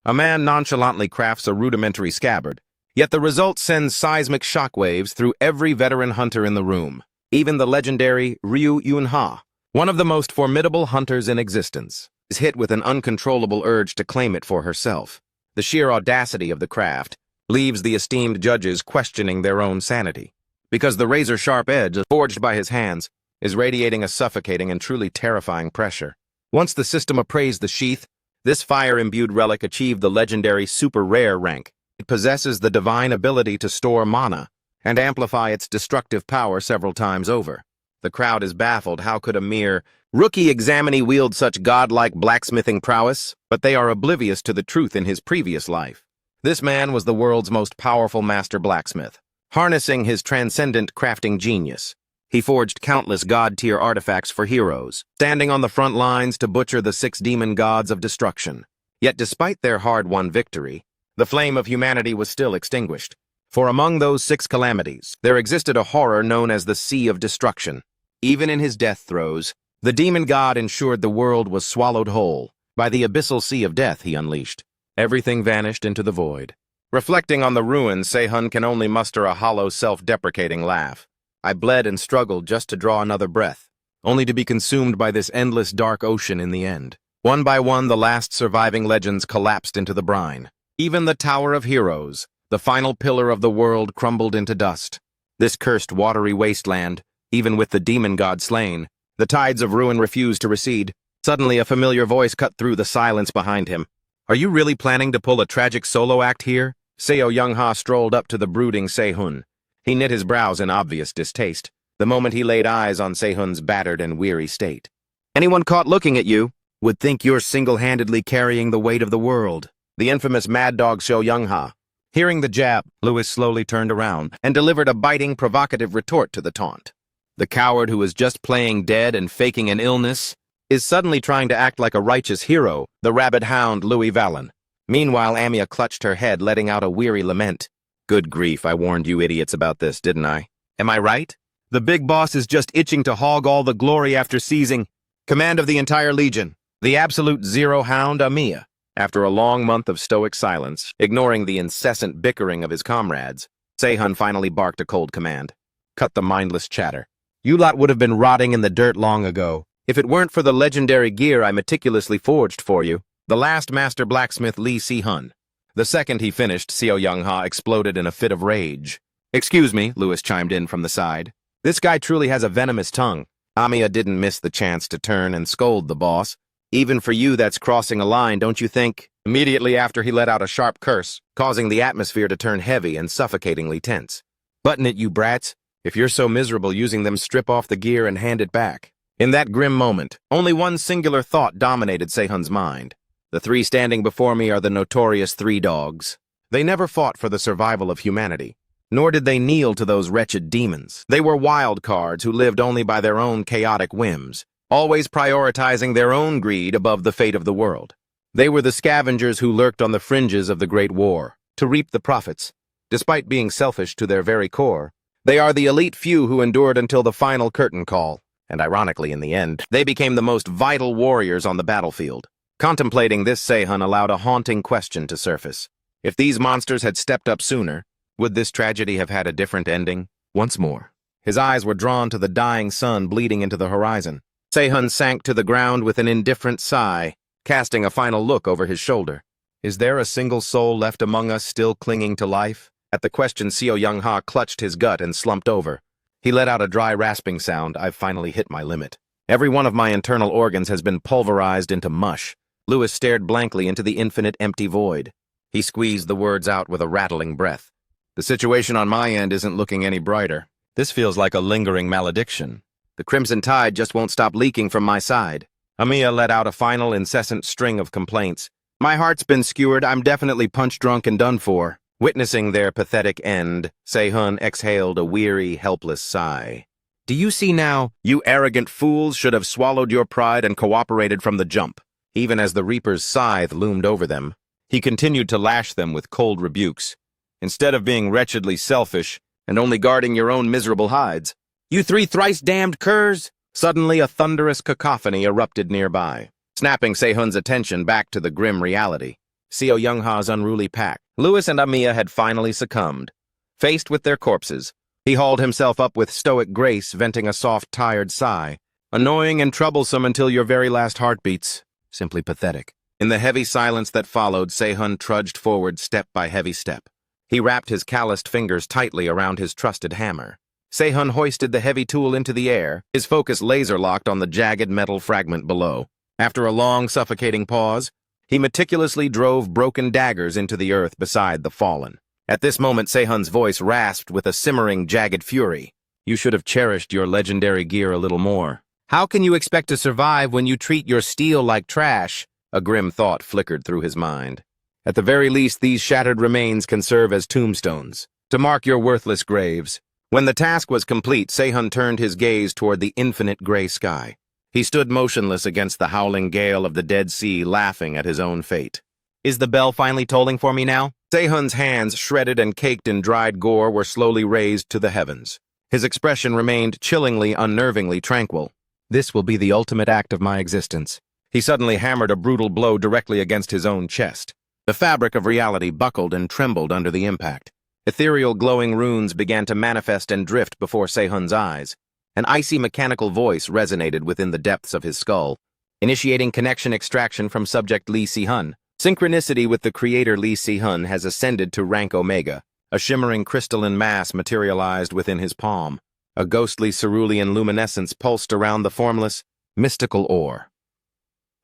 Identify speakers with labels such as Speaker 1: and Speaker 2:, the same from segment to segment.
Speaker 1: A man nonchalantly crafts a rudimentary scabbard, yet the result sends seismic shockwaves through every veteran hunter in the room. Even the legendary Ryu Yunha, one of the most formidable hunters in existence, is hit with an uncontrollable urge to claim it for herself. The sheer audacity of the craft leaves the esteemed judges questioning their own sanity, because the razor-sharp edge, forged by his hands, is radiating a suffocating and truly terrifying pressure. Once the system appraised the sheath, this fire-imbued relic achieved the legendary super-rare rank. It possesses the divine ability to store mana and amplify its destructive power several times over. The crowd is baffled. How could a mere rookie examinee wield such godlike blacksmithing prowess? But they are oblivious to the truth in his previous life. This man was the world's most powerful master blacksmith. Harnessing his transcendent crafting genius, he forged countless god-tier artifacts for heroes, standing on the front lines to butcher the 6 demon gods of destruction. Yet despite their hard-won victory, the flame of humanity was still extinguished. For among those 6 calamities, there existed a horror known as the Sea of Destruction. Even in his death throes, the demon god ensured the world was swallowed whole by the abyssal sea of death he unleashed. Everything vanished into the void. Reflecting on the ruins, Sehun can only muster a hollow, self-deprecating laugh. I bled and struggled just to draw another breath, only to be consumed by this endless dark ocean in the end. One by one, the last surviving legends collapsed into the brine. Even the Tower of Heroes, the final pillar of the world, crumbled into dust. This cursed watery wasteland, even with the demon god slain, the tides of ruin refused to recede. Suddenly, a familiar voice cut through the silence behind him. "Are you really planning to pull a tragic solo act here?" Seo Youngha strolled up to the brooding Sehun. He knit his brows in obvious distaste, the moment he laid eyes on Sehun's battered and weary state. "Anyone caught looking at you would think you're single-handedly carrying the weight of the world." The infamous mad dog Seo Youngha. Hearing the jab, Lewis slowly turned around and delivered a biting, provocative retort to the taunt. The coward who was just playing dead and faking an illness is suddenly trying to act like a righteous hero, the rabid hound Louis Vallon. Meanwhile, Amia clutched her head, letting out a weary lament. "Good grief, I warned you idiots about this, didn't I? Am I right? The big boss is just itching to hog all the glory after seizing command of the entire legion. The absolute zero hound, Amia." After a long month of stoic silence, ignoring the incessant bickering of his comrades, Sehun finally barked a cold command. "Cut the mindless chatter. You lot would have been rotting in the dirt long ago, if it weren't for the legendary gear I meticulously forged for you." The last master blacksmith, Lee Si-hun. The second he finished, Seo Youngha exploded in a fit of rage. "Excuse me," Lewis chimed in from the side. "This guy truly has a venomous tongue." Amia didn't miss the chance to turn and scold the boss. "Even for you, that's crossing a line, don't you think?" Immediately after, he let out a sharp curse, causing the atmosphere to turn heavy and suffocatingly tense. "Button it, you brats. If you're so miserable using them, strip off the gear and hand it back." In that grim moment, only one singular thought dominated Sehun's mind. The 3 standing before me are the notorious 3 dogs. They never fought for the survival of humanity, nor did they kneel to those wretched demons. They were wild cards who lived only by their own chaotic whims, always prioritizing their own greed above the fate of the world. They were the scavengers who lurked on the fringes of the Great War, to reap the profits. Despite being selfish to their very core, they are the elite few who endured until the final curtain call, and ironically, in the end, they became the most vital warriors on the battlefield. Contemplating this, Sehun allowed a haunting question to surface. If these monsters had stepped up sooner, would this tragedy have had a different ending? Once more, his eyes were drawn to the dying sun bleeding into the horizon. Sehun sank to the ground with an indifferent sigh, casting a final look over his shoulder. Is there a single soul left among us still clinging to life? At the question, Seo Youngha clutched his gut and slumped over. He let out a dry rasping sound. "I've finally hit my limit. Every one of my internal organs has been pulverized into mush." Lewis stared blankly into the infinite empty void. He squeezed the words out with a rattling breath. "The situation on my end isn't looking any brighter. This feels like a lingering malediction. The crimson tide just won't stop leaking from my side." Amia let out a final incessant string of complaints. "My heart's been skewered. I'm definitely punch-drunk and done for." Witnessing their pathetic end, Sehun exhaled a weary, helpless sigh. "Do you see now? You arrogant fools should have swallowed your pride and cooperated from the jump." Even as the Reaper's scythe loomed over them, he continued to lash them with cold rebukes. "Instead of being wretchedly selfish and only guarding your own miserable hides, you 3 thrice-damned curs!" Suddenly, a thunderous cacophony erupted nearby, snapping Sehun's attention back to the grim reality. Seo Youngha's unruly pack. Lewis and Amiya had finally succumbed. Faced with their corpses, he hauled himself up with stoic grace, venting a soft, tired sigh. Annoying and troublesome until your very last heartbeats. Simply pathetic. In the heavy silence that followed, Se-hun trudged forward step by heavy step. He wrapped his calloused fingers tightly around his trusted hammer. Se-hun hoisted the heavy tool into the air, his focus laser-locked on the jagged metal fragment below. After a long, suffocating pause, he meticulously drove broken daggers into the earth beside the fallen. At this moment, Se-hun's voice rasped with a simmering, jagged fury. You should have cherished your legendary gear a little more. How can you expect to survive when you treat your steel like trash? A grim thought flickered through his mind. At the very least, these shattered remains can serve as tombstones, to mark your worthless graves. When the task was complete, Se-hun turned his gaze toward the infinite gray sky. He stood motionless against the howling gale of the Dead Sea, laughing at his own fate. Is the bell finally tolling for me now? Se-hun's hands, shredded and caked in dried gore, were slowly raised to the heavens. His expression remained chillingly, unnervingly tranquil. This will be the ultimate act of my existence. He suddenly hammered a brutal blow directly against his own chest. The fabric of reality buckled and trembled under the impact. Ethereal glowing runes began to manifest and drift before Se-hun's eyes. An icy mechanical voice resonated within the depths of his skull, initiating connection extraction from subject Lee Se-hun. Synchronicity with the creator Lee Se-hun has ascended to rank Omega. A shimmering crystalline mass materialized within his palm. A ghostly cerulean luminescence pulsed around the formless, mystical ore.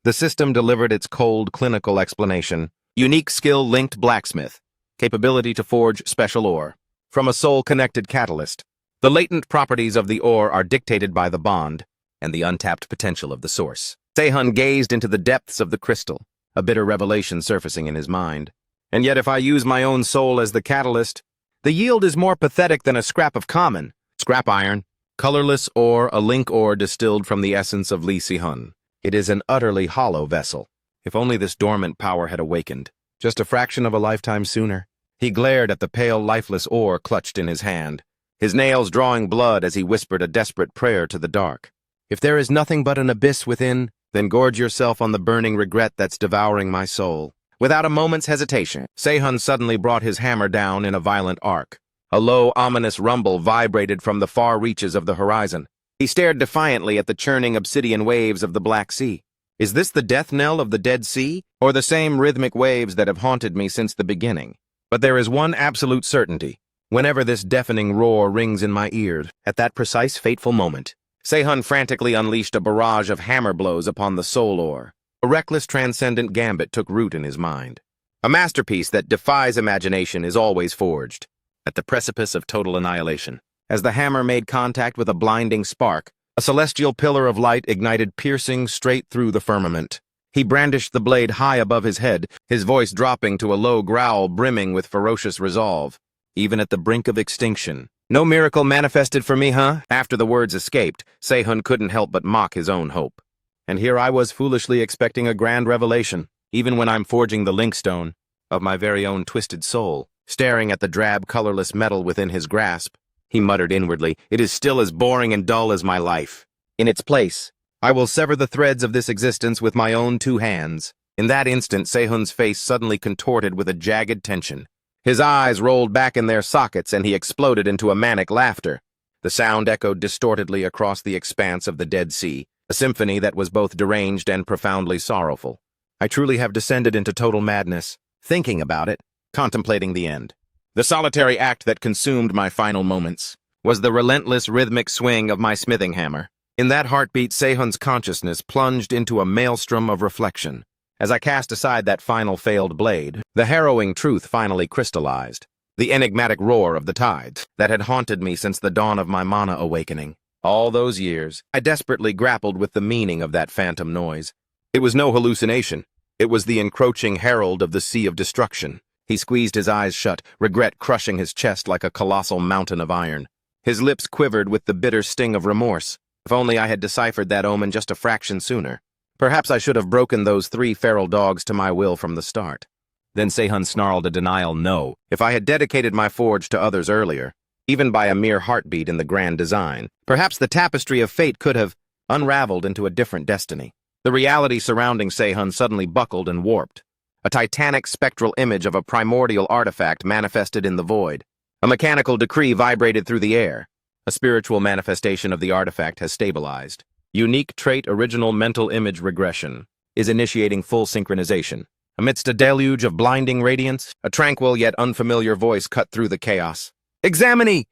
Speaker 1: The system delivered its cold, clinical explanation. Unique skill linked blacksmith. Capability to forge special ore. From a soul-connected catalyst. The latent properties of the ore are dictated by the bond and the untapped potential of the source. Se-hun gazed into the depths of the crystal, a bitter revelation surfacing in his mind. And yet if I use my own soul as the catalyst, the yield is more pathetic than a scrap of common. Scrap iron, colorless ore, a link ore distilled from the essence of Lee Se-hun. It is an utterly hollow vessel. If only this dormant power had awakened. Just a fraction of a lifetime sooner. He glared at the pale, lifeless ore clutched in his hand, his nails drawing blood as he whispered a desperate prayer to the dark. If there is nothing but an abyss within, then gorge yourself on the burning regret that's devouring my soul. Without a moment's hesitation, Se-hun suddenly brought his hammer down in a violent arc. A low, ominous rumble vibrated from the far reaches of the horizon. He stared defiantly at the churning obsidian waves of the Black Sea. Is this the death knell of the Dead Sea, or the same rhythmic waves that have haunted me since the beginning? But there is one absolute certainty. Whenever this deafening roar rings in my ears, at that precise fateful moment, Se-hun frantically unleashed a barrage of hammer blows upon the soul ore. A reckless, transcendent gambit took root in his mind. A masterpiece that defies imagination is always forged, at the precipice of total annihilation. As the hammer made contact with a blinding spark, a celestial pillar of light ignited, piercing straight through the firmament. He brandished the blade high above his head, his voice dropping to a low growl brimming with ferocious resolve. Even at the brink of extinction. No miracle manifested for me, huh? After the words escaped, Se-hun couldn't help but mock his own hope. And here I was foolishly expecting a grand revelation, even when I'm forging the linkstone of my very own twisted soul. Staring at the drab, colorless metal within his grasp, he muttered inwardly, it is still as boring and dull as my life. In its place, I will sever the threads of this existence with my own two hands. In that instant, Se-hun's face suddenly contorted with a jagged tension. His eyes rolled back in their sockets and he exploded into a manic laughter. The sound echoed distortedly across the expanse of the Dead Sea, a symphony that was both deranged and profoundly sorrowful. I truly have descended into total madness, thinking about it, contemplating the end. The solitary act that consumed my final moments was the relentless rhythmic swing of my smithing hammer. In that heartbeat, Se-hun's consciousness plunged into a maelstrom of reflection. As I cast aside that final failed blade, the harrowing truth finally crystallized. The enigmatic roar of the tides that had haunted me since the dawn of my mana awakening. All those years, I desperately grappled with the meaning of that phantom noise. It was no hallucination. It was the encroaching herald of the Sea of Destruction. He squeezed his eyes shut, regret crushing his chest like a colossal mountain of iron. His lips quivered with the bitter sting of remorse. If only I had deciphered that omen just a fraction sooner. Perhaps I should have broken those 3 feral dogs to my will from the start. Then Se-hun snarled a denial no. If I had dedicated my forge to others earlier, even by a mere heartbeat in the grand design, perhaps the tapestry of fate could have unraveled into a different destiny. The reality surrounding Se-hun suddenly buckled and warped. a titanic spectral image of a primordial artifact manifested in the void. A mechanical decree vibrated through the air. A spiritual manifestation of the artifact has stabilized. Unique trait original mental image regression is initiating full synchronization. Amidst a deluge of blinding radiance, a tranquil yet unfamiliar voice cut through the chaos. "Examine!"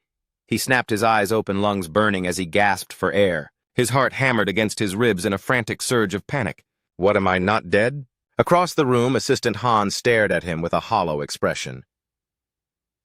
Speaker 1: He snapped his eyes open, lungs burning as he gasped for air. His heart hammered against his ribs in a frantic surge of panic. What, am I not dead? Across the room, Assistant Han stared at him with a hollow expression.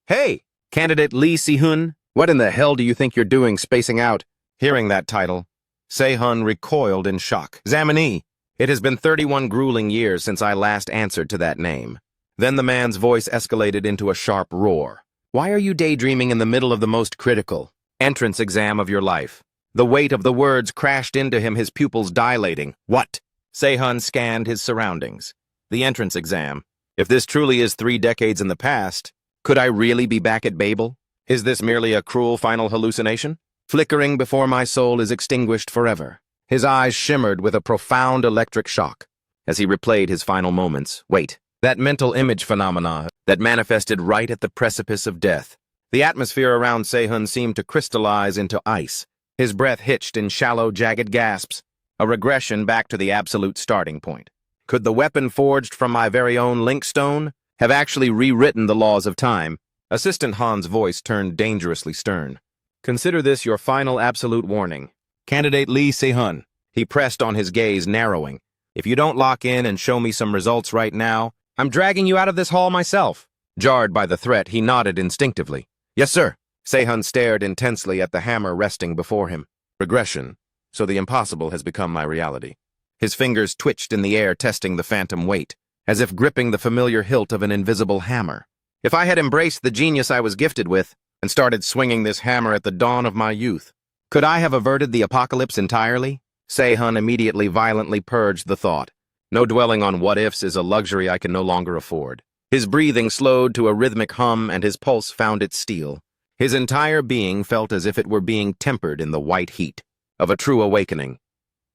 Speaker 1: "Hey, Candidate Lee Si-hun, what in the hell do you think you're doing spacing out?" Hearing that title, Se-hun recoiled in shock. "Examinee! It has been 31 grueling years since I last answered to that name." Then the man's voice escalated into a sharp roar. "Why are you daydreaming in the middle of the most critical entrance exam of your life?" The weight of the words crashed into him, his pupils dilating. "What?" Se-hun scanned his surroundings. The entrance exam. If this truly is 3 decades in the past, could I really be back at Babel? Is this merely a cruel final hallucination? Flickering before my soul is extinguished forever. His eyes shimmered with a profound electric shock as he replayed his final moments. Wait, that mental image phenomena that manifested right at the precipice of death. The atmosphere around Se-hun seemed to crystallize into ice. His breath hitched in shallow, jagged gasps, a regression back to the absolute starting point. Could the weapon forged from my very own link stone have actually rewritten the laws of time? Assistant Han's voice turned dangerously stern. "Consider this your final absolute warning. Candidate Lee Se-hun." He pressed on, his gaze narrowing. "If you don't lock in and show me some results right now, I'm dragging you out of this hall myself." Jarred by the threat, he nodded instinctively. "Yes, sir." Se-hun stared intensely at the hammer resting before him. Regression. So the impossible has become my reality. His fingers twitched in the air, testing the phantom weight, as if gripping the familiar hilt of an invisible hammer. If I had embraced the genius I was gifted with and started swinging this hammer at the dawn of my youth, could I have averted the apocalypse entirely? Se-hun immediately violently purged the thought. No dwelling on what-ifs is a luxury I can no longer afford. His breathing slowed to a rhythmic hum and his pulse found its steel. His entire being felt as if it were being tempered in the white heat of a true awakening.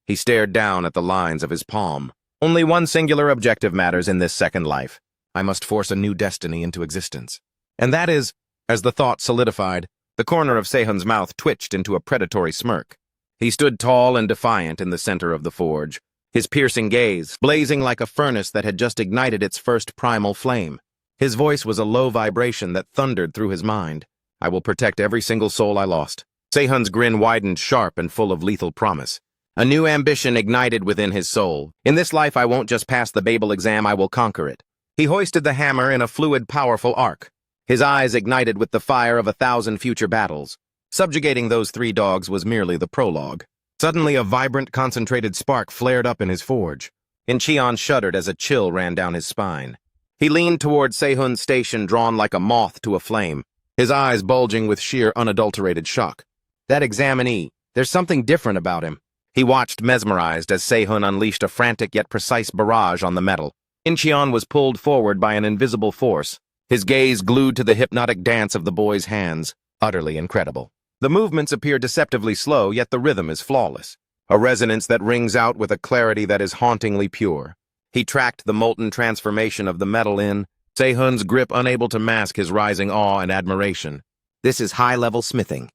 Speaker 1: He stared down at the lines of his palm. Only one singular objective matters in this second life. I must force a new destiny into existence. And that is, as the thought solidified, the corner of Se-hun's mouth twitched into a predatory smirk. He stood tall and defiant in the center of the forge, his piercing gaze blazing like a furnace that had just ignited its first primal flame. His voice was a low vibration that thundered through his mind. "I will protect every single soul I lost." Se-hun's grin widened, sharp and full of lethal promise. A new ambition ignited within his soul. "In this life, I won't just pass the Babel exam, I will conquer it." He hoisted the hammer in a fluid, powerful arc. His eyes ignited with the fire of 1,000 future battles. Subjugating those 3 dogs was merely the prologue. Suddenly, a vibrant, concentrated spark flared up in his forge. Incheon shuddered as a chill ran down his spine. He leaned toward Se-hun's station, drawn like a moth to a flame, his eyes bulging with sheer, unadulterated shock. "That examinee, there's something different about him." He watched mesmerized as Se-hun unleashed a frantic yet precise barrage on the metal. Incheon was pulled forward by an invisible force, his gaze glued to the hypnotic dance of the boy's hands. Utterly incredible. The movements appear deceptively slow, yet the rhythm is flawless. A resonance that rings out with a clarity that is hauntingly pure. He tracked the molten transformation of the metal in Se-hun's grip, unable to mask his rising awe and admiration. This is high-level smithing.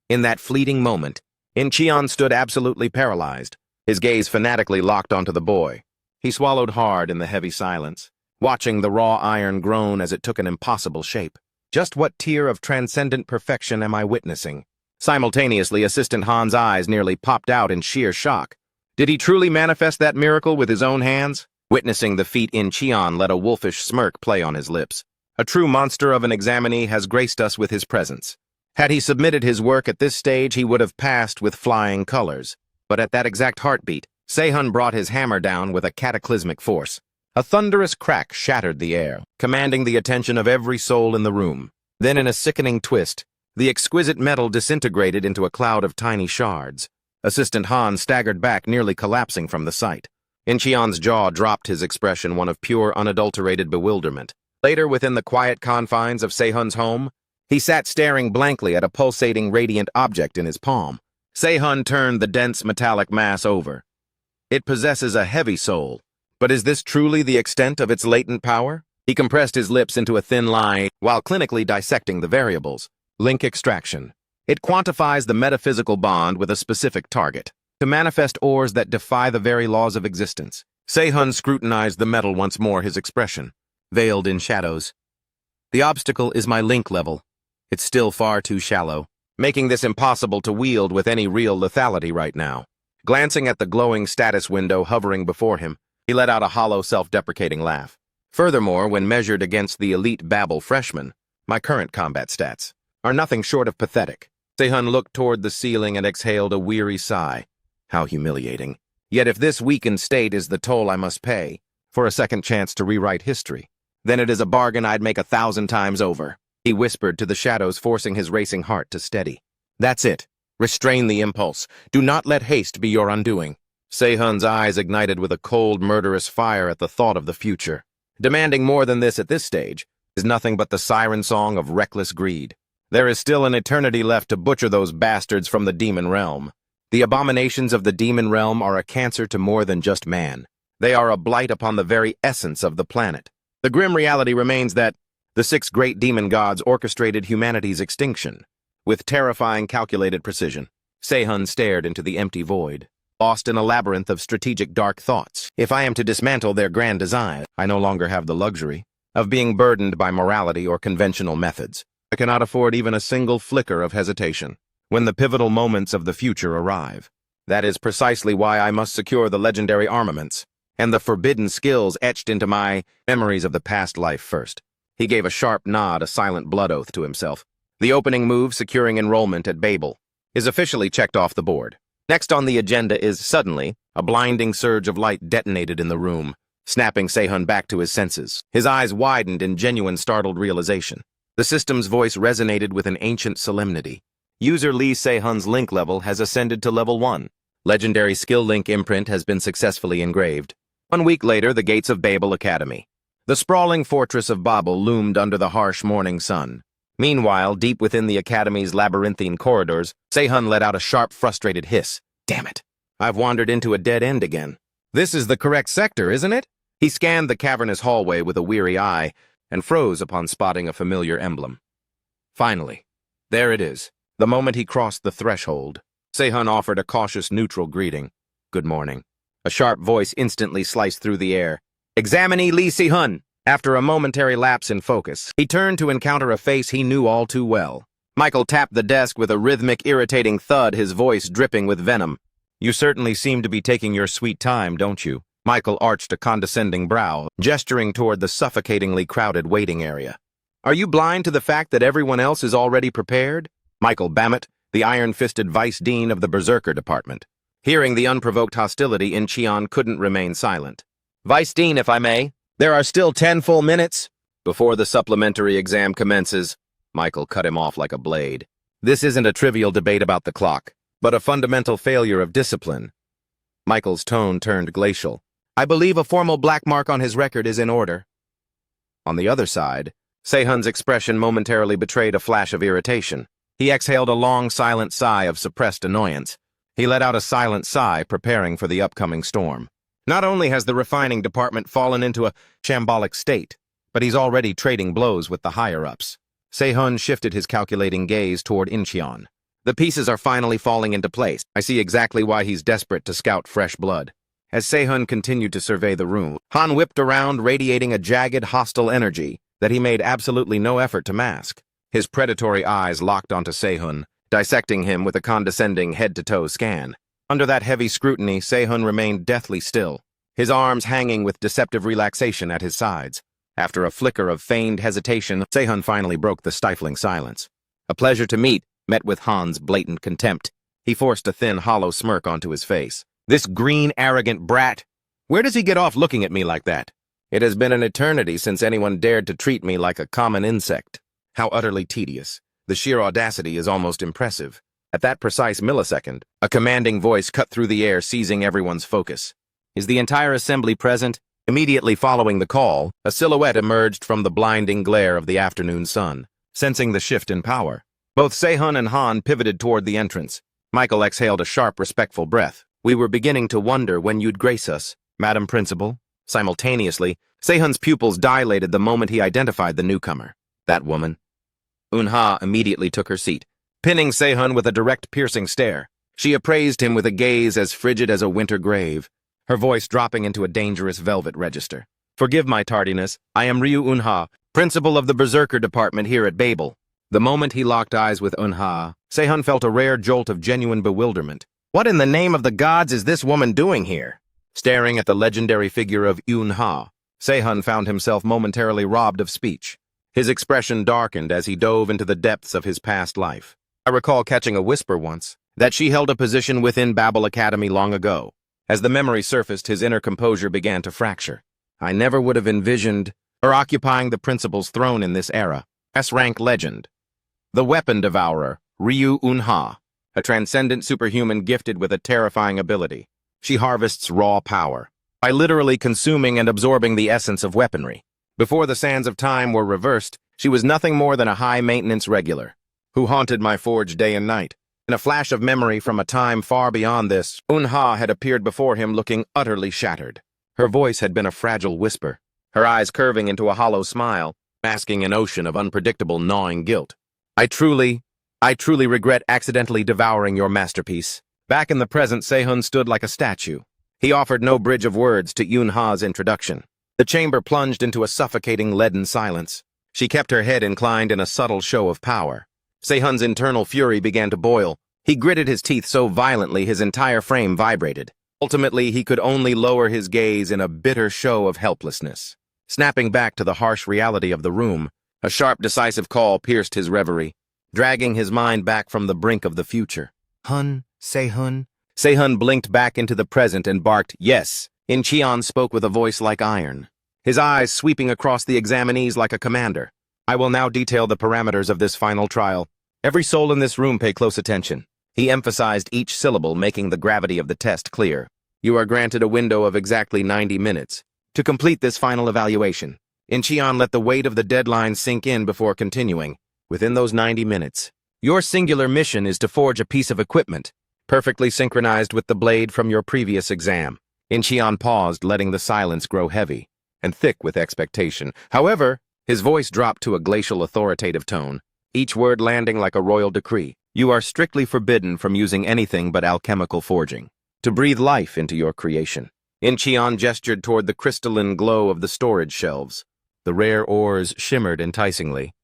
Speaker 1: In that fleeting moment, Incheon stood absolutely paralyzed, his gaze fanatically locked onto the boy. He swallowed hard in the heavy silence, watching the raw iron groan as it took an impossible shape. Just what tier of transcendent perfection am I witnessing? Simultaneously, Assistant Han's eyes nearly popped out in sheer shock. Did he truly manifest that miracle with his own hands? Witnessing the feat, Incheon let a wolfish smirk play on his lips. A true monster of an examinee has graced us with his presence. Had he submitted his work at this stage, he would have passed with flying colors. But at that exact heartbeat, Se-hun brought his hammer down with a cataclysmic force. A thunderous crack shattered the air, commanding the attention of every soul in the room. Then, in a sickening twist, the exquisite metal disintegrated into a cloud of tiny shards. Assistant Han staggered back, nearly collapsing from the sight. Incheon's jaw dropped, his expression one of pure, unadulterated bewilderment. Later, within the quiet confines of Se-hun's home, he sat staring blankly at a pulsating, radiant object in his palm. Se-hun turned the dense metallic mass over. "It possesses a heavy soul, But is this truly the extent of its latent power? He compressed his lips into a thin line while clinically dissecting the variables. Link extraction. It quantifies the metaphysical bond with a specific target, to manifest ores that defy the very laws of existence. Sehun scrutinized the metal once more, his expression veiled in shadows. The obstacle is my link level. It's still far too shallow, making this impossible to wield with any real lethality right now. Glancing at the glowing status window hovering before him, he let out a hollow, self-deprecating laugh. Furthermore, when measured against the elite Babel freshman, my current combat stats are nothing short of pathetic. Sehun looked toward the ceiling and exhaled a weary sigh. How humiliating. Yet if this weakened state is the toll I must pay for a second chance to rewrite history, then it is a bargain I'd make 1,000 times over. He whispered to the shadows, forcing his racing heart to steady. That's it. Restrain the impulse. Do not let haste be your undoing. Sehun's eyes ignited with a cold, murderous fire at the thought of the future. Demanding more than this at this stage is nothing but the siren song of reckless greed. There is still an eternity left to butcher those bastards from the demon realm. The abominations of the demon realm are a cancer to more than just man. They are a blight upon the very essence of the planet. The grim reality remains that the 6 great demon gods orchestrated humanity's extinction. With terrifying calculated precision, Sehun stared into the empty void, lost in a labyrinth of strategic dark thoughts. If I am to dismantle their grand design, I no longer have the luxury of being burdened by morality or conventional methods. I cannot afford even a single flicker of hesitation when the pivotal moments of the future arrive. That is precisely why I must secure the legendary armaments and the forbidden skills etched into my memories of the past life first. He gave a sharp nod, a silent blood oath to himself. The opening move, securing enrollment at Babel, is officially checked off the board. Next on the agenda is, suddenly, a blinding surge of light detonated in the room, snapping Sehun back to his senses. His eyes widened in genuine startled realization. The system's voice resonated with an ancient solemnity. User Lee Sehun's link level has ascended to level 1. Legendary skill link imprint has been successfully engraved. 1 week later, the gates of Babel Academy. The sprawling fortress of Babel loomed under the harsh morning sun. Meanwhile, deep within the Academy's labyrinthine corridors, Sehun let out a sharp, frustrated hiss. Damn it. I've wandered into a dead end again. This is the correct sector, isn't it? He scanned the cavernous hallway with a weary eye and froze upon spotting a familiar emblem. Finally, there it is. The moment he crossed the threshold, Sehun offered a cautious, neutral greeting. Good morning. A sharp voice instantly sliced through the air. Examinee Lee Sehun. After a momentary lapse in focus, he turned to encounter a face he knew all too well. Michael tapped the desk with a rhythmic, irritating thud, his voice dripping with venom. You certainly seem to be taking your sweet time, don't you? Michael arched a condescending brow, gesturing toward the suffocatingly crowded waiting area. Are you blind to the fact that everyone else is already prepared? Michael Bammett, the iron-fisted vice dean of the Berserker Department. Hearing the unprovoked hostility, Incheon couldn't remain silent. Vice Dean, if I may. There are still 10 full minutes before the supplementary exam commences. Michael cut him off like a blade. This isn't a trivial debate about the clock, but a fundamental failure of discipline. Michael's tone turned glacial. I believe a formal black mark on his record is in order. On the other side, Sehun's expression momentarily betrayed a flash of irritation. He exhaled a long, silent sigh of suppressed annoyance. He let out a silent sigh, preparing for the upcoming storm. Not only has the refining department fallen into a shambolic state, but he's already trading blows with the higher-ups. Sehun shifted his calculating gaze toward Incheon. The pieces are finally falling into place. I see exactly why he's desperate to scout fresh blood. As Sehun continued to survey the room, Han whipped around, radiating a jagged, hostile energy that he made absolutely no effort to mask. His predatory eyes locked onto Sehun, dissecting him with a condescending head-to-toe scan. Under that heavy scrutiny, Sehun remained deathly still, his arms hanging with deceptive relaxation at his sides. After a flicker of feigned hesitation, Sehun finally broke the stifling silence. A pleasure to meet met with Han's blatant contempt. He forced a thin, hollow smirk onto his face. This green, arrogant brat. Where does he get off looking at me like that? It has been an eternity since anyone dared to treat me like a common insect. How utterly tedious. The sheer audacity is almost impressive. At that precise millisecond, a commanding voice cut through the air, seizing everyone's focus. Is the entire assembly present? Immediately following the call, a silhouette emerged from the blinding glare of the afternoon sun. Sensing the shift in power, both Sehun and Han pivoted toward the entrance. Michael exhaled a sharp, respectful breath. We were beginning to wonder when you'd grace us, Madam Principal. Simultaneously, Sehun's pupils dilated the moment he identified the newcomer. That woman. Unha immediately took her seat, pinning Sehun with a direct, piercing stare. She appraised him with a gaze as frigid as a winter grave, her voice dropping into a dangerous velvet register. "Forgive my tardiness. I am Ryu Unha, principal of the Berserker department here at Babel." The moment he locked eyes with Unha, Sehun felt a rare jolt of genuine bewilderment. What in the name of the gods is this woman doing here? Staring at the legendary figure of Unha, Sehun found himself momentarily robbed of speech. His expression darkened as he dove into the depths of his past life. I recall catching a whisper once that she held a position within Babel Academy long ago. As the memory surfaced, his inner composure began to fracture. I never would have envisioned her occupying the principal's throne in this era. S-Rank legend. The weapon devourer, Ryu Unha, a transcendent superhuman gifted with a terrifying ability. She harvests raw power by literally consuming and absorbing the essence of weaponry. Before the sands of time were reversed, she was nothing more than a high-maintenance regular who haunted my forge day and night. In a flash of memory from a time far beyond this, Unha had appeared before him looking utterly shattered. Her voice had been a fragile whisper, her eyes curving into a hollow smile, masking an ocean of unpredictable, gnawing guilt. I truly regret accidentally devouring your masterpiece." Back in the present, Sehun stood like a statue. He offered no bridge of words to Yunha's introduction. The chamber plunged into a suffocating leaden silence. She kept her head inclined in a subtle show of power. Sehun's internal fury began to boil. He gritted his teeth so violently his entire frame vibrated. Ultimately, he could only lower his gaze in a bitter show of helplessness. Snapping back to the harsh reality of the room, a sharp, decisive call pierced his reverie, dragging his mind back from the brink of the future. "Hun, Sehun." Sehun blinked back into the present and barked, "Yes." Incheon spoke with a voice like iron, his eyes sweeping across the examinees like a commander. "I will now detail the parameters of this final trial. Every soul in this room pay close attention." He emphasized each syllable, making the gravity of the test clear. "You are granted a window of exactly 90 minutes to complete this final evaluation." Incheon let the weight of the deadline sink in before continuing. "Within those 90 minutes, your singular mission is to forge a piece of equipment, perfectly synchronized with the blade from your previous exam." Incheon paused, letting the silence grow heavy and thick with expectation. However, his voice dropped to a glacial authoritative tone, each word landing like a royal decree. "You are strictly forbidden from using anything but alchemical forging to breathe life into your creation." Incheon gestured toward the crystalline glow of the storage shelves. The rare ores shimmered enticingly.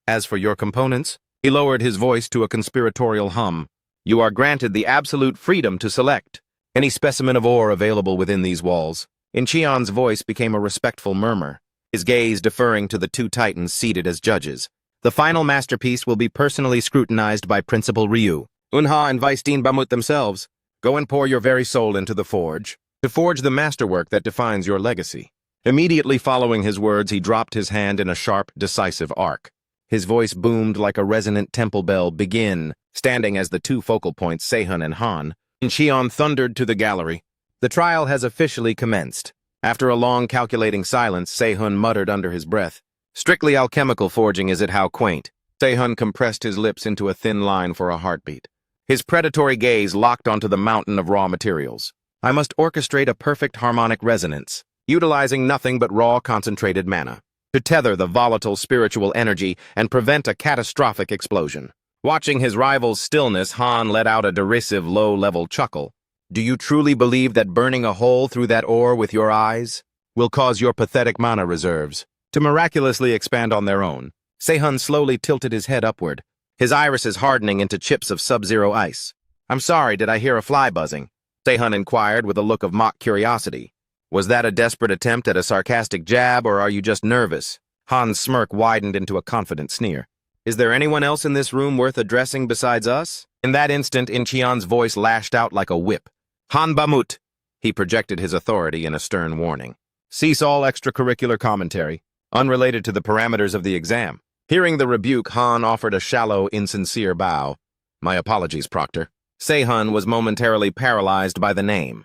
Speaker 1: "As for your components," he lowered his voice to a conspiratorial hum, "you are granted the absolute freedom to select any specimen of ore available within these walls." Incheon's voice became a respectful murmur, his gaze deferring to the two titans seated as judges. "The final masterpiece will be personally scrutinized by Principal Ryu. Unha and Vice Dean Bamut themselves. Go and pour your very soul into the forge, to forge the masterwork that defines your legacy." Immediately following his words, he dropped his hand in a sharp, decisive arc. His voice boomed like a resonant temple bell. "Begin." Standing as the two focal points, Sehun and Han, Incheon thundered to the gallery. "The trial has officially commenced." After a long calculating silence, Sehun muttered under his breath, "Strictly alchemical forging, is it? How quaint." Sehun compressed his lips into a thin line for a heartbeat. His predatory gaze locked onto the mountain of raw materials. "I must orchestrate a perfect harmonic resonance, utilizing nothing but raw concentrated mana, to tether the volatile spiritual energy and prevent a catastrophic explosion." Watching his rival's stillness, Han let out a derisive low-level chuckle. "Do you truly believe that burning a hole through that ore with your eyes will cause your pathetic mana reserves to miraculously expand on their own?" Sehun slowly tilted his head upward, his irises hardening into chips of sub-zero ice. "I'm sorry, did I hear a fly buzzing?" Sehun inquired with a look of mock curiosity. "Was that a desperate attempt at a sarcastic jab, or are you just nervous?" Han's smirk widened into a confident sneer. "Is there anyone else in this room worth addressing besides us?" In that instant, Incheon's voice lashed out like a whip. "Han Bamut!" He projected his authority in a stern warning. "Cease all extracurricular commentary, unrelated to the parameters of the exam." Hearing the rebuke, Han offered a shallow, insincere bow. "My apologies, Proctor." Sehun was momentarily paralyzed by the name.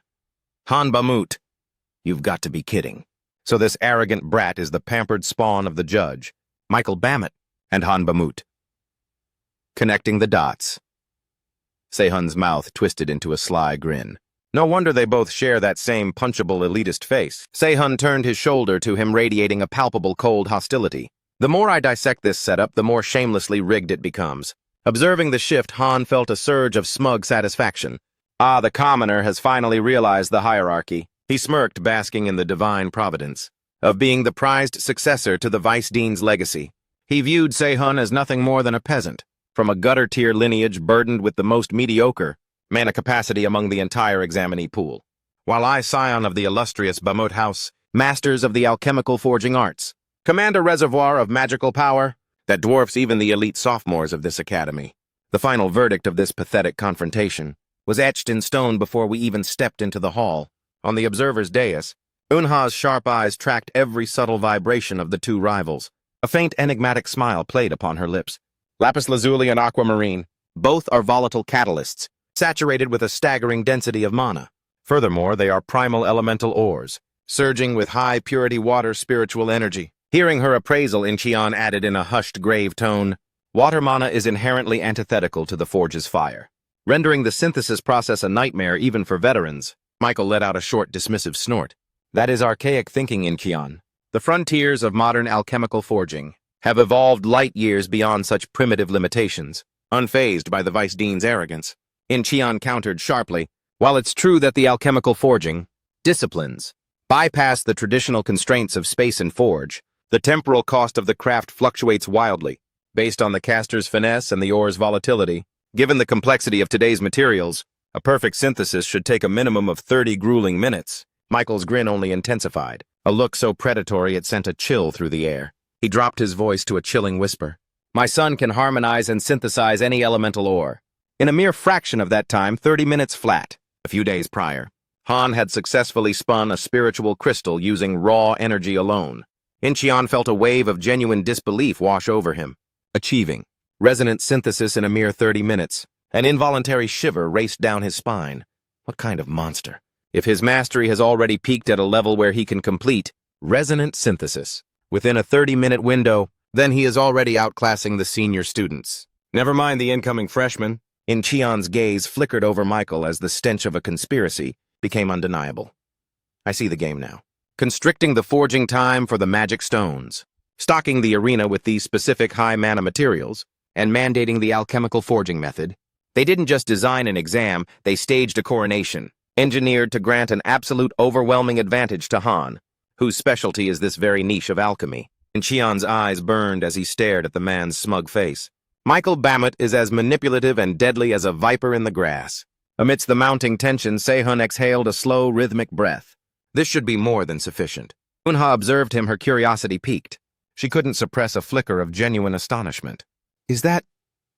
Speaker 1: Han Bamut. You've got to be kidding. So this arrogant brat is the pampered spawn of the judge, Michael Bamut, and Han Bamut. Connecting the dots. Sehun's mouth twisted into a sly grin. No wonder they both share that same punchable elitist face. Se-hun turned his shoulder to him, radiating a palpable cold hostility. The more I dissect this setup, the more shamelessly rigged it becomes. Observing the shift, Han felt a surge of smug satisfaction. Ah, the commoner has finally realized the hierarchy. He smirked, basking in the divine providence of being the prized successor to the Vice Dean's legacy. He viewed Se-hun as nothing more than a peasant, from a gutter-tier lineage burdened with the most mediocre mana capacity among the entire examinee pool. While I, scion of the illustrious Bamut House, masters of the alchemical forging arts, command a reservoir of magical power that dwarfs even the elite sophomores of this academy. The final verdict of this pathetic confrontation was etched in stone before we even stepped into the hall. On the observer's dais, Eunha's sharp eyes tracked every subtle vibration of the two rivals. A faint enigmatic smile played upon her lips. Lapis lazuli and aquamarine, both are volatile catalysts, saturated with a staggering density of mana. Furthermore, they are primal elemental ores, surging with high-purity water spiritual energy. Hearing her appraisal, Incheon added in a hushed, grave tone, water mana is inherently antithetical to the forge's fire, rendering the synthesis process a nightmare even for veterans. Michael let out a short, dismissive snort. That is archaic thinking, Incheon. The frontiers of modern alchemical forging have evolved light years beyond such primitive limitations, unfazed by the Vice Dean's arrogance. Incheon countered sharply. While it's true that the alchemical forging disciplines bypass the traditional constraints of space and forge, the temporal cost of the craft fluctuates wildly, based on the caster's finesse and the ore's volatility. Given the complexity of today's materials, a perfect synthesis should take a minimum of 30 grueling minutes. Michael's grin only intensified, a look so predatory it sent a chill through the air. He dropped his voice to a chilling whisper. My son can harmonize and synthesize any elemental ore. In a mere fraction of that time, 30 minutes flat. A few days prior, Han had successfully spun a spiritual crystal using raw energy alone. Incheon felt a wave of genuine disbelief wash over him. Achieving resonant synthesis in a mere 30 minutes. An involuntary shiver raced down his spine. What kind of monster? If his mastery has already peaked at a level where he can complete resonant synthesis within a 30-minute window, then he is already outclassing the senior students. Never mind the incoming freshmen. Incheon's gaze flickered over Michael as the stench of a conspiracy became undeniable. I see the game now. Constricting the forging time for the magic stones, stocking the arena with these specific high mana materials, and mandating the alchemical forging method. They didn't just design an exam, they staged a coronation, engineered to grant an absolute overwhelming advantage to Han, whose specialty is this very niche of alchemy. Incheon's eyes burned as he stared at the man's smug face. Michael Bamut is as manipulative and deadly as a viper in the grass. Amidst the mounting tension, Se-hun exhaled a slow, rhythmic breath. This should be more than sufficient. Eunha observed him, her curiosity piqued. She couldn't suppress a flicker of genuine astonishment. Is that...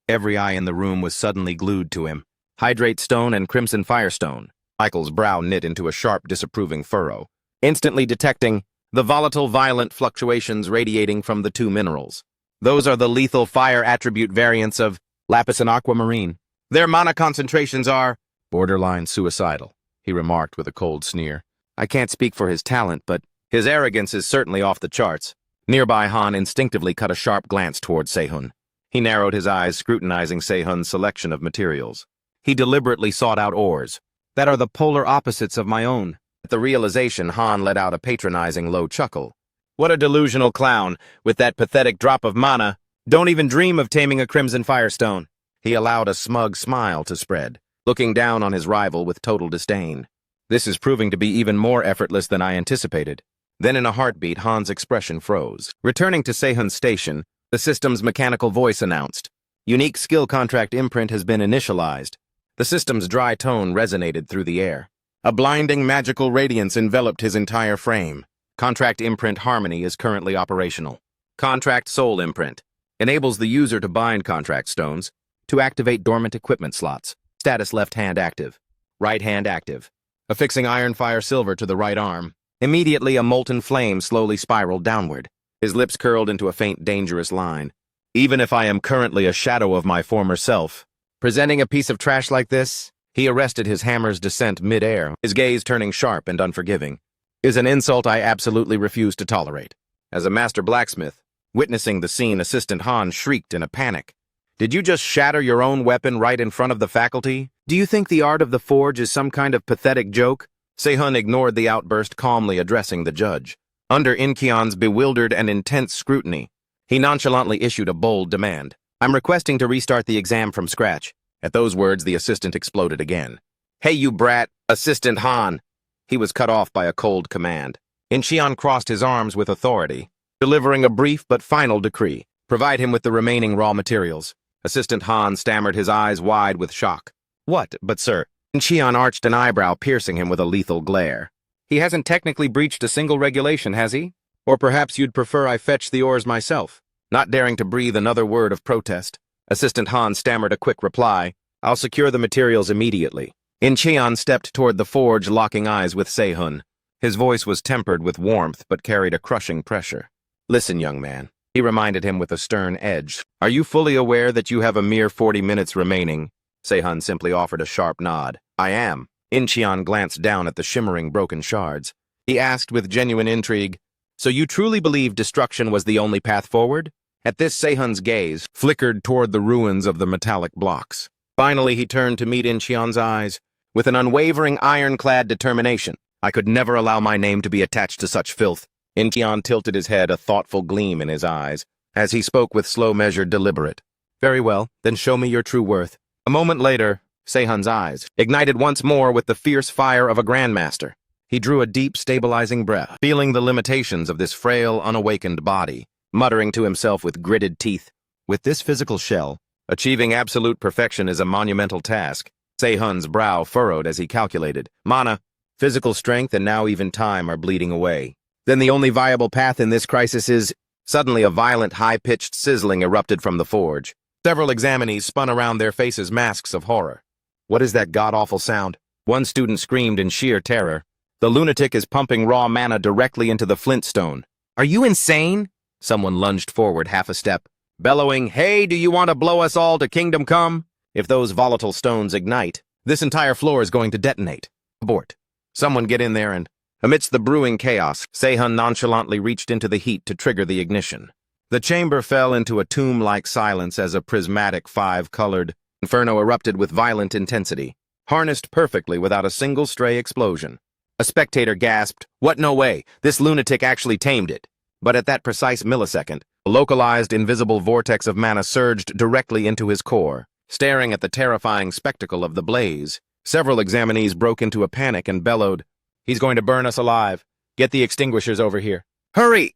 Speaker 1: Every eye in the room was suddenly glued to him. Hydrate stone and crimson firestone. Michael's brow knit into a sharp, disapproving furrow, instantly detecting the volatile, violent fluctuations radiating from the two minerals. Those are the lethal fire attribute variants of lapis and aquamarine. Their mana concentrations are borderline suicidal, he remarked with a cold sneer. I can't speak for his talent, but his arrogance is certainly off the charts. Nearby, Han instinctively cut a sharp glance toward Se-hun. He narrowed his eyes, scrutinizing Se-hun's selection of materials. He deliberately sought out ores that are the polar opposites of my own. At the realization, Han let out a patronizing low chuckle. What a delusional clown, with that pathetic drop of mana. Don't even dream of taming a crimson firestone. He allowed a smug smile to spread, looking down on his rival with total disdain. This is proving to be even more effortless than I anticipated. Then in a heartbeat, Han's expression froze. Returning to Se-hun's station, the system's mechanical voice announced. Unique skill contract imprint has been initialized. The system's dry tone resonated through the air. A blinding magical radiance enveloped his entire frame. Contract imprint harmony is currently operational. Contract soul imprint enables the user to bind contract stones to activate dormant equipment slots. Status left hand active. Right hand active. Affixing iron fire silver to the right arm. Immediately a molten flame slowly spiraled downward. His lips curled into a faint, dangerous line. Even if I am currently a shadow of my former self, presenting a piece of trash like this, he arrested his hammer's descent mid-air, his gaze turning sharp and unforgiving, is an insult I absolutely refuse to tolerate. As a master blacksmith, witnessing the scene, Assistant Han shrieked in a panic. Did you just shatter your own weapon right in front of the faculty? Do you think the art of the forge is some kind of pathetic joke? Sehun ignored the outburst, calmly addressing the judge. Under Incheon's bewildered and intense scrutiny, he nonchalantly issued a bold demand. I'm requesting to restart the exam from scratch. At those words, the assistant exploded again. Hey, you brat, Assistant Han! He was cut off by a cold command. Incheon crossed his arms with authority, delivering a brief but final decree. Provide him with the remaining raw materials. Assistant Han stammered, his eyes wide with shock. What, but sir? Incheon arched an eyebrow, piercing him with a lethal glare. He hasn't technically breached a single regulation, has he? Or perhaps you'd prefer I fetch the ores myself? Not daring to breathe another word of protest, Assistant Han stammered a quick reply. I'll secure the materials immediately. Incheon stepped toward the forge, locking eyes with Sehun. His voice was tempered with warmth but carried a crushing pressure. Listen, young man, he reminded him with a stern edge. Are you fully aware that you have a mere 40 minutes remaining? Sehun simply offered a sharp nod. I am. Incheon glanced down at the shimmering broken shards. He asked with genuine intrigue, So you truly believe destruction was the only path forward? At this, Sehun's gaze flickered toward the ruins of the metallic blocks. Finally, he turned to meet Incheon's eyes with an unwavering ironclad determination. I could never allow my name to be attached to such filth. Incheon tilted his head, a thoughtful gleam in his eyes, as he spoke with slow, measured, deliberate. Very well, then show me your true worth. A moment later, Sehun's eyes ignited once more with the fierce fire of a grandmaster. He drew a deep, stabilizing breath, feeling the limitations of this frail, unawakened body, muttering to himself with gritted teeth. With this physical shell, achieving absolute perfection is a monumental task. Sehun's brow furrowed as he calculated. Mana, physical strength, and now even time are bleeding away. Then the only viable path in this crisis is... Suddenly, a violent, high-pitched sizzling erupted from the forge. Several examinees spun around, their faces masks of horror. What is that god-awful sound? One student screamed in sheer terror. The lunatic is pumping raw mana directly into the flintstone. Are you insane? Someone lunged forward half a step, bellowing, Hey, do you want to blow us all to kingdom come? If those volatile stones ignite, this entire floor is going to detonate. Abort. Someone get in there and... Amidst the brewing chaos, Sehun nonchalantly reached into the heat to trigger the ignition. The chamber fell into a tomb-like silence as a prismatic five-colored inferno erupted with violent intensity, harnessed perfectly without a single stray explosion. A spectator gasped, What, no way, this lunatic actually tamed it. But at that precise millisecond, a localized invisible vortex of mana surged directly into his core. Staring at the terrifying spectacle of the blaze, several examinees broke into a panic and bellowed, He's going to burn us alive. Get the extinguishers over here. Hurry!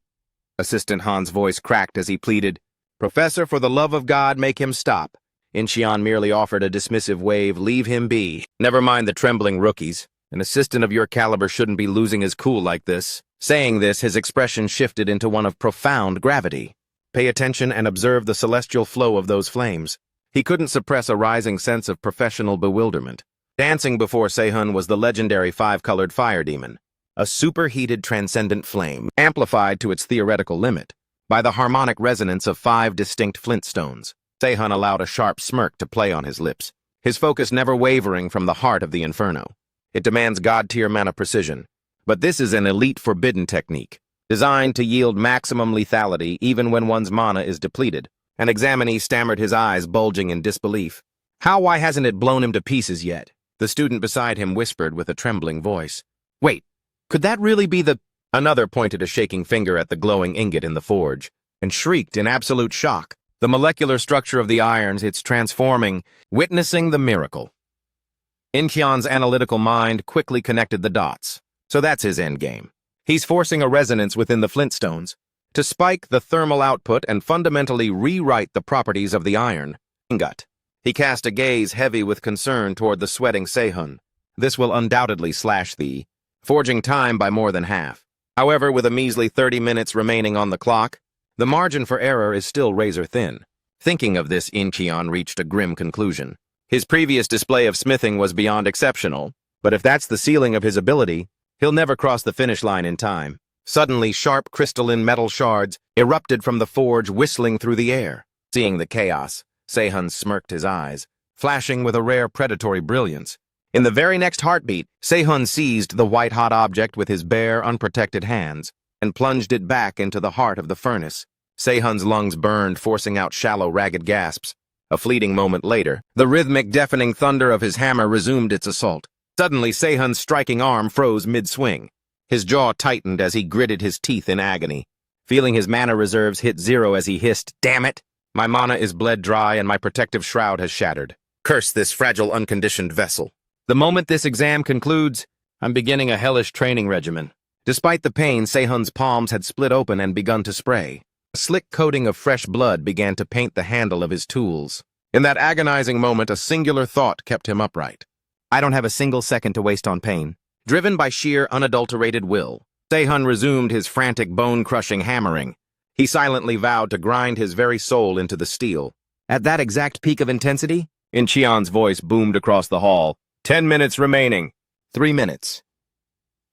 Speaker 1: Assistant Han's voice cracked as he pleaded, Professor, for the love of God, make him stop. Incheon merely offered a dismissive wave, Leave him be. Never mind the trembling rookies. An assistant of your caliber shouldn't be losing his cool like this. Saying this, his expression shifted into one of profound gravity. Pay attention and observe the celestial flow of those flames. He couldn't suppress a rising sense of professional bewilderment. Dancing before Sehun was the legendary five-colored fire demon, a superheated transcendent flame, amplified to its theoretical limit by the harmonic resonance of 5 distinct flintstones. Sehun allowed a sharp smirk to play on his lips, his focus never wavering from the heart of the inferno. It demands god-tier mana precision, but this is an elite forbidden technique, designed to yield maximum lethality even when one's mana is depleted. An examinee stammered, his eyes bulging in disbelief. Why hasn't it blown him to pieces yet? The student beside him whispered with a trembling voice. Wait, could that really be the... Another pointed a shaking finger at the glowing ingot in the forge, and shrieked in absolute shock. The molecular structure of the irons, it's transforming, witnessing the miracle. Incheon's analytical mind quickly connected the dots. So that's his endgame. He's forcing a resonance within the flintstones to spike the thermal output and fundamentally rewrite the properties of the iron ingot. He cast a gaze heavy with concern toward the sweating Sehun. This will undoubtedly slash the forging time by more than half. However, with a measly 30 minutes remaining on the clock, the margin for error is still razor thin. Thinking of this, Incheon reached a grim conclusion. His previous display of smithing was beyond exceptional, but if that's the ceiling of his ability, he'll never cross the finish line in time. Suddenly, sharp crystalline metal shards erupted from the forge, whistling through the air. Seeing the chaos, Sehun smirked his eyes, flashing with a rare predatory brilliance. In the very next heartbeat, Sehun seized the white-hot object with his bare, unprotected hands and plunged it back into the heart of the furnace. Sehun's lungs burned, forcing out shallow, ragged gasps. A fleeting moment later, the rhythmic, deafening thunder of his hammer resumed its assault. Suddenly, Se-Hun's striking arm froze mid-swing. His jaw tightened as he gritted his teeth in agony. Feeling his mana reserves hit zero as he hissed, "Damn it! My mana is bled dry and my protective shroud has shattered. Curse this fragile, unconditioned vessel. The moment this exam concludes, I'm beginning a hellish training regimen." Despite the pain, Se-Hun's palms had split open and begun to spray. A slick coating of fresh blood began to paint the handle of his tools. In that agonizing moment, a singular thought kept him upright. I don't have a single second to waste on pain. Driven by sheer, unadulterated will, Se-Hun resumed his frantic, bone-crushing hammering. He silently vowed to grind his very soul into the steel. At that exact peak of intensity, In-Cheon's voice boomed across the hall. 10 minutes remaining. 3 minutes.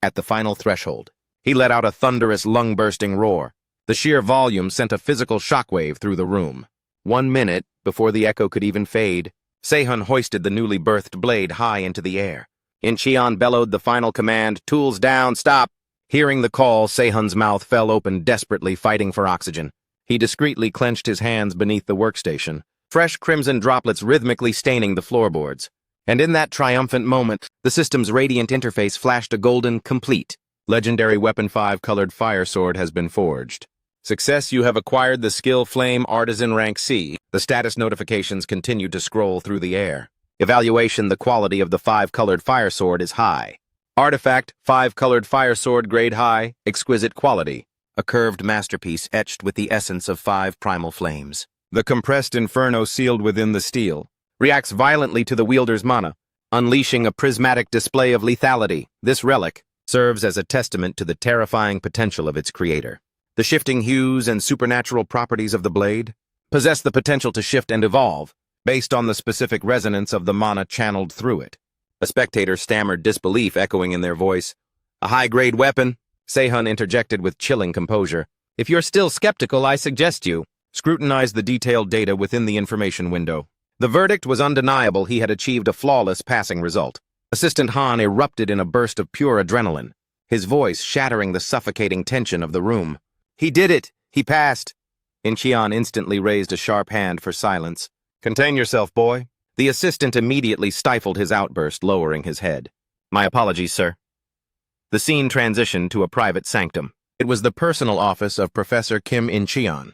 Speaker 1: At the final threshold, he let out a thunderous, lung-bursting roar. The sheer volume sent a physical shockwave through the room. 1 minute, before the echo could even fade, Se-Hun hoisted the newly birthed blade high into the air. In-Cheon bellowed the final command, "Tools down, stop!" Hearing the call, Se-Hun's mouth fell open, desperately fighting for oxygen. He discreetly clenched his hands beneath the workstation, fresh crimson droplets rhythmically staining the floorboards. And in that triumphant moment, the system's radiant interface flashed a golden complete. Legendary Weapon 5 colored fire sword has been forged. Success, you have acquired the skill Flame Artisan Rank C. The status notifications continued to scroll through the air. Evaluation, the quality of the 5-colored fire sword is high. Artifact, 5-colored fire sword grade high, exquisite quality. A curved masterpiece etched with the essence of 5 primal flames. The compressed inferno sealed within the steel reacts violently to the wielder's mana, unleashing a prismatic display of lethality. This relic serves as a testament to the terrifying potential of its creator. The shifting hues and supernatural properties of the blade possess the potential to shift and evolve based on the specific resonance of the mana channeled through it. A spectator stammered disbelief, echoing in their voice. "A high-grade weapon?" Se-Hun interjected with chilling composure. "If you're still skeptical, I suggest you scrutinize the detailed data within the information window." The verdict was undeniable. He had achieved a flawless passing result. Assistant Han erupted in a burst of pure adrenaline, his voice shattering the suffocating tension of the room. "He did it! He passed!" In-Cheon instantly raised a sharp hand for silence. "Contain yourself, boy." The assistant immediately stifled his outburst, lowering his head. "My apologies, sir." The scene transitioned to a private sanctum. It was the personal office of Professor Kim In-Cheon.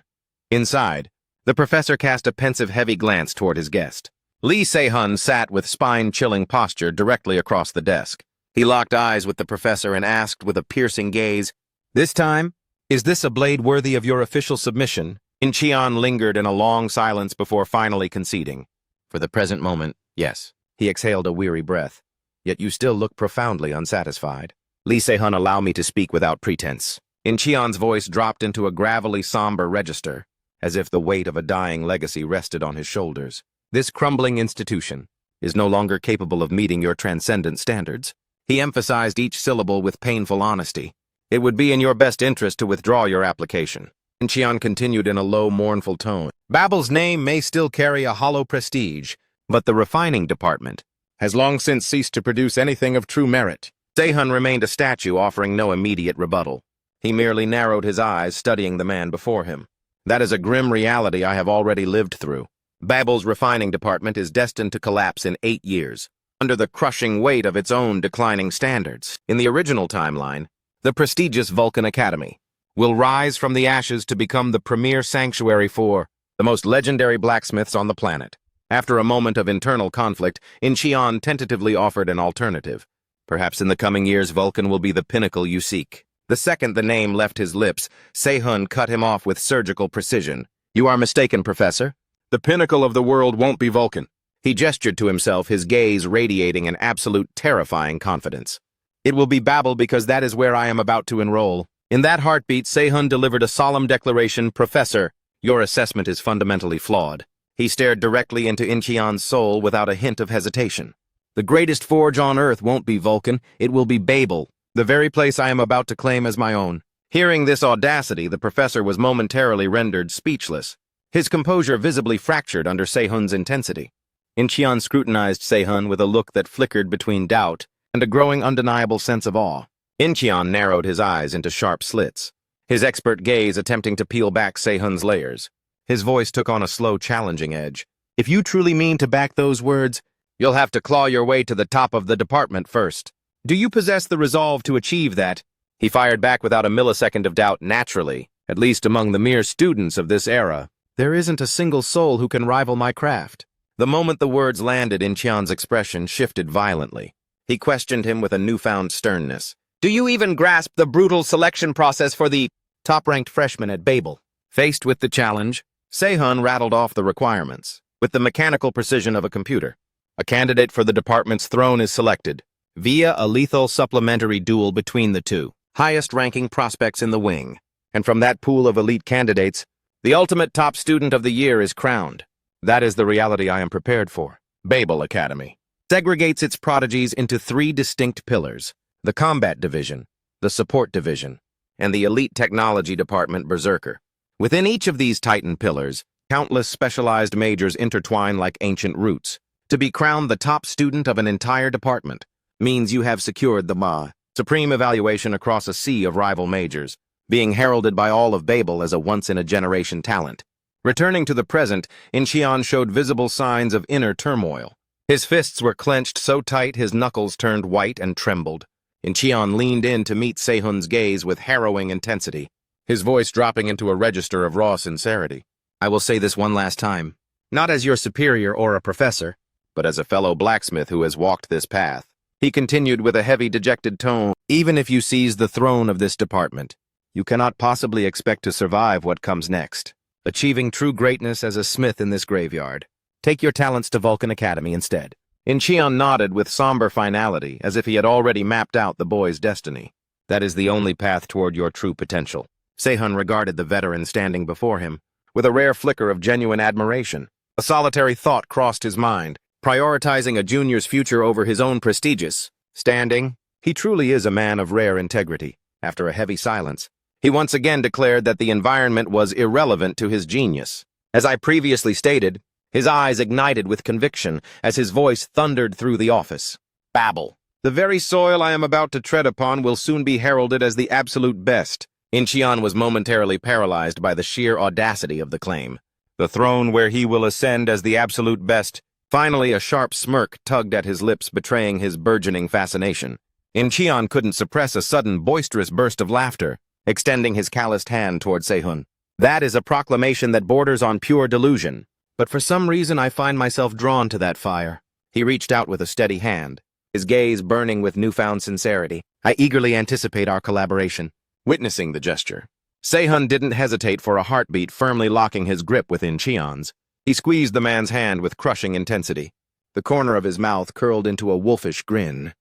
Speaker 1: Inside, the professor cast a pensive, heavy glance toward his guest. Lee Se-Hun sat with spine-chilling posture directly across the desk. He locked eyes with the professor and asked with a piercing gaze, "This time, is this a blade worthy of your official submission?" In-Cheon lingered in a long silence before finally conceding. "For the present moment, yes." He exhaled a weary breath. "Yet you still look profoundly unsatisfied." "Lee Se-Hun, allow me to speak without pretense." In-Cheon's voice dropped into a gravelly, somber register, as if the weight of a dying legacy rested on his shoulders. "This crumbling institution is no longer capable of meeting your transcendent standards." He emphasized each syllable with painful honesty. "It would be in your best interest to withdraw your application." In-Cheon continued in a low, mournful tone. "Babel's name may still carry a hollow prestige, but the refining department has long since ceased to produce anything of true merit." Se-Hun remained a statue, offering no immediate rebuttal. He merely narrowed his eyes, studying the man before him. "That is a grim reality I have already lived through. Babel's refining department is destined to collapse in 8 years, under the crushing weight of its own declining standards. In the original timeline, the prestigious Vulcan Academy will rise from the ashes to become the premier sanctuary for the most legendary blacksmiths on the planet." After a moment of internal conflict, In-Cheon tentatively offered an alternative. "Perhaps in the coming years, Vulcan will be the pinnacle you seek." The second the name left his lips, Se-Hun cut him off with surgical precision. "You are mistaken, Professor. The pinnacle of the world won't be Vulcan." He gestured to himself, his gaze radiating an absolute terrifying confidence. "It will be Babel, because that is where I am about to enroll." In that heartbeat, Se-Hun delivered a solemn declaration. "Professor, your assessment is fundamentally flawed." He stared directly into In-Cheon's soul without a hint of hesitation. "The greatest forge on Earth won't be Vulcan, it will be Babel, the very place I am about to claim as my own." Hearing this audacity, the professor was momentarily rendered speechless, his composure visibly fractured under Se-Hun's intensity. In-Cheon scrutinized Se-Hun with a look that flickered between doubt and a growing undeniable sense of awe. In-Cheon narrowed his eyes into sharp slits, his expert gaze attempting to peel back Se-Hun's layers. His voice took on a slow, challenging edge. If you truly mean to back those words, you'll have to claw your way to the top of the department first. Do you possess the resolve to achieve that? He fired back without a millisecond of doubt naturally, at least among the mere students of this era. There isn't a single soul who can rival my craft. The moment the words landed, Incheon's expression shifted violently. He questioned him with a newfound sternness. Do you even grasp the brutal selection process for the top-ranked freshman at Babel? Faced with the challenge, Sehun rattled off the requirements, with the mechanical precision of a computer. A candidate for the department's throne is selected, via a lethal supplementary duel between the two highest-ranking prospects in the wing. And from that pool of elite candidates, the ultimate top student of the year is crowned. That is the reality I am prepared for. Babel Academy segregates its prodigies into 3 distinct pillars: the combat division, the support division, and the elite technology department Berserker. Within each of these titan pillars, countless specialized majors intertwine like ancient roots. To be crowned the top student of an entire department means you have secured the supreme evaluation across a sea of rival majors, being heralded by all of Babel as a once-in-a-generation talent. Returning to the present, Incheon showed visible signs of inner turmoil. His fists were clenched so tight his knuckles turned white and trembled. Incheon leaned in to meet Sehun's gaze with harrowing intensity, his voice dropping into a register of raw sincerity. I will say this one last time, not as your superior or a professor, but as a fellow blacksmith who has walked this path. He continued with a heavy, dejected tone, even if you seize the throne of this department, you cannot possibly expect to survive what comes next, achieving true greatness as a smith in this graveyard. Take your talents to Vulcan Academy instead. Incheon nodded with somber finality, as if he had already mapped out the boy's destiny. That is the only path toward your true potential. Sehun regarded the veteran standing before him, with a rare flicker of genuine admiration. A solitary thought crossed his mind, prioritizing a junior's future over his own prestigious standing. He truly is a man of rare integrity. After a heavy silence, he once again declared that the environment was irrelevant to his genius. As I previously stated, his eyes ignited with conviction as his voice thundered through the office. Babel. The very soil I am about to tread upon will soon be heralded as the absolute best. Incheon was momentarily paralyzed by the sheer audacity of the claim. The throne where he will ascend as the absolute best. Finally, a sharp smirk tugged at his lips, betraying his burgeoning fascination. Incheon couldn't suppress a sudden boisterous burst of laughter, extending his calloused hand toward Sehun. That is a proclamation that borders on pure delusion. But for some reason I find myself drawn to that fire. He reached out with a steady hand, his gaze burning with newfound sincerity. I eagerly anticipate our collaboration. Witnessing the gesture, Sehun didn't hesitate for a heartbeat, firmly locking his grip within Cheon's. He squeezed the man's hand with crushing intensity. The corner of his mouth curled into a wolfish grin.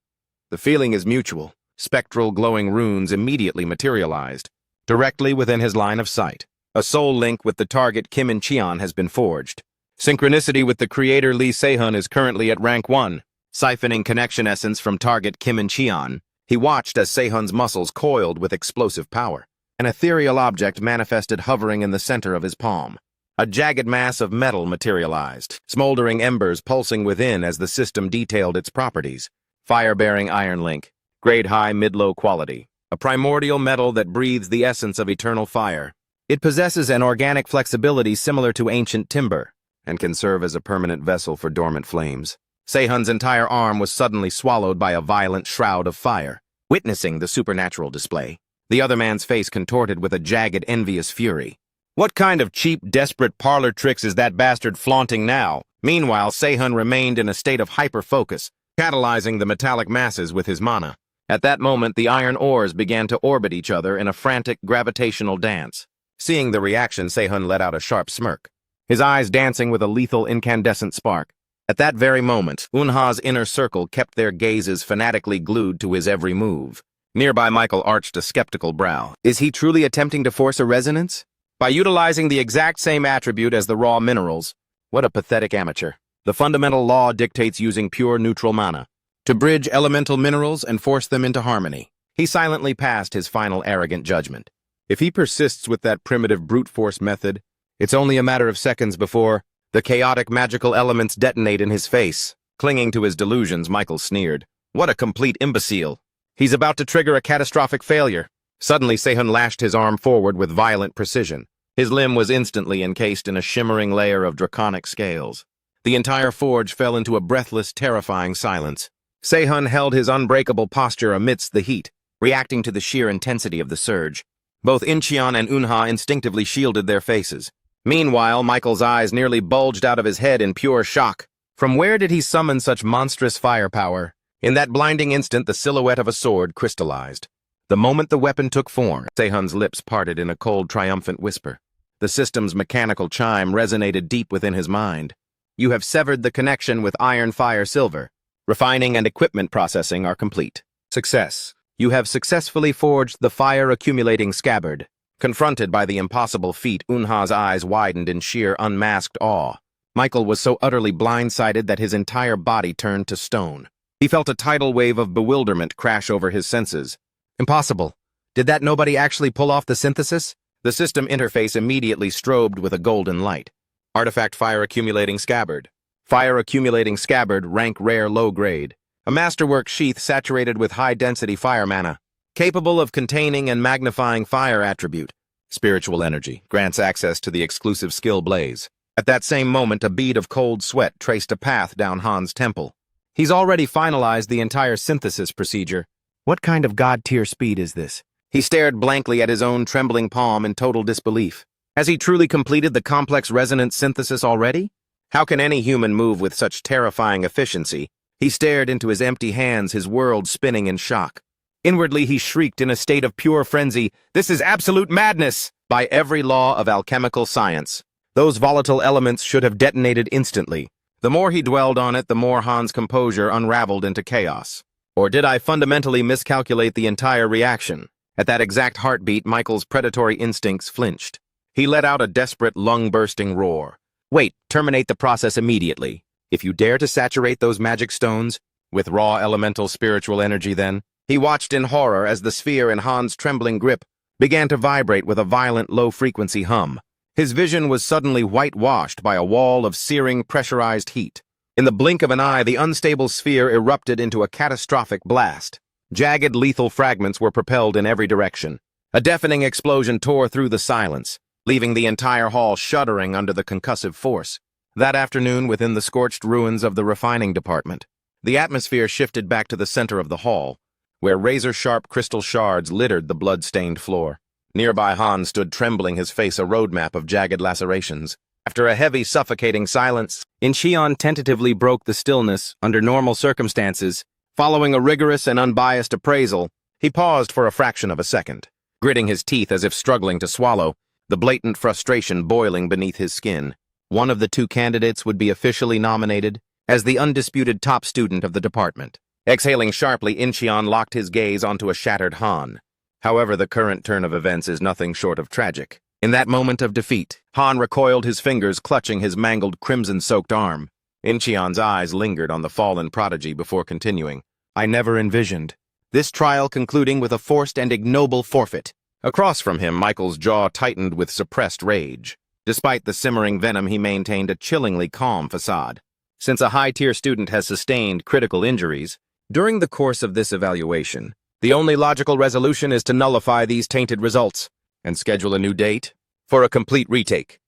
Speaker 1: The feeling is mutual. Spectral glowing runes immediately materialized, directly within his line of sight. A soul link with the target Kim Incheon has been forged. Synchronicity with the creator Lee Sehun is currently at rank 1. Siphoning connection essence from target Kim Incheon, he watched as Sehun's muscles coiled with explosive power. An ethereal object manifested hovering in the center of his palm. A jagged mass of metal materialized, smoldering embers pulsing within as the system detailed its properties. Fire-bearing iron link, grade high mid-low quality, a primordial metal that breathes the essence of eternal fire. It possesses an organic flexibility similar to ancient timber, and can serve as a permanent vessel for dormant flames. Sehun's entire arm was suddenly swallowed by a violent shroud of fire. Witnessing the supernatural display, the other man's face contorted with a jagged, envious fury. What kind of cheap, desperate parlor tricks is that bastard flaunting now? Meanwhile, Sehun remained in a state of hyper-focus, catalyzing the metallic masses with his mana. At that moment, the iron ores began to orbit each other in a frantic, gravitational dance. Seeing the reaction, Sehun let out a sharp smirk, his eyes dancing with a lethal, incandescent spark. At that very moment, Unha's inner circle kept their gazes fanatically glued to his every move. Nearby, Michael arched a skeptical brow. Is he truly attempting to force a resonance? By utilizing the exact same attribute as the raw minerals. What a pathetic amateur. The fundamental law dictates using pure neutral mana to bridge elemental minerals and force them into harmony. He silently passed his final arrogant judgment. If he persists with that primitive brute force method, it's only a matter of seconds before the chaotic magical elements detonate in his face. Clinging to his delusions, Michael sneered. What a complete imbecile. He's about to trigger a catastrophic failure. Suddenly, Sehun lashed his arm forward with violent precision. His limb was instantly encased in a shimmering layer of draconic scales. The entire forge fell into a breathless, terrifying silence. Sehun held his unbreakable posture amidst the heat, reacting to the sheer intensity of the surge. Both Incheon and Eunha instinctively shielded their faces. Meanwhile, Michael's eyes nearly bulged out of his head in pure shock. From where did he summon such monstrous firepower? In that blinding instant, the silhouette of a sword crystallized. The moment the weapon took form, Sehun's lips parted in a cold, triumphant whisper. The system's mechanical chime resonated deep within his mind. You have severed the connection with Iron Fire Silver. Refining and equipment processing are complete. Success. You have successfully forged the fire-accumulating scabbard. Confronted by the impossible feat, Eunha's eyes widened in sheer unmasked awe. Michael was so utterly blindsided that his entire body turned to stone. He felt a tidal wave of bewilderment crash over his senses. Impossible. Did that nobody actually pull off the synthesis? The system interface immediately strobed with a golden light. Artifact fire-accumulating scabbard. Fire-accumulating scabbard, rank rare low grade. A masterwork sheath saturated with high-density fire mana. Capable of containing and magnifying fire attribute. Spiritual energy. Grants access to the exclusive skill blaze. At that same moment, a bead of cold sweat traced a path down Han's temple. He's already finalized the entire synthesis procedure. What kind of god-tier speed is this? He stared blankly at his own trembling palm in total disbelief. Has he truly completed the complex resonance synthesis already? How can any human move with such terrifying efficiency? He stared into his empty hands, his world spinning in shock. Inwardly, he shrieked in a state of pure frenzy, "This is absolute madness!" By every law of alchemical science, those volatile elements should have detonated instantly. The more he dwelled on it, the more Han's composure unraveled into chaos. Or did I fundamentally miscalculate the entire reaction? At that exact heartbeat, Michael's predatory instincts flinched. He let out a desperate, lung-bursting roar. Wait, terminate the process immediately. If you dare to saturate those magic stones with raw elemental spiritual energy, then. He watched in horror as the sphere in Han's trembling grip began to vibrate with a violent low-frequency hum. His vision was suddenly whitewashed by a wall of searing, pressurized heat. In the blink of an eye, the unstable sphere erupted into a catastrophic blast. Jagged, lethal fragments were propelled in every direction. A deafening explosion tore through the silence, leaving the entire hall shuddering under the concussive force. That afternoon, within the scorched ruins of the refining department, the atmosphere shifted back to the center of the hall, where razor-sharp crystal shards littered the blood-stained floor. Nearby, Han stood trembling, his face a roadmap of jagged lacerations. After a heavy, suffocating silence, Incheon tentatively broke the stillness. Under normal circumstances, following a rigorous and unbiased appraisal, he paused for a fraction of a second, gritting his teeth as if struggling to swallow, the blatant frustration boiling beneath his skin. One of the two candidates would be officially nominated as the undisputed top student of the department. Exhaling sharply, Incheon locked his gaze onto a shattered Han. However, the current turn of events is nothing short of tragic. In that moment of defeat, Han recoiled, his fingers clutching his mangled, crimson-soaked arm. Incheon's eyes lingered on the fallen prodigy before continuing. I never envisioned this trial concluding with a forced and ignoble forfeit. Across from him, Michael's jaw tightened with suppressed rage. Despite the simmering venom, he maintained a chillingly calm facade. Since a high-tier student has sustained critical injuries, during the course of this evaluation, the only logical resolution is to nullify these tainted results and schedule a new date for a complete retake.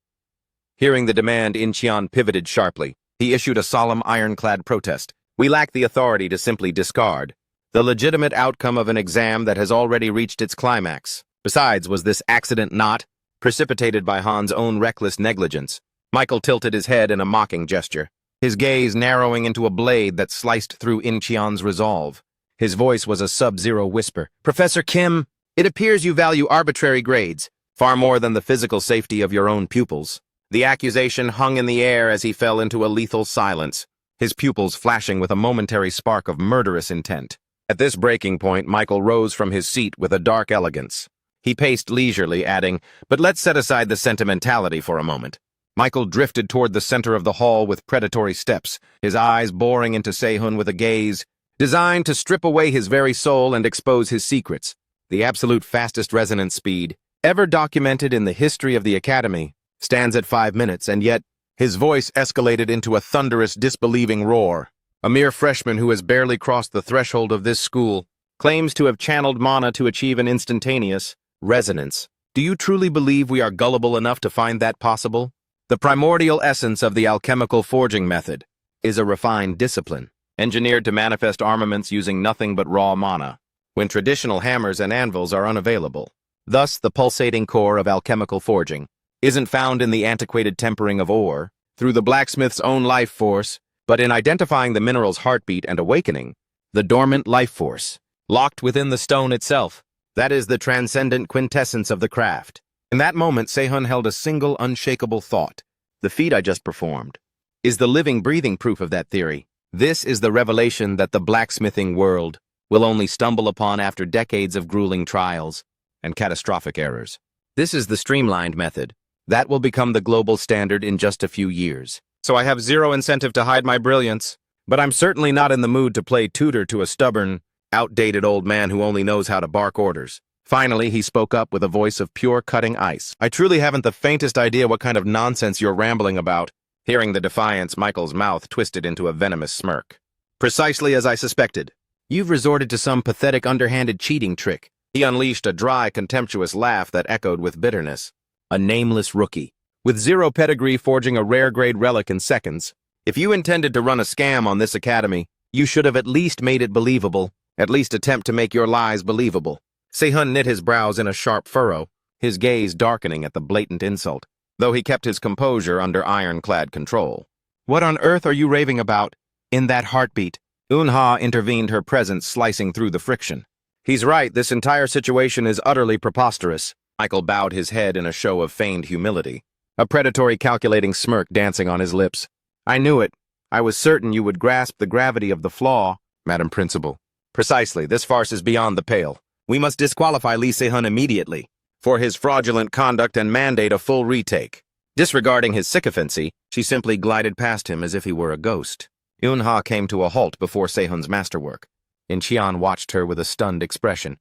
Speaker 1: Hearing the demand, Incheon pivoted sharply. He issued a solemn, ironclad protest. We lack the authority to simply discard the legitimate outcome of an exam that has already reached its climax. Besides, was this accident not precipitated by Han's own reckless negligence? Michael tilted his head in a mocking gesture, his gaze narrowing into a blade that sliced through Incheon's resolve. His voice was a sub-zero whisper. Professor Kim, it appears you value arbitrary grades far more than the physical safety of your own pupils. The accusation hung in the air as he fell into a lethal silence, his pupils flashing with a momentary spark of murderous intent. At this breaking point, Michael rose from his seat with a dark elegance. He paced leisurely, adding, "But let's set aside the sentimentality for a moment." Michael drifted toward the center of the hall with predatory steps, his eyes boring into Sehun with a gaze designed to strip away his very soul and expose his secrets. The absolute fastest resonance speed ever documented in the history of the Academy stands at 5 minutes, and yet his voice escalated into a thunderous, disbelieving roar. A mere freshman who has barely crossed the threshold of this school claims to have channeled mana to achieve an instantaneous resonance. Do you truly believe we are gullible enough to find that possible? The primordial essence of the alchemical forging method is a refined discipline, engineered to manifest armaments using nothing but raw mana, when traditional hammers and anvils are unavailable. Thus, the pulsating core of alchemical forging isn't found in the antiquated tempering of ore, through the blacksmith's own life force, but in identifying the mineral's heartbeat and awakening the dormant life force, locked within the stone itself. That is the transcendent quintessence of the craft. In that moment, Sehun held a single unshakable thought. The feat I just performed is the living, breathing proof of that theory. This is the revelation that the blacksmithing world will only stumble upon after decades of grueling trials and catastrophic errors. This is the streamlined method. That will become the global standard in just a few years. So I have zero incentive to hide my brilliance, but I'm certainly not in the mood to play tutor to a stubborn, outdated old man who only knows how to bark orders. Finally, he spoke up with a voice of pure cutting ice. I truly haven't the faintest idea what kind of nonsense you're rambling about. Hearing the defiance, Michael's mouth twisted into a venomous smirk. Precisely as I suspected. You've resorted to some pathetic underhanded cheating trick. He unleashed a dry, contemptuous laugh that echoed with bitterness. A nameless rookie, with zero pedigree forging a rare-grade relic in seconds. If you intended to run a scam on this academy, you should have at least made it believable, at least attempt to make your lies believable. Sehun knit his brows in a sharp furrow, his gaze darkening at the blatant insult, though he kept his composure under ironclad control. What on earth are you raving about? In that heartbeat, Unha intervened, her presence slicing through the friction. He's right, this entire situation is utterly preposterous. Michael bowed his head in a show of feigned humility, a predatory calculating smirk dancing on his lips. I knew it. I was certain you would grasp the gravity of the flaw, Madam Principal. Precisely, this farce is beyond the pale. We must disqualify Lee Se-hun immediately, for his fraudulent conduct and mandate a full retake. Disregarding his sycophancy, she simply glided past him as if he were a ghost. Unha came to a halt before Se-hun's masterwork. In-cheon watched her with a stunned expression.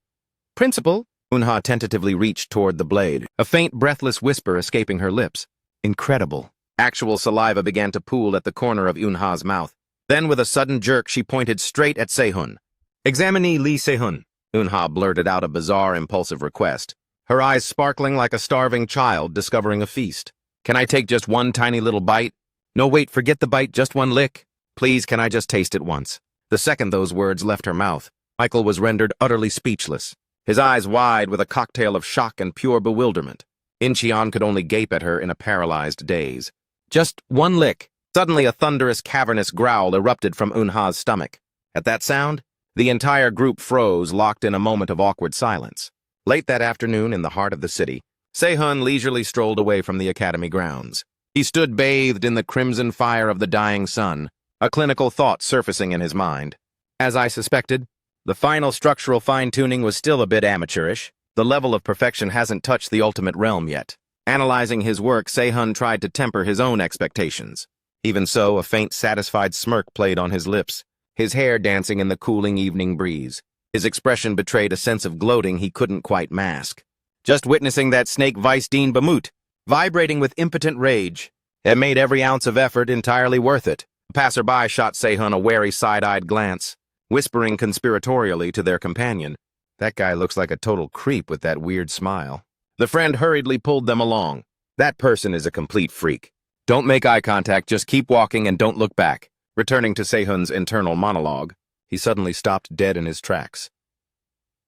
Speaker 1: Principal? Unha tentatively reached toward the blade, a faint, breathless whisper escaping her lips. Incredible. Actual saliva began to pool at the corner of Unha's mouth. Then, with a sudden jerk, she pointed straight at Se-hun. Examinee Lee Se-hun. Unha blurted out a bizarre, impulsive request, her eyes sparkling like a starving child discovering a feast. Can I take just one tiny little bite? No, wait, forget the bite, just one lick. Please, can I just taste it once? The second those words left her mouth, Michael was rendered utterly speechless, his eyes wide with a cocktail of shock and pure bewilderment. In-cheon could only gape at her in a paralyzed daze. Just one lick. Suddenly a thunderous, cavernous growl erupted from Unha's stomach. At that sound, the entire group froze, locked in a moment of awkward silence. Late that afternoon, in the heart of the city, Se-hun leisurely strolled away from the academy grounds. He stood bathed in the crimson fire of the dying sun, a clinical thought surfacing in his mind. As I suspected, the final structural fine-tuning was still a bit amateurish. The level of perfection hasn't touched the ultimate realm yet. Analyzing his work, Se-hun tried to temper his own expectations. Even so, a faint, satisfied smirk played on his lips, his hair dancing in the cooling evening breeze. His expression betrayed a sense of gloating he couldn't quite mask. Just witnessing that snake Vice Dean Bamut, vibrating with impotent rage, had made every ounce of effort entirely worth it. A passerby shot Se-hun a wary side-eyed glance, whispering conspiratorially to their companion, "That guy looks like a total creep with that weird smile." The friend hurriedly pulled them along. "That person is a complete freak. Don't make eye contact, just keep walking and don't look back." Returning to Se-hun's internal monologue, he suddenly stopped dead in his tracks.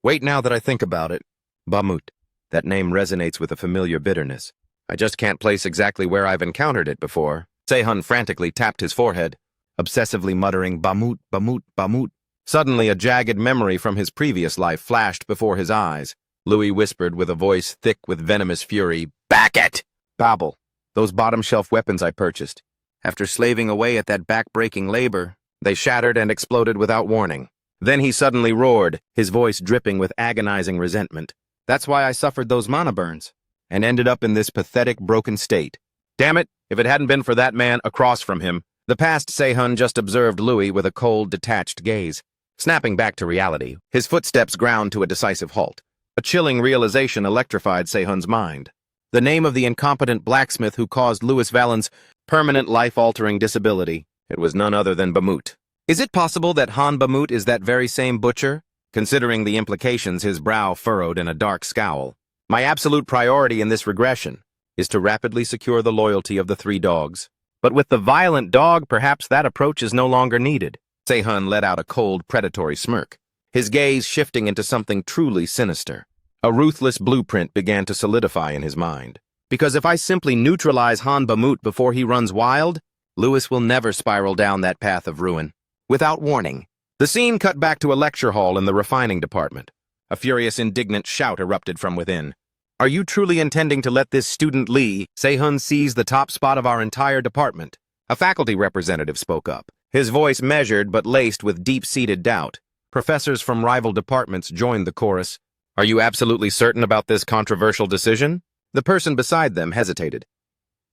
Speaker 1: "Wait, now that I think about it. Bamut. That name resonates with a familiar bitterness. I just can't place exactly where I've encountered it before." Se-hun frantically tapped his forehead, obsessively muttering, "Bamut, Bamut, Bamut." Suddenly, a jagged memory from his previous life flashed before his eyes. Louis whispered with a voice thick with venomous fury, "Back it!" Babel. Those bottom-shelf weapons I purchased. After slaving away at that back-breaking labor, they shattered and exploded without warning. Then he suddenly roared, his voice dripping with agonizing resentment. "That's why I suffered those mana burns, and ended up in this pathetic, broken state. Damn it, if it hadn't been for that man across from him." The past Se-hun just observed Louis with a cold, detached gaze. Snapping back to reality, his footsteps ground to a decisive halt. A chilling realization electrified Se-hun's mind. The name of the incompetent blacksmith who caused Louis Vallen's permanent life-altering disability. It was none other than Bamut. Is it possible that Han Bamut is that very same butcher? Considering the implications, his brow furrowed in a dark scowl. My absolute priority in this regression is to rapidly secure the loyalty of the three dogs. But with the violent dog, perhaps that approach is no longer needed. Se-hun let out a cold, predatory smirk, his gaze shifting into something truly sinister. A ruthless blueprint began to solidify in his mind. Because if I simply neutralize Han Bamut before he runs wild, Lewis will never spiral down that path of ruin. Without warning, the scene cut back to a lecture hall in the refining department. A furious, indignant shout erupted from within. Are you truly intending to let this student Lee Se-hun seize the top spot of our entire department? A faculty representative spoke up, his voice measured but laced with deep-seated doubt. Professors from rival departments joined the chorus. Are you absolutely certain about this controversial decision? The person beside them hesitated.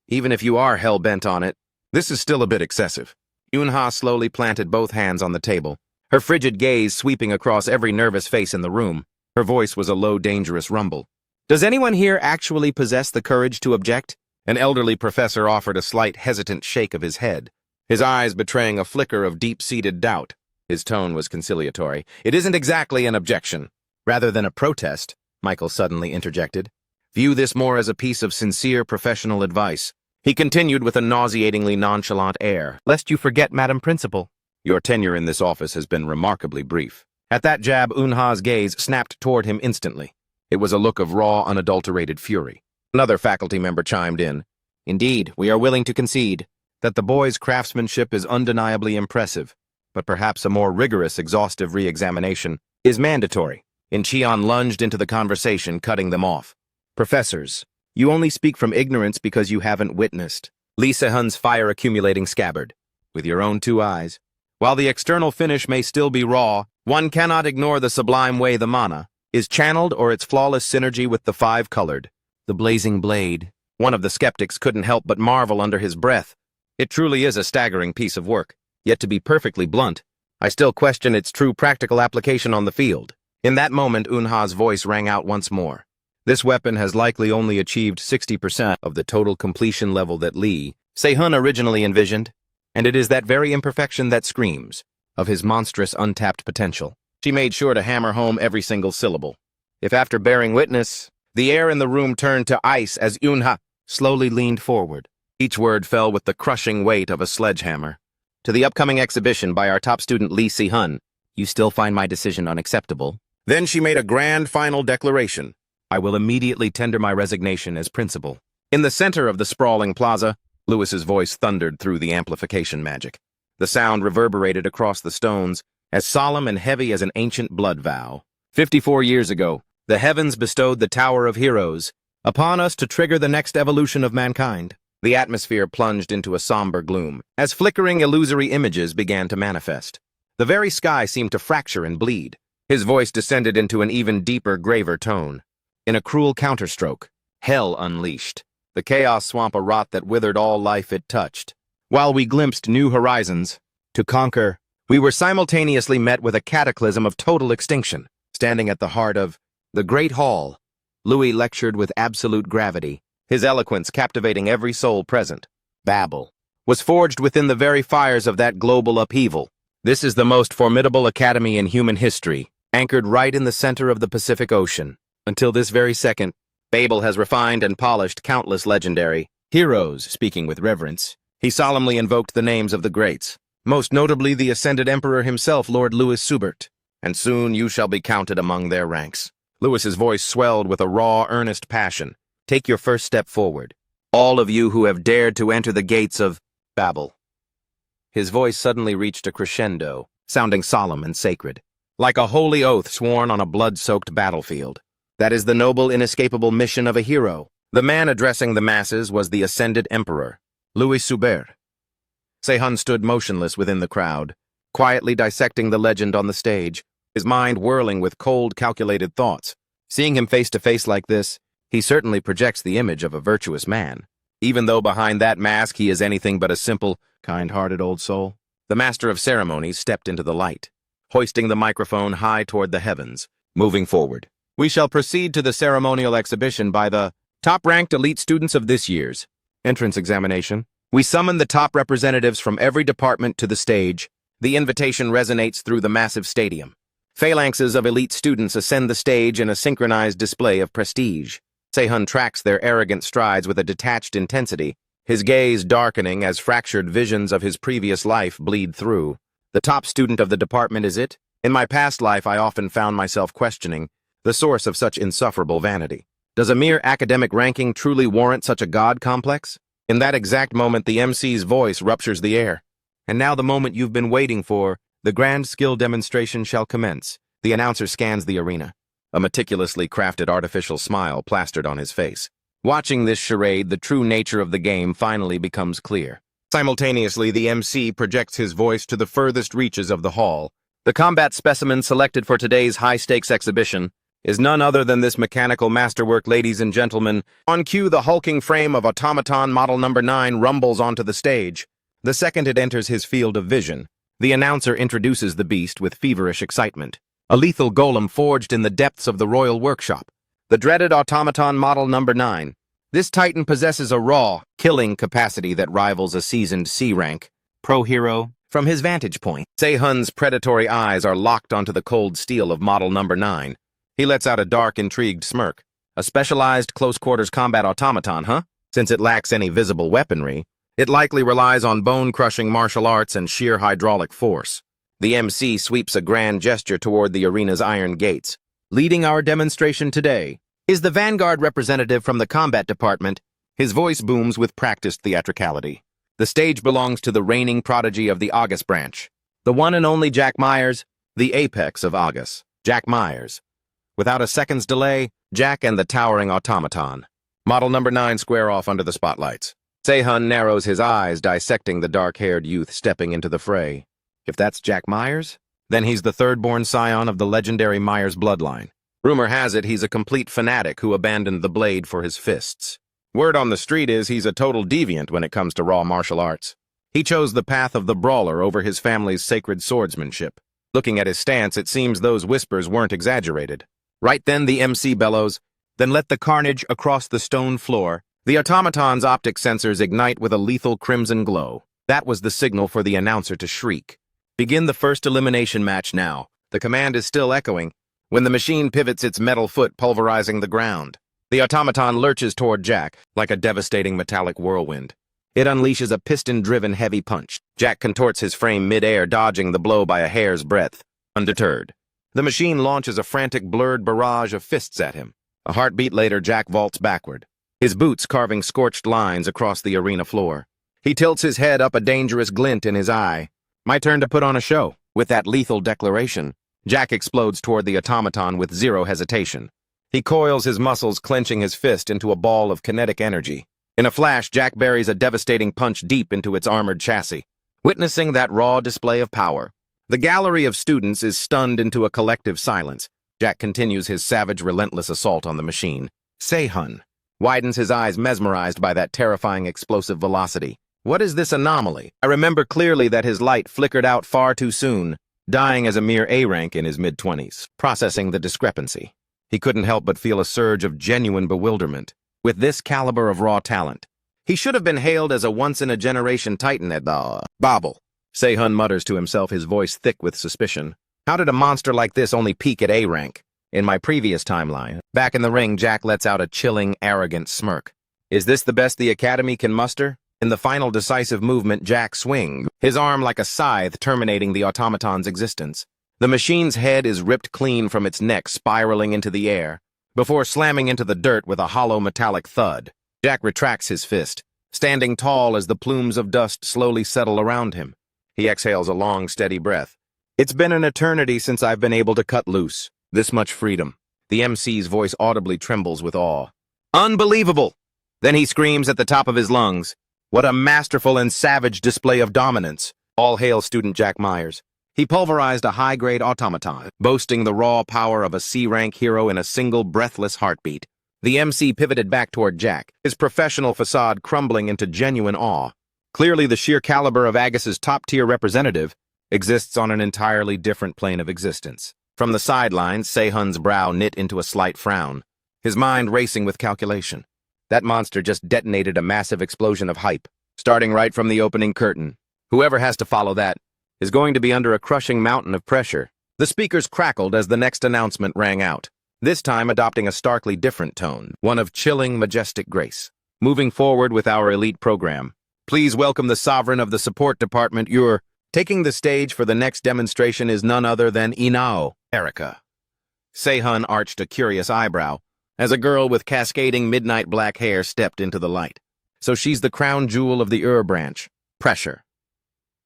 Speaker 1: Even if you are hell-bent on it, this is still a bit excessive. Yunha slowly planted both hands on the table, her frigid gaze sweeping across every nervous face in the room. Her voice was a low, dangerous rumble. Does anyone here actually possess the courage to object? An elderly professor offered a slight, hesitant shake of his head, his eyes betraying a flicker of deep-seated doubt. His tone was conciliatory. It isn't exactly an objection. Rather than a protest, Michael suddenly interjected. View this more as a piece of sincere professional advice. He continued with a nauseatingly nonchalant air. Lest you forget, Madam Principal, your tenure in this office has been remarkably brief. At that jab, Eunha's gaze snapped toward him instantly. It was a look of raw, unadulterated fury. Another faculty member chimed in. Indeed, we are willing to concede that the boy's craftsmanship is undeniably impressive, but perhaps a more rigorous, exhaustive re-examination is mandatory. Incheon lunged into the conversation, cutting them off. Professors, you only speak from ignorance because you haven't witnessed Lee Se-hun's fire-accumulating scabbard with your own two eyes. While the external finish may still be raw, one cannot ignore the sublime way the mana is channeled or its flawless synergy with the five-colored. The blazing blade. One of the skeptics couldn't help but marvel under his breath. It truly is a staggering piece of work. Yet to be perfectly blunt, I still question its true practical application on the field. In that moment, Eunha's voice rang out once more. This weapon has likely only achieved 60% of the total completion level that Lee Se-hun originally envisioned, and it is that very imperfection that screams of his monstrous untapped potential. She made sure to hammer home every single syllable. If after bearing witness, the air in the room turned to ice as Eunha slowly leaned forward. Each word fell with the crushing weight of a sledgehammer. To the upcoming exhibition by our top student Lee Se-hun, you still find my decision unacceptable? Then she made a grand final declaration. I will immediately tender my resignation as principal. In the center of the sprawling plaza, Lewis's voice thundered through the amplification magic. The sound reverberated across the stones, as solemn and heavy as an ancient blood vow. 54 years ago, the heavens bestowed the Tower of Heroes upon us to trigger the next evolution of mankind. The atmosphere plunged into a somber gloom, as flickering illusory images began to manifest. The very sky seemed to fracture and bleed. His voice descended into an even deeper, graver tone. In a cruel counterstroke, hell unleashed, the chaos swamp a rot that withered all life it touched. While we glimpsed new horizons to conquer, we were simultaneously met with a cataclysm of total extinction. Standing at the heart of the Great Hall, Louis lectured with absolute gravity, his eloquence captivating every soul present. Babel was forged within the very fires of that global upheaval. This is the most formidable academy in human history, anchored right in the center of the Pacific Ocean. Until this very second, Babel has refined and polished countless legendary heroes. Speaking with reverence, he solemnly invoked the names of the greats, most notably the ascended emperor himself, Lord Louis Subert. And soon you shall be counted among their ranks. Lewis's voice swelled with a raw, earnest passion. Take your first step forward, all of you who have dared to enter the gates of Babel. His voice suddenly reached a crescendo, sounding solemn and sacred, like a holy oath sworn on a blood-soaked battlefield. That is the noble, inescapable mission of a hero. The man addressing the masses was the ascended emperor, Louis Subert. Se-hun stood motionless within the crowd, quietly dissecting the legend on the stage, his mind whirling with cold, calculated thoughts. Seeing him face to face like this, he certainly projects the image of a virtuous man, even though behind that mask he is anything but a simple, kind-hearted old soul. The master of ceremonies stepped into the light, hoisting the microphone high toward the heavens. Moving forward, we shall proceed to the ceremonial exhibition by the top-ranked elite students of this year's entrance examination. We summon the top representatives from every department to the stage. The invitation resonates through the massive stadium. Phalanxes of elite students ascend the stage in a synchronized display of prestige. Sehun tracks their arrogant strides with a detached intensity, his gaze darkening as fractured visions of his previous life bleed through. The top student of the department is it? In my past life, I often found myself questioning the source of such insufferable vanity. Does a mere academic ranking truly warrant such a god complex? In that exact moment, the MC's voice ruptures the air. And now the moment you've been waiting for, the grand skill demonstration shall commence. The announcer scans the arena, a meticulously crafted artificial smile plastered on his face. Watching this charade, the true nature of the game finally becomes clear. Simultaneously, the MC projects his voice to the furthest reaches of the hall. The combat specimen selected for today's high-stakes exhibition is none other than this mechanical masterwork, ladies and gentlemen. On cue, the hulking frame of automaton model number 9 rumbles onto the stage. The second it enters his field of vision, the announcer introduces the beast with feverish excitement. A lethal golem forged in the depths of the royal workshop. The dreaded automaton model number 9. This titan possesses a raw, killing capacity that rivals a seasoned C-rank pro hero. From his vantage point, Sehun's predatory eyes are locked onto the cold steel of model number 9. He lets out a dark, intrigued smirk. A specialized close-quarters combat automaton, huh? Since it lacks any visible weaponry, it likely relies on bone-crushing martial arts and sheer hydraulic force. The MC sweeps a grand gesture toward the arena's iron gates. Leading our demonstration today is the Vanguard representative from the combat department. His voice booms with practiced theatricality. The stage belongs to the reigning prodigy of the August branch, the one and only Jack Myers, the apex of August. Jack Myers. Without a second's delay, Jack and the towering automaton. Model number 9 square off under the spotlights. Sehun narrows his eyes, dissecting the dark-haired youth stepping into the fray. If that's Jack Myers, then he's the third-born scion of the legendary Myers bloodline. Rumor has it he's a complete fanatic who abandoned the blade for his fists. Word on the street is he's a total deviant when it comes to raw martial arts. He chose the path of the brawler over his family's sacred swordsmanship. Looking at his stance, it seems those whispers weren't exaggerated. Right then, the MC bellows, "Then let the carnage across the stone floor." The automaton's optic sensors ignite with a lethal crimson glow. That was the signal for the announcer to shriek. Begin the first elimination match now. The command is still echoing when the machine pivots its metal foot, pulverizing the ground. The automaton lurches toward Jack like a devastating metallic whirlwind. It unleashes a piston-driven heavy punch. Jack contorts his frame mid-air, dodging the blow by a hair's breadth. Undeterred, the machine launches a frantic, blurred barrage of fists at him. A heartbeat later, Jack vaults backward, his boots carving scorched lines across the arena floor. He tilts his head up, a dangerous glint in his eye. My turn to put on a show. With that lethal declaration, Jack explodes toward the automaton with zero hesitation. He coils his muscles, clenching his fist into a ball of kinetic energy. In a flash, Jack buries a devastating punch deep into its armored chassis. Witnessing that raw display of power, the gallery of students is stunned into a collective silence. Jack continues his savage, relentless assault on the machine. Sehun widens his eyes, mesmerized by that terrifying explosive velocity. What is this anomaly? I remember clearly that his light flickered out far too soon, dying as a mere A-rank in his mid-20s. Processing the discrepancy, he couldn't help but feel a surge of genuine bewilderment. With this caliber of raw talent, he should have been hailed as a once-in-a-generation titan at the Babel. Sehun mutters to himself, his voice thick with suspicion. How did a monster like this only peak at A-rank? In my previous timeline, back in the ring, Jack lets out a chilling, arrogant smirk. Is this the best the Academy can muster? In the final decisive movement, Jack swings, his arm like a scythe terminating the automaton's existence. The machine's head is ripped clean from its neck, spiraling into the air, before slamming into the dirt with a hollow metallic thud. Jack retracts his fist, standing tall as the plumes of dust slowly settle around him. He exhales a long, steady breath. It's been an eternity since I've been able to cut loose. This much freedom. The MC's voice audibly trembles with awe. Unbelievable! Then he screams at the top of his lungs. What a masterful and savage display of dominance. All hail student Jack Myers. He pulverized a high-grade automaton, boasting the raw power of a C-rank hero in a single breathless heartbeat. The MC pivoted back toward Jack, his professional facade crumbling into genuine awe. Clearly, the sheer caliber of Agus's top-tier representative exists on an entirely different plane of existence. From the sidelines, Sehun's brow knit into a slight frown, his mind racing with calculation. That monster just detonated a massive explosion of hype, starting right from the opening curtain. Whoever has to follow that is going to be under a crushing mountain of pressure. The speakers crackled as the next announcement rang out. this time adopting a starkly different tone, one of chilling, majestic grace. Moving forward with our elite program, please welcome the sovereign of the support department. Taking the stage for the next demonstration is none other than Inao, Erica. Sehun arched a curious eyebrow as a girl with cascading midnight black hair stepped into the light. So she's the crown jewel of the branch. Pressure.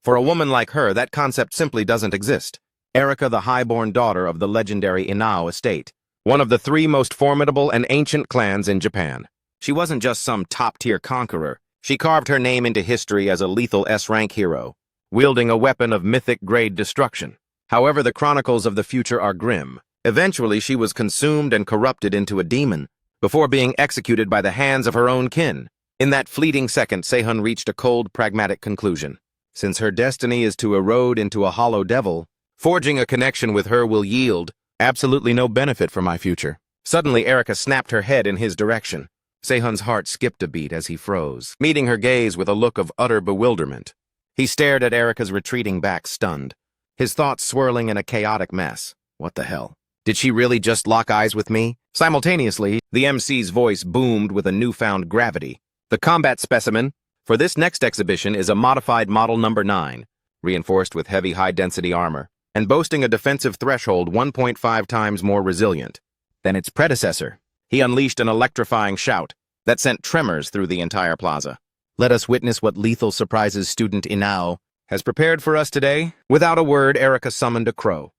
Speaker 1: For a woman like her, that concept simply doesn't exist. Erica, the highborn daughter of the legendary Inao estate, one of the 3 most formidable and ancient clans in Japan. She wasn't just some top-tier conqueror. She carved her name into history as a lethal S-rank hero, wielding a weapon of mythic-grade destruction. However, the chronicles of the future are grim. Eventually, she was consumed and corrupted into a demon, before being executed by the hands of her own kin. In that fleeting second, Sehun reached a cold, pragmatic conclusion. Since her destiny is to erode into a hollow devil, forging a connection with her will yield absolutely no benefit for my future. Suddenly, Erica snapped her head in his direction. Sehun's heart skipped a beat as he froze, meeting her gaze with a look of utter bewilderment. He stared at Erica's retreating back, stunned, his thoughts swirling in a chaotic mess. What the hell? Did she really just lock eyes with me? Simultaneously, the MC's voice boomed with a newfound gravity. The combat specimen for this next exhibition is a modified Model Number 9, reinforced with heavy high-density armor, and boasting a defensive threshold 1.5 times more resilient than its predecessor. He unleashed an electrifying shout that sent tremors through the entire plaza. Let us witness what lethal surprises student Inao has prepared for us today. Without a word, Erica summoned a crow.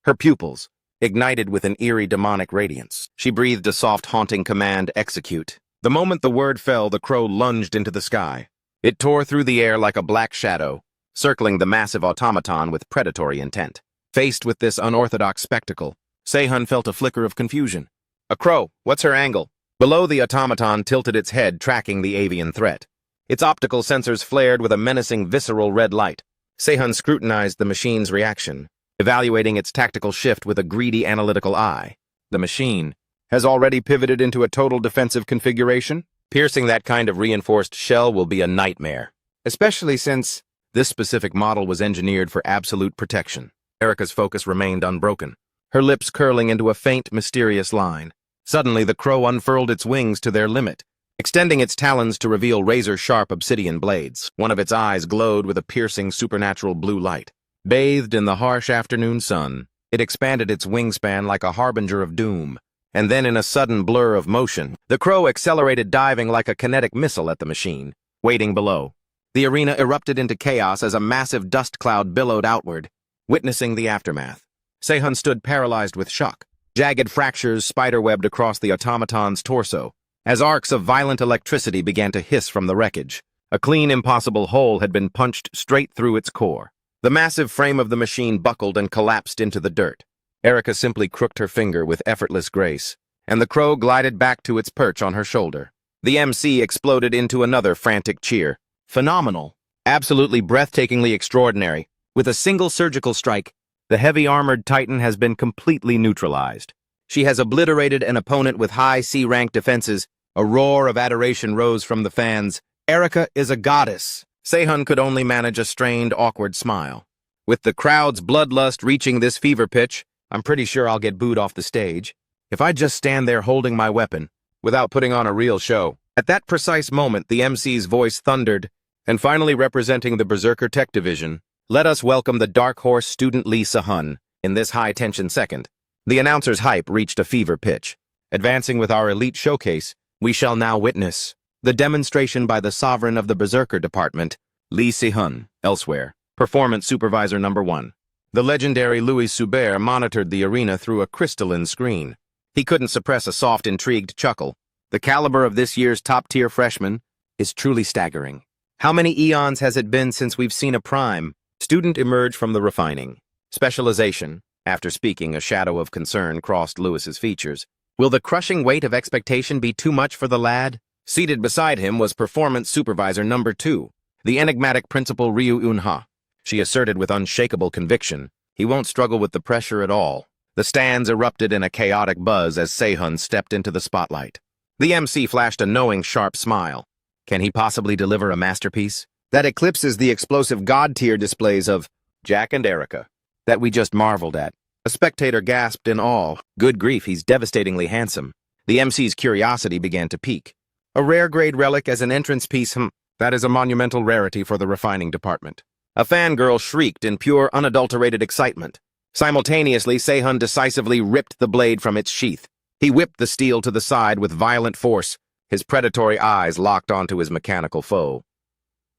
Speaker 1: Her pupils ignited with an eerie demonic radiance. She breathed a soft, haunting command, execute. The moment the word fell, the crow lunged into the sky. It tore through the air like a black shadow, circling the massive automaton with predatory intent. Faced with this unorthodox spectacle, Sehun felt a flicker of confusion. A crow, what's her angle? Below, the automaton tilted its head, tracking the avian threat. Its optical sensors flared with a menacing, visceral red light. Sehun scrutinized the machine's reaction, evaluating its tactical shift with a greedy, analytical eye. The machine has already pivoted into a total defensive configuration. Piercing that kind of reinforced shell will be a nightmare, especially since this specific model was engineered for absolute protection. Erica's focus remained unbroken, her lips curling into a faint, mysterious line. Suddenly, the crow unfurled its wings to their limit, extending its talons to reveal razor-sharp obsidian blades. One of its eyes glowed with a piercing, supernatural blue light. Bathed in the harsh afternoon sun, it expanded its wingspan like a harbinger of doom. And then, in a sudden blur of motion, the crow accelerated, diving like a kinetic missile at the machine. Waiting below, the arena erupted into chaos as a massive dust cloud billowed outward. Witnessing the aftermath, Sehun stood paralyzed with shock. Jagged fractures spiderwebbed across the automaton's torso, as arcs of violent electricity began to hiss from the wreckage. A clean, impossible hole had been punched straight through its core. The massive frame of the machine buckled and collapsed into the dirt. Erica simply crooked her finger with effortless grace, and the crow glided back to its perch on her shoulder. The MC exploded into another frantic cheer. Phenomenal. Absolutely breathtakingly extraordinary. With a single surgical strike, the heavy-armored titan has been completely neutralized. She has obliterated an opponent with high C-rank defenses. A roar of adoration rose from the fans. Erica is a goddess. Sehun could only manage a strained, awkward smile. With the crowd's bloodlust reaching this fever pitch, I'm pretty sure I'll get booed off the stage if I just stand there holding my weapon without putting on a real show. At that precise moment, the MC's voice thundered, and finally representing the Berserker Tech Division, let us welcome the Dark Horse student Lee Sehun in this high-tension second. The announcer's hype reached a fever pitch. Advancing with our elite showcase, we shall now witness the demonstration by the sovereign of the Berserker Department, Lee Sehun, elsewhere, Performance Supervisor Number 1. The legendary Louis Subert monitored the arena through a crystalline screen. He couldn't suppress a soft, intrigued chuckle. The caliber of this year's top-tier freshman is truly staggering. How many eons has it been since we've seen a prime student emerge from the refining specialization? After speaking, a shadow of concern crossed Louis's features. Will the crushing weight of expectation be too much for the lad? Seated beside him was Performance Supervisor Number 2, the enigmatic Principal Ryu Unha. She asserted with unshakable conviction, he won't struggle with the pressure at all. The stands erupted in a chaotic buzz as Sehun stepped into the spotlight. The MC flashed a knowing, sharp smile. Can he possibly deliver a masterpiece that eclipses the explosive god-tier displays of Jack and Erica that we just marveled at? A spectator gasped in awe. Good grief, he's devastatingly handsome. The MC's curiosity began to pique. A rare grade relic as an entrance piece, that is a monumental rarity for the refining department. A fangirl shrieked in pure, unadulterated excitement. Simultaneously, Sehun decisively ripped the blade from its sheath. He whipped the steel to the side with violent force, his predatory eyes locked onto his mechanical foe.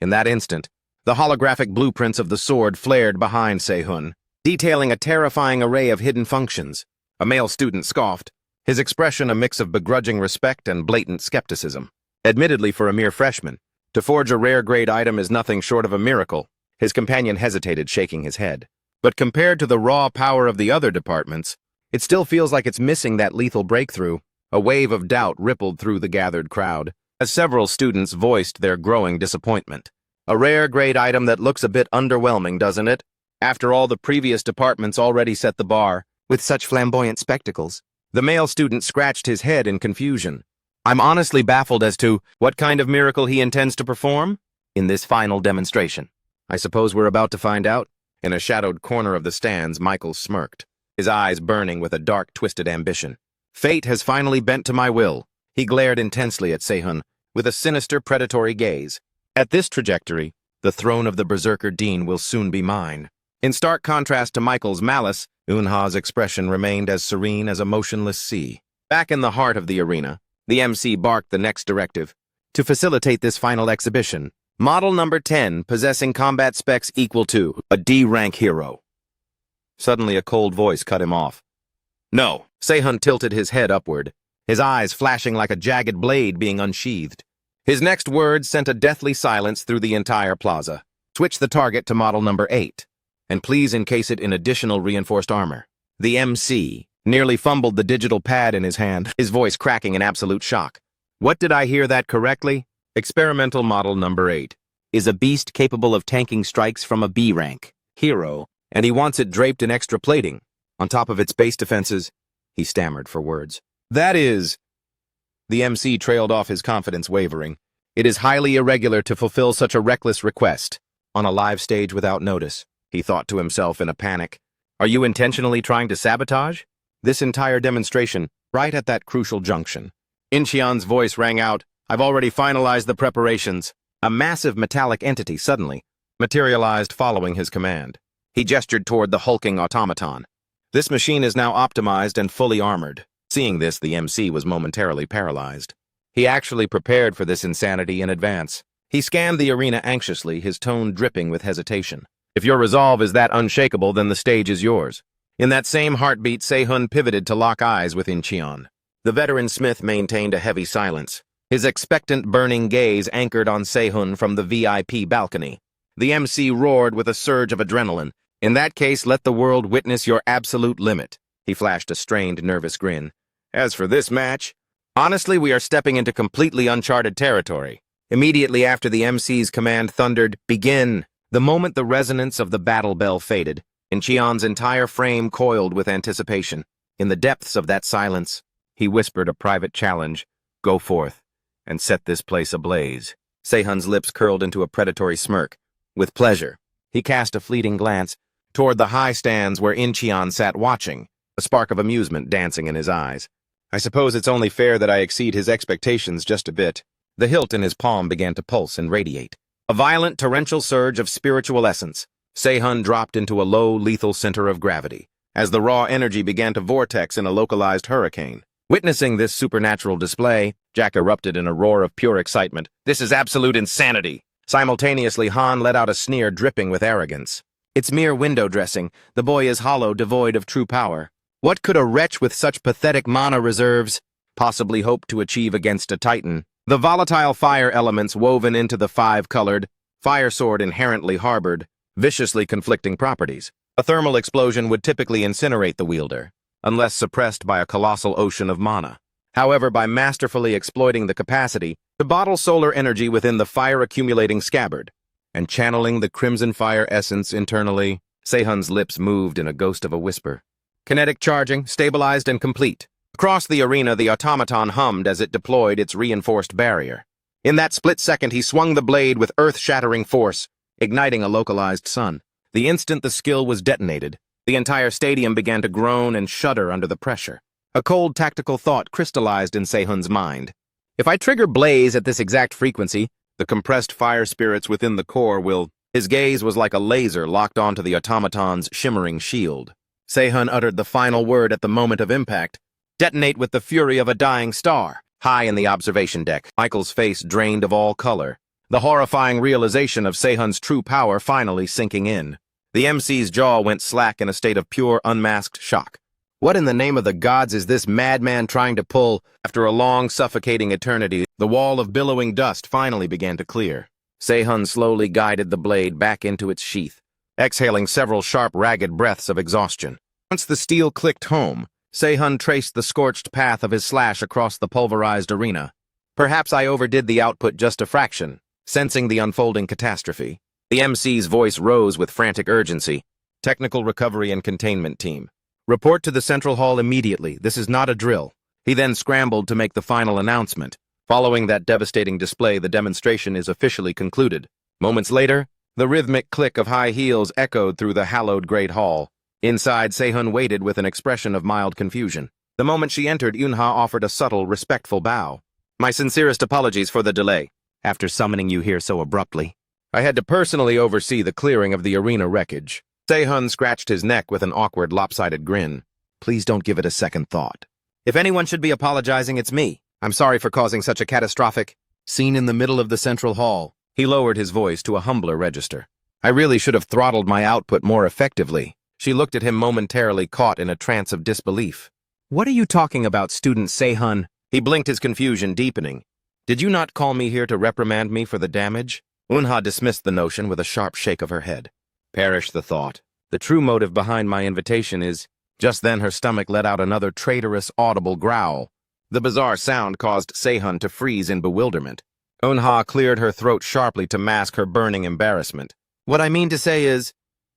Speaker 1: In that instant, the holographic blueprints of the sword flared behind Sehun, detailing a terrifying array of hidden functions. A male student scoffed, his expression a mix of begrudging respect and blatant skepticism. Admittedly, for a mere freshman, to forge a rare-grade item is nothing short of a miracle. His companion hesitated, shaking his head. But compared to the raw power of the other departments, it still feels like it's missing that lethal breakthrough. A wave of doubt rippled through the gathered crowd, as several students voiced their growing disappointment. A rare-grade item that looks a bit underwhelming, doesn't it? After all, the previous departments already set the bar, with such flamboyant spectacles. The male student scratched his head in confusion. I'm honestly baffled as to what kind of miracle he intends to perform in this final demonstration. I suppose we're about to find out. In a shadowed corner of the stands, Michael smirked, his eyes burning with a dark, twisted ambition. Fate has finally bent to my will. He glared intensely at Sehun, with a sinister, predatory gaze. At this trajectory, the throne of the Berserker Dean will soon be mine. In stark contrast to Michael's malice, Eunha's expression remained as serene as a motionless sea. Back in the heart of the arena, the MC barked the next directive. To facilitate this final exhibition, Model number 10, possessing combat specs equal to a D-rank hero. Suddenly a cold voice cut him off. No. Sehun tilted his head upward, his eyes flashing like a jagged blade being unsheathed. His next words sent a deathly silence through the entire plaza. Switch the target to model number 8, and please encase it in additional reinforced armor. The MC nearly fumbled the digital pad in his hand, his voice cracking in absolute shock. What, did I hear that correctly? Experimental model number 8 is a beast capable of tanking strikes from a B-rank hero, and he wants it draped in extra plating. On top of its base defenses, he stammered for words. That is... The MC trailed off, his confidence wavering. It is highly irregular to fulfill such a reckless request on a live stage without notice, he thought to himself in a panic. Are you intentionally trying to sabotage this entire demonstration right at that crucial junction? Incheon's voice rang out. I've already finalized the preparations. A massive metallic entity suddenly materialized following his command. He gestured toward the hulking automaton. This machine is now optimized and fully armored. Seeing this, the MC was momentarily paralyzed. He actually prepared for this insanity in advance. He scanned the arena anxiously, his tone dripping with hesitation. If your resolve is that unshakable, then the stage is yours. In that same heartbeat, Sehun pivoted to lock eyes with Incheon. The veteran smith maintained a heavy silence, his expectant, burning gaze anchored on Sehun from the VIP balcony. The MC roared with a surge of adrenaline. In that case, let the world witness your absolute limit. He flashed a strained, nervous grin. As for this match, honestly, we are stepping into completely uncharted territory. Immediately after the MC's command thundered, begin. The moment the resonance of the battle bell faded, Incheon's entire frame coiled with anticipation. In the depths of that silence, he whispered a private challenge. Go forth and set this place ablaze. Sehun's lips curled into a predatory smirk. With pleasure, he cast a fleeting glance toward the high stands where Incheon sat watching, a spark of amusement dancing in his eyes. I suppose it's only fair that I exceed his expectations just a bit. The hilt in his palm began to pulse and radiate. A violent, torrential surge of spiritual essence. Sehun dropped into a low, lethal center of gravity, as the raw energy began to vortex in a localized hurricane. Witnessing this supernatural display, Jack erupted in a roar of pure excitement. This is absolute insanity. Simultaneously, Han let out a sneer dripping with arrogance. It's mere window dressing. The boy is hollow, devoid of true power. What could a wretch with such pathetic mana reserves possibly hope to achieve against a titan? The volatile fire elements woven into the five-colored fire sword inherently harbored viciously conflicting properties. A thermal explosion would typically incinerate the wielder, unless suppressed by a colossal ocean of mana. However, by masterfully exploiting the capacity to bottle solar energy within the fire-accumulating scabbard, and channeling the crimson fire essence internally, Sehun's lips moved in a ghost of a whisper. Kinetic charging, stabilized and complete. Across the arena, the automaton hummed as it deployed its reinforced barrier. In that split second, he swung the blade with earth-shattering force, igniting a localized sun. The instant the skill was detonated, The entire stadium began to groan and shudder under the pressure. A cold tactical thought crystallized in Se-hun's mind. If I trigger Blaze at this exact frequency, the compressed fire spirits within the core will... His gaze was like a laser locked onto the automaton's shimmering shield. Se-hun uttered the final word at the moment of impact. Detonate with the fury of a dying star. High in the observation deck, Michael's face drained of all color. The horrifying realization of Se-hun's true power finally sinking in. The MC's jaw went slack in a state of pure, unmasked shock. What in the name of the gods is this madman trying to pull? After a long, suffocating eternity, the wall of billowing dust finally began to clear. Se-hun slowly guided the blade back into its sheath, exhaling several sharp, ragged breaths of exhaustion. Once the steel clicked home, Se-hun traced the scorched path of his slash across the pulverized arena. Perhaps I overdid the output just a fraction. Sensing the unfolding catastrophe, the MC's voice rose with frantic urgency. Technical recovery and containment team. Report to the Central Hall immediately. This is not a drill. He then scrambled to make the final announcement. Following that devastating display, the demonstration is officially concluded. Moments later, the rhythmic click of high heels echoed through the hallowed Great Hall. Inside, Se-hun waited with an expression of mild confusion. The moment she entered, Yunha offered a subtle, respectful bow. My sincerest apologies for the delay. After summoning you here so abruptly, I had to personally oversee the clearing of the arena wreckage. Se-hun scratched his neck with an awkward, lopsided grin. Please don't give it a second thought. If anyone should be apologizing, it's me. I'm sorry for causing such a catastrophic scene in the middle of the Central Hall. He lowered his voice to a humbler register. I really should have throttled my output more effectively. She looked at him momentarily, caught in a trance of disbelief. What are you talking about, student Se-hun? He blinked, his confusion deepening. Did you not call me here to reprimand me for the damage? Unha dismissed the notion with a sharp shake of her head. Perish the thought. The true motive behind my invitation is... Just then her stomach let out another traitorous, audible growl. The bizarre sound caused Se-hun to freeze in bewilderment. Unha cleared her throat sharply to mask her burning embarrassment. What I mean to say is...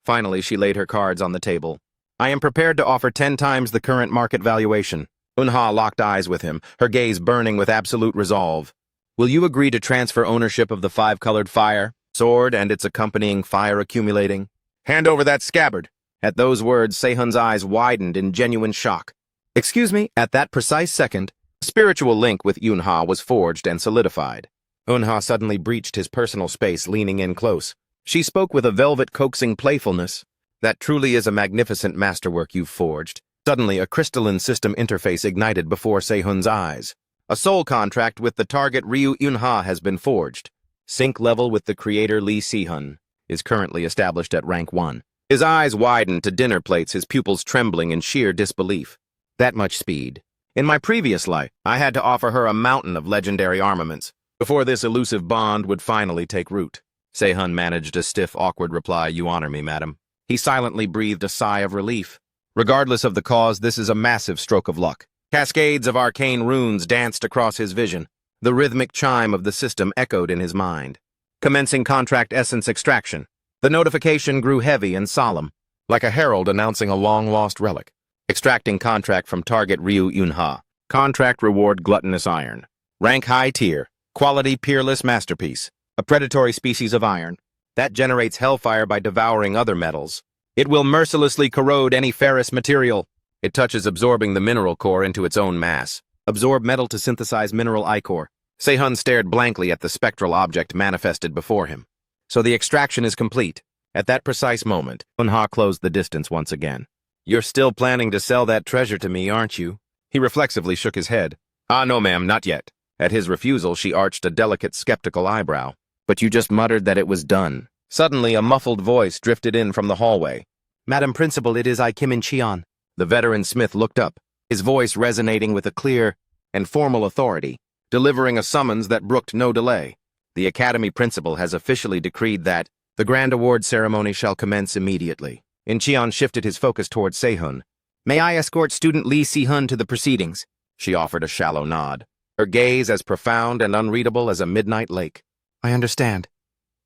Speaker 1: Finally, she laid her cards on the table. I am prepared to offer 10 times the current market valuation. Unha locked eyes with him, her gaze burning with absolute resolve. Will you agree to transfer ownership of the 5-colored fire sword and its accompanying fire accumulating? Hand over that scabbard. At those words, Se-hun's eyes widened in genuine shock. Excuse me, at that precise second, a spiritual link with Yunha was forged and solidified. Unha suddenly breached his personal space, leaning in close. She spoke with a velvet coaxing playfulness. That truly is a magnificent masterwork you've forged. Suddenly, a crystalline system interface ignited before Se-hun's eyes. A soul contract with the target Ryu Yunha has been forged. Sync level with the creator Lee Se-hun is currently established at rank 1. His eyes widened to dinner plates, his pupils trembling in sheer disbelief. That much speed. In my previous life, I had to offer her a mountain of legendary armaments before this elusive bond would finally take root. Se-hun managed a stiff, awkward reply. You honor me, madam. He silently breathed a sigh of relief. Regardless of the cause, this is a massive stroke of luck. Cascades of arcane runes danced across his vision. The rhythmic chime of the system echoed in his mind. Commencing contract essence extraction. The notification grew heavy and solemn, like a herald announcing a long-lost relic. Extracting contract from target Ryu Yunha. Contract reward gluttonous iron. Rank high tier. Quality peerless masterpiece. A predatory species of iron. That generates hellfire by devouring other metals. It will mercilessly corrode any ferrous material. It touches absorbing the mineral core into its own mass. Absorb metal to synthesize mineral ichor. Se-hun stared blankly at the spectral object manifested before him. So the extraction is complete. At that precise moment, Unha closed the distance once again. You're still planning to sell that treasure to me, aren't you? He reflexively shook his head. Ah, no, ma'am, not yet. At his refusal, she arched a delicate, skeptical eyebrow. But you just muttered that it was done. Suddenly, a muffled voice drifted in from the hallway. Madam Principal, it is I, Kim In-cheon. The veteran smith looked up, his voice resonating with a clear and formal authority, delivering a summons that brooked no delay. The Academy Principal has officially decreed that the Grand Award ceremony shall commence immediately. In-cheon shifted his focus towards Se-hun. May I escort student Lee Se-hun to the proceedings? She offered a shallow nod, her gaze as profound and unreadable as a midnight lake. I understand.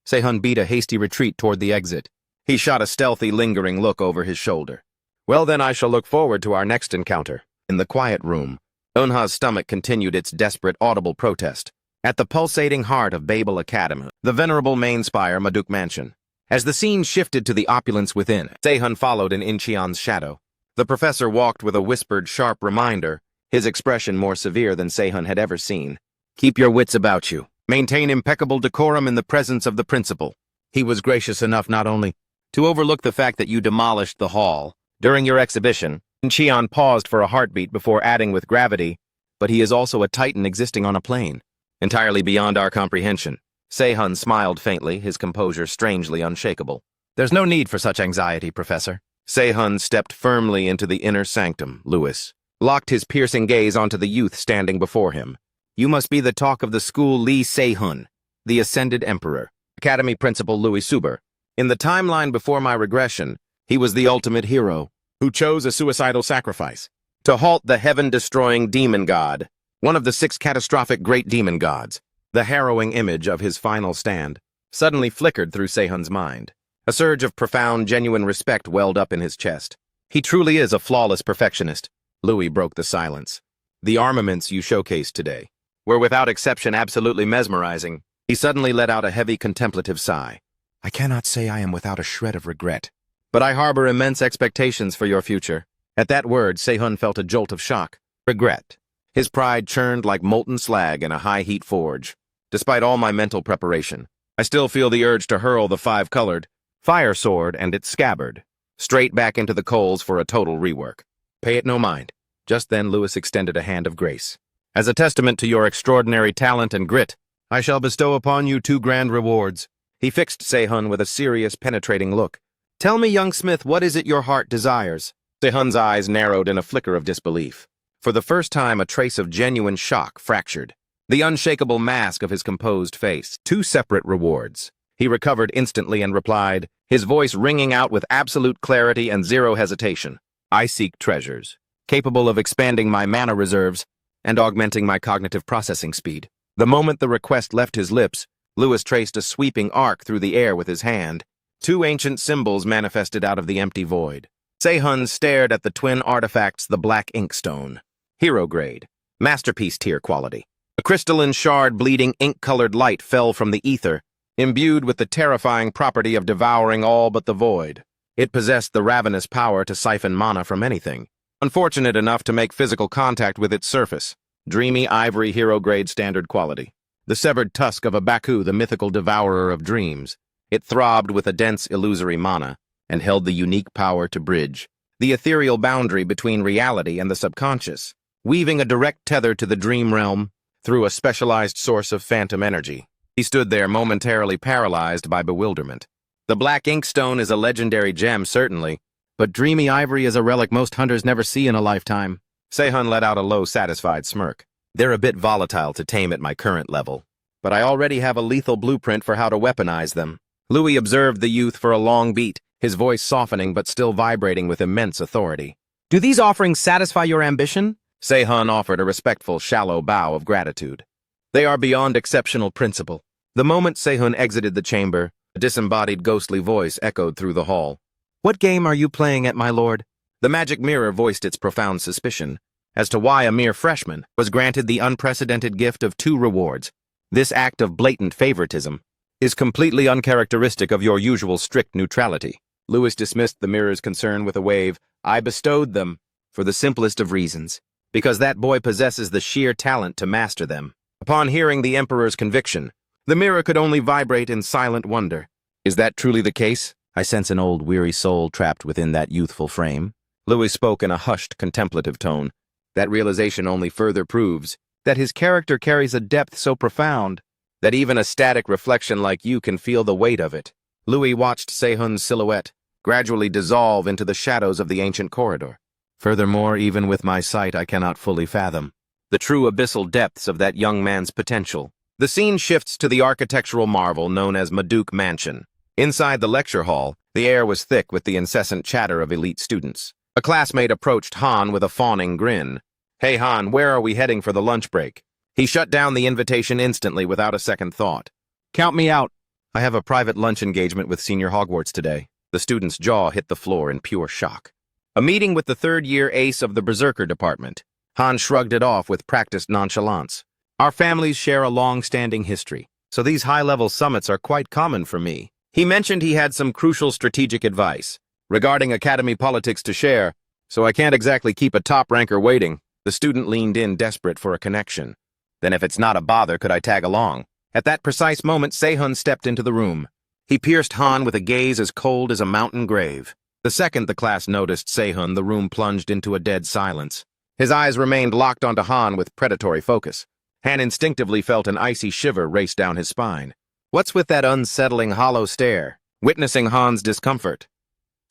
Speaker 1: Se-hun beat a hasty retreat toward the exit. He shot a stealthy, lingering look over his shoulder. Well then, I shall look forward to our next encounter. In the quiet room, Unha's stomach continued its desperate, audible protest. At the pulsating heart of Babel Academy, the venerable main spire Maduk Mansion, As the scene shifted to the opulence within, Se-hun followed in Incheon's shadow. The professor walked with a whispered, sharp reminder, his expression more severe than Se-hun had ever seen. Keep your wits about you. Maintain impeccable decorum in the presence of the principal. He was gracious enough not only to overlook the fact that you demolished the hall during your exhibition. Incheon paused for a heartbeat before adding with gravity, but he is also a titan existing on a plane, entirely beyond our comprehension. Se-hun smiled faintly, his composure strangely unshakable. There's no need for such anxiety, Professor. Se-hun stepped firmly into the inner sanctum. Lewis locked his piercing gaze onto the youth standing before him. You must be the talk of the school, Lee Se-hun, the ascended emperor. Academy Principal Louis Suber. In the timeline before my regression, he was the ultimate hero, who chose a suicidal sacrifice to halt the heaven-destroying demon god, one of the 6 catastrophic great demon gods. The harrowing image of his final stand suddenly flickered through Se-hun's mind. A surge of profound, genuine respect welled up in his chest. He truly is a flawless perfectionist. Louis broke the silence. The armaments you showcased today were without exception absolutely mesmerizing. He suddenly let out a heavy contemplative sigh. I cannot say I am without a shred of regret, but I harbor immense expectations for your future. At that word, Se-hun felt a jolt of shock. Regret. His pride churned like molten slag in a high-heat forge. Despite all my mental preparation, I still feel the urge to hurl the 5-colored fire sword and its scabbard straight back into the coals for a total rework. Pay it no mind. Just then Lewis extended a hand of grace. As a testament to your extraordinary talent and grit, I shall bestow upon you 2 grand rewards. He fixed Se-hun with a serious, penetrating look. Tell me, young Smith, what is it your heart desires? Se-hun's eyes narrowed in a flicker of disbelief. For the first time, a trace of genuine shock fractured the unshakable mask of his composed face. 2 separate rewards. He recovered instantly and replied, his voice ringing out with absolute clarity and zero hesitation. I seek treasures, capable of expanding my mana reserves and augmenting my cognitive processing speed. The moment the request left his lips, Lewis traced a sweeping arc through the air with his hand. 2 ancient symbols manifested out of the empty void. Se-hun stared at the twin artifacts, the black inkstone. Hero grade, masterpiece tier quality. A crystalline shard bleeding ink-colored light fell from the ether, imbued with the terrifying property of devouring all but the void. It possessed the ravenous power to siphon mana from anything, unfortunate enough to make physical contact with its surface. Dreamy ivory hero grade standard quality. The severed tusk of a Baku, the mythical devourer of dreams. It throbbed with a dense illusory mana, and held the unique power to bridge the ethereal boundary between reality and the subconscious, weaving a direct tether to the dream realm through a specialized source of phantom energy. He stood there momentarily paralyzed by bewilderment. The black inkstone is a legendary gem, certainly, but dreamy ivory is a relic most hunters never see in a lifetime. Se-hun let out a low, satisfied smirk. They're a bit volatile to tame at my current level, but I already have a lethal blueprint for how to weaponize them. Louis observed the youth for a long beat, his voice softening but still vibrating with immense authority. Do these offerings satisfy your ambition? Se-hun offered a respectful, shallow bow of gratitude. They are beyond exceptional, Principal. The moment Se-hun exited the chamber, a disembodied ghostly voice echoed through the hall. What game are you playing at, my lord? The magic mirror voiced its profound suspicion as to why a mere freshman was granted the unprecedented gift of 2 rewards. This act of blatant favoritism is completely uncharacteristic of your usual strict neutrality. Lewis dismissed the mirror's concern with a wave. I bestowed them for the simplest of reasons, because that boy possesses the sheer talent to master them. Upon hearing the Emperor's conviction, the mirror could only vibrate in silent wonder. Is that truly the case? I sense an old, weary soul trapped within that youthful frame. Louis spoke in a hushed, contemplative tone. That realization only further proves that his character carries a depth so profound that even a static reflection like you can feel the weight of it. Louis watched Se-hun's silhouette gradually dissolve into the shadows of the ancient corridor. Furthermore, even with my sight, I cannot fully fathom the true abyssal depths of that young man's potential. The scene shifts to the architectural marvel known as Maduke Mansion. Inside the lecture hall, the air was thick with the incessant chatter of elite students. A classmate approached Han with a fawning grin. Hey Han, where are we heading for the lunch break? He shut down the invitation instantly without a second thought. Count me out. I have a private lunch engagement with Senior Hogwarts today. The student's jaw hit the floor in pure shock. A meeting with the third-year ace of the Berserker department. Han shrugged it off with practiced nonchalance. Our families share a long-standing history, so these high-level summits are quite common for me. He mentioned he had some crucial strategic advice regarding academy politics to share, so I can't exactly keep a top ranker waiting. The student leaned in, desperate for a connection. Then if it's not a bother, could I tag along? At that precise moment, Se-hun stepped into the room. He pierced Han with a gaze as cold as a mountain grave. The second the class noticed Se-hun, the room plunged into a dead silence. His eyes remained locked onto Han with predatory focus. Han instinctively felt an icy shiver race down his spine. What's with that unsettling, hollow stare? Witnessing Han's discomfort,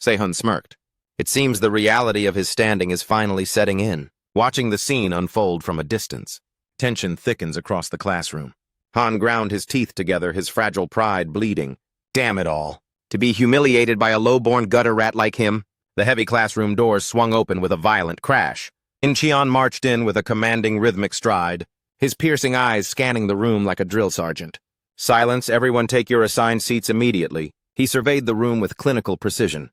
Speaker 1: Se-hun smirked. It seems the reality of his standing is finally setting in. Watching the scene unfold from a distance, tension thickens across the classroom. Han ground his teeth together, his fragile pride bleeding. Damn it all. To be humiliated by a low-born gutter rat like him. The heavy classroom doors swung open with a violent crash. Incheon marched in with a commanding rhythmic stride, his piercing eyes scanning the room like a drill sergeant. Silence, everyone take your assigned seats immediately. He surveyed the room with clinical precision.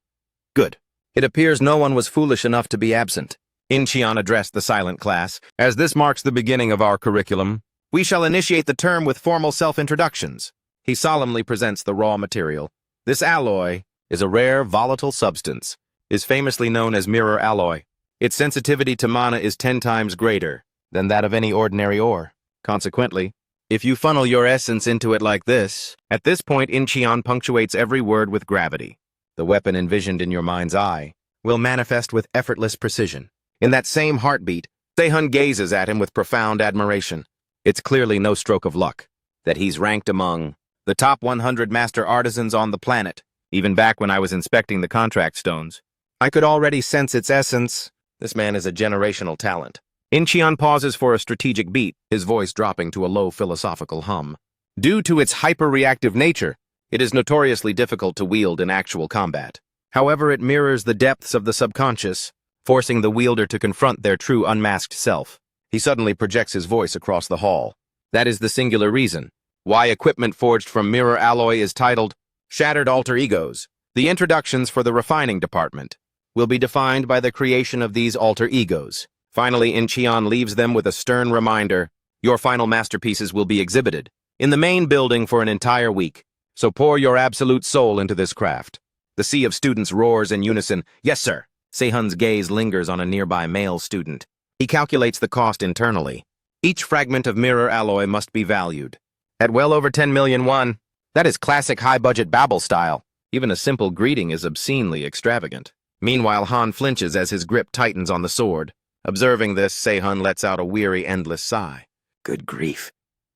Speaker 1: Good. It appears no one was foolish enough to be absent. Incheon addressed the silent class. As this marks the beginning of our curriculum, we shall initiate the term with formal self-introductions. He solemnly presents the raw material. This alloy is a rare, volatile substance, is famously known as mirror alloy. Its sensitivity to mana is 10 times greater than that of any ordinary ore. Consequently, if you funnel your essence into it like this, at this point Incheon punctuates every word with gravity. The weapon envisioned in your mind's eye will manifest with effortless precision. In that same heartbeat, Se-hun gazes at him with profound admiration. It's clearly no stroke of luck that he's ranked among the top 100 master artisans on the planet. Even back when I was inspecting the contract stones, I could already sense its essence. This man is a generational talent. Incheon pauses for a strategic beat, his voice dropping to a low philosophical hum. Due to its hyper-reactive nature, it is notoriously difficult to wield in actual combat. However, it mirrors the depths of the subconscious, forcing the wielder to confront their true unmasked self. He suddenly projects his voice across the hall. That is the singular reason why equipment forged from mirror alloy is titled Shattered Alter Egos. The introductions for the refining department will be defined by the creation of these alter egos. Finally, Incheon leaves them with a stern reminder: your final masterpieces will be exhibited in the main building for an entire week, so pour your absolute soul into this craft. The sea of students roars in unison. Yes, sir. Se-hun's gaze lingers on a nearby male student. He calculates the cost internally. Each fragment of mirror alloy must be valued at well over 10 million won. That is classic high-budget Babel style. Even a simple greeting is obscenely extravagant. Meanwhile, Han flinches as his grip tightens on the sword. Observing this, Se-hun lets out a weary, endless sigh. Good grief.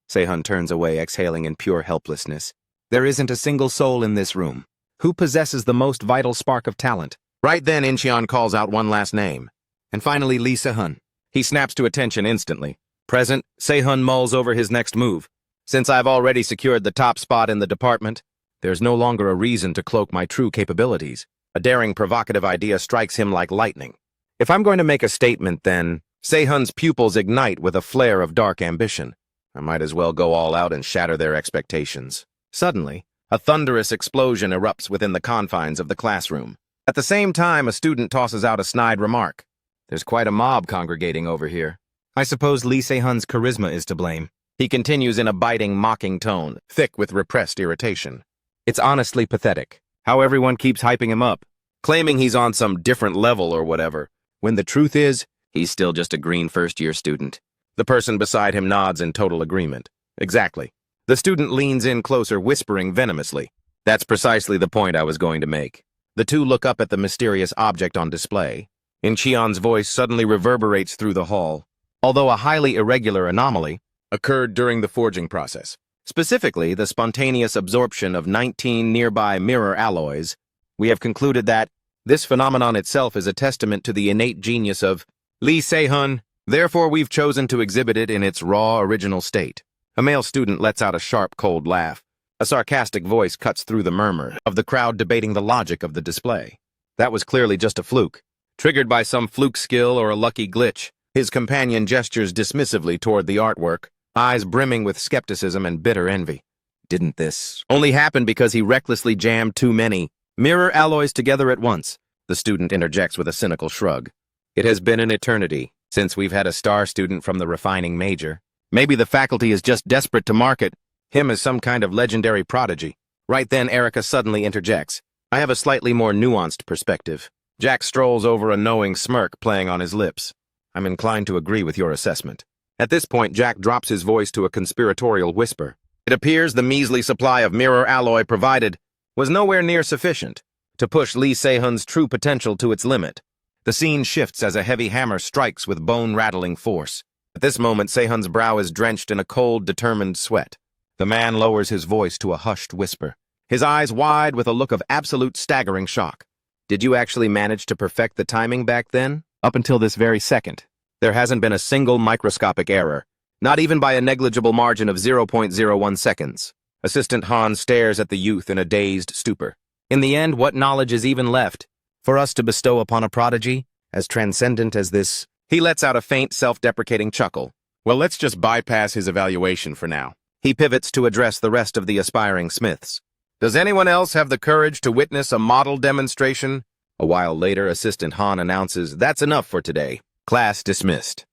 Speaker 1: Se-hun turns away, exhaling in pure helplessness. There isn't a single soul in this room. Who possesses the most vital spark of talent? Right then, Incheon calls out one last name. And finally, Lee Se-hun. He snaps to attention instantly. Present, Se-hun mulls over his next move. Since I've already secured the top spot in the department, there's no longer a reason to cloak my true capabilities. A daring, provocative idea strikes him like lightning. If I'm going to make a statement, then Se-hun's pupils ignite with a flare of dark ambition. I might as well go all out and shatter their expectations. Suddenly, a thunderous explosion erupts within the confines of the classroom. At the same time, a student tosses out a snide remark. There's quite a mob congregating over here. I suppose Lee Se-hun's charisma is to blame. He continues in a biting, mocking tone, thick with repressed irritation. It's honestly pathetic how everyone keeps hyping him up, claiming he's on some different level or whatever, when the truth is, he's still just a green first-year student. The person beside him nods in total agreement. Exactly. The student leans in closer, whispering venomously. That's precisely the point I was going to make. The two look up at the mysterious object on display. Incheon's voice suddenly reverberates through the hall. Although a highly irregular anomaly occurred during the forging process, specifically the spontaneous absorption of 19 nearby mirror alloys, we have concluded that this phenomenon itself is a testament to the innate genius of Lee Se-hun. Therefore, we've chosen to exhibit it in its raw, original state. A male student lets out a sharp, cold laugh. A sarcastic voice cuts through the murmur of the crowd debating the logic of the display. That was clearly just a fluke, triggered by some fluke skill or a lucky glitch. His companion gestures dismissively toward the artwork, eyes brimming with skepticism and bitter envy. Didn't this only happen because he recklessly jammed too many mirror alloys together at once? The student interjects with a cynical shrug. It has been an eternity since we've had a star student from the refining major. Maybe the faculty is just desperate to market him as some kind of legendary prodigy. Right then, Erica suddenly interjects. I have a slightly more nuanced perspective. Jack strolls over, a knowing smirk playing on his lips. I'm inclined to agree with your assessment. At this point, Jack drops his voice to a conspiratorial whisper. It appears the measly supply of mirror alloy provided was nowhere near sufficient to push Lee Se-hun's true potential to its limit. The scene shifts as a heavy hammer strikes with bone-rattling force. At this moment, Se-hun's brow is drenched in a cold, determined sweat. The man lowers his voice to a hushed whisper, his eyes wide with a look of absolute staggering shock. Did you actually manage to perfect the timing back then? Up until this very second, there hasn't been a single microscopic error, not even by a negligible margin of 0.01 seconds. Assistant Han stares at the youth in a dazed stupor. In the end, what knowledge is even left for us to bestow upon a prodigy as transcendent as this? He lets out a faint, self-deprecating chuckle. Well, let's just bypass his evaluation for now. He pivots to address the rest of the aspiring smiths. Does anyone else have the courage to witness a model demonstration? A while later, Assistant Han announces, that's enough for today. Class dismissed.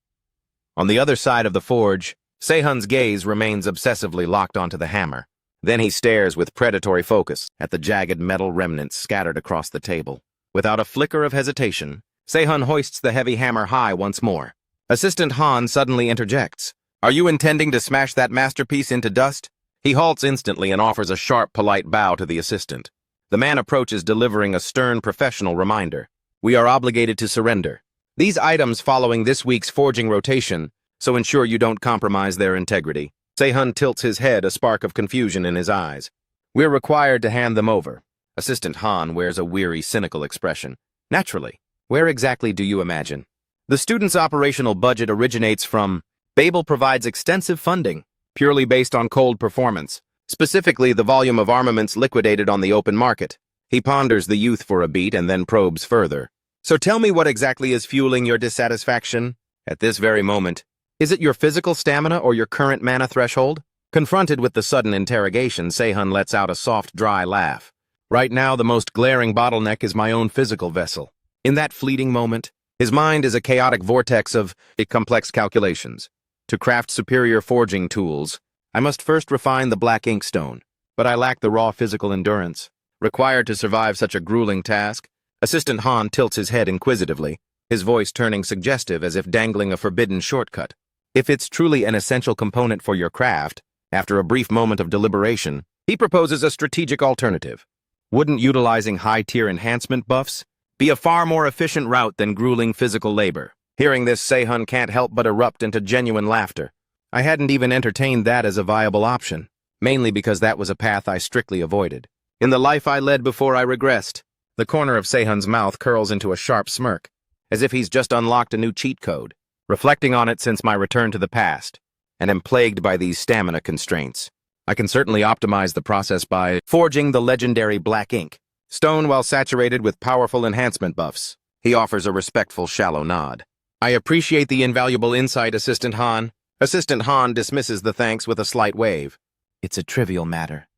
Speaker 1: On the other side of the forge, Se-hun's gaze remains obsessively locked onto the hammer. Then he stares with predatory focus at the jagged metal remnants scattered across the table. Without a flicker of hesitation, Se-hun hoists the heavy hammer high once more. Assistant Han suddenly interjects. Are you intending to smash that masterpiece into dust? He halts instantly and offers a sharp, polite bow to the assistant. The man approaches, delivering a stern, professional reminder. We are obligated to surrender these items following this week's forging rotation, so ensure you don't compromise their integrity. Se-hun tilts his head, a spark of confusion in his eyes. We're required to hand them over. Assistant Han wears a weary, cynical expression. Naturally. Where exactly do you imagine? The student's operational budget originates from Babel provides extensive funding, purely based on cold performance, specifically the volume of armaments liquidated on the open market. He ponders the youth for a beat and then probes further. So tell me what exactly is fueling your dissatisfaction? At this very moment, is it your physical stamina or your current mana threshold? Confronted with the sudden interrogation, Se-hun lets out a soft, dry laugh. Right now, the most glaring bottleneck is my own physical vessel. In that fleeting moment, his mind is a chaotic vortex of complex calculations. To craft superior forging tools, I must first refine the black ink stone, but I lack the raw physical endurance required to survive such a grueling task. Assistant Han tilts his head inquisitively, his voice turning suggestive as if dangling a forbidden shortcut. If it's truly an essential component for your craft, after a brief moment of deliberation, he proposes a strategic alternative. Wouldn't utilizing high-tier enhancement buffs be a far more efficient route than grueling physical labor? Hearing this, Se-hun can't help but erupt into genuine laughter. I hadn't even entertained that as a viable option, mainly because that was a path I strictly avoided. In the life I led before I regressed, the corner of Se-hun's mouth curls into a sharp smirk, as if he's just unlocked a new cheat code. Reflecting on it since my return to the past, and am plagued by these stamina constraints, I can certainly optimize the process by forging the legendary black ink stone while saturated with powerful enhancement buffs. He offers a respectful, shallow nod. I appreciate the invaluable insight, Assistant Han. Assistant Han dismisses the thanks with a slight wave. It's a trivial matter.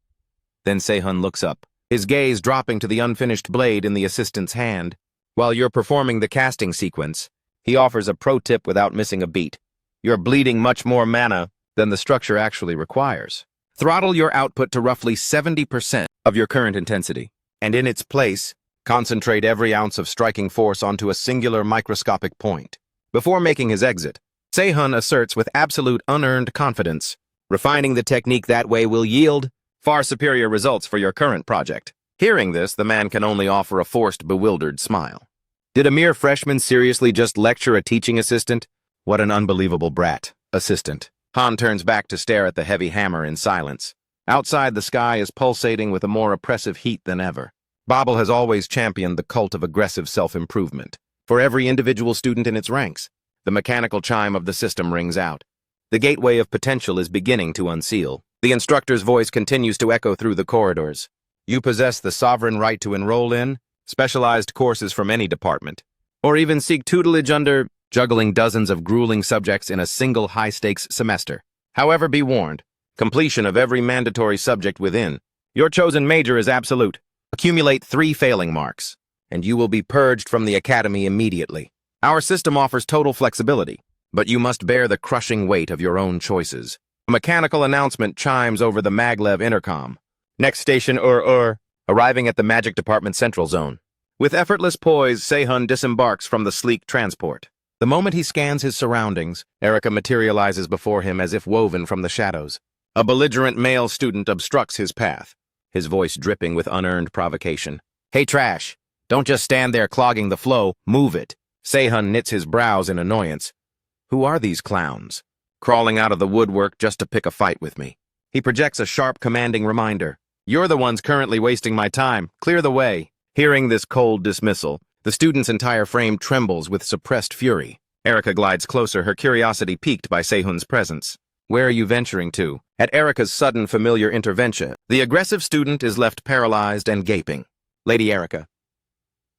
Speaker 1: Then Se-hun looks up, his gaze dropping to the unfinished blade in the assistant's hand. While you're performing the casting sequence, he offers a pro tip without missing a beat. You're bleeding much more mana than the structure actually requires. Throttle your output to roughly 70% of your current intensity, and in its place, concentrate every ounce of striking force onto a singular microscopic point. Before making his exit, Se-hun asserts with absolute unearned confidence, refining the technique that way will yield far superior results for your current project. Hearing this, the man can only offer a forced, bewildered smile. Did a mere freshman seriously just lecture a teaching assistant? What an unbelievable brat, assistant. Han turns back to stare at the heavy hammer in silence. Outside, the sky is pulsating with a more oppressive heat than ever. Babel has always championed the cult of aggressive self-improvement. For every individual student in its ranks, the mechanical chime of the system rings out. The gateway of potential is beginning to unseal. The instructor's voice continues to echo through the corridors. You possess the sovereign right to enroll in specialized courses from any department, or even seek tutelage under juggling dozens of grueling subjects in a single high-stakes semester. However, be warned, completion of every mandatory subject within your chosen major is absolute. Accumulate 3 failing marks, and you will be purged from the academy immediately. Our system offers total flexibility, but you must bear the crushing weight of your own choices. A mechanical announcement chimes over the maglev intercom. Next station, arriving at the Magic Department Central Zone. With effortless poise, Sehun disembarks from the sleek transport. The moment he scans his surroundings, Erica materializes before him as if woven from the shadows. A belligerent male student obstructs his path, his voice dripping with unearned provocation. Hey, trash! Don't just stand there clogging the flow, move it. Sehun knits his brows in annoyance. Who are these clowns? Crawling out of the woodwork just to pick a fight with me. He projects a sharp, commanding reminder. You're the ones currently wasting my time. Clear the way. Hearing this cold dismissal, the student's entire frame trembles with suppressed fury. Erica glides closer, her curiosity piqued by Sehun's presence. Where are you venturing to? At Erica's sudden familiar intervention, the aggressive student is left paralyzed and gaping. Lady Erica.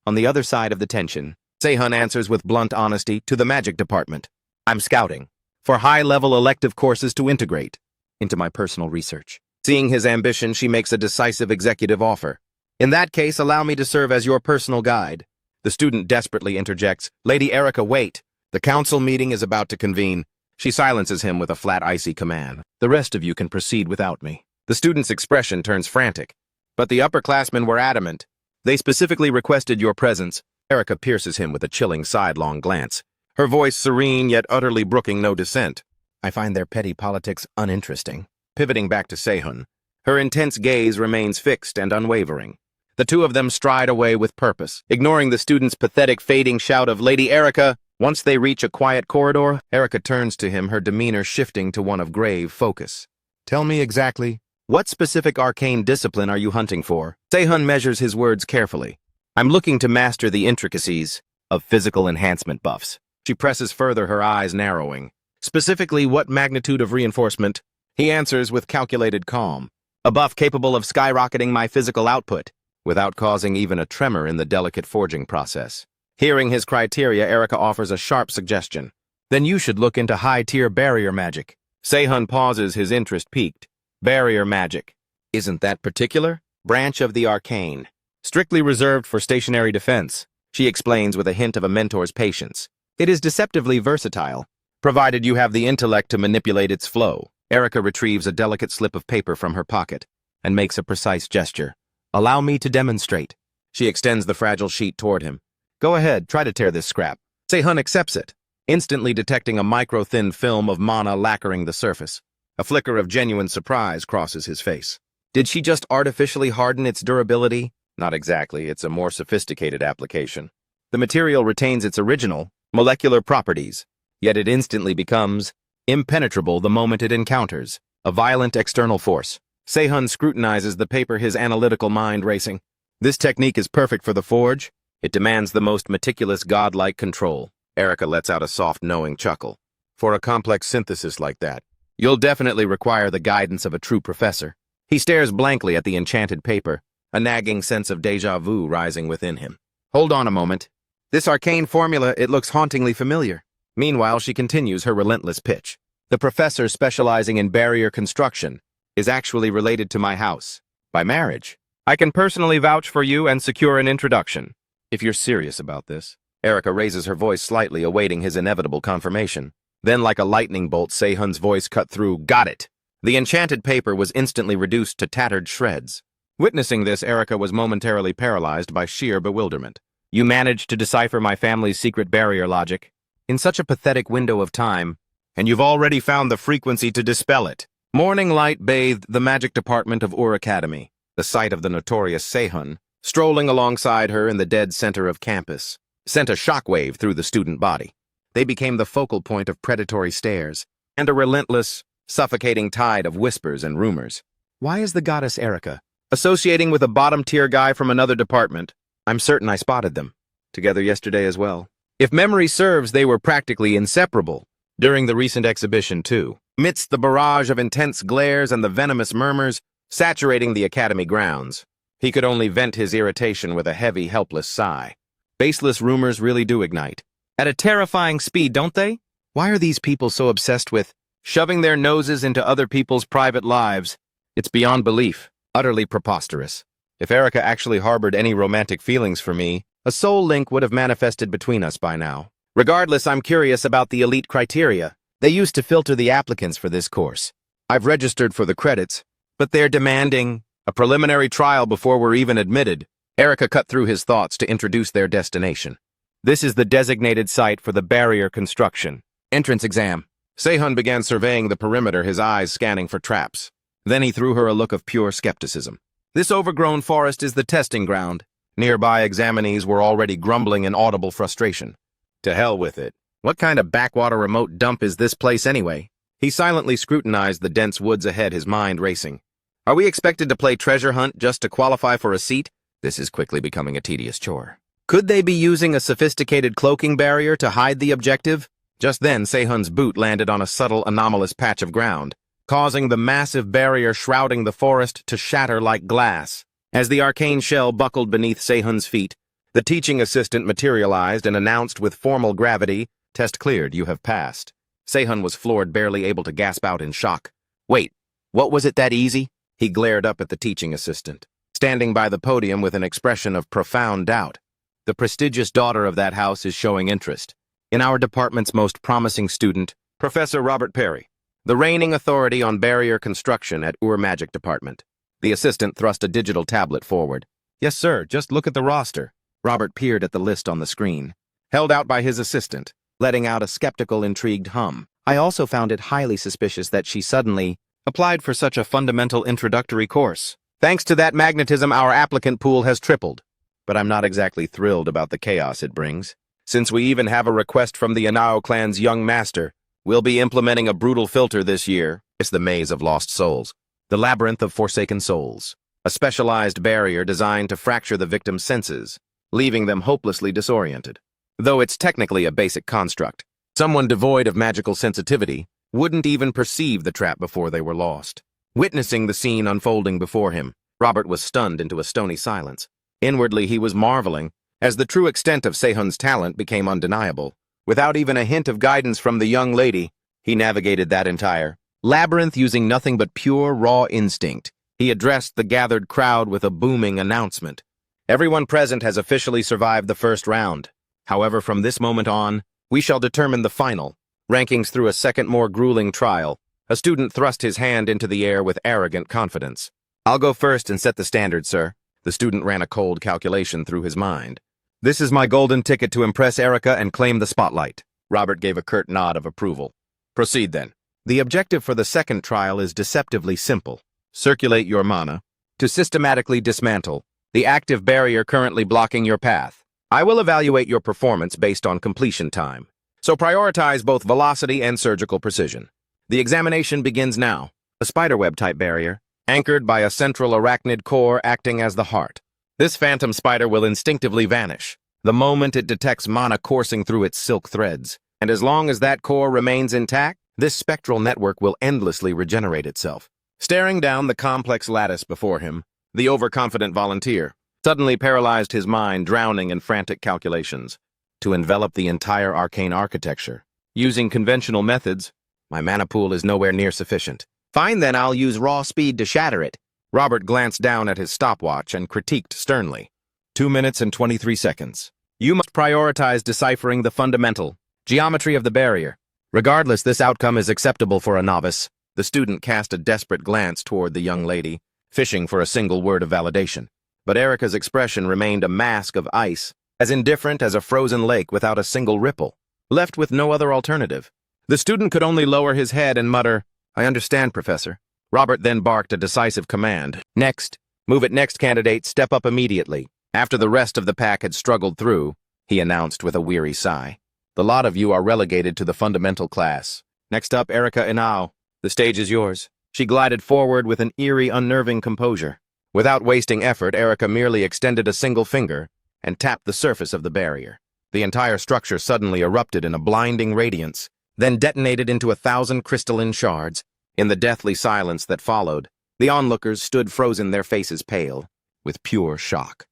Speaker 1: On the other side of the tension, Sehun answers with blunt honesty to the Magic Department. I'm scouting for high-level elective courses to integrate into my personal research. Seeing his ambition, she makes a decisive executive offer. In that case, allow me to serve as your personal guide. The student desperately interjects, Lady Erica, wait. The council meeting is about to convene. She silences him with a flat, icy command. The rest of you can proceed without me. The student's expression turns frantic. But the upperclassmen were adamant. They specifically requested your presence. Erica pierces him with a chilling sidelong glance, her voice serene yet utterly brooking no dissent. I find their petty politics uninteresting. Pivoting back to Sehun, her intense gaze remains fixed and unwavering. The two of them stride away with purpose, ignoring the student's pathetic fading shout of Lady Erica. Once they reach a quiet corridor, Erica turns to him, her demeanor shifting to one of grave focus. Tell me exactly, what specific arcane discipline are you hunting for? Sehun measures his words carefully. I'm looking to master the intricacies of physical enhancement buffs. She presses further, her eyes narrowing. Specifically, what magnitude of reinforcement? He answers with calculated calm. A buff capable of skyrocketing my physical output, without causing even a tremor in the delicate forging process. Hearing his criteria, Erica offers a sharp suggestion. Then you should look into high-tier barrier magic. Sehun pauses, his interest piqued. Barrier magic. Isn't that particular? Branch of the arcane. Strictly reserved for stationary defense, she explains with a hint of a mentor's patience. It is deceptively versatile, provided you have the intellect to manipulate its flow. Erica retrieves a delicate slip of paper from her pocket and makes a precise gesture. Allow me to demonstrate. She extends the fragile sheet toward him. Go ahead, try to tear this scrap. Sehun accepts it, instantly detecting a micro-thin film of mana lacquering the surface. A flicker of genuine surprise crosses his face. Did she just artificially harden its durability? Not exactly, it's a more sophisticated application. The material retains its original, molecular properties, yet it instantly becomes impenetrable the moment it encounters a violent external force. Sehun scrutinizes the paper, his analytical mind racing. This technique is perfect for the forge. It demands the most meticulous, godlike control. Erica lets out a soft, knowing chuckle. For a complex synthesis like that, you'll definitely require the guidance of a true professor. He stares blankly at the enchanted paper, a nagging sense of déjà vu rising within him. Hold on a moment. This arcane formula, it looks hauntingly familiar. Meanwhile, she continues her relentless pitch. The professor specializing in barrier construction is actually related to my house. By marriage. I can personally vouch for you and secure an introduction. If you're serious about this. Erica raises her voice slightly, awaiting his inevitable confirmation. Then, like a lightning bolt, Sehun's voice cut through. Got it! The enchanted paper was instantly reduced to tattered shreds. Witnessing this, Erica was momentarily paralyzed by sheer bewilderment. You managed to decipher my family's secret barrier logic in such a pathetic window of time, and you've already found the frequency to dispel it. Morning light bathed the magic department of Ur Academy. The sight of the notorious Sehun, strolling alongside her in the dead center of campus, sent a shockwave through the student body. They became the focal point of predatory stares and a relentless, suffocating tide of whispers and rumors. Why is the goddess Erica associating with a bottom-tier guy from another department? I'm certain I spotted them together yesterday as well. If memory serves, they were practically inseparable during the recent exhibition, too. Amidst the barrage of intense glares and the venomous murmurs saturating the academy grounds, he could only vent his irritation with a heavy, helpless sigh. Baseless rumors really do ignite. At a terrifying speed, don't they? Why are these people so obsessed with shoving their noses into other people's private lives? It's beyond belief, utterly preposterous. If Erica actually harbored any romantic feelings for me, a soul link would have manifested between us by now. Regardless, I'm curious about the elite criteria they used to filter the applicants for this course. I've registered for the credits, but they're demanding A preliminary trial before we're even admitted. Erica cut through his thoughts to introduce their destination. This is the designated site for the barrier construction. Entrance exam. Sehun began surveying the perimeter, his eyes scanning for traps. Then he threw her a look of pure skepticism. This overgrown forest is the testing ground. Nearby examinees were already grumbling in audible frustration. To hell with it. What kind of backwater remote dump is this place anyway? He silently scrutinized the dense woods ahead, his mind racing. Are we expected to play treasure hunt just to qualify for a seat? This is quickly becoming a tedious chore. Could they be using a sophisticated cloaking barrier to hide the objective? Just then, Sehun's boot landed on a subtle, anomalous patch of ground, causing the massive barrier shrouding the forest to shatter like glass. As the arcane shell buckled beneath Sehun's feet, the teaching assistant materialized and announced with formal gravity, "Test cleared, you have passed." Sehun was floored, barely able to gasp out in shock. Wait, what was it that easy? He glared up at the teaching assistant, standing by the podium with an expression of profound doubt. The prestigious daughter of that house is showing interest in our department's most promising student, Professor Robert Perry, the reigning authority on barrier construction at Magic Department. The assistant thrust a digital tablet forward. Yes, sir, just look at the roster. Robert peered at the list on the screen, held out by his assistant, letting out a skeptical, intrigued hum. I also found it highly suspicious that she suddenly applied for such a fundamental introductory course. Thanks to that magnetism, our applicant pool has tripled. But I'm not exactly thrilled about the chaos it brings. Since we even have a request from the Anao clan's young master, we'll be implementing a brutal filter this year. It's the maze of lost souls, the labyrinth of forsaken souls, a specialized barrier designed to fracture the victim's senses, leaving them hopelessly disoriented. Though it's technically a basic construct, someone devoid of magical sensitivity wouldn't even perceive the trap before they were lost. Witnessing the scene unfolding before him, Robert was stunned into a stony silence. Inwardly, he was marveling, as the true extent of Sehun's talent became undeniable. Without even a hint of guidance from the young lady, he navigated that entire labyrinth using nothing but pure, raw instinct. He addressed the gathered crowd with a booming announcement. Everyone present has officially survived the first round. However, from this moment on, we shall determine the final rankings through a second, more grueling trial. A student thrust his hand into the air with arrogant confidence. I'll go first and set the standard, sir. The student ran a cold calculation through his mind. This is my golden ticket to impress Erica and claim the spotlight. Robert gave a curt nod of approval. Proceed then. The objective for the second trial is deceptively simple. Circulate your mana to systematically dismantle the active barrier currently blocking your path. I will evaluate your performance based on completion time, so prioritize both velocity and surgical precision. The examination begins now. A spiderweb-type barrier, anchored by a central arachnid core acting as the heart. This phantom spider will instinctively vanish the moment it detects mana coursing through its silk threads, and as long as that core remains intact, this spectral network will endlessly regenerate itself. Staring down the complex lattice before him, the overconfident volunteer suddenly paralyzed his mind, drowning in frantic calculations. To envelop the entire arcane architecture, using conventional methods, my mana pool is nowhere near sufficient. Fine then, I'll use raw speed to shatter it. Robert glanced down at his stopwatch and critiqued sternly. 2 minutes and 23 seconds. You must prioritize deciphering the fundamental geometry of the barrier. Regardless, this outcome is acceptable for a novice. The student cast a desperate glance toward the young lady, fishing for a single word of validation. But Erica's expression remained a mask of ice, as indifferent as a frozen lake without a single ripple, left with no other alternative. The student could only lower his head and mutter, I understand, Professor. Robert then barked a decisive command. Next. Move it next, candidate. Step up immediately. After the rest of the pack had struggled through, he announced with a weary sigh. The lot of you are relegated to the fundamental class. Next up, Erica Inao. The stage is yours. She glided forward with an eerie, unnerving composure. Without wasting effort, Erica merely extended a single finger and tapped the surface of the barrier. The entire structure suddenly erupted in a blinding radiance, then detonated into 1,000 crystalline shards. In the deathly silence that followed, the onlookers stood frozen, their faces pale, with pure shock.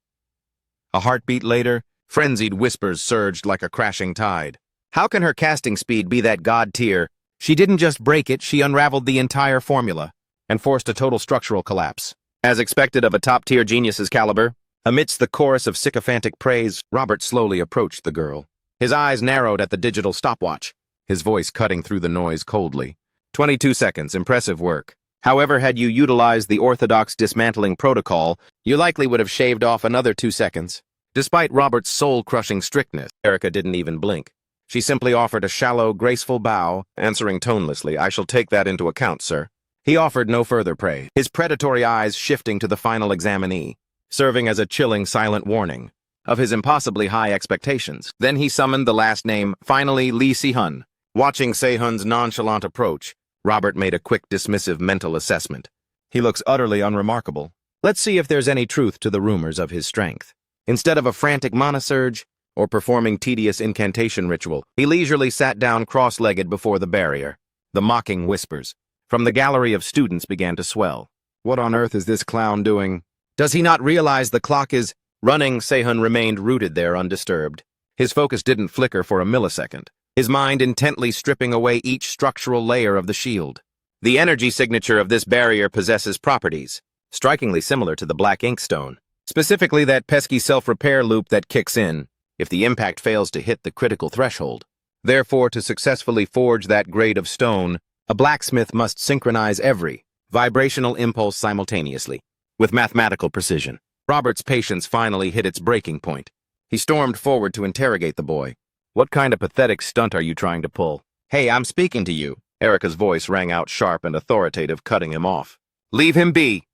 Speaker 1: A heartbeat later, frenzied whispers surged like a crashing tide. How can her casting speed be that god tier? She didn't just break it, she unraveled the entire formula and forced a total structural collapse. As expected of a top-tier genius's caliber, amidst the chorus of sycophantic praise, Robert slowly approached the girl. His eyes narrowed at the digital stopwatch, his voice cutting through the noise coldly. 22 seconds, impressive work. However, had you utilized the orthodox dismantling protocol, you likely would have shaved off another 2 seconds. Despite Robert's soul-crushing strictness, Erica didn't even blink. She simply offered a shallow, graceful bow, answering tonelessly, "I shall take that into account, sir." He offered no further praise, his predatory eyes shifting to the final examinee, serving as a chilling, silent warning of his impossibly high expectations. Then he summoned the last name, finally Lee Se-hun. Watching Se-hun's nonchalant approach, Robert made a quick, dismissive mental assessment. He looks utterly unremarkable. Let's see if there's any truth to the rumors of his strength. Instead of a frantic monosurge or performing tedious incantation ritual, he leisurely sat down cross-legged before the barrier. The mocking whispers from the gallery of students began to swell. What on earth is this clown doing? Does he not realize the clock is running? Se-hun remained rooted there undisturbed. His focus didn't flicker for a millisecond, his mind intently stripping away each structural layer of the shield. The energy signature of this barrier possesses properties strikingly similar to the black inkstone, specifically that pesky self-repair loop that kicks in if the impact fails to hit the critical threshold. Therefore, to successfully forge that grade of stone, a blacksmith must synchronize every vibrational impulse simultaneously, with mathematical precision. Robert's patience finally hit its breaking point. He stormed forward to interrogate the boy. "What kind of pathetic stunt are you trying to pull?" "Hey, I'm speaking to you." Erica's voice rang out sharp and authoritative, cutting him off. "Leave him be."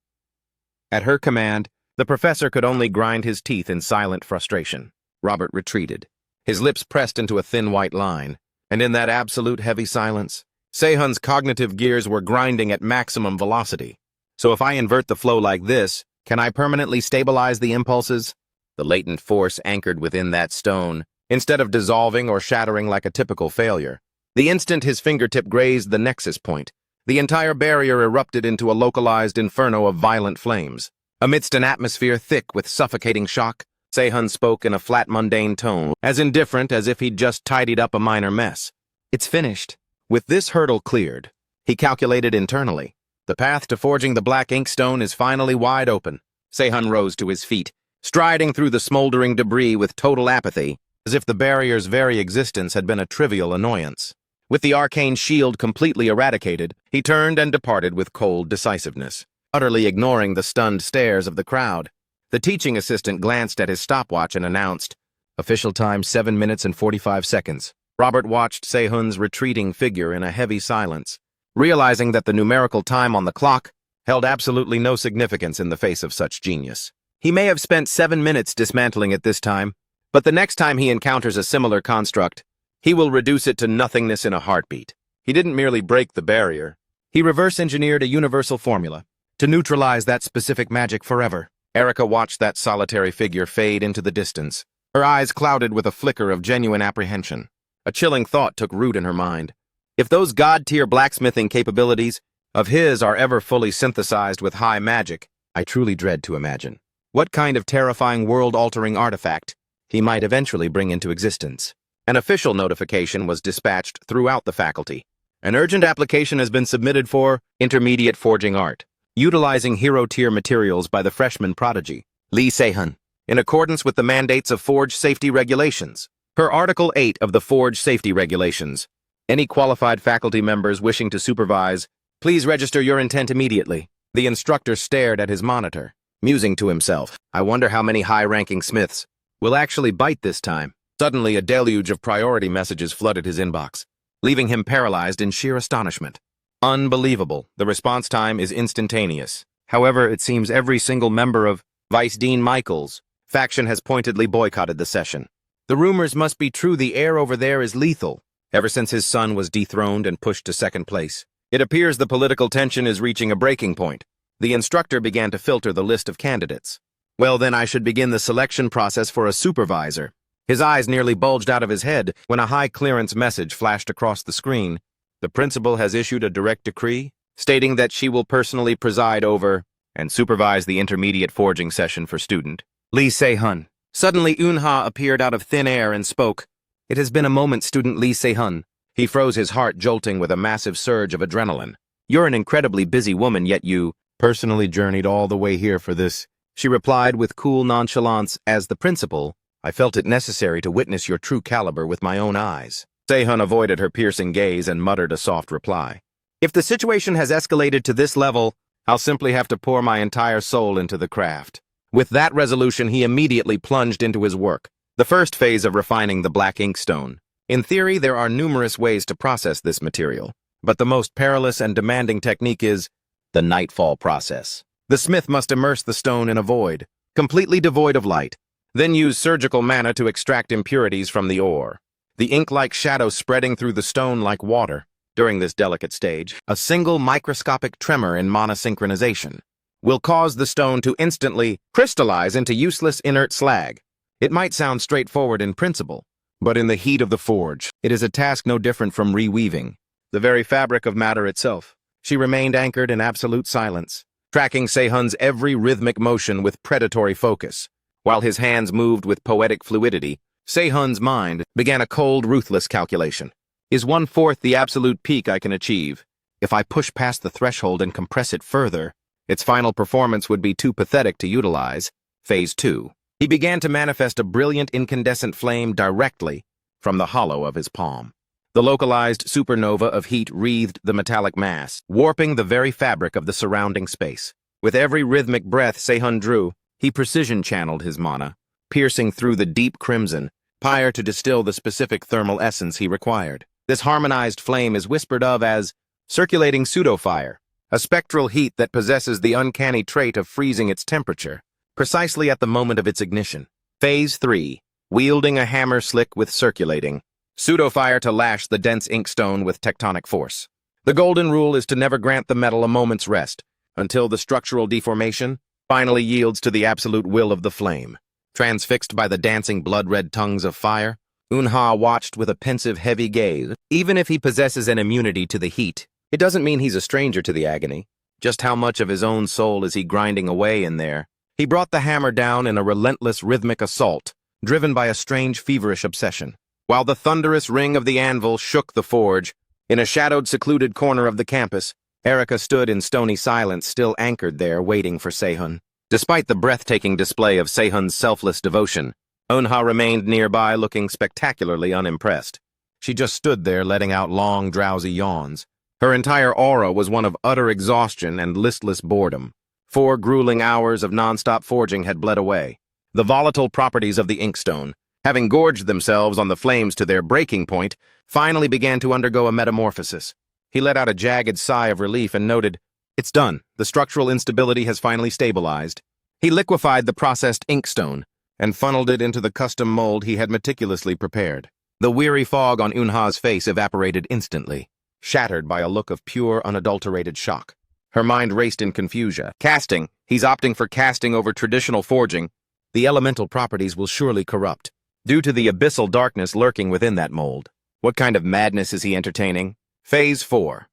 Speaker 1: At her command, the professor could only grind his teeth in silent frustration. Robert retreated, his lips pressed into a thin white line, and in that absolute heavy silence, Se-hun's cognitive gears were grinding at maximum velocity. So if I invert the flow like this, can I permanently stabilize the impulses? The latent force anchored within that stone, instead of dissolving or shattering like a typical failure. The instant his fingertip grazed the nexus point, the entire barrier erupted into a localized inferno of violent flames. Amidst an atmosphere thick with suffocating shock, Se-hun spoke in a flat, mundane tone, as indifferent as if he'd just tidied up a minor mess. "It's finished." With this hurdle cleared, he calculated internally. The path to forging the black inkstone is finally wide open. Se-hun rose to his feet, striding through the smoldering debris with total apathy, as if the barrier's very existence had been a trivial annoyance. With the arcane shield completely eradicated, he turned and departed with cold decisiveness, utterly ignoring the stunned stares of the crowd. The teaching assistant glanced at his stopwatch and announced, "Official time 7 minutes and 45 seconds. Robert watched Se-hun's retreating figure in a heavy silence, realizing that the numerical time on the clock held absolutely no significance in the face of such genius. He may have spent 7 minutes dismantling it this time, but the next time he encounters a similar construct, he will reduce it to nothingness in a heartbeat. He didn't merely break the barrier. He reverse-engineered a universal formula to neutralize that specific magic forever. Erica watched that solitary figure fade into the distance, her eyes clouded with a flicker of genuine apprehension. A chilling thought took root in her mind. If those god-tier blacksmithing capabilities of his are ever fully synthesized with high magic, I truly dread to imagine what kind of terrifying world-altering artifact he might eventually bring into existence. An official notification was dispatched throughout the faculty. An urgent application has been submitted for intermediate forging art, utilizing hero-tier materials by the freshman prodigy, Lee Se-hun, in accordance with the mandates of Forge Safety Regulations. Per Article 8 of the Forge Safety Regulations, any qualified faculty members wishing to supervise, please register your intent immediately. The instructor stared at his monitor, musing to himself, "I wonder how many high-ranking smiths will actually bite this time." Suddenly, a deluge of priority messages flooded his inbox, leaving him paralyzed in sheer astonishment. Unbelievable. The response time is instantaneous. However, it seems every single member of Vice Dean Michael's faction has pointedly boycotted the session. The rumors must be true. The air over there is lethal. Ever since his son was dethroned and pushed to second place, it appears the political tension is reaching a breaking point. The instructor began to filter the list of candidates. Well, then I should begin the selection process for a supervisor. His eyes nearly bulged out of his head when a high-clearance message flashed across the screen. The principal has issued a direct decree stating that she will personally preside over and supervise the intermediate forging session for student Lee Se-hun. Suddenly, Eun-ha appeared out of thin air and spoke. "It has been a moment, student Lee Se-hun." He froze, his heart jolting with a massive surge of adrenaline. "You're an incredibly busy woman, yet you personally journeyed all the way here for this," she replied with cool nonchalance. "As the principal, I felt it necessary to witness your true caliber with my own eyes." Se-hun avoided her piercing gaze and muttered a soft reply. If the situation has escalated to this level, I'll simply have to pour my entire soul into the craft. With that resolution, he immediately plunged into his work, the first phase of refining the black inkstone. In theory, there are numerous ways to process this material, but the most perilous and demanding technique is the nightfall process. The smith must immerse the stone in a void, completely devoid of light, then use surgical mana to extract impurities from the ore. The ink-like shadow spreading through the stone like water. During this delicate stage, a single microscopic tremor in mana synchronization will cause the stone to instantly crystallize into useless inert slag. It might sound straightforward in principle, but in the heat of the forge, it is a task no different from reweaving the very fabric of matter itself. She remained anchored in absolute silence, tracking Se-hun's every rhythmic motion with predatory focus. While his hands moved with poetic fluidity, Se-hun's mind began a cold, ruthless calculation. Is 1/4 the absolute peak I can achieve? If I push past the threshold and compress it further, its final performance would be too pathetic to utilize. Phase 2. He began to manifest a brilliant incandescent flame directly from the hollow of his palm. The localized supernova of heat wreathed the metallic mass, warping the very fabric of the surrounding space. With every rhythmic breath Se-hun drew, he precision-channeled his mana, piercing through the deep crimson, pyre to distill the specific thermal essence he required. This harmonized flame is whispered of as circulating pseudo-fire, a spectral heat that possesses the uncanny trait of freezing its temperature, precisely at the moment of its ignition. Phase 3. Wielding a hammer slick with circulating. Pseudo-fire to lash the dense inkstone with tectonic force. The golden rule is to never grant the metal a moment's rest, until the structural deformation finally yields to the absolute will of the flame. Transfixed by the dancing blood-red tongues of fire, Unha watched with a pensive, heavy gaze. Even if he possesses an immunity to the heat, it doesn't mean he's a stranger to the agony. Just how much of his own soul is he grinding away in there? He brought the hammer down in a relentless rhythmic assault, driven by a strange feverish obsession. While the thunderous ring of the anvil shook the forge, in a shadowed, secluded corner of the campus, Erica stood in stony silence, still anchored there, waiting for Se-hun. Despite the breathtaking display of Se-hun's selfless devotion, Unha remained nearby, looking spectacularly unimpressed. She just stood there, letting out long, drowsy yawns. Her entire aura was one of utter exhaustion and listless boredom. 4 grueling hours of non-stop forging had bled away. The volatile properties of the inkstone, having gorged themselves on the flames to their breaking point, finally began to undergo a metamorphosis. He let out a jagged sigh of relief and noted, "It's done. The structural instability has finally stabilized." He liquefied the processed inkstone and funneled it into the custom mold he had meticulously prepared. The weary fog on Unha's face evaporated instantly, shattered by a look of pure, unadulterated shock. Her mind raced in confusion. Casting. He's opting for casting over traditional forging. The elemental properties will surely corrupt, due to the abyssal darkness lurking within that mold. What kind of madness is he entertaining? Phase 4.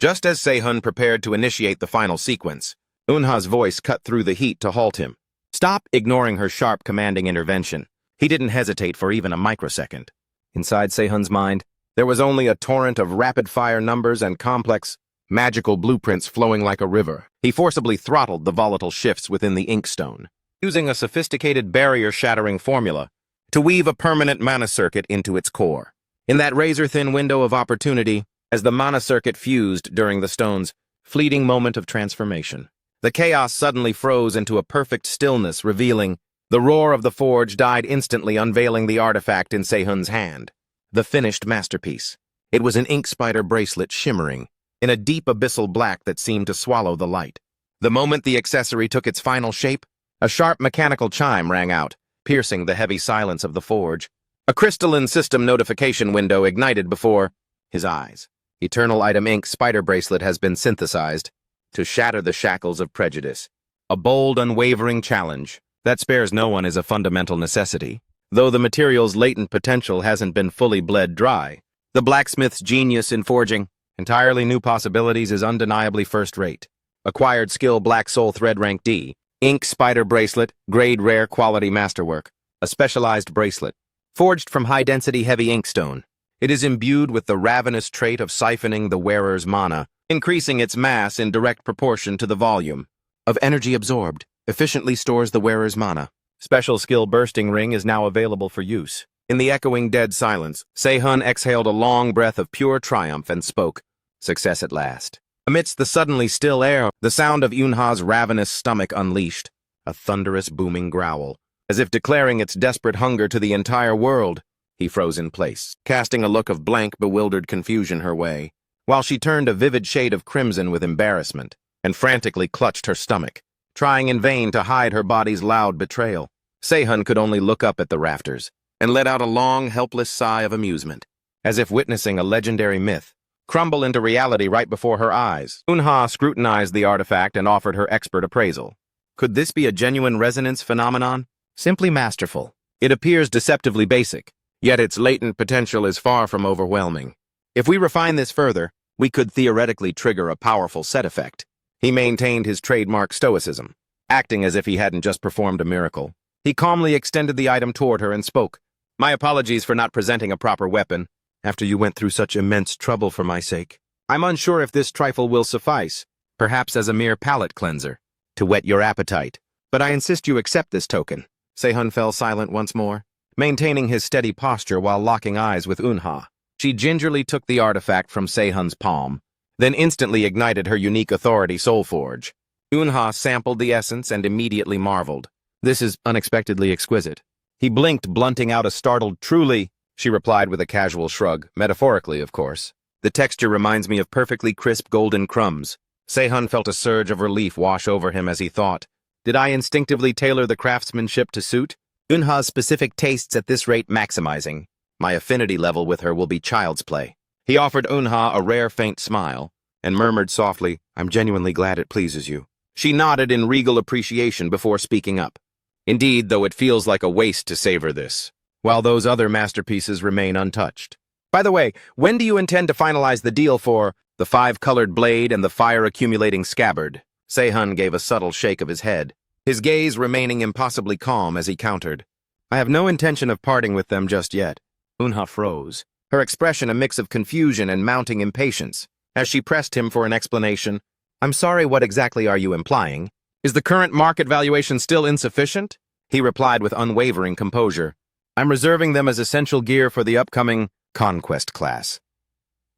Speaker 1: Just as Se-hun prepared to initiate the final sequence, Unha's voice cut through the heat to halt him. Stop, ignoring her sharp, commanding intervention. He didn't hesitate for even a microsecond. Inside Se-hun's mind, there was only a torrent of rapid-fire numbers and complex, magical blueprints flowing like a river. He forcibly throttled the volatile shifts within the inkstone, using a sophisticated barrier-shattering formula to weave a permanent mana circuit into its core. In that razor-thin window of opportunity, as the mana circuit fused during the stone's fleeting moment of transformation, the chaos suddenly froze into a perfect stillness, revealing the roar of the forge died instantly, unveiling the artifact in Se-hun's hand. The finished masterpiece. It was an ink spider bracelet shimmering in a deep abyssal black that seemed to swallow the light. The moment the accessory took its final shape, a sharp mechanical chime rang out, piercing the heavy silence of the forge. A crystalline system notification window ignited before his eyes. Eternal Item Ink Spider Bracelet has been synthesized to shatter the shackles of prejudice. A bold, unwavering challenge that spares no one is a fundamental necessity. Though the material's latent potential hasn't been fully bled dry, the blacksmith's genius in forging entirely new possibilities is undeniably first-rate. Acquired skill Black Soul Thread Rank D. Ink Spider Bracelet, grade rare quality masterwork. A specialized bracelet. Forged from high-density heavy inkstone, it is imbued with the ravenous trait of siphoning the wearer's mana, increasing its mass in direct proportion to the volume of energy absorbed. Efficiently stores the wearer's mana. Special skill Bursting Ring is now available for use. In the echoing dead silence, Se-hun exhaled a long breath of pure triumph and spoke, Success at last. Amidst the suddenly still air, the sound of Yunha's ravenous stomach unleashed a thunderous booming growl, as if declaring its desperate hunger to the entire world. He froze in place, casting a look of blank, bewildered confusion her way, while she turned a vivid shade of crimson with embarrassment, and frantically clutched her stomach, trying in vain to hide her body's loud betrayal. Sehun could only look up at the rafters, and let out a long, helpless sigh of amusement, as if witnessing a legendary myth crumble into reality right before her eyes. Yunha scrutinized the artifact and offered her expert appraisal. Could this be a genuine resonance phenomenon? Simply masterful. It appears deceptively basic, yet its latent potential is far from overwhelming. If we refine this further, we could theoretically trigger a powerful set effect. He maintained his trademark stoicism, acting as if he hadn't just performed a miracle. He calmly extended the item toward her and spoke. My apologies for not presenting a proper weapon, after you went through such immense trouble for my sake. I'm unsure if this trifle will suffice, perhaps as a mere palate cleanser, to whet your appetite. But I insist you accept this token. Sehun fell silent once more, maintaining his steady posture while locking eyes with Yunha. She gingerly took the artifact from Sehun's palm, then instantly ignited her unique authority soul forge. Yunha sampled the essence and immediately marveled. This is unexpectedly exquisite. He blinked, blunting out a startled, truly. She replied with a casual shrug, metaphorically, of course. The texture reminds me of perfectly crisp golden crumbs. Sehun felt a surge of relief wash over him as he thought, did I instinctively tailor the craftsmanship to suit Yunha's specific tastes at this rate maximizing? My affinity level with her will be child's play. He offered Yunha a rare faint smile and murmured softly, I'm genuinely glad it pleases you. She nodded in regal appreciation before speaking up. Indeed, though it feels like a waste to savor this, while those other masterpieces remain untouched. By the way, when do you intend to finalize the deal for the 5-colored blade and the fire-accumulating scabbard? Sehun gave a subtle shake of his head, his gaze remaining impossibly calm as he countered. I have no intention of parting with them just yet. Yunha froze, her expression a mix of confusion and mounting impatience, as she pressed him for an explanation. I'm sorry, what exactly are you implying? Is the current market valuation still insufficient? He replied with unwavering composure. I'm reserving them as essential gear for the upcoming conquest class.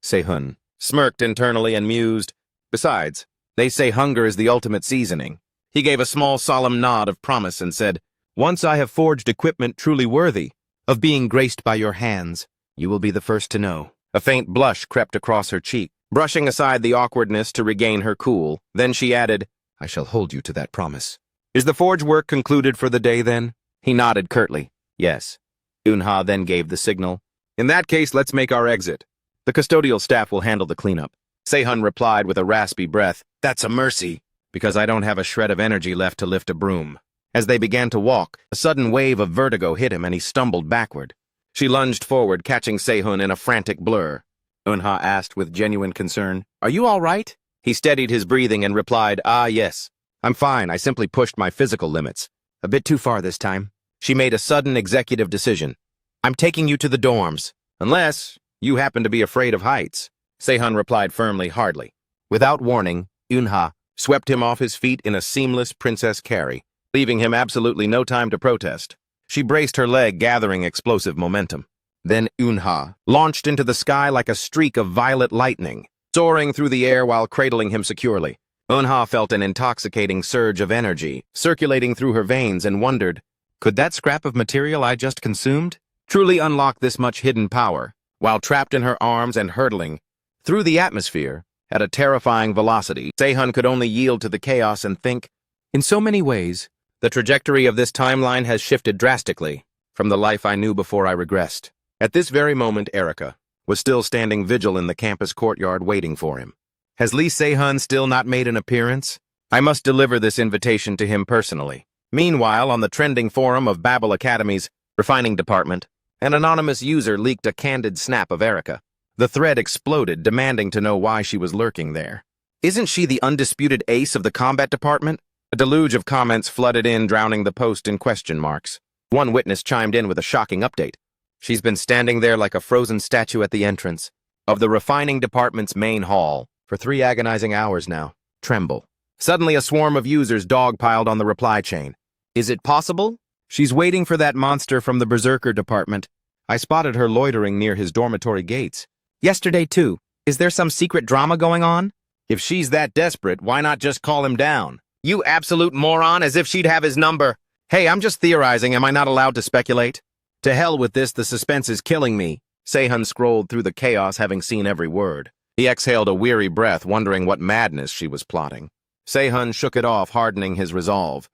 Speaker 1: Sehun smirked internally and mused. Besides, they say hunger is the ultimate seasoning. He gave a small solemn nod of promise and said, once I have forged equipment truly worthy of being graced by your hands, you will be the first to know. A faint blush crept across her cheek, brushing aside the awkwardness to regain her cool. Then she added, I shall hold you to that promise. Is the forge work concluded for the day then? He nodded curtly. Yes. Yunha then gave the signal. In that case, let's make our exit. The custodial staff will handle the cleanup. Sehun replied with a raspy breath, that's a mercy, because I don't have a shred of energy left to lift a broom. As they began to walk, a sudden wave of vertigo hit him and he stumbled backward. She lunged forward, catching Sehun in a frantic blur. Yunha asked with genuine concern, Are you all right? He steadied his breathing and replied, yes. I'm fine, I simply pushed my physical limits. A bit too far this time. She made a sudden executive decision. I'm taking you to the dorms, unless you happen to be afraid of heights. Sehun replied firmly, hardly. Without warning, Yunha swept him off his feet in a seamless princess carry, leaving him absolutely no time to protest. She braced her leg, gathering explosive momentum. Then Yunha launched into the sky like a streak of violet lightning, soaring through the air while cradling him securely. Yunha felt an intoxicating surge of energy circulating through her veins and wondered, could that scrap of material I just consumed truly unlock this much hidden power? While trapped in her arms and hurtling through the atmosphere at a terrifying velocity, Sehun could only yield to the chaos and think, in so many ways, the trajectory of this timeline has shifted drastically from the life I knew before I regressed. At this very moment, Erica was still standing vigil in the campus courtyard waiting for him. Has Lee Sehun still not made an appearance? I must deliver this invitation to him personally. Meanwhile, on the trending forum of Babel Academy's refining department, an anonymous user leaked a candid snap of Erica. The thread exploded, demanding to know why she was lurking there. Isn't she the undisputed ace of the combat department? A deluge of comments flooded in, drowning the post in question marks. One witness chimed in with a shocking update. She's been standing there like a frozen statue at the entrance of the refining department's main hall for 3 agonizing hours now. Tremble. Suddenly a swarm of users dogpiled on the reply chain. Is it possible? She's waiting for that monster from the Berserker department. I spotted her loitering near his dormitory gates. Yesterday, too. Is there some secret drama going on? If she's that desperate, why not just call him down? You absolute moron, as if she'd have his number. Hey, I'm just theorizing. Am I not allowed to speculate? To hell with this, the suspense is killing me. Se-hun scrolled through the chaos, having seen every word. He exhaled a weary breath, wondering what madness she was plotting. Se-hun shook it off, hardening his resolve.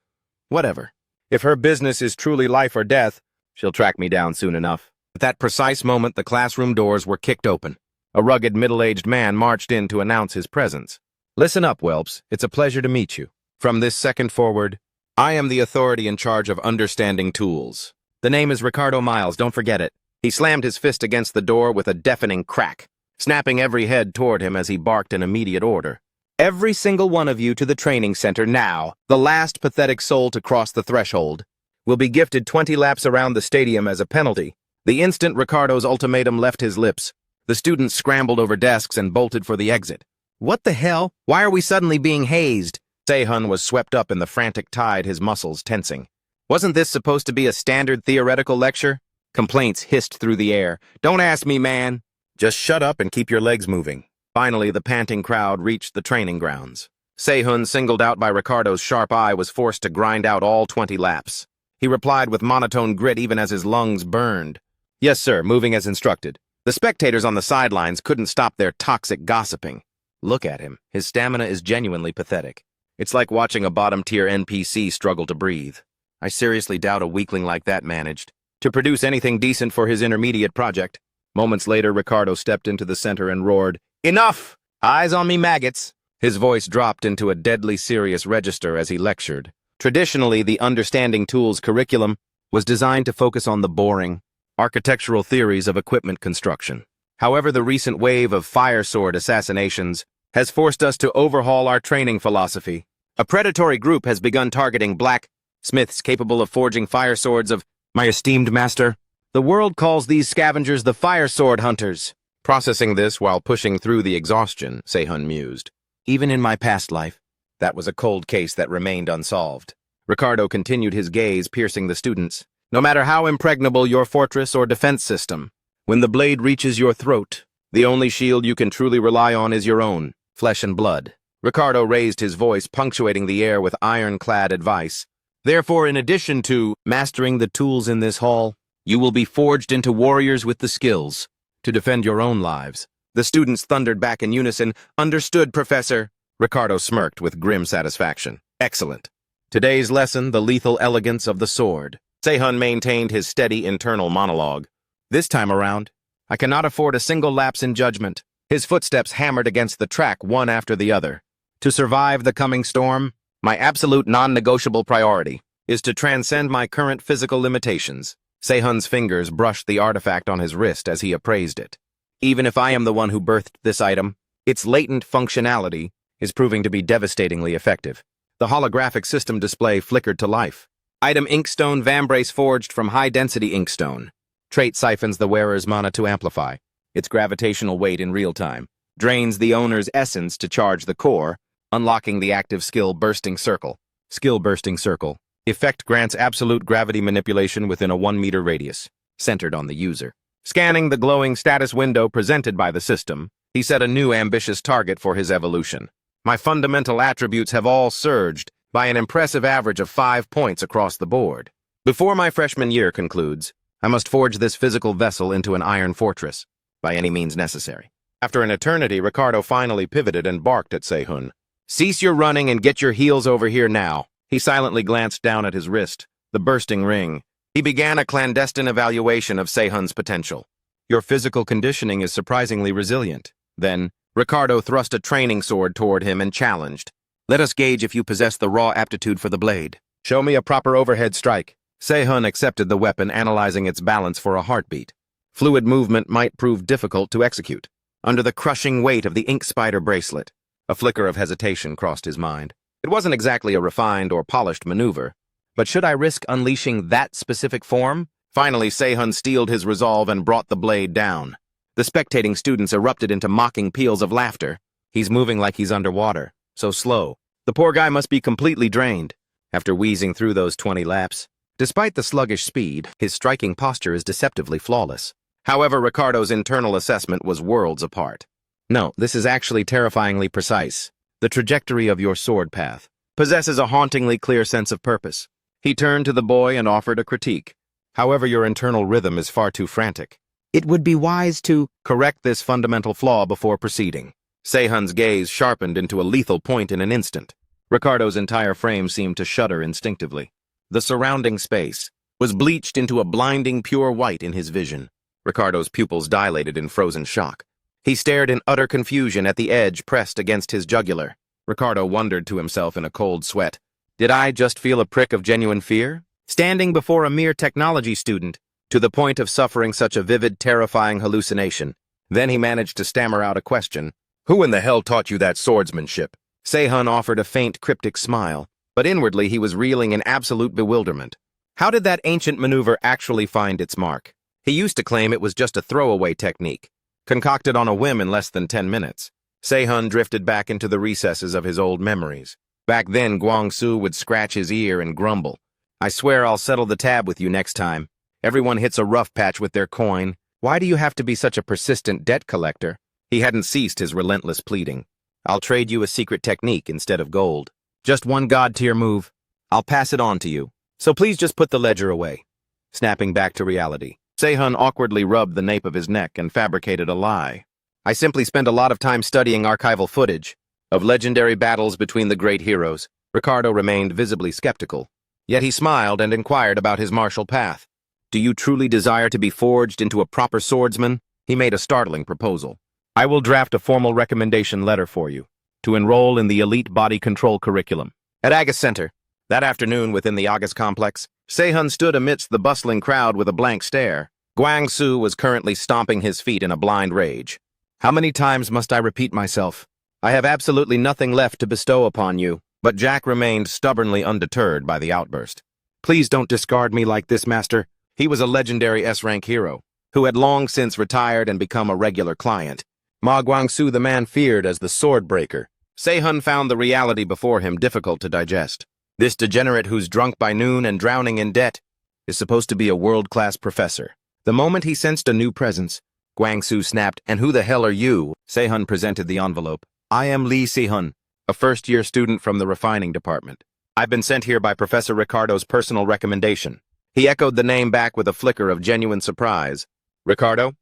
Speaker 1: Whatever. If her business is truly life or death, she'll track me down soon enough. At that precise moment, the classroom doors were kicked open. A rugged, middle-aged man marched in to announce his presence. Listen up, whelps. It's a pleasure to meet you. From this second forward, I am the authority in charge of understanding tools. The name is Ricardo Miles, don't forget it. He slammed his fist against the door with a deafening crack, snapping every head toward him as he barked in immediate order. Every single one of you to the training center now. The last pathetic soul to cross the threshold will be gifted 20 laps around the stadium as a penalty. The instant Ricardo's ultimatum left his lips, the students scrambled over desks and bolted for the exit. What the hell? Why are we suddenly being hazed? Se-hun was swept up in the frantic tide, his muscles tensing. Wasn't this supposed to be a standard theoretical lecture? Complaints hissed through the air. Don't ask me, man. Just shut up and keep your legs moving. Finally, the panting crowd reached the training grounds. Se-hun, singled out by Ricardo's sharp eye, was forced to grind out all 20 laps. He replied with monotone grit even as his lungs burned. Yes, sir, moving as instructed. The spectators on the sidelines couldn't stop their toxic gossiping. Look at him. His stamina is genuinely pathetic. It's like watching a bottom-tier NPC struggle to breathe. I seriously doubt a weakling like that managed to produce anything decent for his intermediate project. Moments later, Ricardo stepped into the center and roared, "Enough! Eyes on me, maggots!" His voice dropped into a deadly serious register as he lectured. Traditionally, the Understanding Tools curriculum was designed to focus on the boring, architectural theories of equipment construction. However, the recent wave of fire sword assassinations has forced us to overhaul our training philosophy. A predatory group has begun targeting blacksmiths capable of forging fire swords of my esteemed master. The world calls these scavengers the fire sword hunters. Processing this while pushing through the exhaustion, Se-hun mused. Even in my past life, that was a cold case that remained unsolved. Ricardo continued his gaze, piercing the students. No matter how impregnable your fortress or defense system, when the blade reaches your throat, the only shield you can truly rely on is your own, flesh and blood. Ricardo raised his voice, punctuating the air with ironclad advice. Therefore, in addition to mastering the tools in this hall, you will be forged into warriors with the skills to defend your own lives. The students thundered back in unison. Understood, Professor. Ricardo smirked with grim satisfaction. Excellent. Today's lesson, the lethal elegance of the sword. Se-hun maintained his steady internal monologue. This time around, I cannot afford a single lapse in judgment. His footsteps hammered against the track one after the other. To survive the coming storm, my absolute non-negotiable priority is to transcend my current physical limitations. Se-hun's fingers brushed the artifact on his wrist as he appraised it. Even if I am the one who birthed this item, its latent functionality is proving to be devastatingly effective. The holographic system display flickered to life. Item Inkstone Vambrace forged from high-density inkstone. Trait siphons the wearer's mana to amplify its gravitational weight in real time, drains the owner's essence to charge the core, unlocking the active skill Bursting Circle. Skill Bursting Circle. Effect grants absolute gravity manipulation within a 1-meter radius, centered on the user. Scanning the glowing status window presented by the system, he set a new ambitious target for his evolution. My fundamental attributes have all surged by an impressive average of 5 points across the board. Before my freshman year concludes, I must forge this physical vessel into an iron fortress, by any means necessary. After an eternity, Ricardo finally pivoted and barked at Se-hun. Cease your running and get your heels over here now. He silently glanced down at his wrist, the bursting ring. He began a clandestine evaluation of Se-hun's potential. Your physical conditioning is surprisingly resilient. Then, Ricardo thrust a training sword toward him and challenged. Let us gauge if you possess the raw aptitude for the blade. Show me a proper overhead strike. Se-hun accepted the weapon, analyzing its balance for a heartbeat. Fluid movement might prove difficult to execute. Under the crushing weight of the ink spider bracelet, a flicker of hesitation crossed his mind. It wasn't exactly a refined or polished maneuver, but should I risk unleashing that specific form? Finally, Se-hun steeled his resolve and brought the blade down. The spectating students erupted into mocking peals of laughter. He's moving like he's underwater, so slow. The poor guy must be completely drained after wheezing through those 20 laps. Despite the sluggish speed, his striking posture is deceptively flawless. However, Ricardo's internal assessment was worlds apart. No, this is actually terrifyingly precise. The trajectory of your sword path possesses a hauntingly clear sense of purpose. He turned to the boy and offered a critique. However, your internal rhythm is far too frantic. It would be wise to correct this fundamental flaw before proceeding. Sehun's gaze sharpened into a lethal point in an instant. Ricardo's entire frame seemed to shudder instinctively. The surrounding space was bleached into a blinding pure white in his vision. Ricardo's pupils dilated in frozen shock. He stared in utter confusion at the edge pressed against his jugular. Ricardo wondered to himself in a cold sweat. Did I just feel a prick of genuine fear? Standing before a mere technology student, to the point of suffering such a vivid, terrifying hallucination. Then he managed to stammer out a question. Who in the hell taught you that swordsmanship? Sehun offered a faint, cryptic smile, but inwardly he was reeling in absolute bewilderment. How did that ancient maneuver actually find its mark? He used to claim it was just a throwaway technique, concocted on a whim in less than 10 minutes. Sehun drifted back into the recesses of his old memories. Back then, Guangsu would scratch his ear and grumble. I swear I'll settle the tab with you next time. Everyone hits a rough patch with their coin. Why do you have to be such a persistent debt collector? He hadn't ceased his relentless pleading. I'll trade you a secret technique instead of gold. Just one god-tier move. I'll pass it on to you. So please just put the ledger away. Snapping back to reality, Sehun awkwardly rubbed the nape of his neck and fabricated a lie. I simply spend a lot of time studying archival footage of legendary battles between the great heroes. Ricardo remained visibly skeptical. Yet he smiled and inquired about his martial path. Do you truly desire to be forged into a proper swordsman? He made a startling proposal. I will draft a formal recommendation letter for you to enroll in the elite body control curriculum at Agus Center. That afternoon within the Agus complex, Sehun stood amidst the bustling crowd with a blank stare. Guangsu was currently stomping his feet in a blind rage. How many times must I repeat myself? I have absolutely nothing left to bestow upon you. But Jack remained stubbornly undeterred by the outburst. Please don't discard me like this, master. He was a legendary S-rank hero, who had long since retired and become a regular client. Ma Guangsu the man feared as the sword breaker. Sehun found the reality before him difficult to digest. This degenerate who's drunk by noon and drowning in debt is supposed to be a world-class professor. The moment he sensed a new presence, Guangsu snapped, "And who the hell are you?" Sehun presented the envelope. I am Lee Sehun, a first-year student from the refining department. I've been sent here by Professor Ricardo's personal recommendation. He echoed the name back with a flicker of genuine surprise. Ricardo?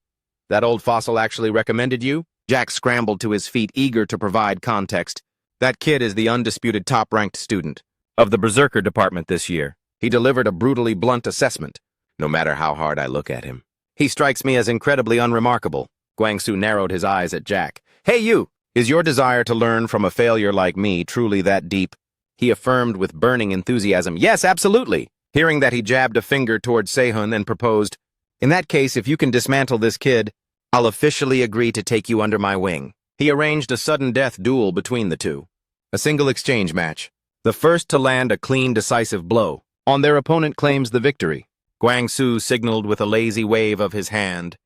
Speaker 1: That old fossil actually recommended you? Jack scrambled to his feet, eager to provide context. That kid is the undisputed top-ranked student of the Berserker department this year. He delivered a brutally blunt assessment, no matter how hard I look at him. He strikes me as incredibly unremarkable. Guangsu narrowed his eyes at Jack. Hey, you! Is your desire to learn from a failure like me truly that deep? He affirmed with burning enthusiasm. Yes, absolutely. Hearing that, he jabbed a finger toward Sehun and proposed, in that case, if you can dismantle this kid, I'll officially agree to take you under my wing. He arranged a sudden death duel between the two. A single exchange match. The first to land a clean, decisive blow on their opponent claims the victory. Guangsu signaled with a lazy wave of his hand.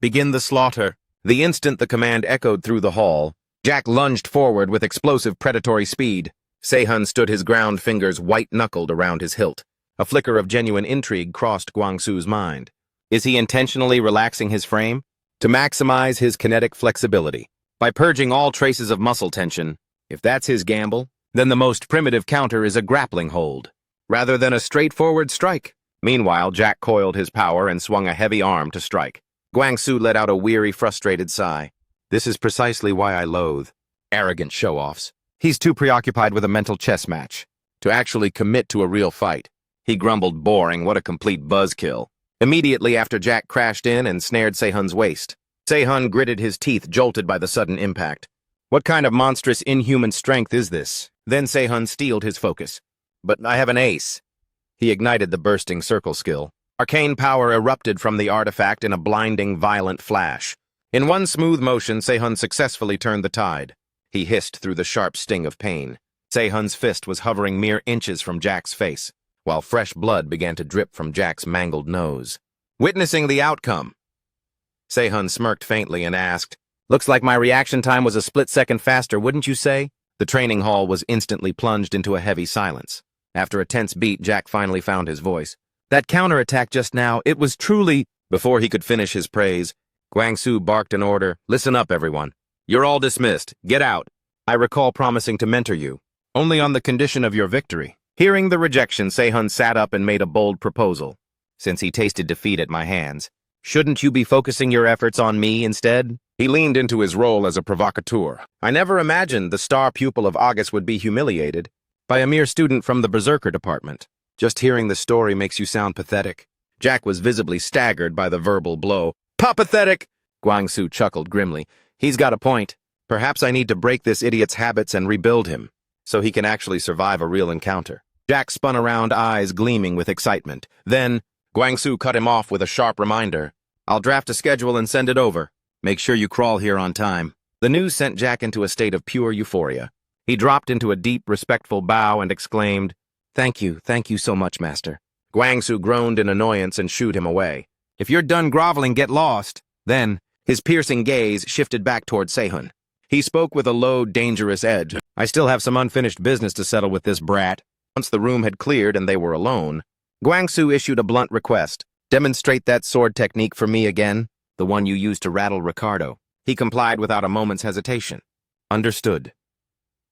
Speaker 1: Begin the slaughter. The instant the command echoed through the hall, Jack lunged forward with explosive predatory speed. Sehun stood his ground fingers white-knuckled around his hilt. A flicker of genuine intrigue crossed Guangsu's mind. Is he intentionally relaxing his frame? To maximize his kinetic flexibility. By purging all traces of muscle tension. If that's his gamble, then the most primitive counter is a grappling hold, rather than a straightforward strike. Meanwhile, Jack coiled his power and swung a heavy arm to strike. Guangsu let out a weary, frustrated sigh. This is precisely why I loathe arrogant show-offs. He's too preoccupied with a mental chess match to actually commit to a real fight. He grumbled, boring, what a complete buzzkill. Immediately after, Jack crashed in and snared Sehun's waist. Sehun gritted his teeth, jolted by the sudden impact. What kind of monstrous, inhuman strength is this? Then Sehun steeled his focus. But I have an ace. He ignited the bursting circle skill. Arcane power erupted from the artifact in a blinding, violent flash. In one smooth motion, Sehun successfully turned the tide. He hissed through the sharp sting of pain. Sehun's fist was hovering mere inches from Jack's face, while fresh blood began to drip from Jack's mangled nose. Witnessing the outcome, Sehun smirked faintly and asked, "Looks like my reaction time was a split-second faster, wouldn't you say?" The training hall was instantly plunged into a heavy silence. After a tense beat, Jack finally found his voice. "That counterattack just now, it was truly—" Before he could finish his praise, Guangsu barked an order. "Listen up, everyone. You're all dismissed. Get out. I recall promising to mentor you, only on the condition of your victory. Hearing the rejection, Se-hun sat up and made a bold proposal. Since he tasted defeat at my hands, shouldn't you be focusing your efforts on me instead? He leaned into his role as a provocateur. I never imagined the star pupil of August would be humiliated by a mere student from the Berserker department. Just hearing the story makes you sound pathetic. Jack was visibly staggered by the verbal blow. Pathetic! Guangsu chuckled grimly. He's got a point. Perhaps I need to break this idiot's habits and rebuild him, so he can actually survive a real encounter. Jack spun around, eyes gleaming with excitement. Then, Guangsu cut him off with a sharp reminder. I'll draft a schedule and send it over. Make sure you crawl here on time. The news sent Jack into a state of pure euphoria. He dropped into a deep, respectful bow and exclaimed, thank you so much, Master. Guangsu groaned in annoyance and shooed him away. If you're done groveling, get lost. Then, his piercing gaze shifted back toward Se-hun. He spoke with a low, dangerous edge. I still have some unfinished business to settle with this brat. Once the room had cleared and they were alone, Guangsu issued a blunt request. Demonstrate that sword technique for me again, the one you used to rattle Ricardo. He complied without a moment's hesitation. Understood.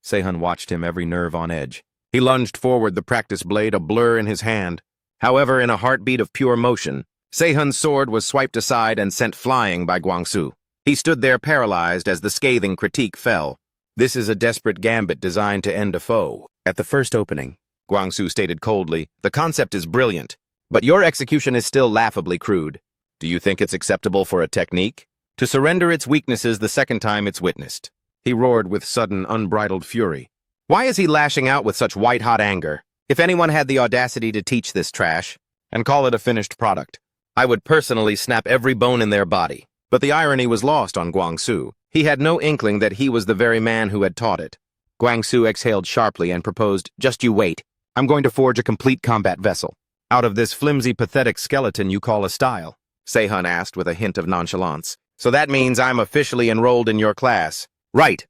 Speaker 1: Se-hun watched him, every nerve on edge. He lunged forward, the practice blade a blur in his hand. However, in a heartbeat of pure motion, Se-hun's sword was swiped aside and sent flying by Guangsu. He stood there paralyzed as the scathing critique fell. This is a desperate gambit designed to end a foe. At the first opening, Guangsu stated coldly, the concept is brilliant, but your execution is still laughably crude. Do you think it's acceptable for a technique to surrender its weaknesses the second time it's witnessed? He roared with sudden, unbridled fury. Why is he lashing out with such white-hot anger? If anyone had the audacity to teach this trash and call it a finished product, I would personally snap every bone in their body. But the irony was lost on Guangsu. He had no inkling that he was the very man who had taught it. Guangsu exhaled sharply and proposed, just you wait. I'm going to forge a complete combat vessel. Out of this flimsy, pathetic skeleton you call a style, Se-hun asked with a hint of nonchalance. So that means I'm officially enrolled in your class. Right.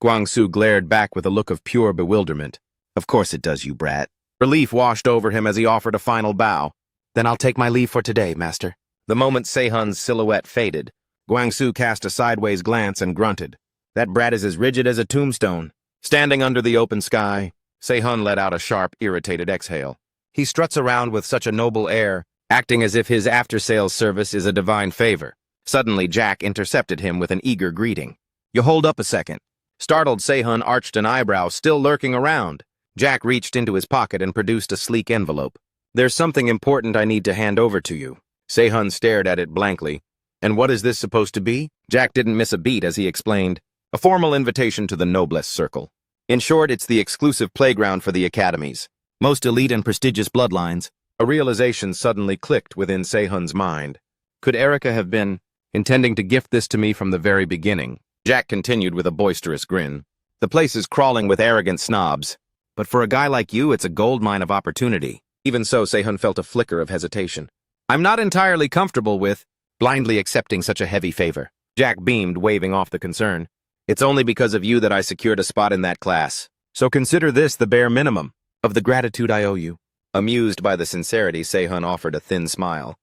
Speaker 1: Guangsu glared back with a look of pure bewilderment. Of course it does, you brat. Relief washed over him as he offered a final bow. Then I'll take my leave for today, Master. The moment Se-hun's silhouette faded, Guangsu cast a sideways glance and grunted. That brat is as rigid as a tombstone. Standing under the open sky, Se-hun let out a sharp, irritated exhale. He struts around with such a noble air, acting as if his after-sales service is a divine favor. Suddenly, Jack intercepted him with an eager greeting. You hold up a second. Startled, Se-hun arched an eyebrow, still lurking around. Jack reached into his pocket and produced a sleek envelope. There's something important I need to hand over to you. Se-hun stared at it blankly. And what is this supposed to be? Jack didn't miss a beat as he explained. A formal invitation to the Noblesse Circle. In short, it's the exclusive playground for the academies. Most elite and prestigious bloodlines. A realization suddenly clicked within Se-hun's mind. Could Erica have been intending to gift this to me from the very beginning? Jack continued with a boisterous grin. The place is crawling with arrogant snobs. But for a guy like you, it's a goldmine of opportunity. Even so, Se-hun felt a flicker of hesitation. I'm not entirely comfortable with blindly accepting such a heavy favor. Jack beamed, waving off the concern. It's only because of you that I secured a spot in that class. So consider this the bare minimum of the gratitude I owe you. Amused by the sincerity, Se-hun offered a thin smile.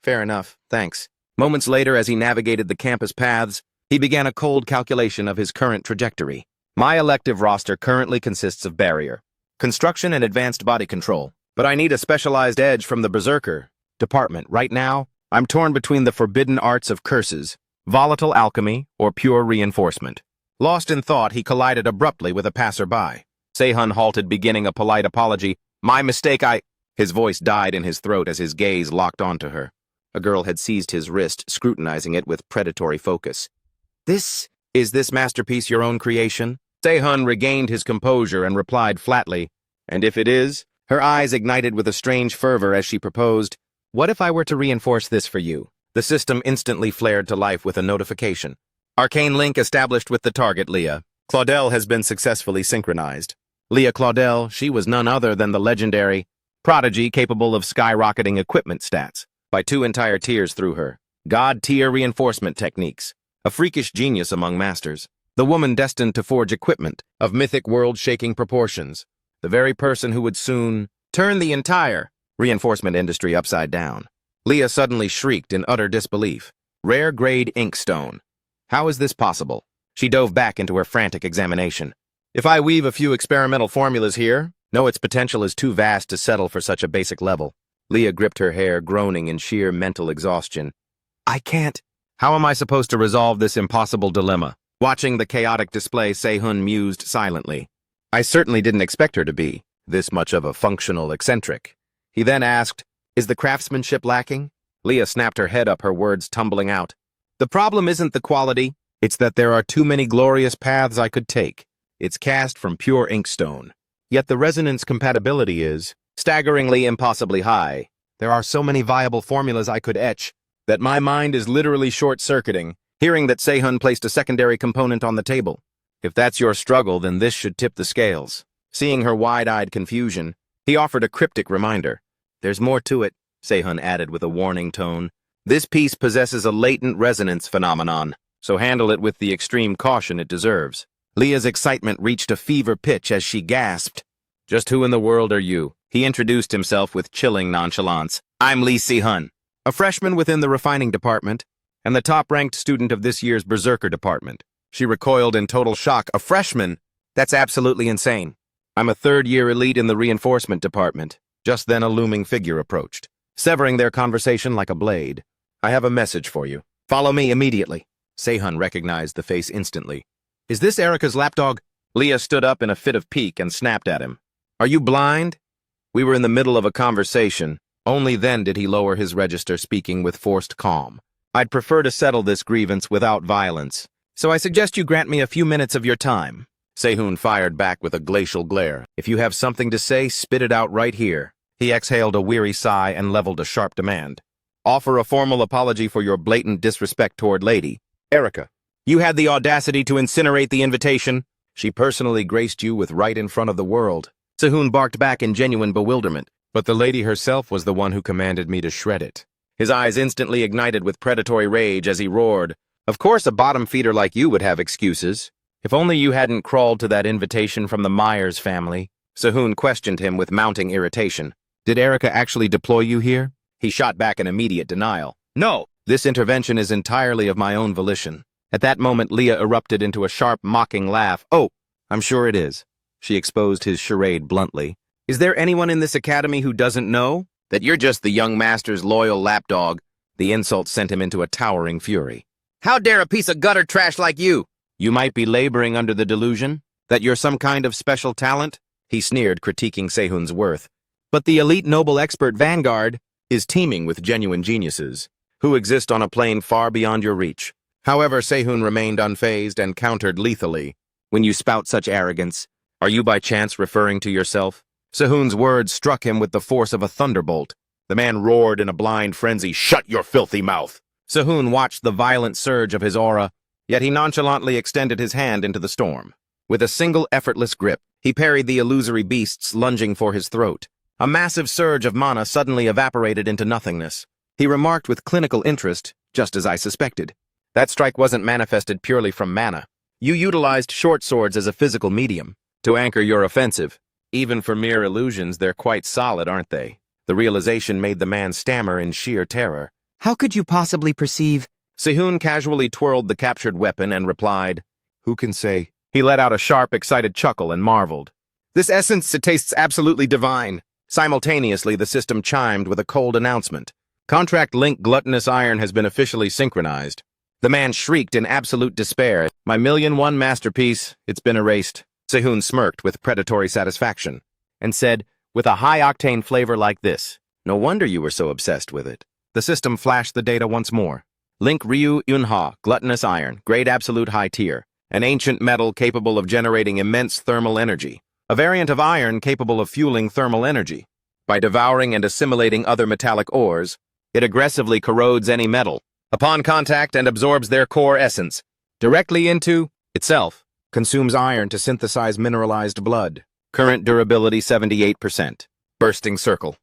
Speaker 1: Fair enough, thanks. Moments later, as he navigated the campus paths, he began a cold calculation of his current trajectory. My elective roster currently consists of barrier, construction, and advanced body control. But I need a specialized edge from the Berserker department. Right now, I'm torn between the forbidden arts of curses, volatile alchemy, or pure reinforcement. Lost in thought, he collided abruptly with a passerby. Se-hun halted, beginning a polite apology. My mistake, His voice died in his throat as his gaze locked onto her. A girl had seized his wrist, scrutinizing it with predatory focus. Is this masterpiece your own creation? Se-hun regained his composure and replied flatly, and if it is? Her eyes ignited with a strange fervor as she proposed, what if I were to reinforce this for you? The system instantly flared to life with a notification. Arcane link established with the target, Leah. Claudel has been successfully synchronized. Leah Claudel, she was none other than the legendary prodigy capable of skyrocketing equipment stats by 2 entire tiers through her God-tier reinforcement techniques. A freakish genius among masters. The woman destined to forge equipment of mythic world-shaking proportions. The very person who would soon turn the entire reinforcement industry upside down. Leah suddenly shrieked in utter disbelief. Rare grade inkstone. How is this possible? She dove back into her frantic examination. If I weave a few experimental formulas here, no, its potential is too vast to settle for such a basic level. Leah gripped her hair, groaning in sheer mental exhaustion. I can't. How am I supposed to resolve this impossible dilemma? Watching the chaotic display, Se-hun mused silently. I certainly didn't expect her to be this much of a functional eccentric. He then asked, is the craftsmanship lacking? Leah snapped her head up, her words tumbling out. The problem isn't the quality, it's that there are too many glorious paths I could take. It's cast from pure inkstone. Yet the resonance compatibility is staggeringly impossibly high. There are so many viable formulas I could etch that my mind is literally short-circuiting, hearing that Se-hun placed a secondary component on the table. If that's your struggle, then this should tip the scales. Seeing her wide-eyed confusion, he offered a cryptic reminder. There's more to it, Se-hun added with a warning tone. This piece possesses a latent resonance phenomenon, so handle it with the extreme caution it deserves. Leah's excitement reached a fever pitch as she gasped. Just who in the world are you? He introduced himself with chilling nonchalance. I'm Lee Se-hun, a freshman within the refining department, and the top-ranked student of this year's berserker department. She recoiled in total shock. A freshman? That's absolutely insane. I'm a third-year elite in the reinforcement department. Just then a looming figure approached, severing their conversation like a blade. I have a message for you. Follow me immediately. Se-hun recognized the face instantly. Is this Erica's lapdog? Leah stood up in a fit of pique and snapped at him. Are you blind? We were in the middle of a conversation. Only then did he lower his register, speaking with forced calm. I'd prefer to settle this grievance without violence, so I suggest you grant me a few minutes of your time. Se-hun fired back with a glacial glare. If you have something to say, spit it out right here. He exhaled a weary sigh and leveled a sharp demand. Offer a formal apology for your blatant disrespect toward Lady Erica. You had the audacity to incinerate the invitation. She personally graced you with right in front of the world. Se-hun barked back in genuine bewilderment. But the lady herself was the one who commanded me to shred it. His eyes instantly ignited with predatory rage as he roared. Of course a bottom feeder like you would have excuses. If only you hadn't crawled to that invitation from the Myers family. Se-hun questioned him with mounting irritation. Did Erica actually deploy you here? He shot back in immediate denial. No, this intervention is entirely of my own volition. At that moment, Leah erupted into a sharp, mocking laugh. Oh, I'm sure it is. She exposed his charade bluntly. Is there anyone in this academy who doesn't know that you're just the young master's loyal lapdog? The insult sent him into a towering fury. How dare a piece of gutter trash like you? You might be laboring under the delusion that you're some kind of special talent, he sneered, critiquing Se-hun's worth. But the elite noble expert vanguard is teeming with genuine geniuses, who exist on a plane far beyond your reach. However, Se-hun remained unfazed and countered lethally. When you spout such arrogance, are you by chance referring to yourself? Se-hun's words struck him with the force of a thunderbolt. The man roared in a blind frenzy, "Shut your filthy mouth!" Se-hun watched the violent surge of his aura, yet he nonchalantly extended his hand into the storm. With a single effortless grip, he parried the illusory beasts lunging for his throat. A massive surge of mana suddenly evaporated into nothingness. He remarked with clinical interest, just as I suspected. That strike wasn't manifested purely from mana. You utilized short swords as a physical medium to anchor your offensive. Even for mere illusions, they're quite solid, aren't they? The realization made the man stammer in sheer terror.
Speaker 2: How could you possibly perceive?
Speaker 1: Se-hun casually twirled the captured weapon and replied, Who can say? He let out a sharp, excited chuckle and marveled. This essence, it tastes absolutely divine. Simultaneously, the system chimed with a cold announcement. Contract Link Gluttonous Iron has been officially synchronized. The man shrieked in absolute despair. My 1,000,001 masterpiece, it's been erased. Se-hun smirked with predatory satisfaction and said, with a high-octane flavor like this, no wonder you were so obsessed with it. The system flashed the data once more. Link Ryu Yunha, Gluttonous Iron, grade absolute high tier, an ancient metal capable of generating immense thermal energy, a variant of iron capable of fueling thermal energy. By devouring and assimilating other metallic ores, it aggressively corrodes any metal upon contact and absorbs their core essence directly into itself. Consumes iron to synthesize mineralized blood. Current durability 78%. Bursting circle.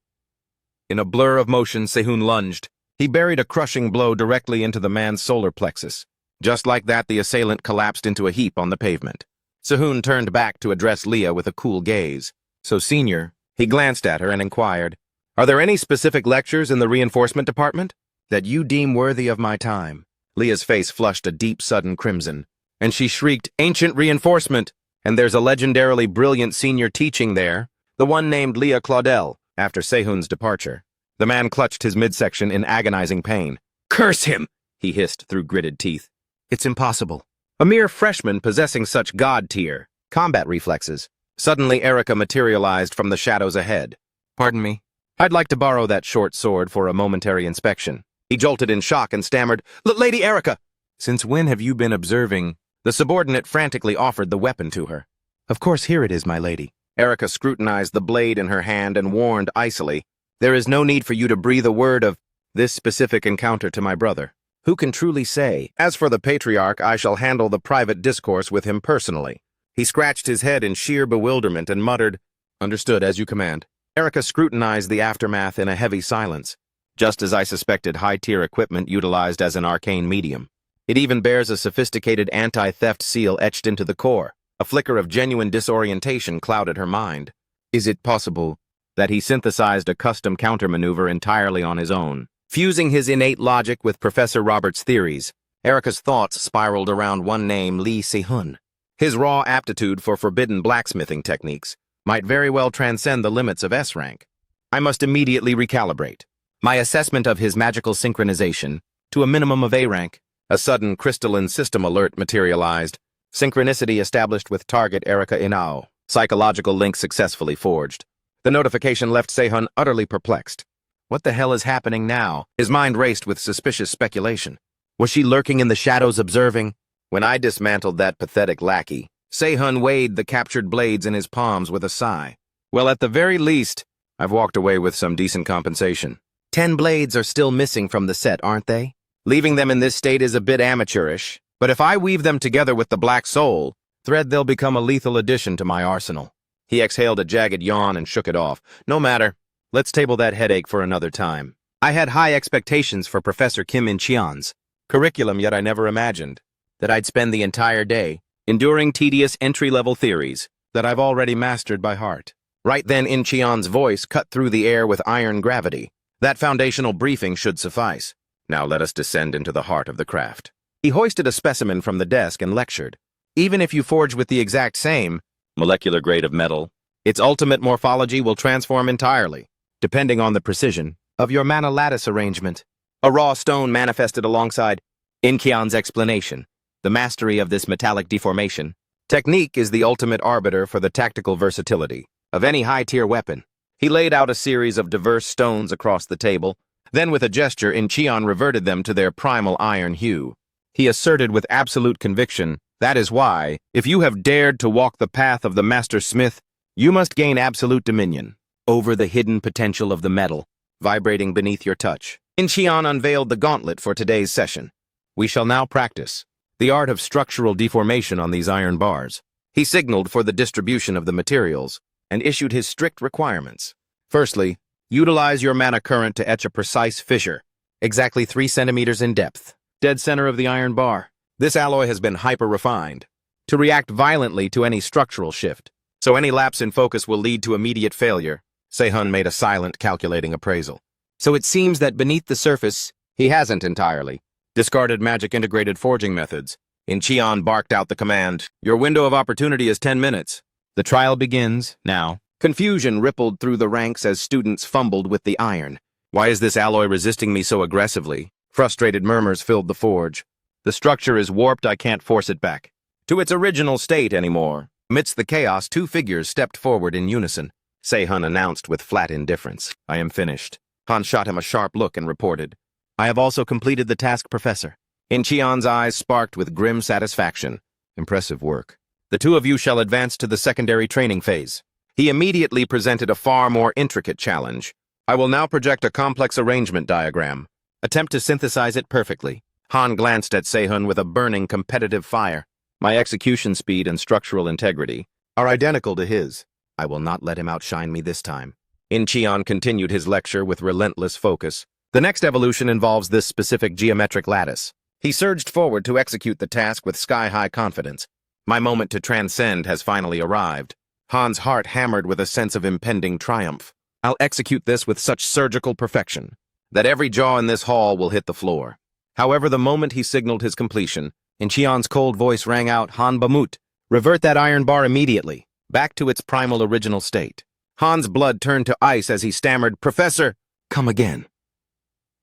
Speaker 1: In a blur of motion, Se-hun lunged. He buried a crushing blow directly into the man's solar plexus. Just like that, the assailant collapsed into a heap on the pavement. Se-hun turned back to address Leah with a cool gaze. So, senior, he glanced at her and inquired, Are there any specific lectures in the reinforcement department that you deem worthy of my time? Leah's face flushed a deep, sudden crimson. and she shrieked, "Ancient reinforcement!" And there's a legendarily brilliant senior teaching there, the one named Leah Claudel, after Sehun's departure. The man clutched his midsection in agonizing pain. "Curse him!" he hissed through gritted teeth. "It's impossible." A mere freshman possessing such god-tier combat reflexes. Suddenly Erica materialized from the shadows ahead. "Pardon me. I'd like to borrow that short sword for a momentary inspection." He jolted in shock and stammered, "Lady Erica!" "Since when have you been observing?" The subordinate frantically offered the weapon to her. "Of course, here it is, my lady." Erica scrutinized the blade in her hand and warned icily, "There is no need for you to breathe a word of this specific encounter to my brother. Who can truly say? As for the patriarch, I shall handle the private discourse with him personally." He scratched his head in sheer bewilderment and muttered, "Understood, as you command." Erica scrutinized the aftermath in a heavy silence, just as I suspected high-tier equipment utilized as an arcane medium. It even bears a sophisticated anti-theft seal etched into the core. A flicker of genuine disorientation clouded her mind. Is it possible that he synthesized a custom countermaneuver entirely on his own? Fusing his innate logic with Professor Robert's theories, Erica's thoughts spiraled around one name, Lee Se-hun. His raw aptitude for forbidden blacksmithing techniques might very well transcend the limits of S-Rank. I must immediately recalibrate my assessment of his magical synchronization to a minimum of A-Rank. A sudden crystalline system alert materialized. Synchronicity established with target Erica Inao. Psychological link successfully forged. The notification left Se-hun utterly perplexed. What the hell is happening now? His mind raced with suspicious speculation. Was she lurking in the shadows observing? When I dismantled that pathetic lackey, Se-hun weighed the captured blades in his palms with a sigh. Well, at the very least, I've walked away with some decent compensation. 10 blades are still missing from the set, aren't they? Leaving them in this state is a bit amateurish, but if I weave them together with the Black Soul thread, they'll become a lethal addition to my arsenal. He exhaled a jagged yawn and shook it off. No matter. Let's table that headache for another time. I had high expectations for Professor Kim In-cheon's curriculum, yet I never imagined that I'd spend the entire day enduring tedious entry-level theories that I've already mastered by heart. Right then, In-cheon's voice cut through the air with iron gravity. That foundational briefing should suffice. Now let us descend into the heart of the craft. He hoisted a specimen from the desk and lectured. Even if you forge with the exact same molecular grade of metal, its ultimate morphology will transform entirely, depending on the precision of your mana lattice arrangement. A raw stone manifested alongside In-cheon's explanation. The mastery of this metallic deformation technique is the ultimate arbiter for the tactical versatility of any high-tier weapon. He laid out a series of diverse stones across the table. Then with a gesture, In-cheon reverted them to their primal iron hue. He asserted with absolute conviction, that is why, if you have dared to walk the path of the Master Smith, you must gain absolute dominion over the hidden potential of the metal, vibrating beneath your touch. In-cheon unveiled the gauntlet for today's session. We shall now practice the art of structural deformation on these iron bars. He signaled for the distribution of the materials and issued his strict requirements. Firstly, utilize your mana current to etch a precise fissure, exactly 3 centimeters in depth, dead center of the iron bar. This alloy has been hyper-refined to react violently to any structural shift, so any lapse in focus will lead to immediate failure. Se-hun made a silent, calculating appraisal. So it seems that beneath the surface, he hasn't entirely discarded magic-integrated forging methods. In-cheon barked out the command, "Your window of opportunity is 10 minutes. The trial begins now." Confusion rippled through the ranks as students fumbled with the iron. Why is this alloy resisting me so aggressively? Frustrated murmurs filled the forge. The structure is warped, I can't force it back to its original state anymore. Amidst the chaos, 2 figures stepped forward in unison. Se-hun announced with flat indifference, "I am finished." Han shot him a sharp look and reported, "I have also completed the task, Professor." In-cheon's eyes sparked with grim satisfaction. "Impressive work. The 2 of you shall advance to the secondary training phase." He immediately presented a far more intricate challenge. "I will now project a complex arrangement diagram. Attempt to synthesize it perfectly." Han glanced at Se-hun with a burning competitive fire. "My execution speed and structural integrity are identical to his. I will not let him outshine me this time." In-cheon continued his lecture with relentless focus. "The next evolution involves this specific geometric lattice." He surged forward to execute the task with sky-high confidence. "My moment to transcend has finally arrived." Han's heart hammered with a sense of impending triumph. "I'll execute this with such surgical perfection that every jaw in this hall will hit the floor." However, the moment he signaled his completion, Incheon's cold voice rang out, Han Bamut. Revert that iron bar immediately, back to its primal original state. Han's blood turned to ice as he stammered, Professor, come again.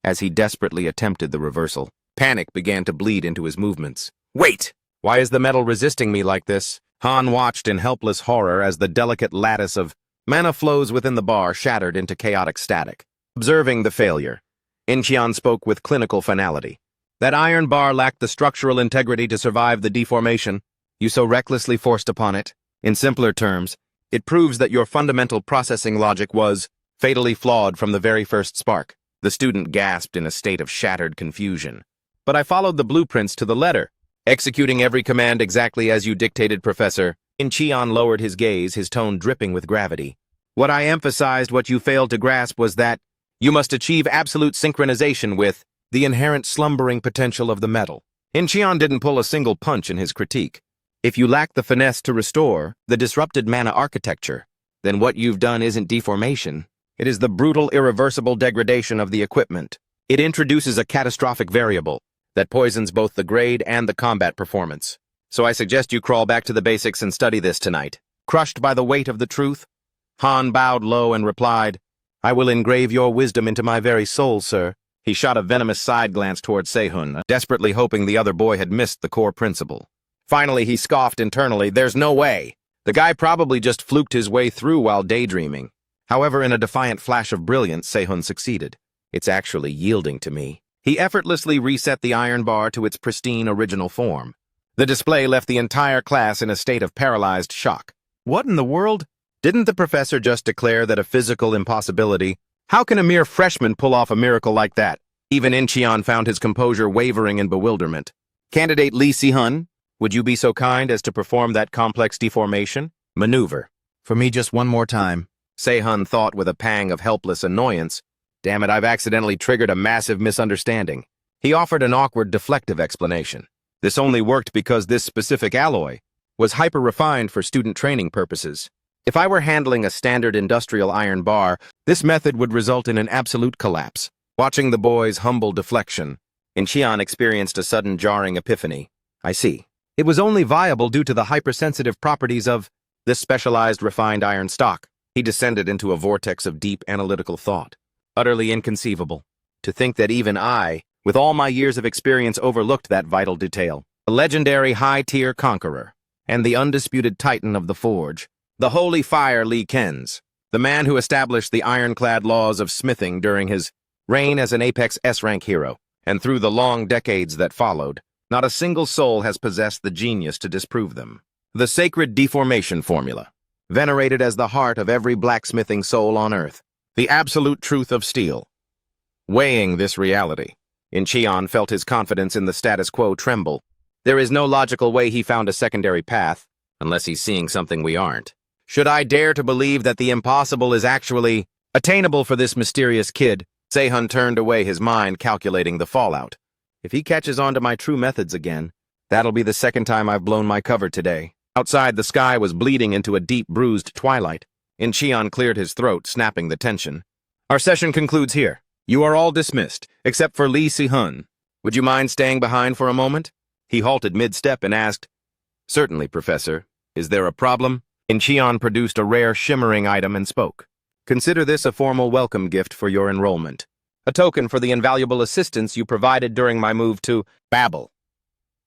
Speaker 1: As he desperately attempted the reversal, panic began to bleed into his movements. Wait! Why is the metal resisting me like this? Han watched in helpless horror as the delicate lattice of mana flows within the bar shattered into chaotic static. Observing the failure, Incheon spoke with clinical finality. That iron bar lacked the structural integrity to survive the deformation you so recklessly forced upon it. In simpler terms, it proves that your fundamental processing logic was fatally flawed from the very first spark. The student gasped in a state of shattered confusion. But I followed the blueprints to the letter, executing every command exactly as you dictated, Professor. Incheon lowered his gaze, his tone dripping with gravity. What I emphasized, what you failed to grasp, was that you must achieve absolute synchronization with the inherent slumbering potential of the metal. Incheon didn't pull a single punch in his critique. If you lack the finesse to restore the disrupted mana architecture, then what you've done isn't deformation. It is the brutal, irreversible degradation of the equipment. It introduces a catastrophic variable that poisons both the grade and the combat performance. So I suggest you crawl back to the basics and study this tonight. Crushed by the weight of the truth, Han bowed low and replied, I will engrave your wisdom into my very soul, sir. He shot a venomous side glance toward Sehun, desperately hoping the other boy had missed the core principle. Finally, he scoffed internally, there's no way. The guy probably just fluked his way through while daydreaming. However, in a defiant flash of brilliance, Sehun succeeded. It's actually yielding to me. He effortlessly reset the iron bar to its pristine original form. The display left the entire class in a state of paralyzed shock. What in the world? Didn't the professor just declare that a physical impossibility? How can a mere freshman pull off a miracle like that? Even Incheon found his composure wavering in bewilderment. Candidate Lee Si-hun, would you be so kind as to perform that complex deformation? Maneuver. For me just one more time. Sehun thought with a pang of helpless annoyance. Damn it, I've accidentally triggered a massive misunderstanding. He offered an awkward, deflective explanation. This only worked because this specific alloy was hyper-refined for student training purposes. If I were handling a standard industrial iron bar, this method would result in an absolute collapse. Watching the boy's humble deflection, Incheon experienced a sudden jarring epiphany. I see. It was only viable due to the hypersensitive properties of this specialized refined iron stock. He descended into a vortex of deep analytical thought. Utterly inconceivable. To think that even I, with all my years of experience, overlooked that vital detail. The legendary high-tier conqueror, and the undisputed titan of the forge, the holy fire Lee Kens, the man who established the ironclad laws of smithing during his reign as an apex S-rank hero, and through the long decades that followed, not a single soul has possessed the genius to disprove them. The sacred deformation formula, venerated as the heart of every blacksmithing soul on earth, the absolute truth of steel. Weighing this reality, Incheon felt his confidence in the status quo tremble. There is no logical way he found a secondary path, unless he's seeing something we aren't. Should I dare to believe that the impossible is actually attainable for this mysterious kid? Sehun turned away, his mind calculating the fallout. If he catches on to my true methods again, that'll be the second time I've blown my cover today. Outside, the sky was bleeding into a deep, bruised twilight. Incheon cleared his throat, snapping the tension. Our session concludes here. You are all dismissed, except for Lee Si-hun. Would you mind staying behind for a moment? He halted mid-step and asked, Certainly, Professor. Is there a problem? Incheon produced a rare shimmering item and spoke. Consider this a formal welcome gift for your enrollment. A token for the invaluable assistance you provided during my move to Babel.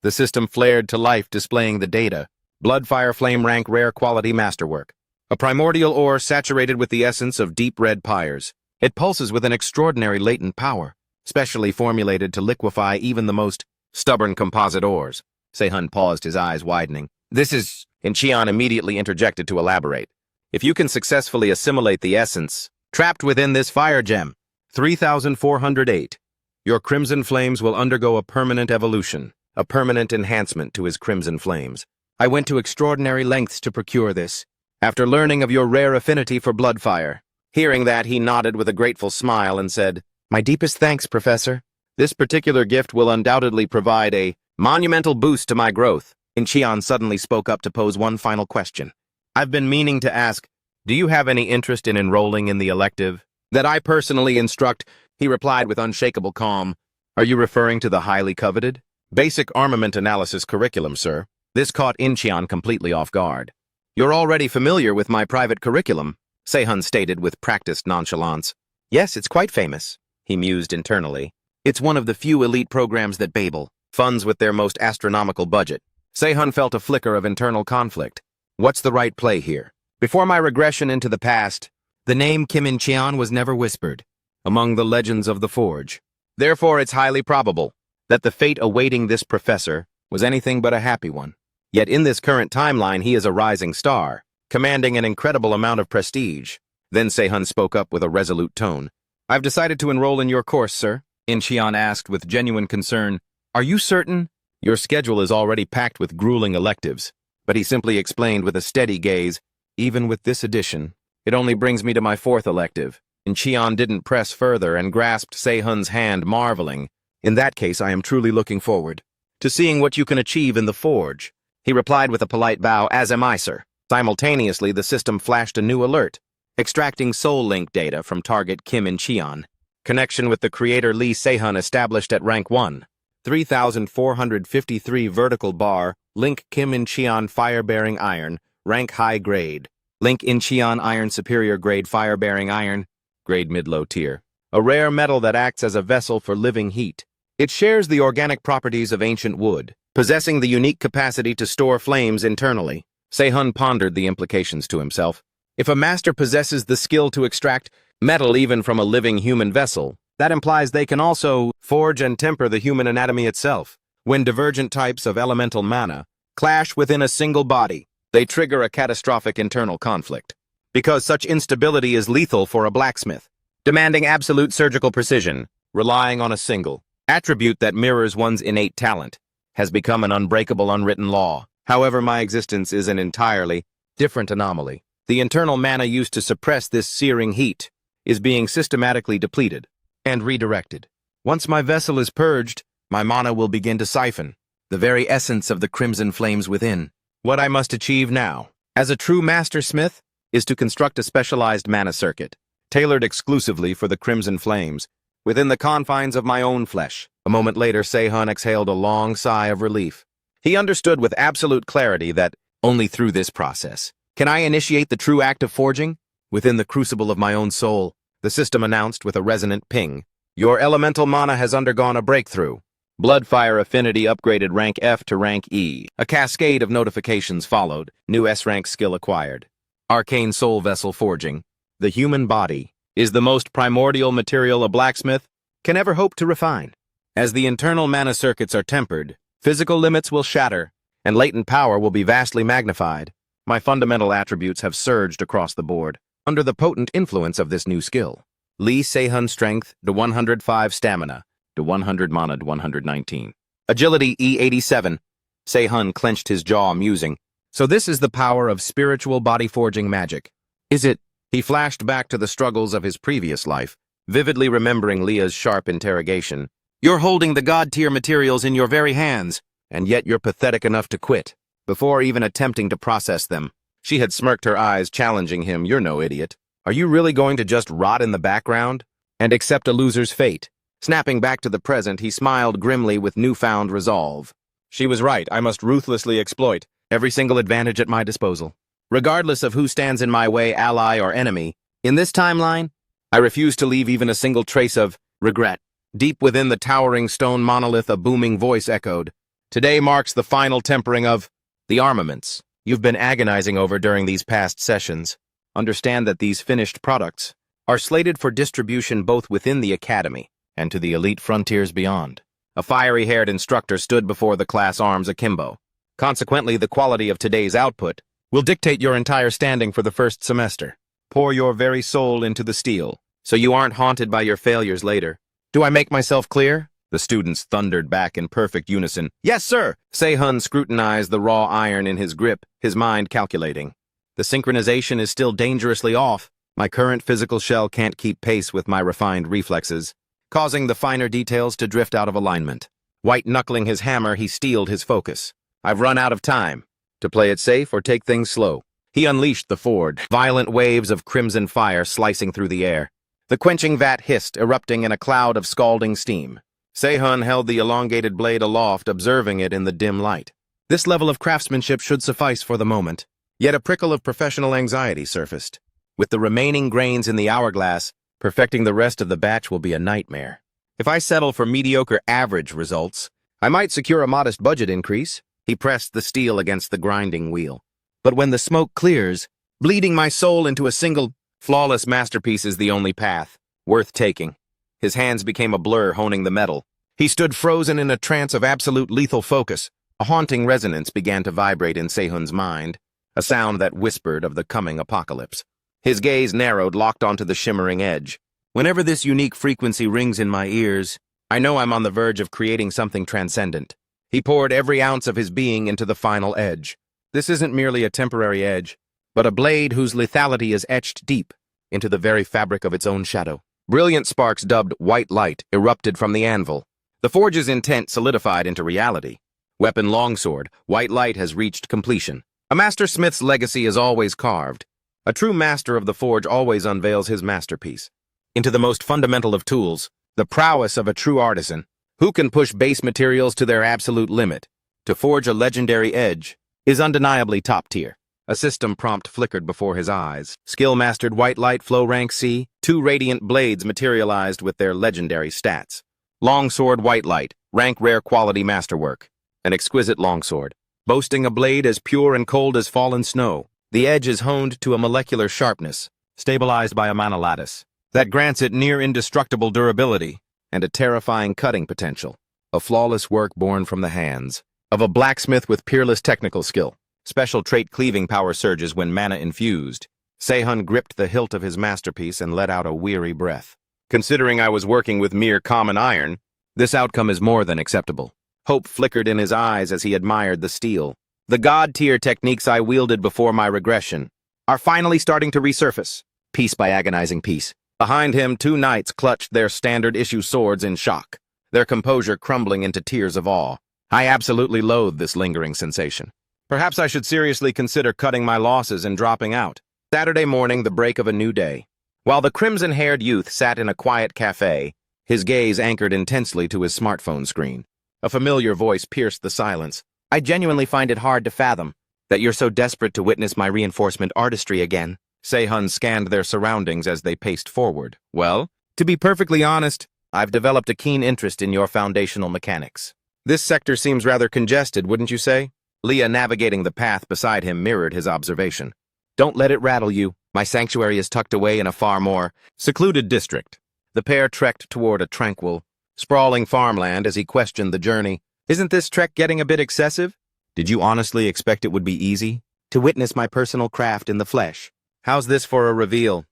Speaker 1: The system flared to life, displaying the data. Blood Fire Flame Rank Rare Quality Masterwork. A primordial ore saturated with the essence of deep red pyres. It pulses with an extraordinary latent power, specially formulated to liquefy even the most stubborn composite ores. Sehun paused, his eyes widening. This is... Incheon immediately interjected to elaborate. If you can successfully assimilate the essence trapped within this fire gem, 3408, your crimson flames will undergo a permanent evolution, a permanent enhancement to his crimson flames. I went to extraordinary lengths to procure this, after learning of your rare affinity for blood fire. Hearing that, he nodded with a grateful smile and said, My deepest thanks, Professor. This particular gift will undoubtedly provide a monumental boost to my growth. Incheon suddenly spoke up to pose one final question. I've been meaning to ask, do you have any interest in enrolling in the elective that I personally instruct? He replied with unshakable calm. Are you referring to the highly coveted Basic armament analysis curriculum, sir. This caught Incheon completely off guard. You're already familiar with my private curriculum, Sehun stated with practiced nonchalance. Yes, it's quite famous, he mused internally. It's one of the few elite programs that Babel funds with their most astronomical budget. Sehun felt a flicker of internal conflict. What's the right play here? Before my regression into the past, the name Kim In-cheon was never whispered among the legends of the Forge. Therefore, it's highly probable that the fate awaiting this professor was anything but a happy one. Yet in this current timeline, he is a rising star, commanding an incredible amount of prestige. Then Sehun spoke up with a resolute tone. I've decided to enroll in your course, sir. Incheon asked with genuine concern. Are you certain? Your schedule is already packed with grueling electives. But he simply explained with a steady gaze, even with this addition, it only brings me to my 4th elective. Incheon didn't press further and grasped Sehun's hand, marveling. In that case, I am truly looking forward to seeing what you can achieve in the Forge. He replied with a polite bow, as am I, sir. Simultaneously, the system flashed a new alert, extracting soul link data from target Kim In-cheon. Connection with the creator Lee Sehun established at rank 1. 3,453 vertical bar, link Kim In-cheon fire-bearing iron, rank high grade. Link In-cheon iron superior grade fire-bearing iron, grade mid-low tier. A rare metal that acts as a vessel for living heat. It shares the organic properties of ancient wood, possessing the unique capacity to store flames internally. Sehun pondered the implications to himself. If a master possesses the skill to extract metal even from a living human vessel, that implies they can also forge and temper the human anatomy itself. When divergent types of elemental mana clash within a single body, they trigger a catastrophic internal conflict. Because such instability is lethal for a blacksmith, demanding absolute surgical precision, relying on a single attribute that mirrors one's innate talent, has become an unbreakable unwritten law. However, my existence is an entirely different anomaly. The internal mana used to suppress this searing heat is being systematically depleted and redirected. Once my vessel is purged, my mana will begin to siphon the very essence of the crimson flames within. What I must achieve now, as a true master smith, is to construct a specialized mana circuit, tailored exclusively for the crimson flames, within the confines of my own flesh. A moment later, Sehun exhaled a long sigh of relief. He understood with absolute clarity that only through this process can I initiate the true act of forging within the crucible of my own soul. The system announced with a resonant ping. Your elemental mana has undergone a breakthrough. Bloodfire affinity upgraded rank F to rank E. A cascade of notifications followed. New S-rank skill acquired. Arcane soul vessel forging. The human body is the most primordial material a blacksmith can ever hope to refine. As the internal mana circuits are tempered, physical limits will shatter, and latent power will be vastly magnified. My fundamental attributes have surged across the board, under the potent influence of this new skill. Lee Sehun strength to 105 stamina, to 100 mana to 119. Agility E87. Sehun clenched his jaw, musing. So this is the power of spiritual body forging magic. Is it? He flashed back to the struggles of his previous life, vividly remembering Leah's sharp interrogation. You're holding the god-tier materials in your very hands, and yet you're pathetic enough to quit, before even attempting to process them. She had smirked her eyes, challenging him. You're no idiot. Are you really going to just rot in the background and accept a loser's fate? Snapping back to the present, he smiled grimly with newfound resolve. She was right. I must ruthlessly exploit every single advantage at my disposal, regardless of who stands in my way, ally or enemy. In this timeline, I refuse to leave even a single trace of regret. Deep within the towering stone monolith, a booming voice echoed. Today marks the final tempering of the armaments you've been agonizing over during these past sessions. Understand that these finished products are slated for distribution both within the academy and to the elite frontiers beyond. A fiery-haired instructor stood before the class, arms akimbo. Consequently, the quality of today's output will dictate your entire standing for the first semester. Pour your very soul into the steel, so you aren't haunted by your failures later. Do I make myself clear? The students thundered back in perfect unison. Yes, sir! Sehun scrutinized the raw iron in his grip, his mind calculating. The synchronization is still dangerously off. My current physical shell can't keep pace with my refined reflexes, causing the finer details to drift out of alignment. White-knuckling his hammer, he steeled his focus. I've run out of time. To play it safe or take things slow. He unleashed the forge, violent waves of crimson fire slicing through the air. The quenching vat hissed, erupting in a cloud of scalding steam. Se-hun held the elongated blade aloft, observing it in the dim light. This level of craftsmanship should suffice for the moment. Yet a prickle of professional anxiety surfaced. With the remaining grains in the hourglass, perfecting the rest of the batch will be a nightmare. If I settle for mediocre average results, I might secure a modest budget increase. He pressed the steel against the grinding wheel. But when the smoke clears, bleeding my soul into a single, flawless masterpiece is the only path, worth taking. His hands became a blur honing the metal. He stood frozen in a trance of absolute lethal focus. A haunting resonance began to vibrate in Se-hun's mind, a sound that whispered of the coming apocalypse. His gaze narrowed, locked onto the shimmering edge. Whenever this unique frequency rings in my ears, I know I'm on the verge of creating something transcendent. He poured every ounce of his being into the final edge. This isn't merely a temporary edge, but a blade whose lethality is etched deep into the very fabric of its own shadow. Brilliant sparks dubbed white light erupted from the anvil. The forge's intent solidified into reality. Weapon longsword, white light has reached completion. A master smith's legacy is always carved. A true master of the forge always unveils his masterpiece. Into the most fundamental of tools, the prowess of a true artisan, who can push base materials to their absolute limit. To forge a legendary edge is undeniably top tier. A system prompt flickered before his eyes. Skill mastered white light flow rank C, 2 radiant blades materialized with their legendary stats. Longsword white light, rank rare quality masterwork. An exquisite longsword, boasting a blade as pure and cold as fallen snow. The edge is honed to a molecular sharpness, stabilized by a mana lattice, that grants it near indestructible durability and a terrifying cutting potential. A flawless work born from the hands of a blacksmith with peerless technical skill. Special trait cleaving power surges when mana infused. Se-hun gripped the hilt of his masterpiece and let out a weary breath. Considering I was working with mere common iron, this outcome is more than acceptable. Hope flickered in his eyes as he admired the steel. The god-tier techniques I wielded before my regression are finally starting to resurface, piece by agonizing piece. Behind him, 2 knights clutched their standard-issue swords in shock, their composure crumbling into tears of awe. I absolutely loathed this lingering sensation. Perhaps I should seriously consider cutting my losses and dropping out. Saturday morning, the break of a new day. While the crimson-haired youth sat in a quiet cafe, his gaze anchored intensely to his smartphone screen. A familiar voice pierced the silence. I genuinely find it hard to fathom that you're so desperate to witness my reinforcement artistry again. Se-hun scanned their surroundings as they paced forward. Well, to be perfectly honest, I've developed a keen interest in your foundational mechanics. This sector seems rather congested, wouldn't you say? Leah, navigating the path beside him, mirrored his observation. Don't let it rattle you. My sanctuary is tucked away in a far more secluded district. The pair trekked toward a tranquil, sprawling farmland as he questioned the journey. Isn't this trek getting a bit excessive? Did you honestly expect it would be easy? To witness my personal craft in the flesh. How's this for a reveal?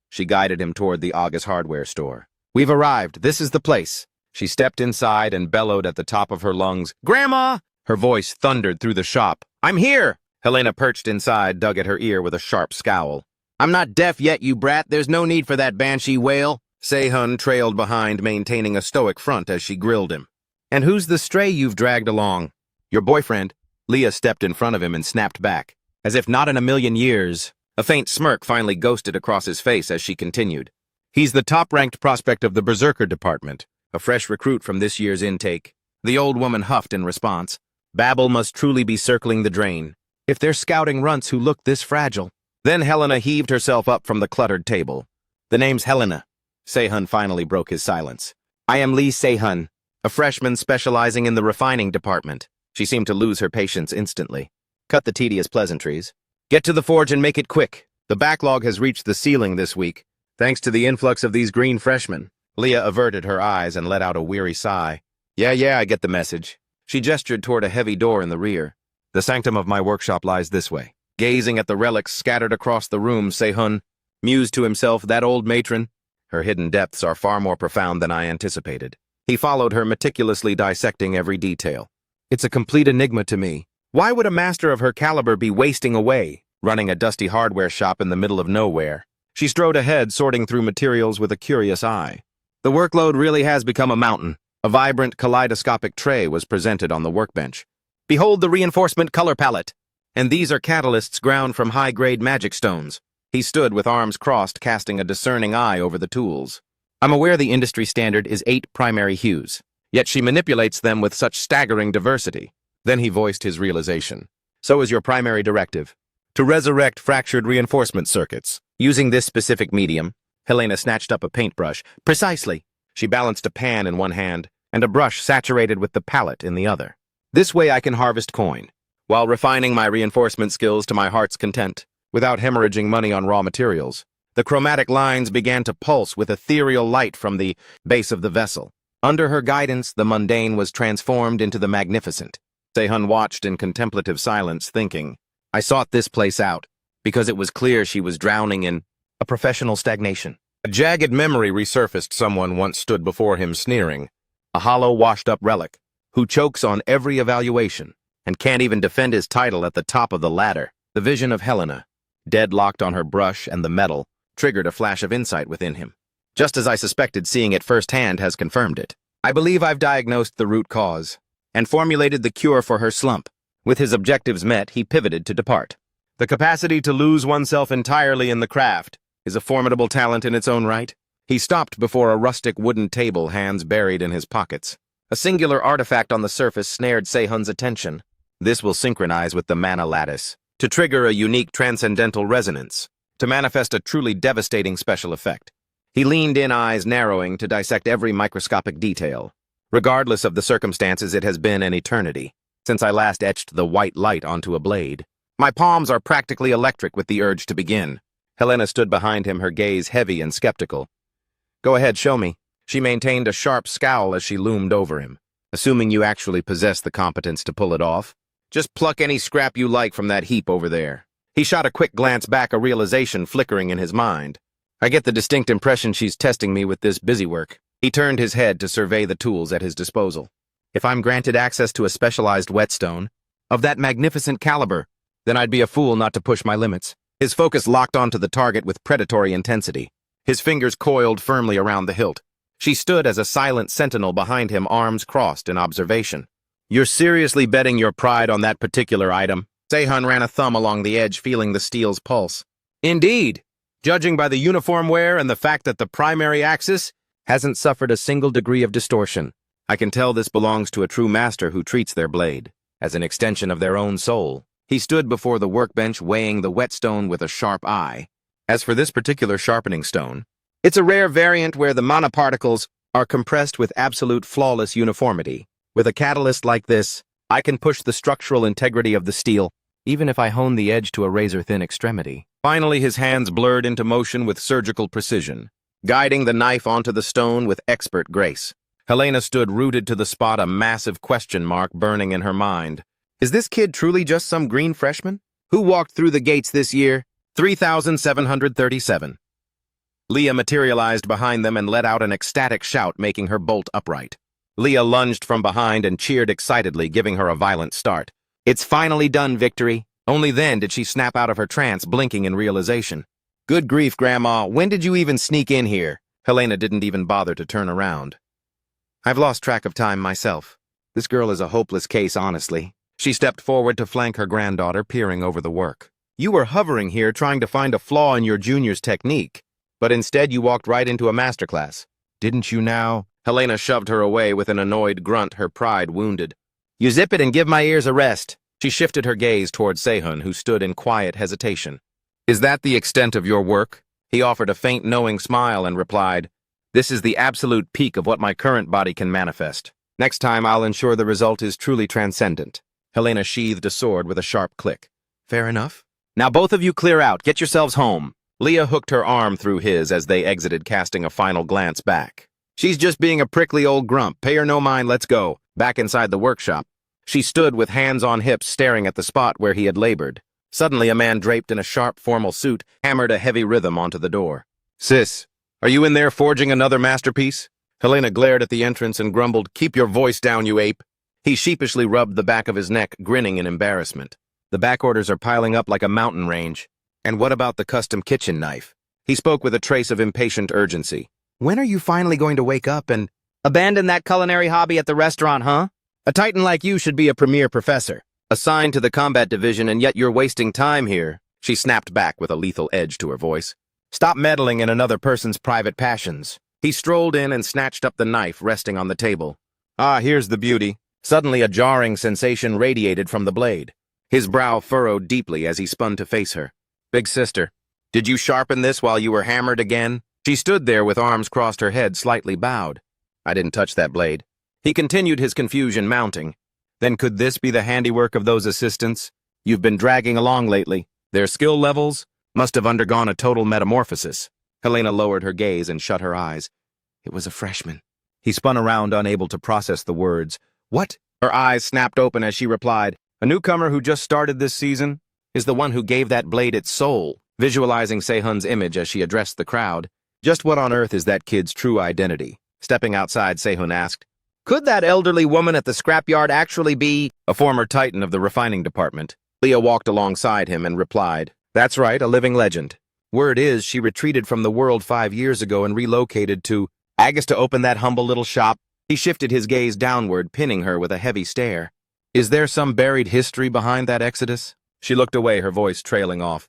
Speaker 1: She guided him toward the August hardware store. We've arrived. This is the place. She stepped inside and bellowed at the top of her lungs. Grandma! Her voice thundered through the shop. I'm here! Helena, perched inside, dug at her ear with a sharp scowl. I'm not deaf yet, you brat. There's no need for that banshee wail. Se-hun trailed behind, maintaining a stoic front as she grilled him. And who's the stray you've dragged along? Your boyfriend. Leah stepped in front of him and snapped back. As if not in a million years. A faint smirk finally ghosted across his face as she continued. He's the top-ranked prospect of the Berserker department, a fresh recruit from this year's intake. The old woman huffed in response. Babel must truly be circling the drain, if they're scouting runts who look this fragile. Then Helena heaved herself up from the cluttered table. The name's Helena. Se-hun finally broke his silence. I am Lee Se-hun, a freshman specializing in the refining department. She seemed to lose her patience instantly. Cut the tedious pleasantries. Get to the forge and make it quick. The backlog has reached the ceiling this week, thanks to the influx of these green freshmen. Leah averted her eyes and let out a weary sigh. Yeah, I get the message. She gestured toward a heavy door in the rear. The sanctum of my workshop lies this way. Gazing at the relics scattered across the room, Se-hun mused to himself, that old matron. Her hidden depths are far more profound than I anticipated. He followed her, meticulously dissecting every detail. It's a complete enigma to me. Why would a master of her caliber be wasting away, running a dusty hardware shop in the middle of nowhere? She strode ahead, sorting through materials with a curious eye. The workload really has become a mountain. A vibrant, kaleidoscopic tray was presented on the workbench. Behold the reinforcement color palette. And these are catalysts ground from high-grade magic stones. He stood with arms crossed, casting a discerning eye over the tools. I'm aware the industry standard is 8 primary hues. yet she manipulates them with such staggering diversity. Then he voiced his realization. So is your primary directive. To resurrect fractured reinforcement circuits. Using this specific medium, Helena snatched up a paintbrush. Precisely. She balanced a pan in one hand and a brush saturated with the palette in the other. This way I can harvest coin, while refining my reinforcement skills to my heart's content, without hemorrhaging money on raw materials. The chromatic lines began to pulse with ethereal light from the base of the vessel. Under her guidance, the mundane was transformed into the magnificent. Sehun watched in contemplative silence, thinking, I sought this place out, because it was clear she was drowning in a professional stagnation. A jagged memory resurfaced. Someone once stood before him sneering, a hollow, washed-up relic, who chokes on every evaluation, and can't even defend his title at the top of the ladder. The vision of Helena, deadlocked on her brush and the metal, triggered a flash of insight within him. Just as I suspected, seeing it firsthand has confirmed it. I believe I've diagnosed the root cause, and formulated the cure for her slump. With his objectives met, he pivoted to depart. The capacity to lose oneself entirely in the craft is a formidable talent in its own right. He stopped before a rustic wooden table, hands buried in his pockets. A singular artifact on the surface snared Sehun's attention. This will synchronize with the mana lattice, to trigger a unique transcendental resonance, to manifest a truly devastating special effect. He leaned in, eyes narrowing, to dissect every microscopic detail. Regardless of the circumstances, it has been an eternity since I last etched the white light onto a blade. My palms are practically electric with the urge to begin. Helena stood behind him, her gaze heavy and skeptical. Go ahead, show me. She maintained a sharp scowl as she loomed over him. Assuming you actually possess the competence to pull it off, just pluck any scrap you like from that heap over there. He shot a quick glance back, a realization flickering in his mind. I get the distinct impression she's testing me with this busywork. He turned his head to survey the tools at his disposal. If I'm granted access to a specialized whetstone of that magnificent caliber, then I'd be a fool not to push my limits. His focus locked onto the target with predatory intensity. His fingers coiled firmly around the hilt. She stood as a silent sentinel behind him, arms crossed in observation. You're seriously betting your pride on that particular item? Sehun ran a thumb along the edge, feeling the steel's pulse. Indeed. Judging by the uniform wear and the fact that the primary axis hasn't suffered a single degree of distortion, I can tell this belongs to a true master who treats their blade as an extension of their own soul. He stood before the workbench, weighing the whetstone with a sharp eye. As for this particular sharpening stone, it's a rare variant where the mana particles are compressed with absolute flawless uniformity. With a catalyst like this, I can push the structural integrity of the steel, even if I hone the edge to a razor-thin extremity. Finally, his hands blurred into motion with surgical precision, guiding the knife onto the stone with expert grace. Helena stood rooted to the spot, a massive question mark burning in her mind. Is this kid truly just some green freshman? Who walked through the gates this year? 3,737. Leah materialized behind them and let out an ecstatic shout, making her bolt upright. Leah lunged from behind and cheered excitedly, giving her a violent start. It's finally done, Victory. Only then did she snap out of her trance, blinking in realization. Good grief, Grandma, when did you even sneak in here? Helena didn't even bother to turn around. I've lost track of time myself. This girl is a hopeless case, honestly. She stepped forward to flank her granddaughter, peering over the work. You were hovering here trying to find a flaw in your junior's technique, but instead you walked right into a masterclass. Didn't you now? Helena shoved her away with an annoyed grunt, her pride wounded. You zip it and give my ears a rest. She shifted her gaze toward Sehun, who stood in quiet hesitation. Is that the extent of your work? He offered a faint, knowing smile and replied, This is the absolute peak of what my current body can manifest. Next time I'll ensure the result is truly transcendent. Helena sheathed a sword with a sharp click. Fair enough. Now both of you clear out. Get yourselves home. Leah hooked her arm through his as they exited, casting a final glance back. She's just being a prickly old grump. Pay her no mind, let's go. Back inside the workshop, she stood with hands on hips, staring at the spot where he had labored. Suddenly, a man draped in a sharp, formal suit hammered a heavy rhythm onto the door. Sis, are you in there forging another masterpiece? Helena glared at the entrance and grumbled, Keep your voice down, you ape. He sheepishly rubbed the back of his neck, grinning in embarrassment. The back orders are piling up like a mountain range. And what about the custom kitchen knife? He spoke with a trace of impatient urgency. When are you finally going to wake up and abandon that culinary hobby at the restaurant, huh? A titan like you should be a premier professor, assigned to the combat division, and yet you're wasting time here. She snapped back with a lethal edge to her voice. Stop meddling in another person's private passions. He strolled in and snatched up the knife resting on the table. Ah, here's the beauty. Suddenly a jarring sensation radiated from the blade. His brow furrowed deeply as he spun to face her. Big sister, did you sharpen this while you were hammered again? She stood there with arms crossed, her head slightly bowed. I didn't touch that blade. He continued, his confusion mounting. Then could this be the handiwork of those assistants you've been dragging along lately? Their skill levels must have undergone a total metamorphosis. Helena lowered her gaze and shut her eyes. It was a freshman. He spun around, unable to process the words. What? Her eyes snapped open as she replied, a newcomer who just started this season is the one who gave that blade its soul. Visualizing Sehun's image as she addressed the crowd. Just what on earth is that kid's true identity? Stepping outside, Sehun asked, could that elderly woman at the scrapyard actually be a former titan of the refining department? Leah walked alongside him and replied, that's right, a living legend. Word is she retreated from the world 5 years ago and relocated to Agus to open that humble little shop. He shifted his gaze downward, pinning her with a heavy stare. Is there some buried history behind that exodus? She looked away, her voice trailing off.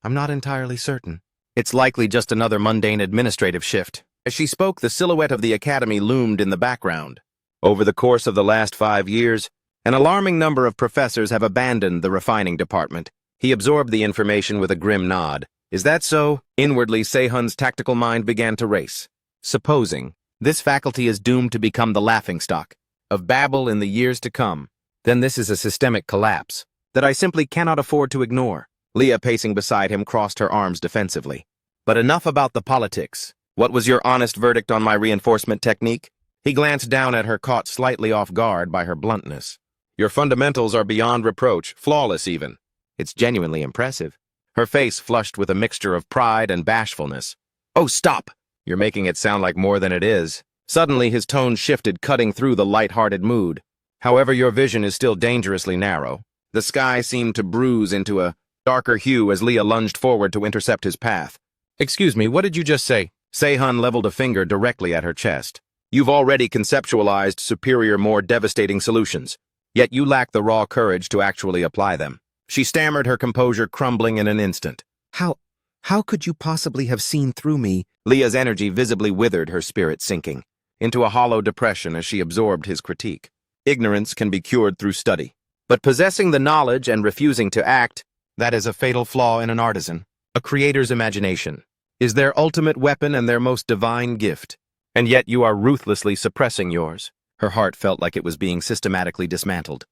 Speaker 1: I'm not entirely certain. It's likely just another mundane administrative shift. As she spoke, the silhouette of the academy loomed in the background. Over the course of the last 5 years, an alarming number of professors have abandoned the refining department. He absorbed the information with a grim nod. Is that so? Inwardly, Sehun's tactical mind began to race. Supposing this faculty is doomed to become the laughingstock of Babel in the years to come, then this is a systemic collapse that I simply cannot afford to ignore. Leah, pacing beside him, crossed her arms defensively. But enough about the politics. What was your honest verdict on my reinforcement technique? He glanced down at her, caught slightly off guard by her bluntness. Your fundamentals are beyond reproach, flawless even. It's genuinely impressive. Her face flushed with a mixture of pride and bashfulness. Oh, stop! You're making it sound like more than it is. Suddenly his tone shifted, cutting through the light-hearted mood. However, your vision is still dangerously narrow. The sky seemed to bruise into a darker hue as Leah lunged forward to intercept his path. Excuse me, what did you just say? Sehun leveled a finger directly at her chest. You've already conceptualized superior, more devastating solutions, yet you lack the raw courage to actually apply them. She stammered, her composure crumbling in an instant.
Speaker 2: How could you possibly have seen through me?
Speaker 1: Leah's energy visibly withered, her spirit sinking into a hollow depression as she absorbed his critique. Ignorance can be cured through study, but possessing the knowledge and refusing to act, that is a fatal flaw in an artisan. A creator's imagination is their ultimate weapon and their most divine gift, and yet you are ruthlessly suppressing yours. Her heart felt like it was being systematically dismantled.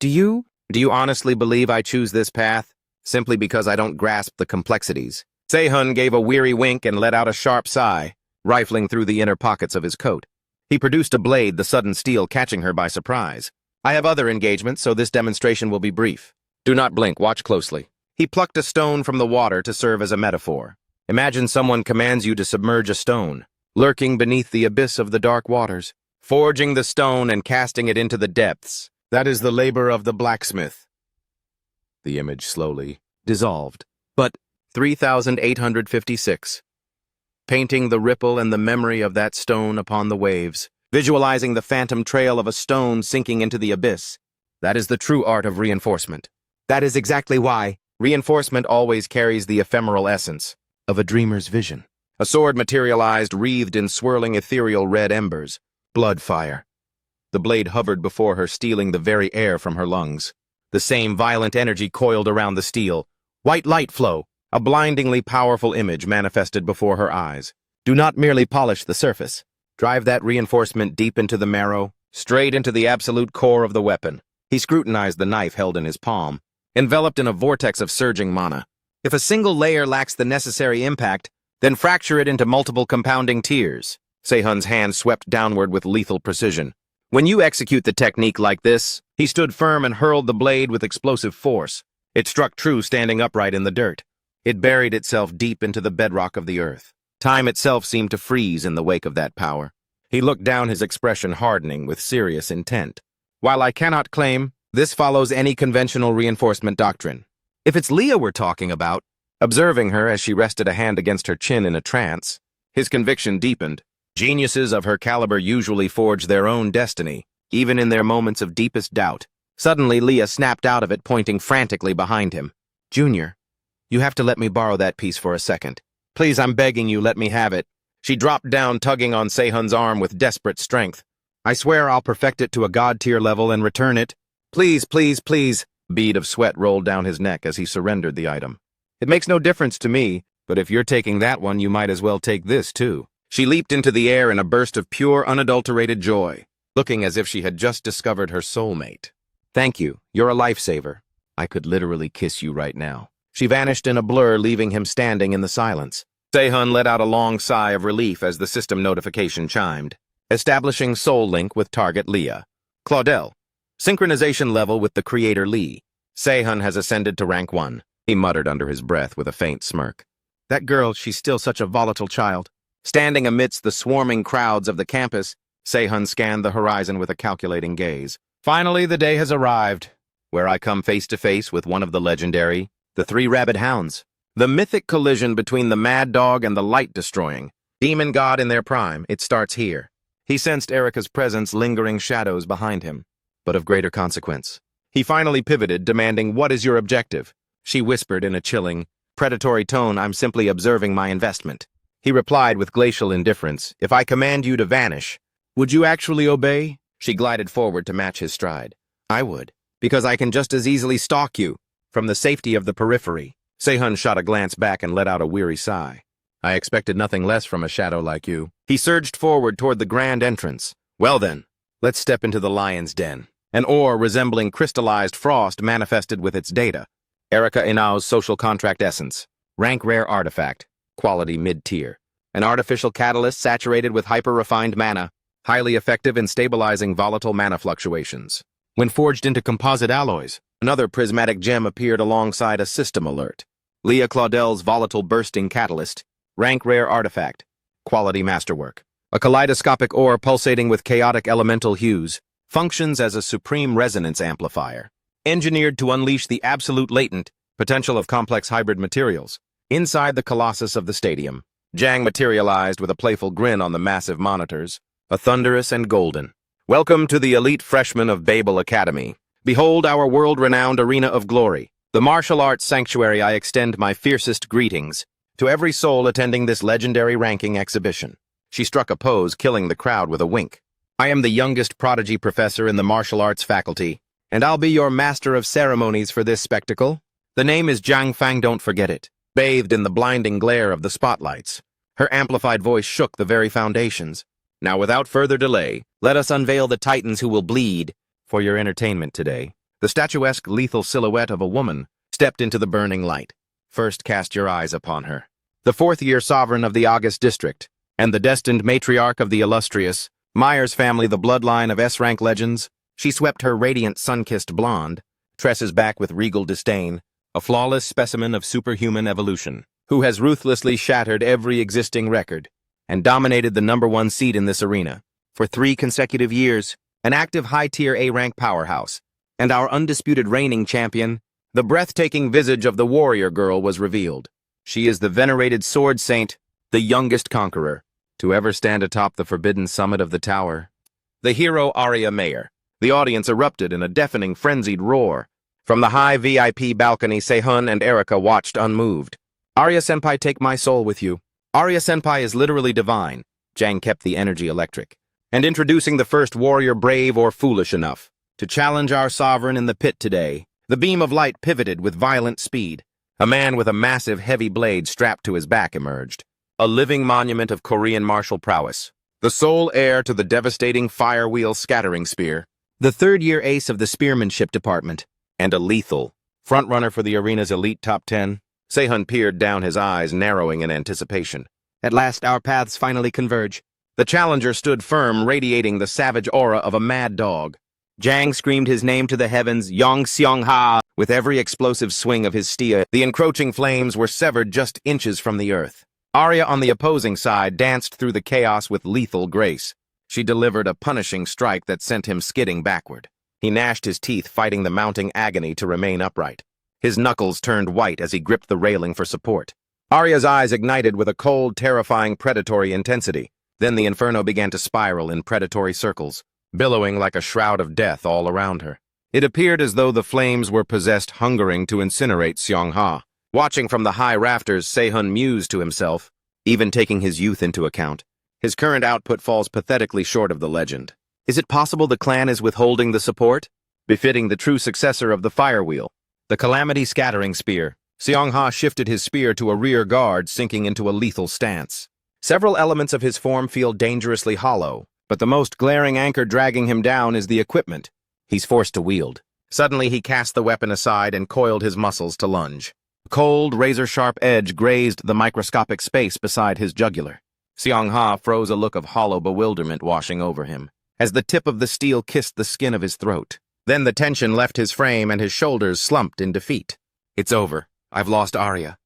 Speaker 1: Do you honestly believe I choose this path simply because I don't grasp the complexities? Sehun gave a weary wink and let out a sharp sigh, rifling through the inner pockets of his coat. He produced a blade, the sudden steel catching her by surprise. I have other engagements, so this demonstration will be brief. Do not blink, watch closely. He plucked a stone from the water to serve as a metaphor. Imagine someone commands you to submerge a stone, lurking beneath the abyss of the dark waters, forging the stone and casting it into the depths. That is the labor of the blacksmith. The image slowly dissolved. But 3856. Painting the ripple and the memory of that stone upon the waves, visualizing the phantom trail of a stone sinking into the abyss. That is the true art of reinforcement. That is exactly why reinforcement always carries the ephemeral essence of a dreamer's vision. A sword materialized, wreathed in swirling ethereal red embers. Blood fire. The blade hovered before her, stealing the very air from her lungs. The same violent energy coiled around the steel. White light flow. A blindingly powerful image manifested before her eyes. Do not merely polish the surface. Drive that reinforcement deep into the marrow, straight into the absolute core of the weapon. He scrutinized the knife held in his palm, enveloped in a vortex of surging mana. If a single layer lacks the necessary impact, then fracture it into multiple compounding tiers. Sehun's hand swept downward with lethal precision. When you execute the technique like this, he stood firm and hurled the blade with explosive force. It struck true, standing upright in the dirt. It buried itself deep into the bedrock of the earth. Time itself seemed to freeze in the wake of that power. He looked down, his expression hardening with serious intent. While I cannot claim this follows any conventional reinforcement doctrine, if it's Leah we're talking about, observing her as she rested a hand against her chin in a trance, his conviction deepened. Geniuses of her caliber usually forge their own destiny, even in their moments of deepest doubt. Suddenly, Leah snapped out of it, pointing frantically behind him. Junior, you have to let me borrow that piece for a second. Please, I'm begging you, let me have it. She dropped down, tugging on Sehun's arm with desperate strength. I swear I'll perfect it to a god-tier level and return it. Please, please, please. A bead of sweat rolled down his neck as he surrendered the item. It makes no difference to me, but if you're taking that one, you might as well take this, too. She leaped into the air in a burst of pure, unadulterated joy, looking as if she had just discovered her soulmate. Thank you. You're a lifesaver. I could literally kiss you right now. She vanished in a blur, leaving him standing in the silence. Sehun let out a long sigh of relief as the system notification chimed. Establishing soul link with target Leah. Claudel. Synchronization level with the creator Lee. Sehun has ascended to rank 1. He muttered under his breath with a faint smirk. That girl, she's still such a volatile child. Standing amidst the swarming crowds of the campus, Sehun scanned the horizon with a calculating gaze. Finally, the day has arrived, where I come face to face with one of the legendary, the 3 rabid hounds. The mythic collision between the mad dog and the light-destroying demon god in their prime, it starts here. He sensed Erica's presence lingering shadows behind him, but of greater consequence. He finally pivoted, demanding, "What is your objective?" She whispered in a chilling, predatory tone, "I'm simply observing my investment." He replied with glacial indifference, "If I command you to vanish, would you actually obey?" She glided forward to match his stride. "I would, because I can just as easily stalk you from the safety of the periphery." Sehun shot a glance back and let out a weary sigh. "I expected nothing less from a shadow like you." He surged forward toward the grand entrance. "Well then, let's step into the lion's den." An ore resembling crystallized frost manifested with its data. Erica Inao's social contract essence. Rank rare artifact. Quality mid-tier. An artificial catalyst saturated with hyper-refined mana, highly effective in stabilizing volatile mana fluctuations. When forged into composite alloys, another prismatic gem appeared alongside a system alert. Leah Claudel's volatile bursting catalyst. Rank rare artifact. Quality masterwork. A kaleidoscopic ore pulsating with chaotic elemental hues. Functions as a supreme resonance amplifier. Engineered to unleash the absolute latent potential of complex hybrid materials. Inside the colossus of the stadium, Jang materialized with a playful grin on the massive monitors, a thunderous and golden. "Welcome to the elite freshmen of Babel Academy. Behold our world-renowned arena of glory. The martial arts sanctuary. I extend my fiercest greetings to every soul attending this legendary ranking exhibition." She struck a pose, killing the crowd with a wink. "I am the youngest prodigy professor in the martial arts faculty, and I'll be your master of ceremonies for this spectacle. The name is Zhang Fang, don't forget it." Bathed in the blinding glare of the spotlights, her amplified voice shook the very foundations. "Now, without further delay, let us unveil the titans who will bleed for your entertainment today." The statuesque, lethal silhouette of a woman stepped into the burning light. First, cast your eyes upon her. The 4th-year sovereign of the August district, and the destined matriarch of the illustrious Myers family, the bloodline of S-rank legends. She swept her radiant, sun-kissed blonde, tresses back with regal disdain, a flawless specimen of superhuman evolution, who has ruthlessly shattered every existing record and dominated the #1 seed in this arena for 3 consecutive years, an active high-tier A-rank powerhouse, and our undisputed reigning champion. The breathtaking visage of the warrior girl was revealed. She is the venerated sword saint, the youngest conqueror to ever stand atop the forbidden summit of the tower. The hero Arya Mayer. The audience erupted in a deafening, frenzied roar. From the high VIP balcony, Sehun and Erica watched unmoved. "Arya-senpai, take my soul with you. Arya-senpai is literally divine." Jang kept the energy electric. "And introducing the first warrior brave or foolish enough to challenge our sovereign in the pit today." The beam of light pivoted with violent speed. A man with a massive, heavy blade strapped to his back emerged. A living monument of Korean martial prowess. The sole heir to the devastating fire-wheel scattering spear. The 3rd-year ace of the spearmanship department. And a lethal frontrunner for the arena's elite top 10. Sehun peered down, his eyes narrowing in anticipation. At last our paths finally converge. The challenger stood firm, radiating the savage aura of a mad dog. Jang screamed his name to the heavens, Yong Seong Ha. With every explosive swing of his stia, the encroaching flames were severed just inches from the earth. Arya on the opposing side danced through the chaos with lethal grace. She delivered a punishing strike that sent him skidding backward. He gnashed his teeth, fighting the mounting agony to remain upright. His knuckles turned white as he gripped the railing for support. Arya's eyes ignited with a cold, terrifying, predatory intensity. Then the inferno began to spiral in predatory circles, billowing like a shroud of death all around her. It appeared as though the flames were possessed, hungering to incinerate Seong-ha. Watching from the high rafters, Sehun mused to himself, even taking his youth into account. His current output falls pathetically short of the legend. Is it possible the clan is withholding the support? Befitting the true successor of the Firewheel. The Calamity Scattering Spear. Seong-ha shifted his spear to a rear guard, sinking into a lethal stance. Several elements of his form feel dangerously hollow, but the most glaring anchor dragging him down is the equipment he's forced to wield. Suddenly he cast the weapon aside and coiled his muscles to lunge. A cold, razor-sharp edge grazed the microscopic space beside his jugular. Seong-ha froze, a look of hollow bewilderment washing over him, as the tip of the steel kissed the skin of his throat. Then the tension left his frame and his shoulders slumped in defeat. It's over. I've lost Arya.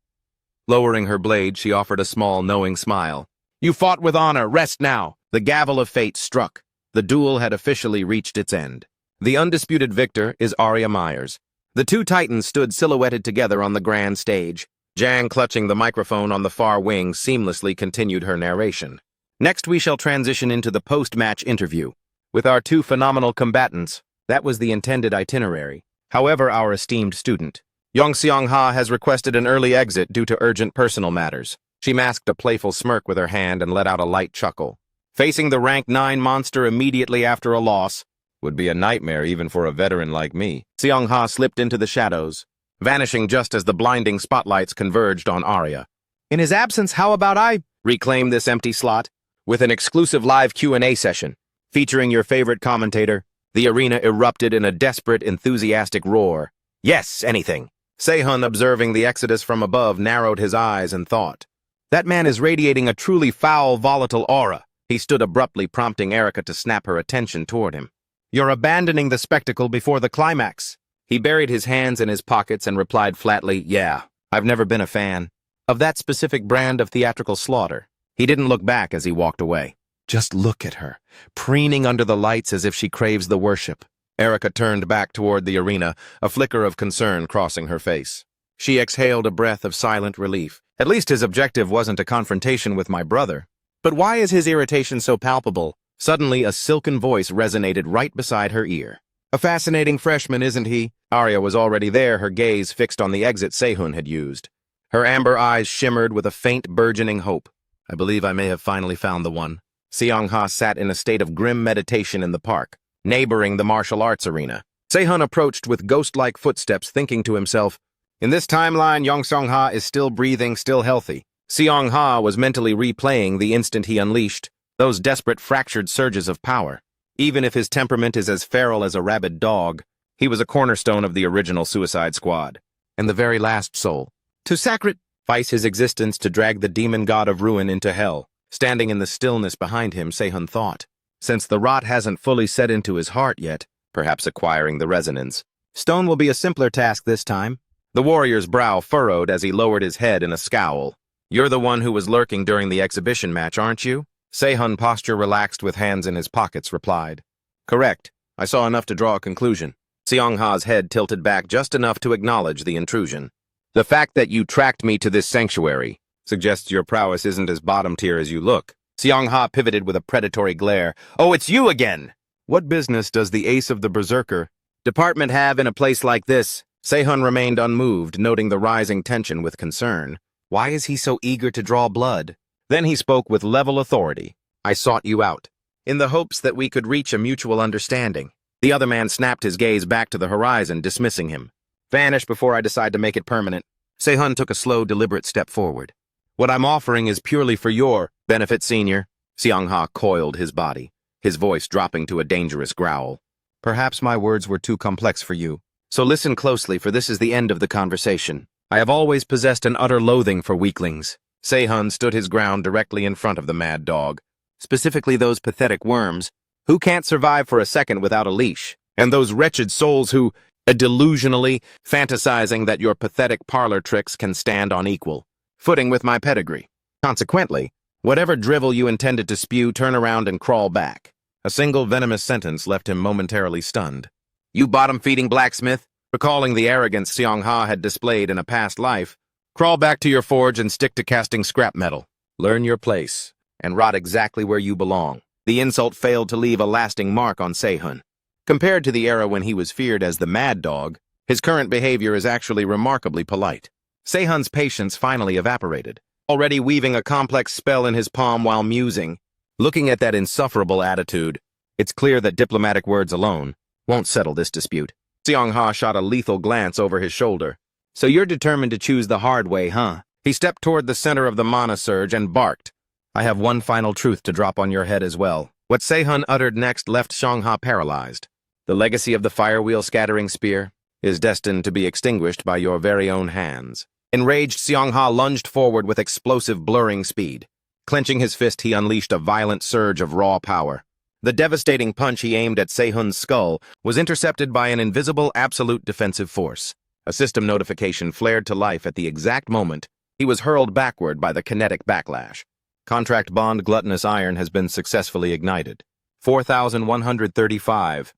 Speaker 1: Lowering her blade, she offered a small, knowing smile. You fought with honor. Rest now. The gavel of fate struck. The duel had officially reached its end. The undisputed victor is Arya Myers. The two titans stood silhouetted together on the grand stage. Jang, clutching the microphone on the far wing, seamlessly continued her narration. Next, we shall transition into the post-match interview with our two phenomenal combatants. That was the intended itinerary. However, our esteemed student, Young Seong-ha, has requested an early exit due to urgent personal matters. She masked a playful smirk with her hand and let out a light chuckle. Facing the rank 9 monster immediately after a loss would be a nightmare even for a veteran like me. Seong-ha slipped into the shadows, vanishing just as the blinding spotlights converged on Arya. In his absence, how about I reclaim this empty slot with an exclusive live Q&A session featuring your favorite commentator? The arena erupted in a desperate, enthusiastic roar. Yes, anything. Sehun, observing the exodus from above, narrowed his eyes and thought. That man is radiating a truly foul, volatile aura. He stood abruptly, prompting Erica to snap her attention toward him. You're abandoning the spectacle before the climax. He buried his hands in his pockets and replied flatly, yeah, I've never been a fan of that specific brand of theatrical slaughter. He didn't look back as he walked away. Just look at her, preening under the lights as if she craves the worship. Erica turned back toward the arena, a flicker of concern crossing her face. She exhaled a breath of silent relief. At least his objective wasn't a confrontation with my brother. But why is his irritation so palpable? Suddenly, a silken voice resonated right beside her ear. A fascinating freshman, isn't he? Arya was already there, her gaze fixed on the exit Sehun had used. Her amber eyes shimmered with a faint, burgeoning hope. I believe I may have finally found the one. Seong-ha sat in a state of grim meditation in the park, neighboring the martial arts arena. Sehun approached with ghost-like footsteps, thinking to himself, in this timeline, Young Seong-ha is still breathing, still healthy. Seong-ha was mentally replaying the instant he unleashed those desperate fractured surges of power. Even if his temperament is as feral as a rabid dog, he was a cornerstone of the original Suicide Squad, and the very last soul to sacrifice his existence to drag the demon god of ruin into hell. Standing in the stillness behind him, Sehun thought, since the rot hasn't fully set into his heart yet, perhaps acquiring the resonance, stone will be a simpler task this time. The warrior's brow furrowed as he lowered his head in a scowl. You're the one who was lurking during the exhibition match, aren't you? Sehun, posture relaxed with hands in his pockets, replied. Correct. I saw enough to draw a conclusion. Seong-ha's head tilted back just enough to acknowledge the intrusion. The fact that you tracked me to this sanctuary suggests your prowess isn't as bottom tier as you look. Seong-ha pivoted with a predatory glare. Oh, it's you again! What business does the ace of the berserker department have in a place like this? Sehun remained unmoved, noting the rising tension with concern. Why is he so eager to draw blood? Then he spoke with level authority. I sought you out, in the hopes that we could reach a mutual understanding. The other man snapped his gaze back to the horizon, dismissing him. Vanish before I decide to make it permanent. Sehun took a slow, deliberate step forward. What I'm offering is purely for your benefit, senior. Seong-ha coiled his body, his voice dropping to a dangerous growl. Perhaps my words were too complex for you. So listen closely, for this is the end of the conversation. I have always possessed an utter loathing for weaklings. Sehun stood his ground directly in front of the mad dog. Specifically those pathetic worms who can't survive for a second without a leash, and those wretched souls who, delusionally fantasizing that your pathetic parlor tricks can stand on equal footing with my pedigree. Consequently, whatever drivel you intended to spew, turn around and crawl back. A single venomous sentence left him momentarily stunned. You bottom-feeding blacksmith, recalling the arrogance Seong-ha had displayed in a past life, crawl back to your forge and stick to casting scrap metal. Learn your place, and rot exactly where you belong. The insult failed to leave a lasting mark on Sehun. Compared to the era when he was feared as the mad dog, his current behavior is actually remarkably polite. Sehun's patience finally evaporated, already weaving a complex spell in his palm while musing. Looking at that insufferable attitude, It's clear that diplomatic words alone won't settle this dispute. Seong-ha shot a lethal glance over his shoulder. So you're determined to choose the hard way, huh? He stepped toward the center of the mana surge and barked. I have one final truth to drop on your head as well. What Se-hun uttered next left Seong-ha paralyzed. The legacy of the firewheel scattering spear is destined to be extinguished by your very own hands. Enraged, Seong-ha lunged forward with explosive blurring speed. Clenching his fist, he unleashed a violent surge of raw power. The devastating punch he aimed at Se-hun's skull was intercepted by an invisible absolute defensive force. A system notification flared to life at the exact moment he was hurled backward by the kinetic backlash. Contract bond gluttonous iron has been successfully ignited. 4,135.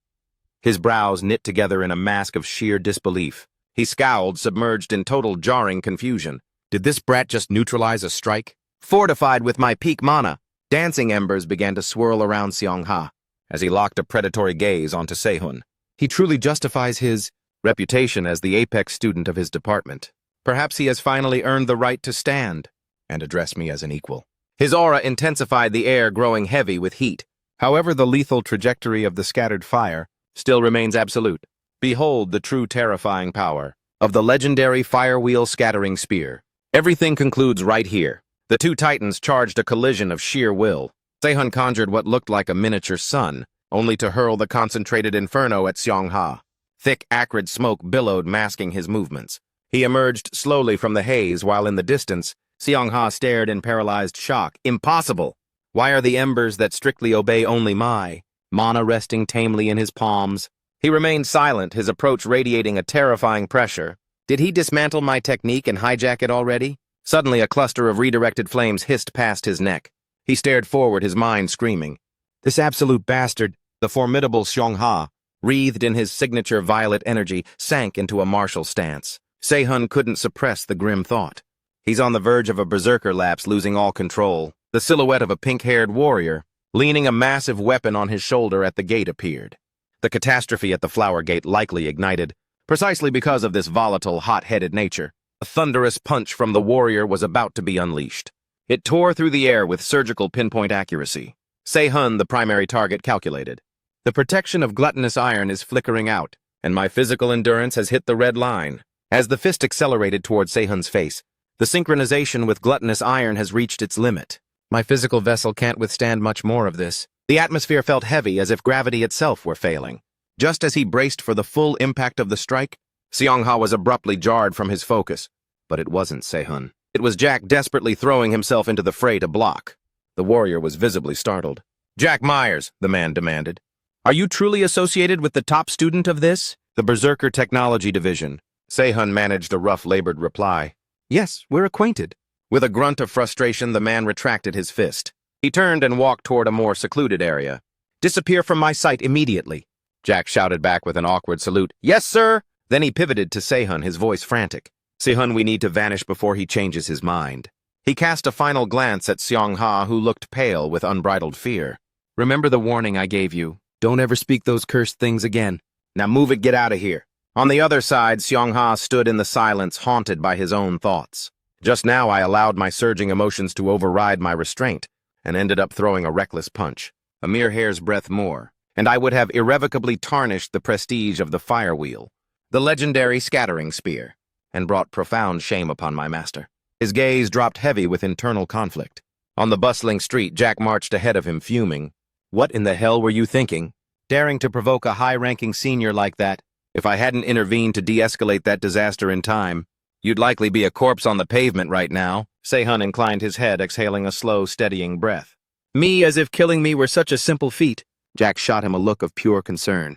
Speaker 1: His brows knit together in a mask of sheer disbelief. He scowled, submerged in total jarring confusion. Did this brat just neutralize a strike? Fortified with my peak mana, dancing embers began to swirl around Seong-ha as he locked a predatory gaze onto Se-hun. He truly justifies his reputation as the apex student of his department. Perhaps he has finally earned the right to stand and address me as an equal. His aura intensified, the air growing heavy with heat. However, the lethal trajectory of the scattered fire still remains absolute. Behold the true terrifying power of the legendary firewheel scattering spear. Everything concludes right here. The two titans charged a collision of sheer will. Se-hun conjured what looked like a miniature sun, only to hurl the concentrated inferno at Seong-ha. Thick, acrid smoke billowed, masking his movements. He emerged slowly from the haze, while in the distance, Seong-ha stared in paralyzed shock. Impossible! Why are the embers that strictly obey only my mana resting tamely in his palms? He remained silent, his approach radiating a terrifying pressure. Did he dismantle my technique and hijack it already? Suddenly, a cluster of redirected flames hissed past his neck. He stared forward, his mind screaming. This absolute bastard, the formidable Seong-ha, wreathed in his signature violet energy, sank into a martial stance. Se-hun couldn't suppress the grim thought. He's on the verge of a berserker lapse, losing all control. The silhouette of a pink-haired warrior, leaning a massive weapon on his shoulder at the gate, appeared. The catastrophe at the flower gate likely ignited, precisely because of this volatile, hot-headed nature. A thunderous punch from the warrior was about to be unleashed. It tore through the air with surgical pinpoint accuracy. Se-hun, the primary target, calculated. The protection of gluttonous iron is flickering out, and my physical endurance has hit the red line. As the fist accelerated toward Se-hun's face, the synchronization with gluttonous iron has reached its limit. My physical vessel can't withstand much more of this. The atmosphere felt heavy, as if gravity itself were failing. Just as he braced for the full impact of the strike, Seong-ha was abruptly jarred from his focus. But it wasn't Se-hun. It was Jack desperately throwing himself into the fray to block. The warrior was visibly startled. "Jack Myers," the man demanded. "Are you truly associated with the top student of this?" "The Berserker Technology Division." Se-hun managed a rough-labored reply. "Yes, we're acquainted." With a grunt of frustration, the man retracted his fist. He turned and walked toward a more secluded area. "Disappear from my sight immediately," Jack shouted back with an awkward salute. "Yes, sir!" Then he pivoted to Se-hun, his voice frantic. "Se-hun, we need to vanish before he changes his mind." He cast a final glance at Seong-ha, who looked pale with unbridled fear. "Remember the warning I gave you. Don't ever speak those cursed things again. Now move it, get out of here." On the other side, Seong-ha stood in the silence, haunted by his own thoughts. Just now I allowed my surging emotions to override my restraint, and ended up throwing a reckless punch. A mere hair's breadth more, and I would have irrevocably tarnished the prestige of the firewheel, the legendary scattering spear, and brought profound shame upon my master. His gaze dropped heavy with internal conflict. On the bustling street, Jack marched ahead of him, fuming. "What in the hell were you thinking? Daring to provoke a high-ranking senior like that? If I hadn't intervened to de-escalate that disaster in time, you'd likely be a corpse on the pavement right now." Se-hun inclined his head, exhaling a slow, steadying breath. "Me, as if killing me were such a simple feat." Jack shot him a look of pure concern.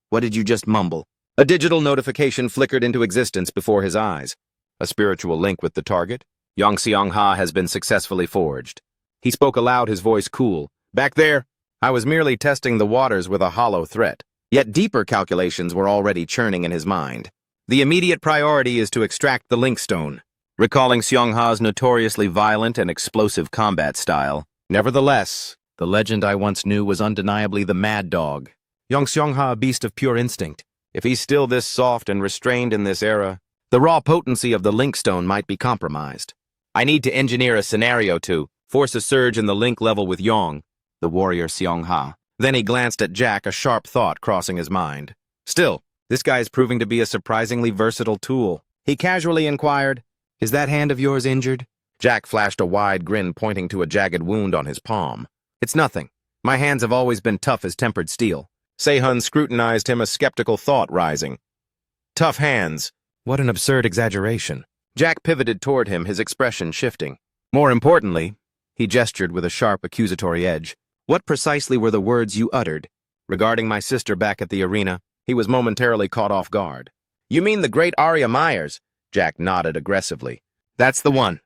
Speaker 1: "What did you just mumble?" A digital notification flickered into existence before his eyes. A spiritual link with the target. Young Seong-ha has been successfully forged. He spoke aloud, his voice cool. "Back there, I was merely testing the waters with a hollow threat." Yet deeper calculations were already churning in his mind. The immediate priority is to extract the link stone, recalling Seong-ha's notoriously violent and explosive combat style. Nevertheless, the legend I once knew was undeniably the mad dog. Young Seong-ha, a beast of pure instinct. If he's still this soft and restrained in this era, the raw potency of the link stone might be compromised. I need to engineer a scenario to force a surge in the link level with Yong, the warrior Seong-ha. Then he glanced at Jack, a sharp thought crossing his mind. Still, this guy is proving to be a surprisingly versatile tool. He casually inquired, "Is that hand of yours injured?" Jack flashed a wide grin, pointing to a jagged wound on his palm. "It's nothing. My hands have always been tough as tempered steel." Se-Hun scrutinized him, a skeptical thought rising. Tough hands. What an absurd exaggeration. Jack pivoted toward him, his expression shifting. More importantly, he gestured with a sharp, accusatory edge. What precisely were the words you uttered? Regarding my sister back at the arena, he was momentarily caught off guard. You mean the great Arya Myers? Jack nodded aggressively. That's the one,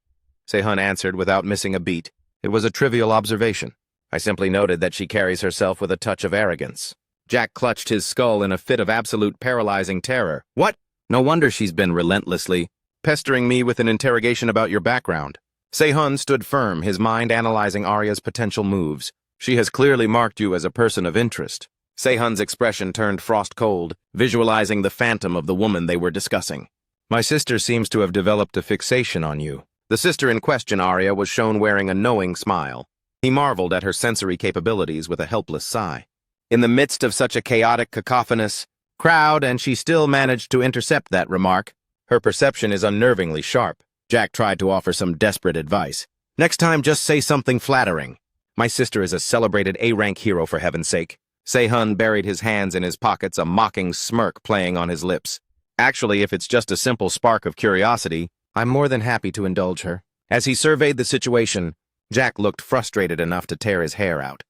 Speaker 1: Se-Hun answered without missing a beat. It was a trivial observation. I simply noted that she carries herself with a touch of arrogance. Jack clutched his skull in a fit of absolute paralyzing terror. What? No wonder she's been relentlessly pestering me with an interrogation about your background. Se-Hun stood firm, his mind analyzing Arya's potential moves. She has clearly marked you as a person of interest. Se-Hun's expression turned frost-cold, visualizing the phantom of the woman they were discussing. My sister seems to have developed a fixation on you. The sister in question, Arya, was shown wearing a knowing smile. He marveled at her sensory capabilities with a helpless sigh. In the midst of such a chaotic, cacophonous crowd, and she still managed to intercept that remark. Her perception is unnervingly sharp. Jack tried to offer some desperate advice. Next time, just say something flattering. My sister is a celebrated A-rank hero, for heaven's sake. Se-Hun buried his hands in his pockets, a mocking smirk playing on his lips. Actually, if it's just a simple spark of curiosity, I'm more than happy to indulge her. As he surveyed the situation, Jack looked frustrated enough to tear his hair out.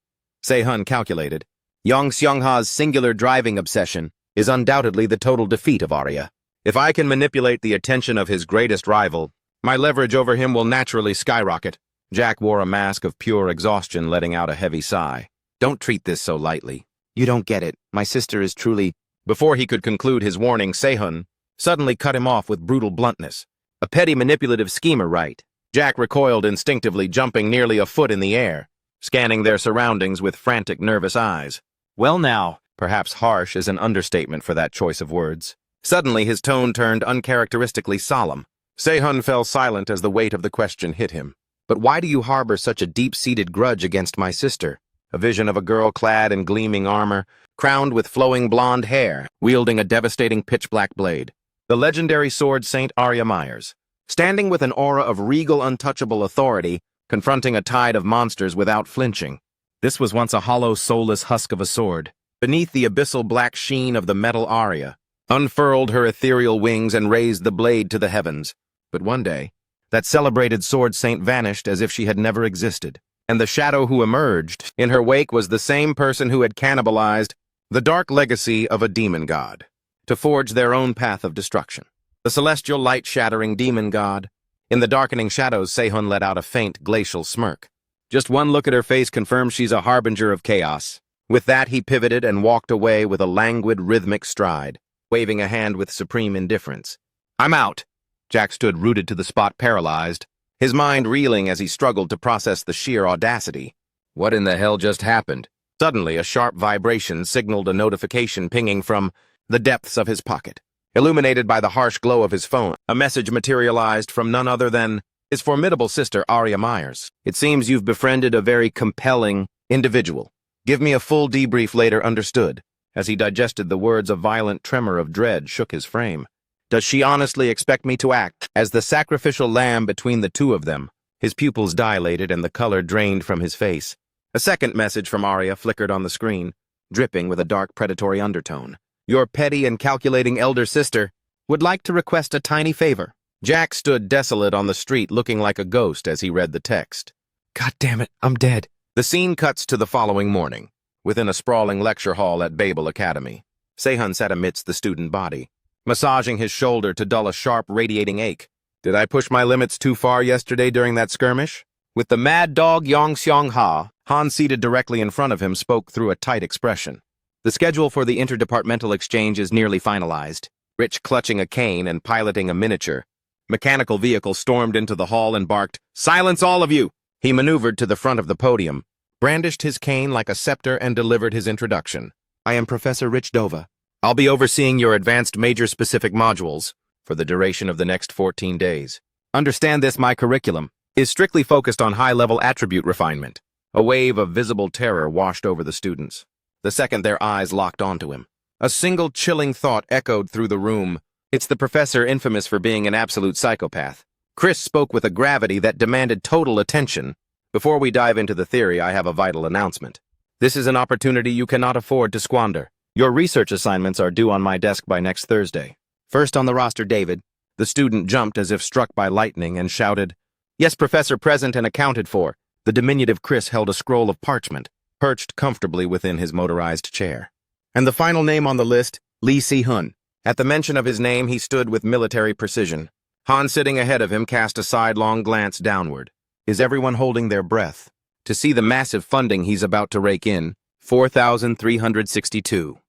Speaker 1: Se-Hun calculated. Yong Seong-ha's singular driving obsession is undoubtedly the total defeat of Arya. If I can manipulate the attention of his greatest rival, my leverage over him will naturally skyrocket. Jack wore a mask of pure exhaustion, letting out a heavy sigh. Don't treat this so lightly. You don't get it. My sister is truly... Before he could conclude his warning, Se-Hun suddenly cut him off with brutal bluntness. A petty manipulative schemer, right? Jack recoiled instinctively, jumping nearly a foot in the air, scanning their surroundings with frantic, nervous eyes. Well now, perhaps harsh is an understatement for that choice of words. Suddenly his tone turned uncharacteristically solemn. Se-Hun fell silent as the weight of the question hit him. But why do you harbor such a deep-seated grudge against my sister? A vision of a girl clad in gleaming armor, crowned with flowing blonde hair, wielding a devastating pitch-black blade. The legendary sword Saint Arya Myers, standing with an aura of regal, untouchable authority, confronting a tide of monsters without flinching. This was once a hollow, soulless husk of a sword. Beneath the abyssal black sheen of the metal Arya, unfurled her ethereal wings and raised the blade to the heavens. But one day, that celebrated sword saint vanished as if she had never existed. And the shadow who emerged in her wake was the same person who had cannibalized the dark legacy of a demon god, to forge their own path of destruction. The celestial light-shattering demon god. In the darkening shadows, Se-Hun let out a faint, glacial smirk. Just one look at her face confirms she's a harbinger of chaos. With that, he pivoted and walked away with a languid, rhythmic stride, waving a hand with supreme indifference. I'm out. Jack stood rooted to the spot, paralyzed, his mind reeling as he struggled to process the sheer audacity. What in the hell just happened? Suddenly, a sharp vibration signaled a notification pinging from the depths of his pocket. Illuminated by the harsh glow of his phone, a message materialized from none other than his formidable sister, Arya Myers. It seems you've befriended a very compelling individual. Give me a full debrief later, understood. As he digested the words, a violent tremor of dread shook his frame. Does she honestly expect me to act as the sacrificial lamb between the two of them? His pupils dilated and the color drained from his face. A second message from Arya flickered on the screen, dripping with a dark predatory undertone. Your petty and calculating elder sister would like to request a tiny favor. Jack stood desolate on the street, looking like a ghost as he read the text. God damn it, I'm dead. The scene cuts to the following morning, within a sprawling lecture hall at Babel Academy. Se-Hun sat amidst the student body, massaging his shoulder to dull a sharp, radiating ache. Did I push my limits too far yesterday during that skirmish? With the mad dog Yong Seong-ha, Han seated directly in front of him spoke through a tight expression. The schedule for the interdepartmental exchange is nearly finalized. Rich clutching a cane and piloting a miniature mechanical vehicle stormed into the hall and barked, "Silence all of you!" He maneuvered to the front of the podium, brandished his cane like a scepter and delivered his introduction. I am Professor Rich Dova. I'll be overseeing your advanced major-specific modules for the duration of the next 14 days. Understand this, my curriculum is strictly focused on high-level attribute refinement. A wave of visible terror washed over the students. the second their eyes locked onto him. A single chilling thought echoed through the room. It's the professor infamous for being an absolute psychopath. Chris spoke with a gravity that demanded total attention. Before we dive into the theory, I have a vital announcement. This is an opportunity you cannot afford to squander. Your research assignments are due on my desk by next Thursday. First on the roster, David. The student jumped as if struck by lightning and shouted, "Yes, Professor, present and accounted for." The diminutive Chris held a scroll of parchment, perched comfortably within his motorized chair. And the final name on the list, Lee Si-hun. At the mention of his name, he stood with military precision. Han, sitting ahead of him, cast a sidelong glance downward. Is everyone holding their breath to see the massive funding he's about to rake in? 4,362.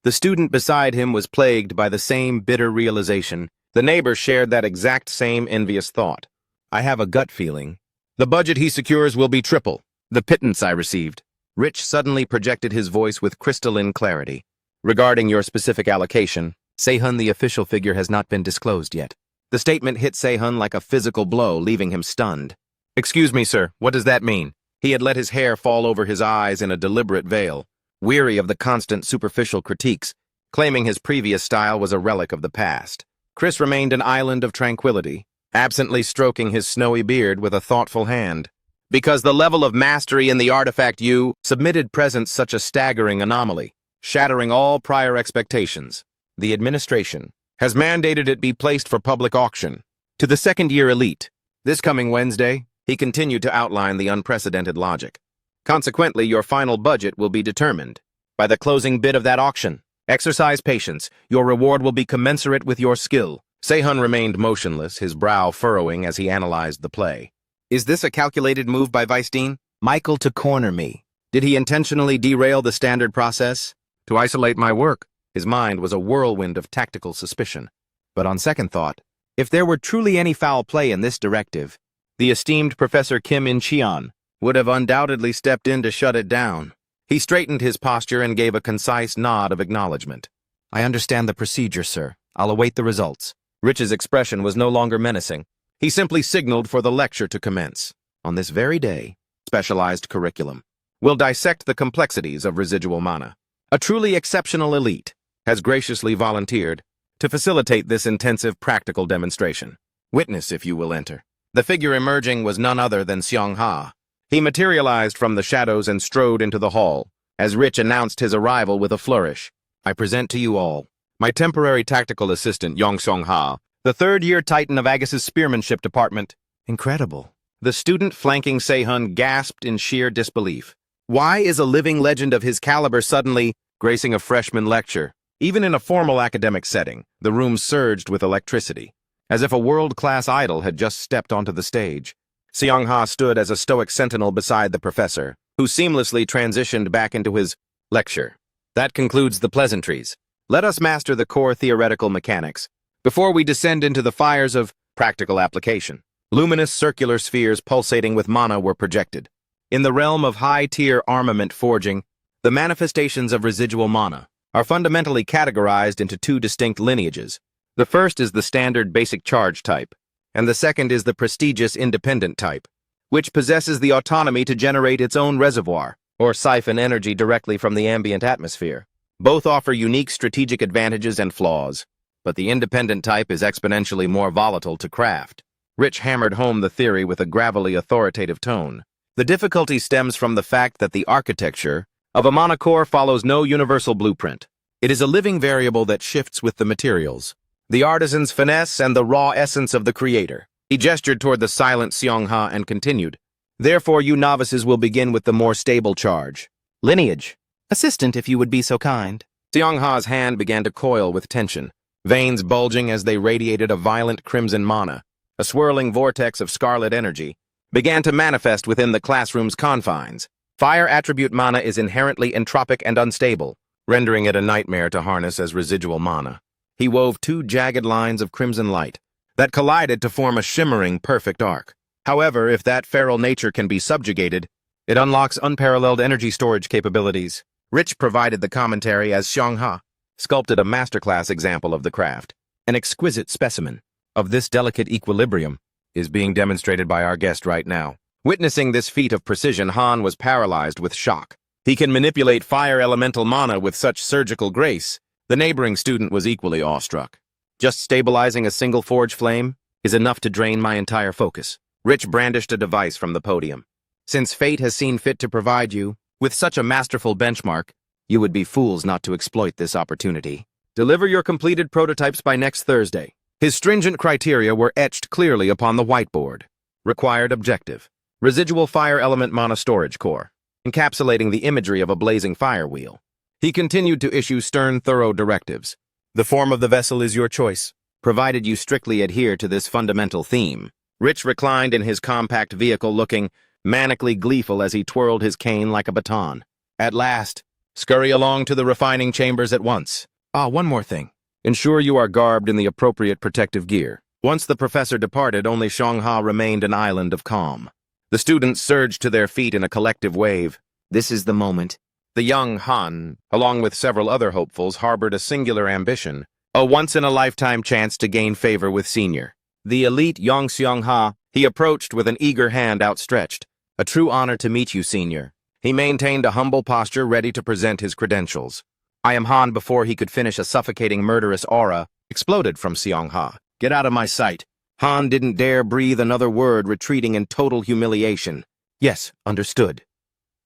Speaker 1: The student beside him was plagued by the same bitter realization. The neighbor shared that exact same envious thought. I have a gut feeling. The budget he secures will be triple the pittance I received. Rich suddenly projected his voice with crystalline clarity. Regarding your specific allocation, Se-hun, the official figure, has not been disclosed yet. The statement hit Se-hun like a physical blow, leaving him stunned. Excuse me, sir, what does that mean? He had let his hair fall over his eyes in a deliberate veil, weary of the constant superficial critiques, claiming his previous style was a relic of the past. Chris remained an island of tranquility, absently stroking his snowy beard with a thoughtful hand. Because the level of mastery in the artifact you submitted presents such a staggering anomaly, shattering all prior expectations. The administration has mandated it be placed for public auction to the second-year elite. This coming Wednesday, he continued to outline the unprecedented logic. Consequently, your final budget will be determined by the closing bid of that auction. Exercise patience. Your reward will be commensurate with your skill. Se-hun remained motionless, his brow furrowing as he analyzed the play. Is this a calculated move by Vice Dean Michael to corner me? Did he intentionally derail the standard process? To isolate my work? His mind was a whirlwind of tactical suspicion. But on second thought, if there were truly any foul play in this directive, the esteemed Professor Kim In-cheon would have undoubtedly stepped in to shut it down. He straightened his posture and gave a concise nod of acknowledgement. I understand the procedure, sir. I'll await the results. Rich's expression was no longer menacing. He simply signaled for the lecture to commence. On this very day, specialized curriculum will dissect the complexities of residual mana. A truly exceptional elite has graciously volunteered to facilitate this intensive practical demonstration. Witness, if you will enter. The figure emerging was none other than Seong-ha. He materialized from the shadows and strode into the hall, as Rich announced his arrival with a flourish. I present to you all my temporary tactical assistant, Yong-Seong-ha, the third-year titan of Agus's spearmanship department. Incredible. The student flanking Se-hun gasped in sheer disbelief. Why is a living legend of his caliber suddenly gracing a freshman lecture? Even in a formal academic setting, the room surged with electricity, as if a world-class idol had just stepped onto the stage. Seong-ha stood as a stoic sentinel beside the professor, who seamlessly transitioned back into his lecture. That concludes the pleasantries. Let us master the core theoretical mechanics before we descend into the fires of practical application. Luminous circular spheres pulsating with mana were projected. In the realm of high-tier armament forging, the manifestations of residual mana are fundamentally categorized into two distinct lineages. The first is the standard basic charge type, and the second is the prestigious independent type, which possesses the autonomy to generate its own reservoir, or siphon energy directly from the ambient atmosphere. Both offer unique strategic advantages and flaws, but the independent type is exponentially more volatile to craft. Rich hammered home the theory with a gravelly authoritative tone. The difficulty stems from the fact that the architecture of a mana core follows no universal blueprint. It is a living variable that shifts with the materials, the artisan's finesse and the raw essence of the creator. He gestured toward the silent Seong-ha and continued. Therefore, you novices will begin with the more stable charge. Lineage. Assistant, if you would be so kind. Seong-ha's hand began to coil with tension, veins bulging as they radiated a violent crimson mana. A swirling vortex of scarlet energy began to manifest within the classroom's confines. Fire attribute mana is inherently entropic and unstable, rendering it a nightmare to harness as residual mana. He wove two jagged lines of crimson light that collided to form a shimmering, perfect arc. However, if that feral nature can be subjugated, it unlocks unparalleled energy storage capabilities. Rich provided the commentary as Seong-ha sculpted a masterclass example of the craft. An exquisite specimen of this delicate equilibrium is being demonstrated by our guest right now. Witnessing this feat of precision, Han was paralyzed with shock. He can manipulate fire elemental mana with such surgical grace. The neighboring student was equally awestruck. Just stabilizing a single forge flame is enough to drain my entire focus. Rich brandished a device from the podium. Since fate has seen fit to provide you with such a masterful benchmark, you would be fools not to exploit this opportunity. Deliver your completed prototypes by next Thursday. His stringent criteria were etched clearly upon the whiteboard. Required objective: residual fire element mana storage core, encapsulating the imagery of a blazing fire wheel. He continued to issue stern, thorough directives. The form of the vessel is your choice, provided you strictly adhere to this fundamental theme. Rich reclined in his compact vehicle, looking manically gleeful as he twirled his cane like a baton. At last, scurry along to the refining chambers at once. One more thing. Ensure you are garbed in the appropriate protective gear. Once the professor departed, only Xiongha remained an island of calm. The students surged to their feet in a collective wave. This is the moment. The young Han, along with several other hopefuls, harbored a singular ambition, a once-in-a-lifetime chance to gain favor with Senior. The elite Yang Xiongha, he approached with an eager hand outstretched. A true honor to meet you, Senior. He maintained a humble posture, ready to present his credentials. I am Han. Before he could finish, a suffocating murderous aura exploded from Xiongha. Get out of my sight. Han didn't dare breathe another word, retreating in total humiliation. Yes, understood.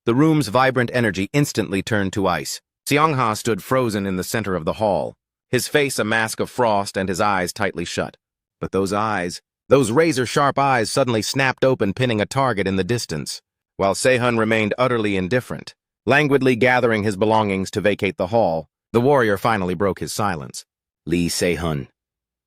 Speaker 1: The room's vibrant energy instantly turned to ice. Xiongha stood frozen in the center of the hall, his face a mask of frost and his eyes tightly shut. But those eyes, those razor-sharp eyes, suddenly snapped open, pinning a target in the distance, while Sehun remained utterly indifferent. Languidly gathering his belongings to vacate the hall, the warrior finally broke his silence. Lee Sehun.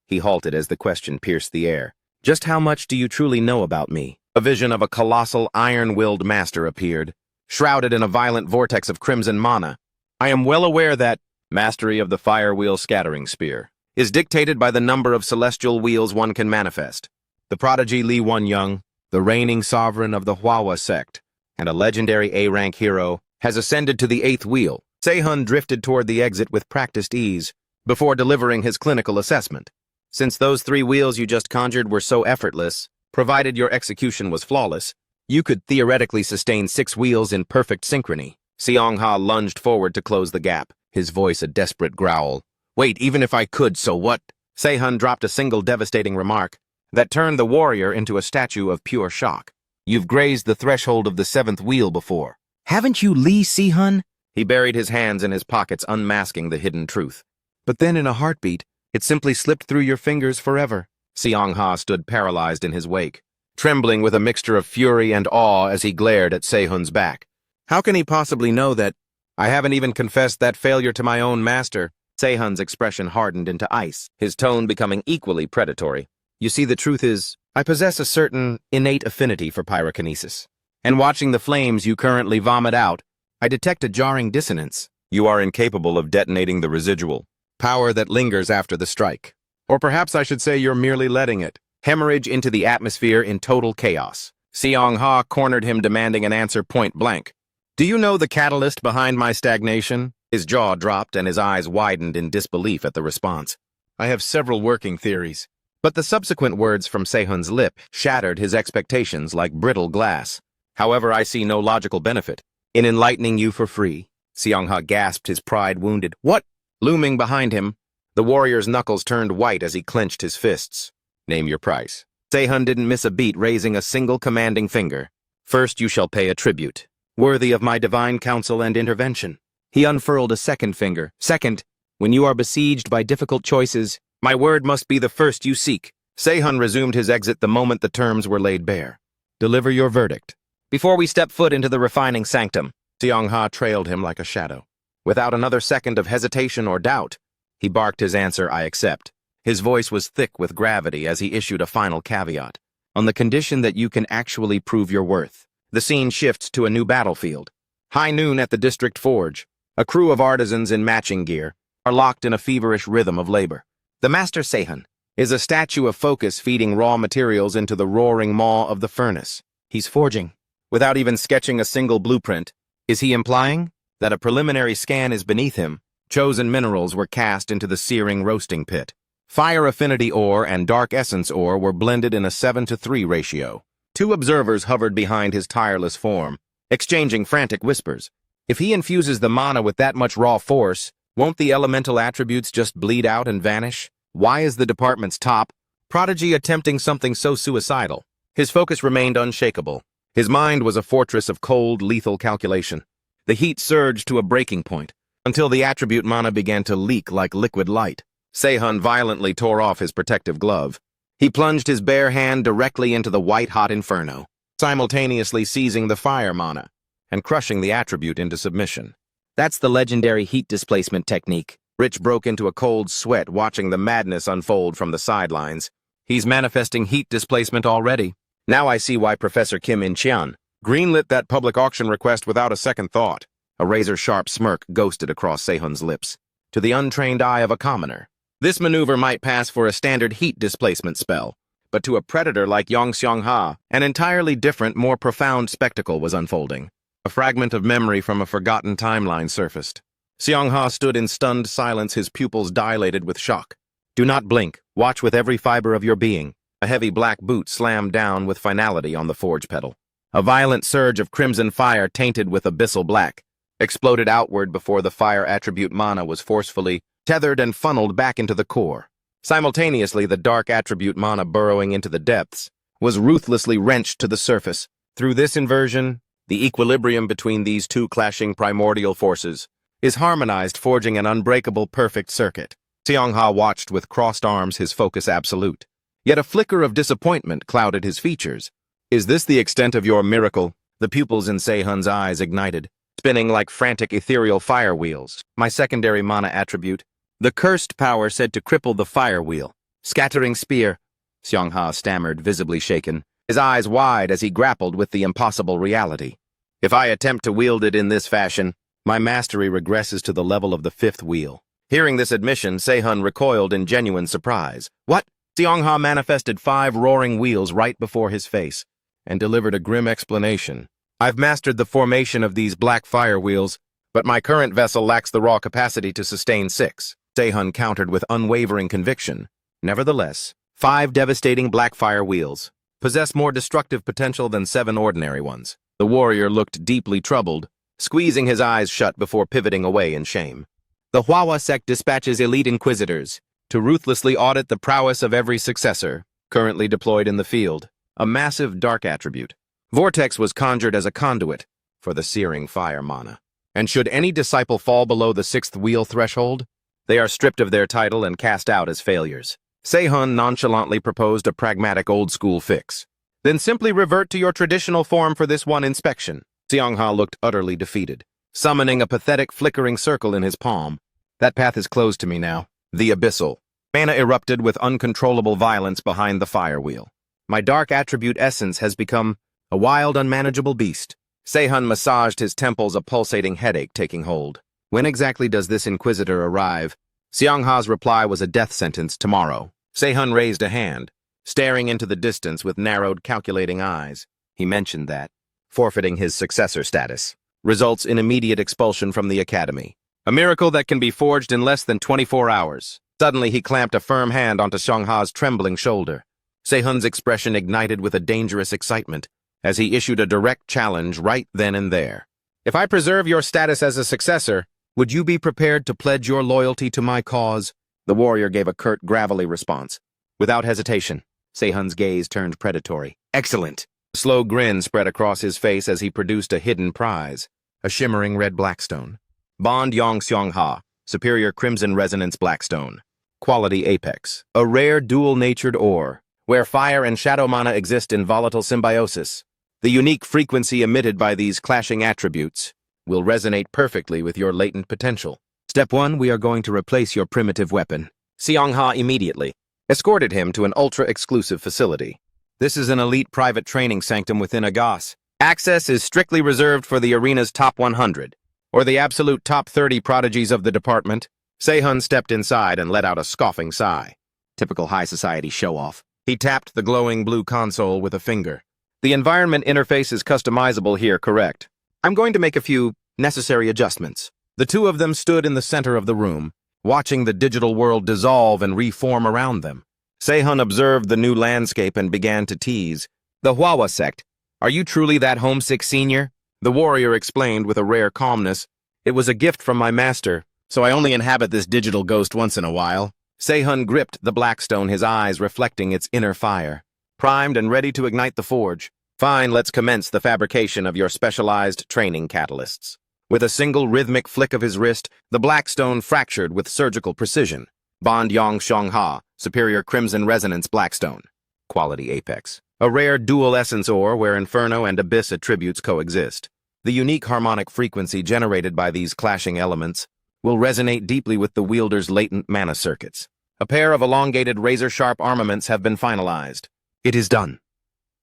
Speaker 1: He halted as the question pierced the air. Just how much do you truly know about me? A vision of a colossal, iron-willed master appeared, shrouded in a violent vortex of crimson mana. I am well aware that mastery of the fire wheel scattering spear is dictated by the number of celestial wheels one can manifest. The prodigy Li Wonyung, the reigning sovereign of the Hwawa sect, and a legendary A-rank hero, has ascended to the 8th wheel. Sehun drifted toward the exit with practiced ease, before delivering his clinical assessment. Since those 3 wheels you just conjured were so effortless, provided your execution was flawless, you could theoretically sustain 6 wheels in perfect synchrony. Xiongha lunged forward to close the gap, his voice a desperate growl. Wait, even if I could, so what? Sehun dropped a single devastating remark that turned the warrior into a statue of pure shock. You've grazed the threshold of the 7th wheel before. Haven't you, Lee Sehun? He buried his hands in his pockets, unmasking the hidden truth. But then in a heartbeat, it simply slipped through your fingers forever. Xiongha stood paralyzed in his wake, trembling with a mixture of fury and awe as he glared at Sehun's back. How can he possibly know that? I haven't even confessed that failure to my own master. Sehun's expression hardened into ice, his tone becoming equally predatory. You see, the truth is, I possess a certain innate affinity for pyrokinesis. And watching the flames you currently vomit out, I detect a jarring dissonance. You are incapable of detonating the residual power that lingers after the strike. Or perhaps I should say you're merely letting it hemorrhage into the atmosphere in total chaos. Xiongha cornered him, demanding an answer point blank. Do you know the catalyst behind my stagnation? His jaw dropped and his eyes widened in disbelief at the response. I have several working theories. But the subsequent words from Sehun's lip shattered his expectations like brittle glass. However, I see no logical benefit in enlightening you for free. Xiongha gasped, his pride wounded. What? Looming behind him, the warrior's knuckles turned white as he clenched his fists. Name your price. Sehun didn't miss a beat, raising a single commanding finger. First, you shall pay a tribute, worthy of my divine counsel and intervention. He unfurled a second finger. Second, when you are besieged by difficult choices, my word must be the first you seek. Sehun resumed his exit the moment the terms were laid bare. Deliver your verdict. Before we step foot into the refining sanctum, Xiongha trailed him like a shadow. Without another second of hesitation or doubt, he barked his answer, I accept. His voice was thick with gravity as he issued a final caveat. On the condition that you can actually prove your worth. The scene shifts to a new battlefield. High noon at the district forge. A crew of artisans in matching gear are locked in a feverish rhythm of labor. The master Sehun is a statue of focus, feeding raw materials into the roaring maw of the furnace. He's forging, without even sketching a single blueprint. Is he implying that a preliminary scan is beneath him? Chosen minerals were cast into the searing roasting pit. Fire affinity ore and dark essence ore were blended in a 7-to-3 ratio. 2 observers hovered behind his tireless form, exchanging frantic whispers. If he infuses the mana with that much raw force, won't the elemental attributes just bleed out and vanish? Why is the department's top prodigy attempting something so suicidal? His focus remained unshakable. His mind was a fortress of cold, lethal calculation. The heat surged to a breaking point, until the attribute mana began to leak like liquid light. Sehun violently tore off his protective glove. He plunged his bare hand directly into the white-hot inferno, simultaneously seizing the fire mana and crushing the attribute into submission. That's the legendary heat displacement technique. Rich broke into a cold sweat watching the madness unfold from the sidelines. He's manifesting heat displacement already. Now I see why Professor Kim In-cheon greenlit that public auction request without a second thought. A razor-sharp smirk ghosted across Sehun's lips. To the untrained eye of a commoner, this maneuver might pass for a standard heat displacement spell, but to a predator like Yong Seong-ha, an entirely different, more profound spectacle was unfolding. A fragment of memory from a forgotten timeline surfaced. Seong-ha stood in stunned silence, his pupils dilated with shock. Do not blink. Watch with every fiber of your being. A heavy black boot slammed down with finality on the forge pedal. A violent surge of crimson fire tainted with abyssal black exploded outward before the fire attribute mana was forcefully tethered and funneled back into the core. Simultaneously, the dark attribute mana burrowing into the depths was ruthlessly wrenched to the surface. Through this inversion, the equilibrium between these two clashing primordial forces is harmonized, forging an unbreakable perfect circuit. Seong-ha watched with crossed arms, his focus absolute. Yet a flicker of disappointment clouded his features. Is this the extent of your miracle? The pupils in Sehun's eyes ignited, spinning like frantic ethereal fire wheels. My secondary mana attribute, the cursed power said to cripple the fire wheel. Scattering spear, Seong-ha stammered, visibly shaken, his eyes wide as he grappled with the impossible reality. If I attempt to wield it in this fashion, my mastery regresses to the level of the fifth wheel. Hearing this admission, Sehun recoiled in genuine surprise. What? Seong-ha manifested 5 roaring wheels right before his face and delivered a grim explanation. I've mastered the formation of these black fire wheels, but my current vessel lacks the raw capacity to sustain 6. Sehun countered with unwavering conviction. Nevertheless, 5 devastating black fire wheels possess more destructive potential than 7 ordinary ones. The warrior looked deeply troubled, squeezing his eyes shut before pivoting away in shame. The Hwawa Sect dispatches elite inquisitors to ruthlessly audit the prowess of every successor, currently deployed in the field, a massive dark attribute. Vortex was conjured as a conduit for the searing fire mana. And should any disciple fall below the 6th wheel threshold, they are stripped of their title and cast out as failures. Sehun nonchalantly proposed a pragmatic old-school fix. Then simply revert to your traditional form for this one inspection. Seong-ha looked utterly defeated, summoning a pathetic flickering circle in his palm. That path is closed to me now. The abyssal. Mana erupted with uncontrollable violence behind the fire wheel. My dark attribute essence has become a wild, unmanageable beast. Sehun massaged his temples, a pulsating headache taking hold. When exactly does this inquisitor arrive? Seong-ha's reply was a death sentence: tomorrow. Sehun raised a hand, staring into the distance with narrowed, calculating eyes. He mentioned that forfeiting his successor status results in immediate expulsion from the academy. A miracle that can be forged in less than 24 hours. Suddenly, he clamped a firm hand onto Seong-ha's trembling shoulder. Sehun's expression ignited with a dangerous excitement as he issued a direct challenge right then and there. If I preserve your status as a successor, would you be prepared to pledge your loyalty to my cause? The warrior gave a curt, gravelly response. Without hesitation, Sehun's gaze turned predatory. Excellent. A slow grin spread across his face as he produced a hidden prize, a shimmering red blackstone. Bond Yong Seong-ha, Superior Crimson Resonance Blackstone. Quality Apex. A rare dual-natured ore, where fire and shadow mana exist in volatile symbiosis. The unique frequency emitted by these clashing attributes will resonate perfectly with your latent potential. Step 1, we are going to replace your primitive weapon. Seong-ha immediately escorted him to an ultra-exclusive facility. This is an elite private training sanctum within Agas. Access is strictly reserved for the arena's top 100. Or the absolute top 30 prodigies of the department. Sehun stepped inside and let out a scoffing sigh. Typical high society show-off. He tapped the glowing blue console with a finger. The environment interface is customizable here, correct? I'm going to make a few necessary adjustments. The two of them stood in the center of the room, watching the digital world dissolve and reform around them. Sehun observed the new landscape and began to tease. The Hwawa Sect. Are you truly that homesick senior? The warrior explained with a rare calmness. It was a gift from my master, so I only inhabit this digital ghost once in a while. Se-hun gripped the blackstone, his eyes reflecting its inner fire. Primed and ready to ignite the forge. Fine, let's commence the fabrication of your specialized training catalysts. With a single rhythmic flick of his wrist, the blackstone fractured with surgical precision. Bond Yong Xiong Ha, Superior Crimson Resonance Blackstone. Quality Apex. A rare dual essence ore where Inferno and Abyss attributes coexist. The unique harmonic frequency generated by these clashing elements will resonate deeply with the wielder's latent mana circuits. A pair of elongated razor-sharp armaments have been finalized. It is done.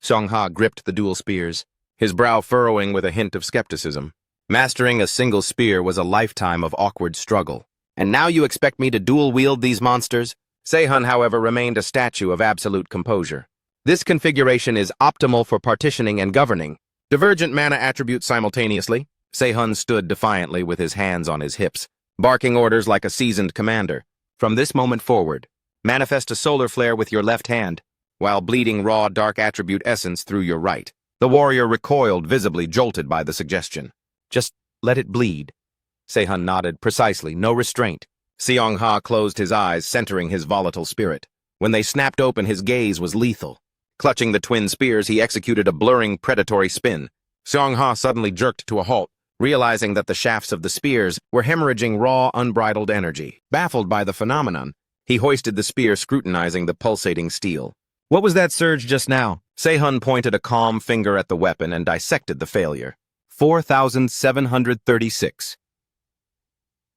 Speaker 1: Xiong Ha gripped the dual spears, his brow furrowing with a hint of skepticism. Mastering a single spear was a lifetime of awkward struggle. And now you expect me to dual-wield these monsters? Se-hun, however, remained a statue of absolute composure. This configuration is optimal for partitioning and governing. Divergent mana attributes simultaneously. Se-hun stood defiantly with his hands on his hips, barking orders like a seasoned commander. From this moment forward, manifest a solar flare with your left hand, while bleeding raw dark attribute essence through your right. The warrior recoiled, visibly jolted by the suggestion. Just let it bleed. Se-hun nodded, precisely, no restraint. Xiong Ha closed his eyes, centering his volatile spirit. When they snapped open, his gaze was lethal. Clutching the twin spears, he executed a blurring, predatory spin. Xiong Ha suddenly jerked to a halt, realizing that the shafts of the spears were hemorrhaging raw, unbridled energy. Baffled by the phenomenon, he hoisted the spear, scrutinizing the pulsating steel. What was that surge just now? Se-hun pointed a calm finger at the weapon and dissected the failure. 4,736.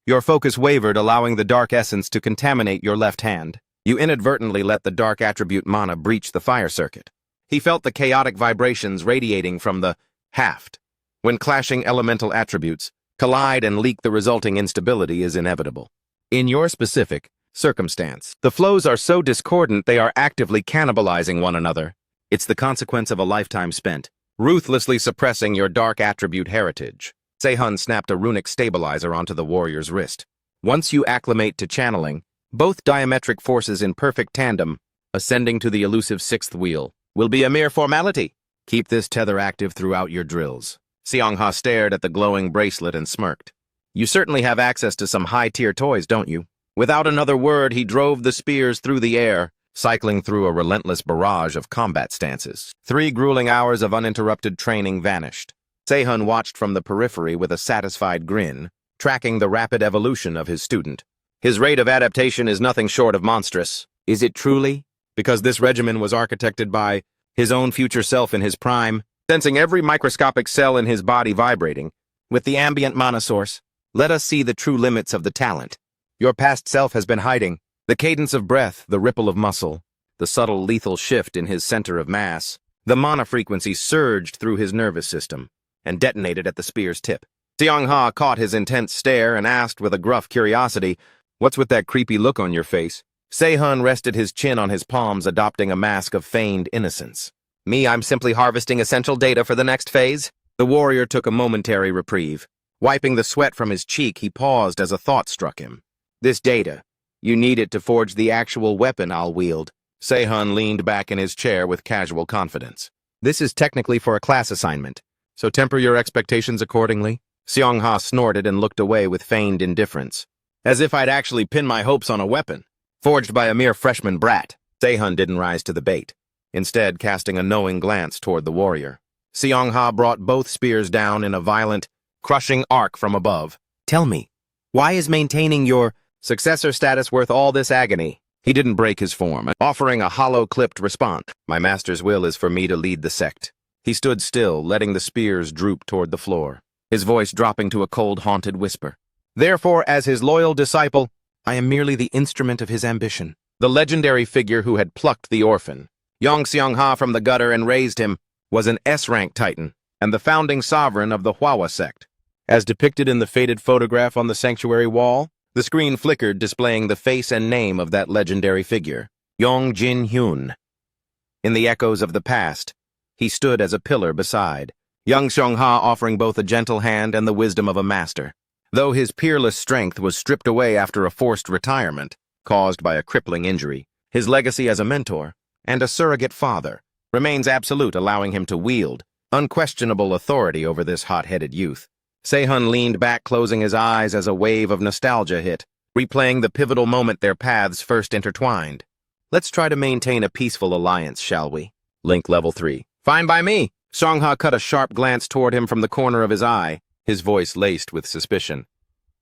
Speaker 1: Your focus wavered, allowing the dark essence to contaminate your left hand. You inadvertently let the dark attribute mana breach the fire circuit. He felt the chaotic vibrations radiating from the haft. When clashing elemental attributes collide and leak, the resulting instability is inevitable. In your specific circumstance, the flows are so discordant they are actively cannibalizing one another. It's the consequence of a lifetime spent ruthlessly suppressing your dark attribute heritage. Se-hun snapped a runic stabilizer onto the warrior's wrist. Once you acclimate to channeling, both diametric forces in perfect tandem, ascending to the elusive sixth wheel, will be a mere formality. Keep this tether active throughout your drills. Xiong Ha stared at the glowing bracelet and smirked. You certainly have access to some high-tier toys, don't you? Without another word, he drove the spears through the air, cycling through a relentless barrage of combat stances. 3 grueling hours of uninterrupted training vanished. Se-hun watched from the periphery with a satisfied grin, tracking the rapid evolution of his student. His rate of adaptation is nothing short of monstrous. Is it truly? Because this regimen was architected by his own future self in his prime, sensing every microscopic cell in his body vibrating. With the ambient mana source, let us see the true limits of the talent. Your past self has been hiding. The cadence of breath, the ripple of muscle, the subtle lethal shift in his center of mass. The mana frequency surged through his nervous system and detonated at the spear's tip. Xiong Ha caught his intense stare and asked with a gruff curiosity, "What's with that creepy look on your face?" Se-hun rested his chin on his palms, adopting a mask of feigned innocence. "Me, I'm simply harvesting essential data for the next phase." The warrior took a momentary reprieve. Wiping the sweat from his cheek, he paused as a thought struck him. "This data, you need it to forge the actual weapon I'll wield." Se-hun leaned back in his chair with casual confidence. "This is technically for a class assignment, so temper your expectations accordingly." Xiong Ha snorted and looked away with feigned indifference. "As if I'd actually pin my hopes on a weapon, forged by a mere freshman brat." Se-hun didn't rise to the bait, instead casting a knowing glance toward the warrior. Xiong Ha brought both spears down in a violent, crushing arc from above. "Tell me, why is maintaining your successor status worth all this agony?" He didn't break his form, offering a hollow-clipped response. "My master's will is for me to lead the sect." He stood still, letting the spears droop toward the floor, his voice dropping to a cold, haunted whisper. "Therefore, as his loyal disciple, I am merely the instrument of his ambition." The legendary figure who had plucked the orphan, Yong Xiong Ha, from the gutter and raised him, was an S-rank titan and the founding sovereign of the Hwawa sect. As depicted in the faded photograph on the sanctuary wall, the screen flickered, displaying the face and name of that legendary figure, Yong Jin Hyun. In the echoes of the past, he stood as a pillar beside Yong Xiong Ha, offering both a gentle hand and the wisdom of a master. Though his peerless strength was stripped away after a forced retirement, caused by a crippling injury, his legacy as a mentor and a surrogate father remains absolute, allowing him to wield unquestionable authority over this hot-headed youth. Se-hun leaned back, closing his eyes as a wave of nostalgia hit, replaying the pivotal moment their paths first intertwined. Let's try to maintain a peaceful alliance, shall we? Link level 3. Fine by me. Seong-ha cut a sharp glance toward him from the corner of his eye, his voice laced with suspicion.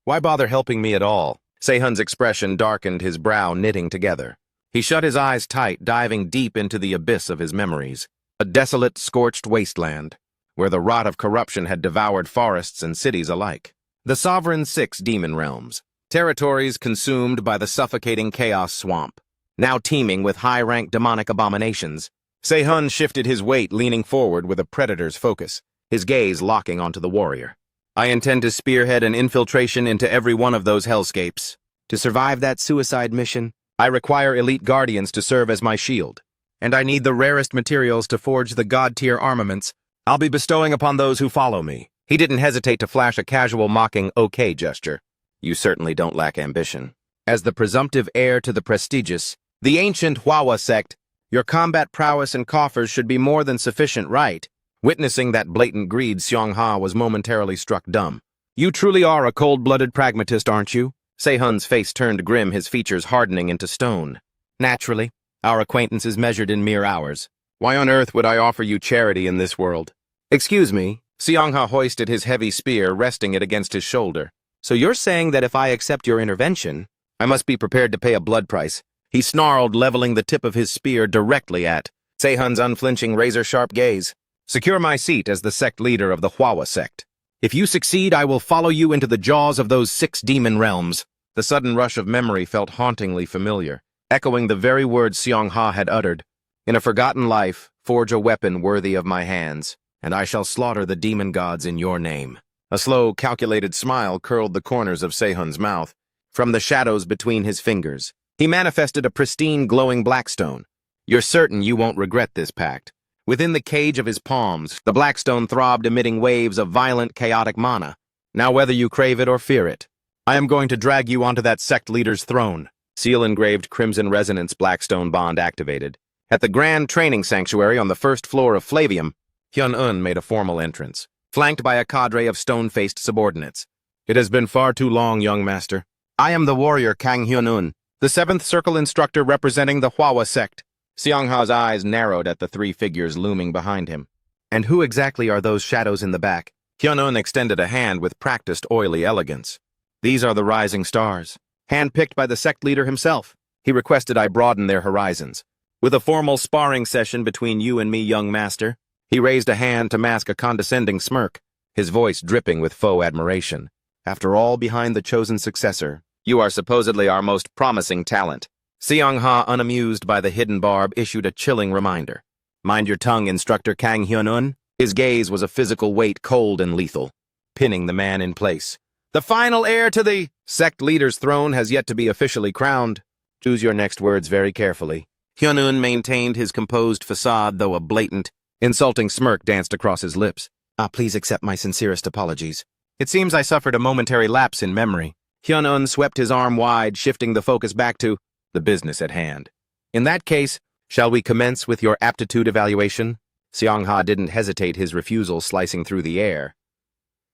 Speaker 1: Why bother helping me at all? Se-hun's expression darkened, his brow knitting together. He shut his eyes tight, diving deep into the abyss of his memories. A desolate, scorched wasteland, where the rot of corruption had devoured forests and cities alike. The sovereign 6 demon realms, territories consumed by the suffocating chaos swamp, now teeming with high-ranked demonic abominations. Se-hun shifted his weight, leaning forward with a predator's focus, his gaze locking onto the warrior. I intend to spearhead an infiltration into every one of those hellscapes. To survive that suicide mission, I require elite guardians to serve as my shield, and I need the rarest materials to forge the god-tier armaments I'll be bestowing upon those who follow me. He didn't hesitate to flash a casual mocking okay gesture. You certainly don't lack ambition. As the presumptive heir to the prestigious, the ancient Hwawa sect, your combat prowess and coffers should be more than sufficient, right? Witnessing that blatant greed, Seong-ha was momentarily struck dumb. You truly are a cold-blooded pragmatist, aren't you? Se-hun's face turned grim, his features hardening into stone. Naturally, our acquaintance is measured in mere hours. Why on earth would I offer you charity in this world? Excuse me, Seong-ha hoisted his heavy spear, resting it against his shoulder. So you're saying that if I accept your intervention, I must be prepared to pay a blood price? He snarled, leveling the tip of his spear directly at Se-hun's unflinching razor-sharp gaze. Secure my seat as the sect leader of the Hwawa sect. If you succeed, I will follow you into the jaws of those 6 demon realms. The sudden rush of memory felt hauntingly familiar, echoing the very words Seong-ha had uttered. In a forgotten life, forge a weapon worthy of my hands, and I shall slaughter the demon gods in your name. A slow, calculated smile curled the corners of Se-hun's mouth. From the shadows between his fingers, he manifested a pristine, glowing blackstone. You're certain you won't regret this pact. Within the cage of his palms, the blackstone throbbed, emitting waves of violent, chaotic mana. Now whether you crave it or fear it, I am going to drag you onto that sect leader's throne. Seal-engraved crimson resonance blackstone bond activated. At the grand training sanctuary on the first floor of Flavium, Hyun-un made a formal entrance, flanked by a cadre of stone-faced subordinates. It has been far too long, young master. I am the warrior Kang Hyun-un, the 7th Circle instructor representing the Hwawa sect. Seong-ha's eyes narrowed at the 3 figures looming behind him. And who exactly are those shadows in the back? Hyun-un extended a hand with practiced, oily elegance. These are the rising stars, handpicked by the sect leader himself. He requested I broaden their horizons. With a formal sparring session between you and me, young master. He raised a hand to mask a condescending smirk, his voice dripping with faux admiration. After all, behind the chosen successor, you are supposedly our most promising talent. Seong-ha, unamused by the hidden barb, issued a chilling reminder. Mind your tongue, Instructor Kang Hyun-un. His gaze was a physical weight, cold and lethal, pinning the man in place. The final heir to the sect leader's throne has yet to be officially crowned. Choose your next words very carefully. Hyun-un maintained his composed facade, though a blatant, insulting smirk danced across his lips. Please accept my sincerest apologies. It seems I suffered a momentary lapse in memory. Hyun-un swept his arm wide, shifting the focus back to the business at hand. In that case, shall we commence with your aptitude evaluation? Seong-ha didn't hesitate, his refusal slicing through the air.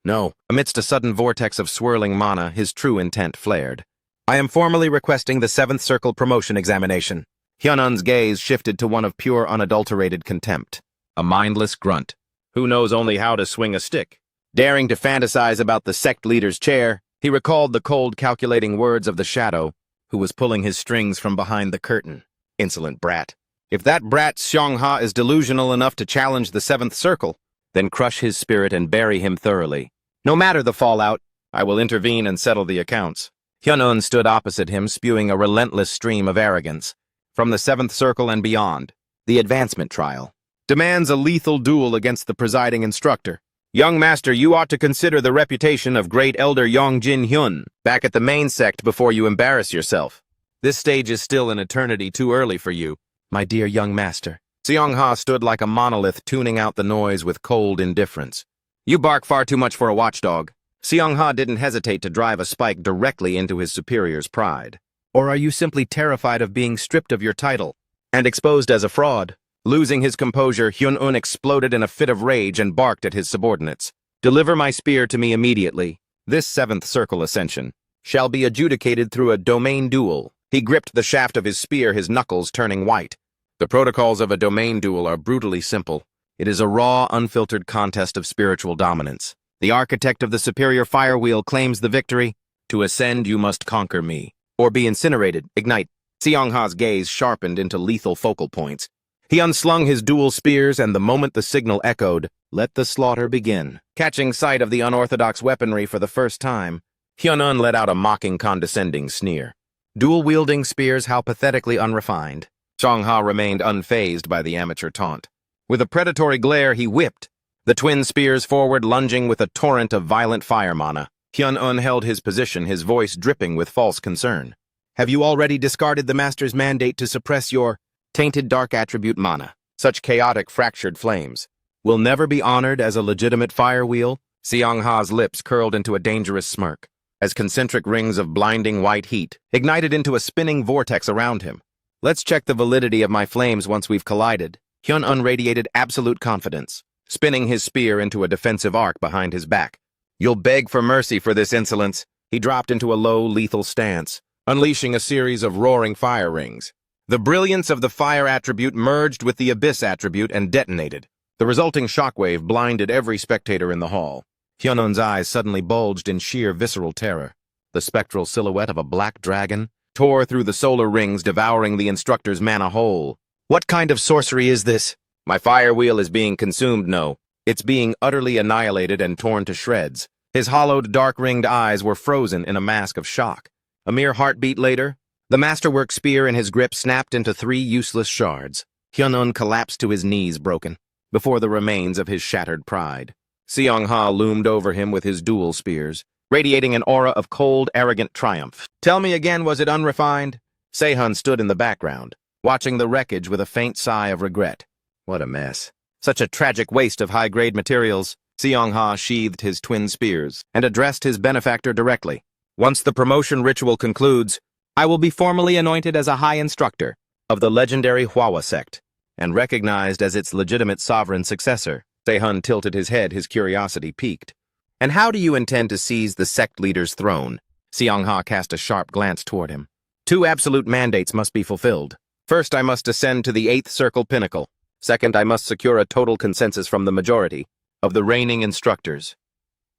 Speaker 1: No, amidst a sudden vortex of swirling mana, his true intent flared. I am formally requesting the 7th Circle promotion examination. Hyun-un's gaze shifted to one of pure, unadulterated contempt. A mindless grunt, who knows only how to swing a stick. Daring to fantasize about the sect leader's chair, he recalled the cold, calculating words of the shadow, who was pulling his strings from behind the curtain. Insolent brat. If that brat Seong-ha is delusional enough to challenge the 7th Circle, then crush his spirit and bury him thoroughly. No matter the fallout, I will intervene and settle the accounts. Hyun-un stood opposite him, spewing a relentless stream of arrogance. From the 7th Circle and beyond, the advancement trial demands a lethal duel against the presiding instructor. Young master, you ought to consider the reputation of great elder Yong Jin-hyun back at the main sect before you embarrass yourself. This stage is still an eternity too early for you, my dear young master. Seong-ha stood like a monolith, tuning out the noise with cold indifference. You bark far too much for a watchdog. Seong-ha didn't hesitate to drive a spike directly into his superior's pride. Or are you simply terrified of being stripped of your title and exposed as a fraud? Losing his composure, Hyun-un exploded in a fit of rage and barked at his subordinates. Deliver my spear to me immediately. This seventh circle ascension shall be adjudicated through a domain duel. He gripped the shaft of his spear, his knuckles turning white. The protocols of a domain duel are brutally simple. It is a raw, unfiltered contest of spiritual dominance. The architect of the superior fire wheel claims the victory. To ascend, you must conquer me, or be incinerated. Ignite. Seong-ha's gaze sharpened into lethal focal points. He unslung his dual spears, and the moment the signal echoed, let the slaughter begin. Catching sight of the unorthodox weaponry for the first time, Hyun-un let out a mocking, condescending sneer. Dual-wielding spears, how pathetically unrefined. Seong-ha remained unfazed by the amateur taunt. With a predatory glare, he whipped, the twin spears forward, lunging with a torrent of violent fire mana. Hyun-un held his position, his voice dripping with false concern. Have you already discarded the Master's mandate to suppress your tainted dark attribute mana? Such chaotic, fractured flames will never be honored as a legitimate fire wheel. Seong-ha's lips curled into a dangerous smirk, as concentric rings of blinding white heat ignited into a spinning vortex around him. Let's check the validity of my flames once we've collided. Hyun-un radiated absolute confidence, spinning his spear into a defensive arc behind his back. You'll beg for mercy for this insolence. He dropped into a low, lethal stance, unleashing a series of roaring fire rings. The brilliance of the fire attribute merged with the abyss attribute and detonated. The resulting shockwave blinded every spectator in the hall. Hyun-un's eyes suddenly bulged in sheer visceral terror. The spectral silhouette of a black dragon tore through the solar rings, devouring the instructor's mana whole. What kind of sorcery is this? My fire wheel is being consumed, no. It's being utterly annihilated and torn to shreds. His hollowed, dark-ringed eyes were frozen in a mask of shock. A mere heartbeat later, the masterwork spear in his grip snapped into 3 useless shards. Hyun-un collapsed to his knees, broken, before the remains of his shattered pride. Seong-ha loomed over him with his dual spears, radiating an aura of cold, arrogant triumph. Tell me again, was it unrefined? Sehun stood in the background, watching the wreckage with a faint sigh of regret. What a mess. Such a tragic waste of high-grade materials. Seong-ha sheathed his twin spears and addressed his benefactor directly. Once the promotion ritual concludes, I will be formally anointed as a high instructor of the legendary Hwawa sect and recognized as its legitimate sovereign successor. Sehun tilted his head, his curiosity piqued. And how do you intend to seize the sect leader's throne? Seong-ha cast a sharp glance toward him. 2 absolute mandates must be fulfilled. First, I must ascend to the 8th circle pinnacle. Second, I must secure a total consensus from the majority of the reigning instructors.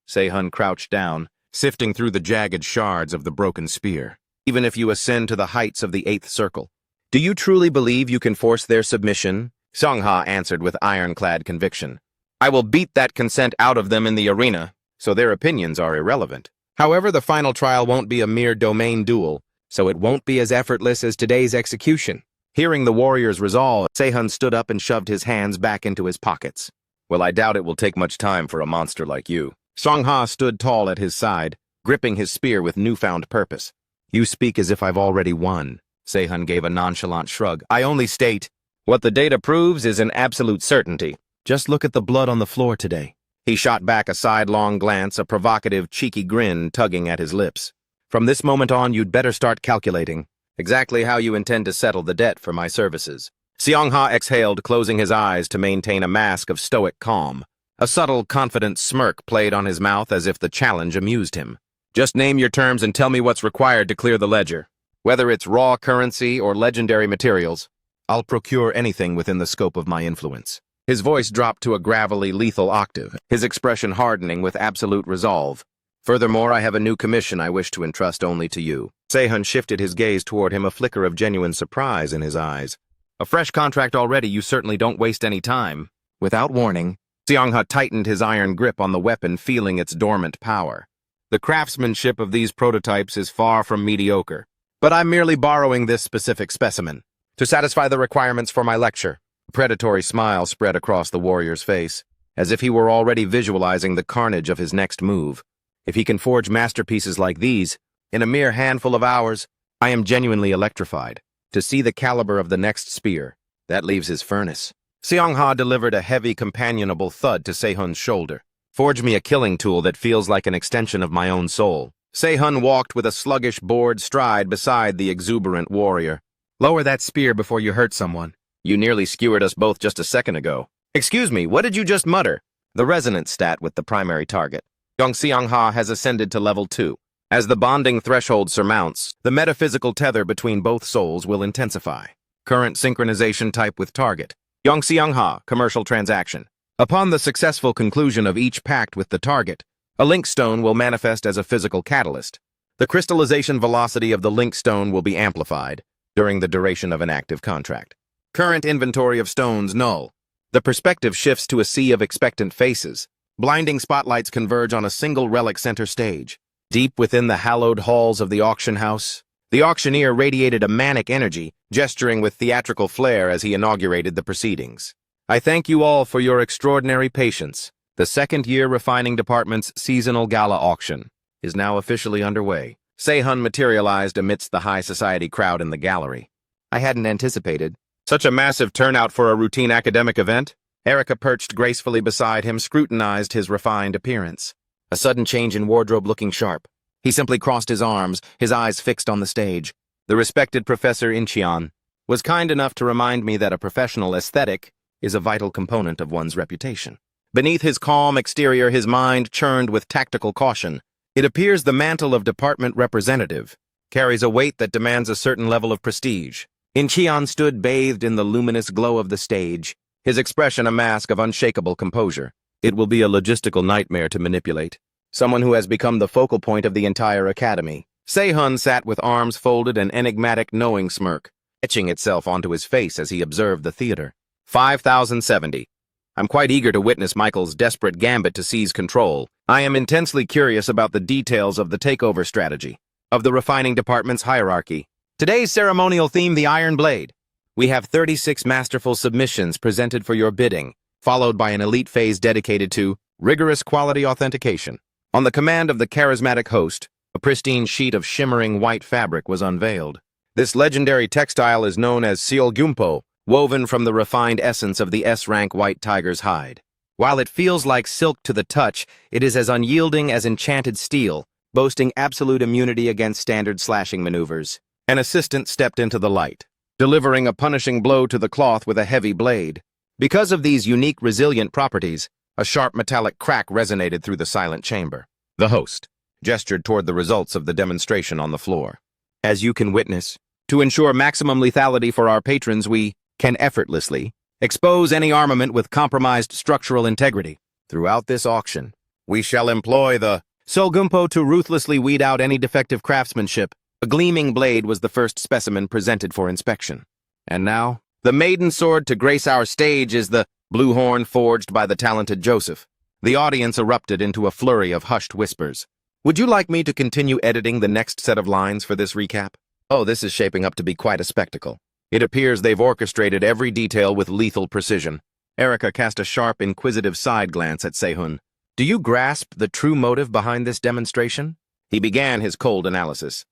Speaker 1: Sehun crouched down, sifting through the jagged shards of the broken spear. Even if you ascend to the heights of the 8th circle, do you truly believe you can force their submission? Seong-ha answered with ironclad conviction. I will beat that consent out of them in the arena, so their opinions are irrelevant. However, the final trial won't be a mere domain duel, so it won't be as effortless as today's execution. Hearing the warrior's resolve, Sehun stood up and shoved his hands back into his pockets. Well, I doubt it will take much time for a monster like you. Seong-ha stood tall at his side, gripping his spear with newfound purpose. You speak as if I've already won. Sehun gave a nonchalant shrug. I only state, what the data proves is an absolute certainty. Just look at the blood on the floor today. He shot back a sidelong glance, a provocative, cheeky grin tugging at his lips. From this moment on, you'd better start calculating exactly how you intend to settle the debt for my services. Seong-ha exhaled, closing his eyes to maintain a mask of stoic calm. A subtle, confident smirk played on his mouth as if the challenge amused him. Just name your terms and tell me what's required to clear the ledger. Whether it's raw currency or legendary materials, I'll procure anything within the scope of my influence. His voice dropped to a gravelly, lethal octave, his expression hardening with absolute resolve. Furthermore, I have a new commission I wish to entrust only to you. Sehun shifted his gaze toward him, a flicker of genuine surprise in his eyes. A fresh contract already, you certainly don't waste any time. Without warning, Seong-ha tightened his iron grip on the weapon, feeling its dormant power. The craftsmanship of these prototypes is far from mediocre, but I'm merely borrowing this specific specimen to satisfy the requirements for my lecture. A predatory smile spread across the warrior's face, as if he were already visualizing the carnage of his next move. If he can forge masterpieces like these, in a mere handful of hours, I am genuinely electrified. To see the caliber of the next spear, that leaves his furnace. Seong-ha delivered a heavy, companionable thud to Sehun's shoulder. Forge me a killing tool that feels like an extension of my own soul. Sehun walked with a sluggish, bored stride beside the exuberant warrior. Lower that spear before you hurt someone. You nearly skewered us both just a second ago. Excuse me, what did you just mutter? The resonance stat with the primary target. Yongxiangha has ascended to level 2. As the bonding threshold surmounts, the metaphysical tether between both souls will intensify. Current synchronization type with target. Yongxiangha, commercial transaction. Upon the successful conclusion of each pact with the target, a link stone will manifest as a physical catalyst. The crystallization velocity of the link stone will be amplified during the duration of an active contract. Current inventory of stones null. The perspective shifts to a sea of expectant faces. Blinding spotlights converge on a single relic center stage. Deep within the hallowed halls of the auction house, the auctioneer radiated a manic energy, gesturing with theatrical flair as he inaugurated the proceedings. I thank you all for your extraordinary patience. The second-year refining department's seasonal gala auction is now officially underway. Sehun materialized amidst the high society crowd in the gallery. I hadn't anticipated such a massive turnout for a routine academic event. Erica, perched gracefully beside him, scrutinized his refined appearance. A sudden change in wardrobe looking sharp. He simply crossed his arms, his eyes fixed on the stage. The respected Professor Incheon was kind enough to remind me that a professional aesthetic is a vital component of one's reputation. Beneath his calm exterior, his mind churned with tactical caution. It appears the mantle of department representative carries a weight that demands a certain level of prestige. Incheon stood bathed in the luminous glow of the stage, his expression a mask of unshakable composure. It will be a logistical nightmare to manipulate. Someone who has become the focal point of the entire academy. Sehun sat with arms folded, an enigmatic knowing smirk etching itself onto his face as he observed the theater. 5070. I'm quite eager to witness Michael's desperate gambit to seize control. I am intensely curious about the details of the takeover strategy, of the refining department's hierarchy. Today's ceremonial theme, the Iron Blade. We have 36 masterful submissions presented for your bidding, followed by an elite phase dedicated to rigorous quality authentication. On the command of the charismatic host, a pristine sheet of shimmering white fabric was unveiled. This legendary textile is known as seolgyumpo, woven from the refined essence of the S-Rank white tiger's hide. While it feels like silk to the touch, it is as unyielding as enchanted steel, boasting absolute immunity against standard slashing maneuvers. An assistant stepped into the light, delivering a punishing blow to the cloth with a heavy blade. Because of these unique resilient properties, a sharp metallic crack resonated through the silent chamber. The host gestured toward the results of the demonstration on the floor. As you can witness, to ensure maximum lethality for our patrons, we can effortlessly expose any armament with compromised structural integrity. Throughout this auction, we shall employ the Solgumpo to ruthlessly weed out any defective craftsmanship. A gleaming blade was the first specimen presented for inspection. And now, the maiden sword to grace our stage is the blue horn forged by the talented Joseph. The audience erupted into a flurry of hushed whispers. Would you like me to continue editing the next set of lines for this recap? Oh, this is shaping up to be quite a spectacle. It appears they've orchestrated every detail with lethal precision. Erica cast a sharp, inquisitive side glance at Sehun. Do you grasp the true motive behind this demonstration? He began his cold analysis.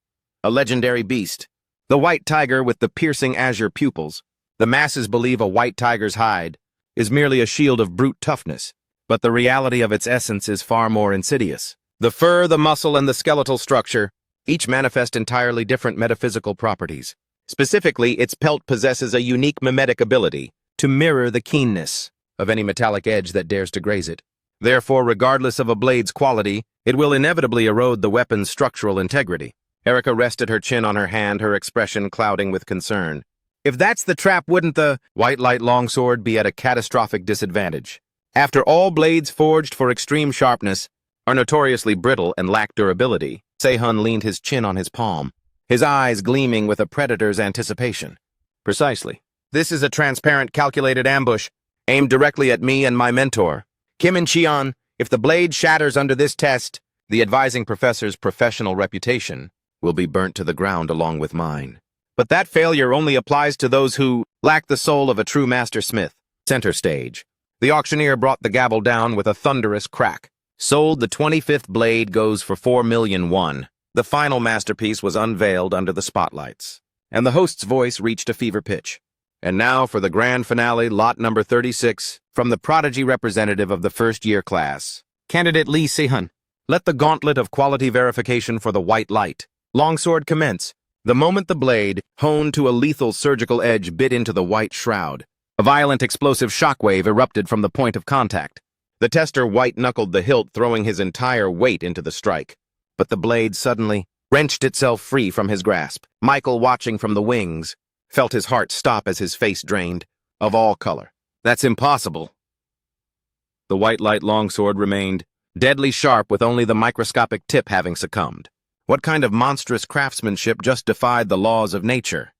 Speaker 1: A legendary beast. The white tiger with the piercing azure pupils. The masses believe a white tiger's hide is merely a shield of brute toughness, but the reality of its essence is far more insidious. The fur, the muscle, and the skeletal structure each manifest entirely different metaphysical properties. Specifically, its pelt possesses a unique mimetic ability to mirror the keenness of any metallic edge that dares to graze it. Therefore, regardless of a blade's quality, it will inevitably erode the weapon's structural integrity. Erica rested her chin on her hand, her expression clouding with concern. If that's the trap, wouldn't the white light longsword be at a catastrophic disadvantage? After all, blades forged for extreme sharpness are notoriously brittle and lack durability. Sehun leaned his chin on his palm, his eyes gleaming with a predator's anticipation. Precisely. This is a transparent, calculated ambush aimed directly at me and my mentor. Kim Incheon, if the blade shatters under this test, the advising professor's professional reputation will be burnt to the ground along with mine. But that failure only applies to those who lack the soul of a true master smith. Center stage. The auctioneer brought the gavel down with a thunderous crack. Sold, the 25th blade goes for 4,000,001. The final masterpiece was unveiled under the spotlights, and the host's voice reached a fever pitch. And now for the grand finale, lot number 36, from the prodigy representative of the first-year class. Candidate Lee Sehun, let the gauntlet of quality verification for the white light longsword commence. The moment the blade, honed to a lethal surgical edge, bit into the white shroud, a violent explosive shockwave erupted from the point of contact. The tester white-knuckled the hilt, throwing his entire weight into the strike. But the blade suddenly wrenched itself free from his grasp. Michael, watching from the wings, felt his heart stop as his face drained of all color. That's impossible. The white light longsword remained deadly sharp, with only the microscopic tip having succumbed. What kind of monstrous craftsmanship just defied the laws of nature?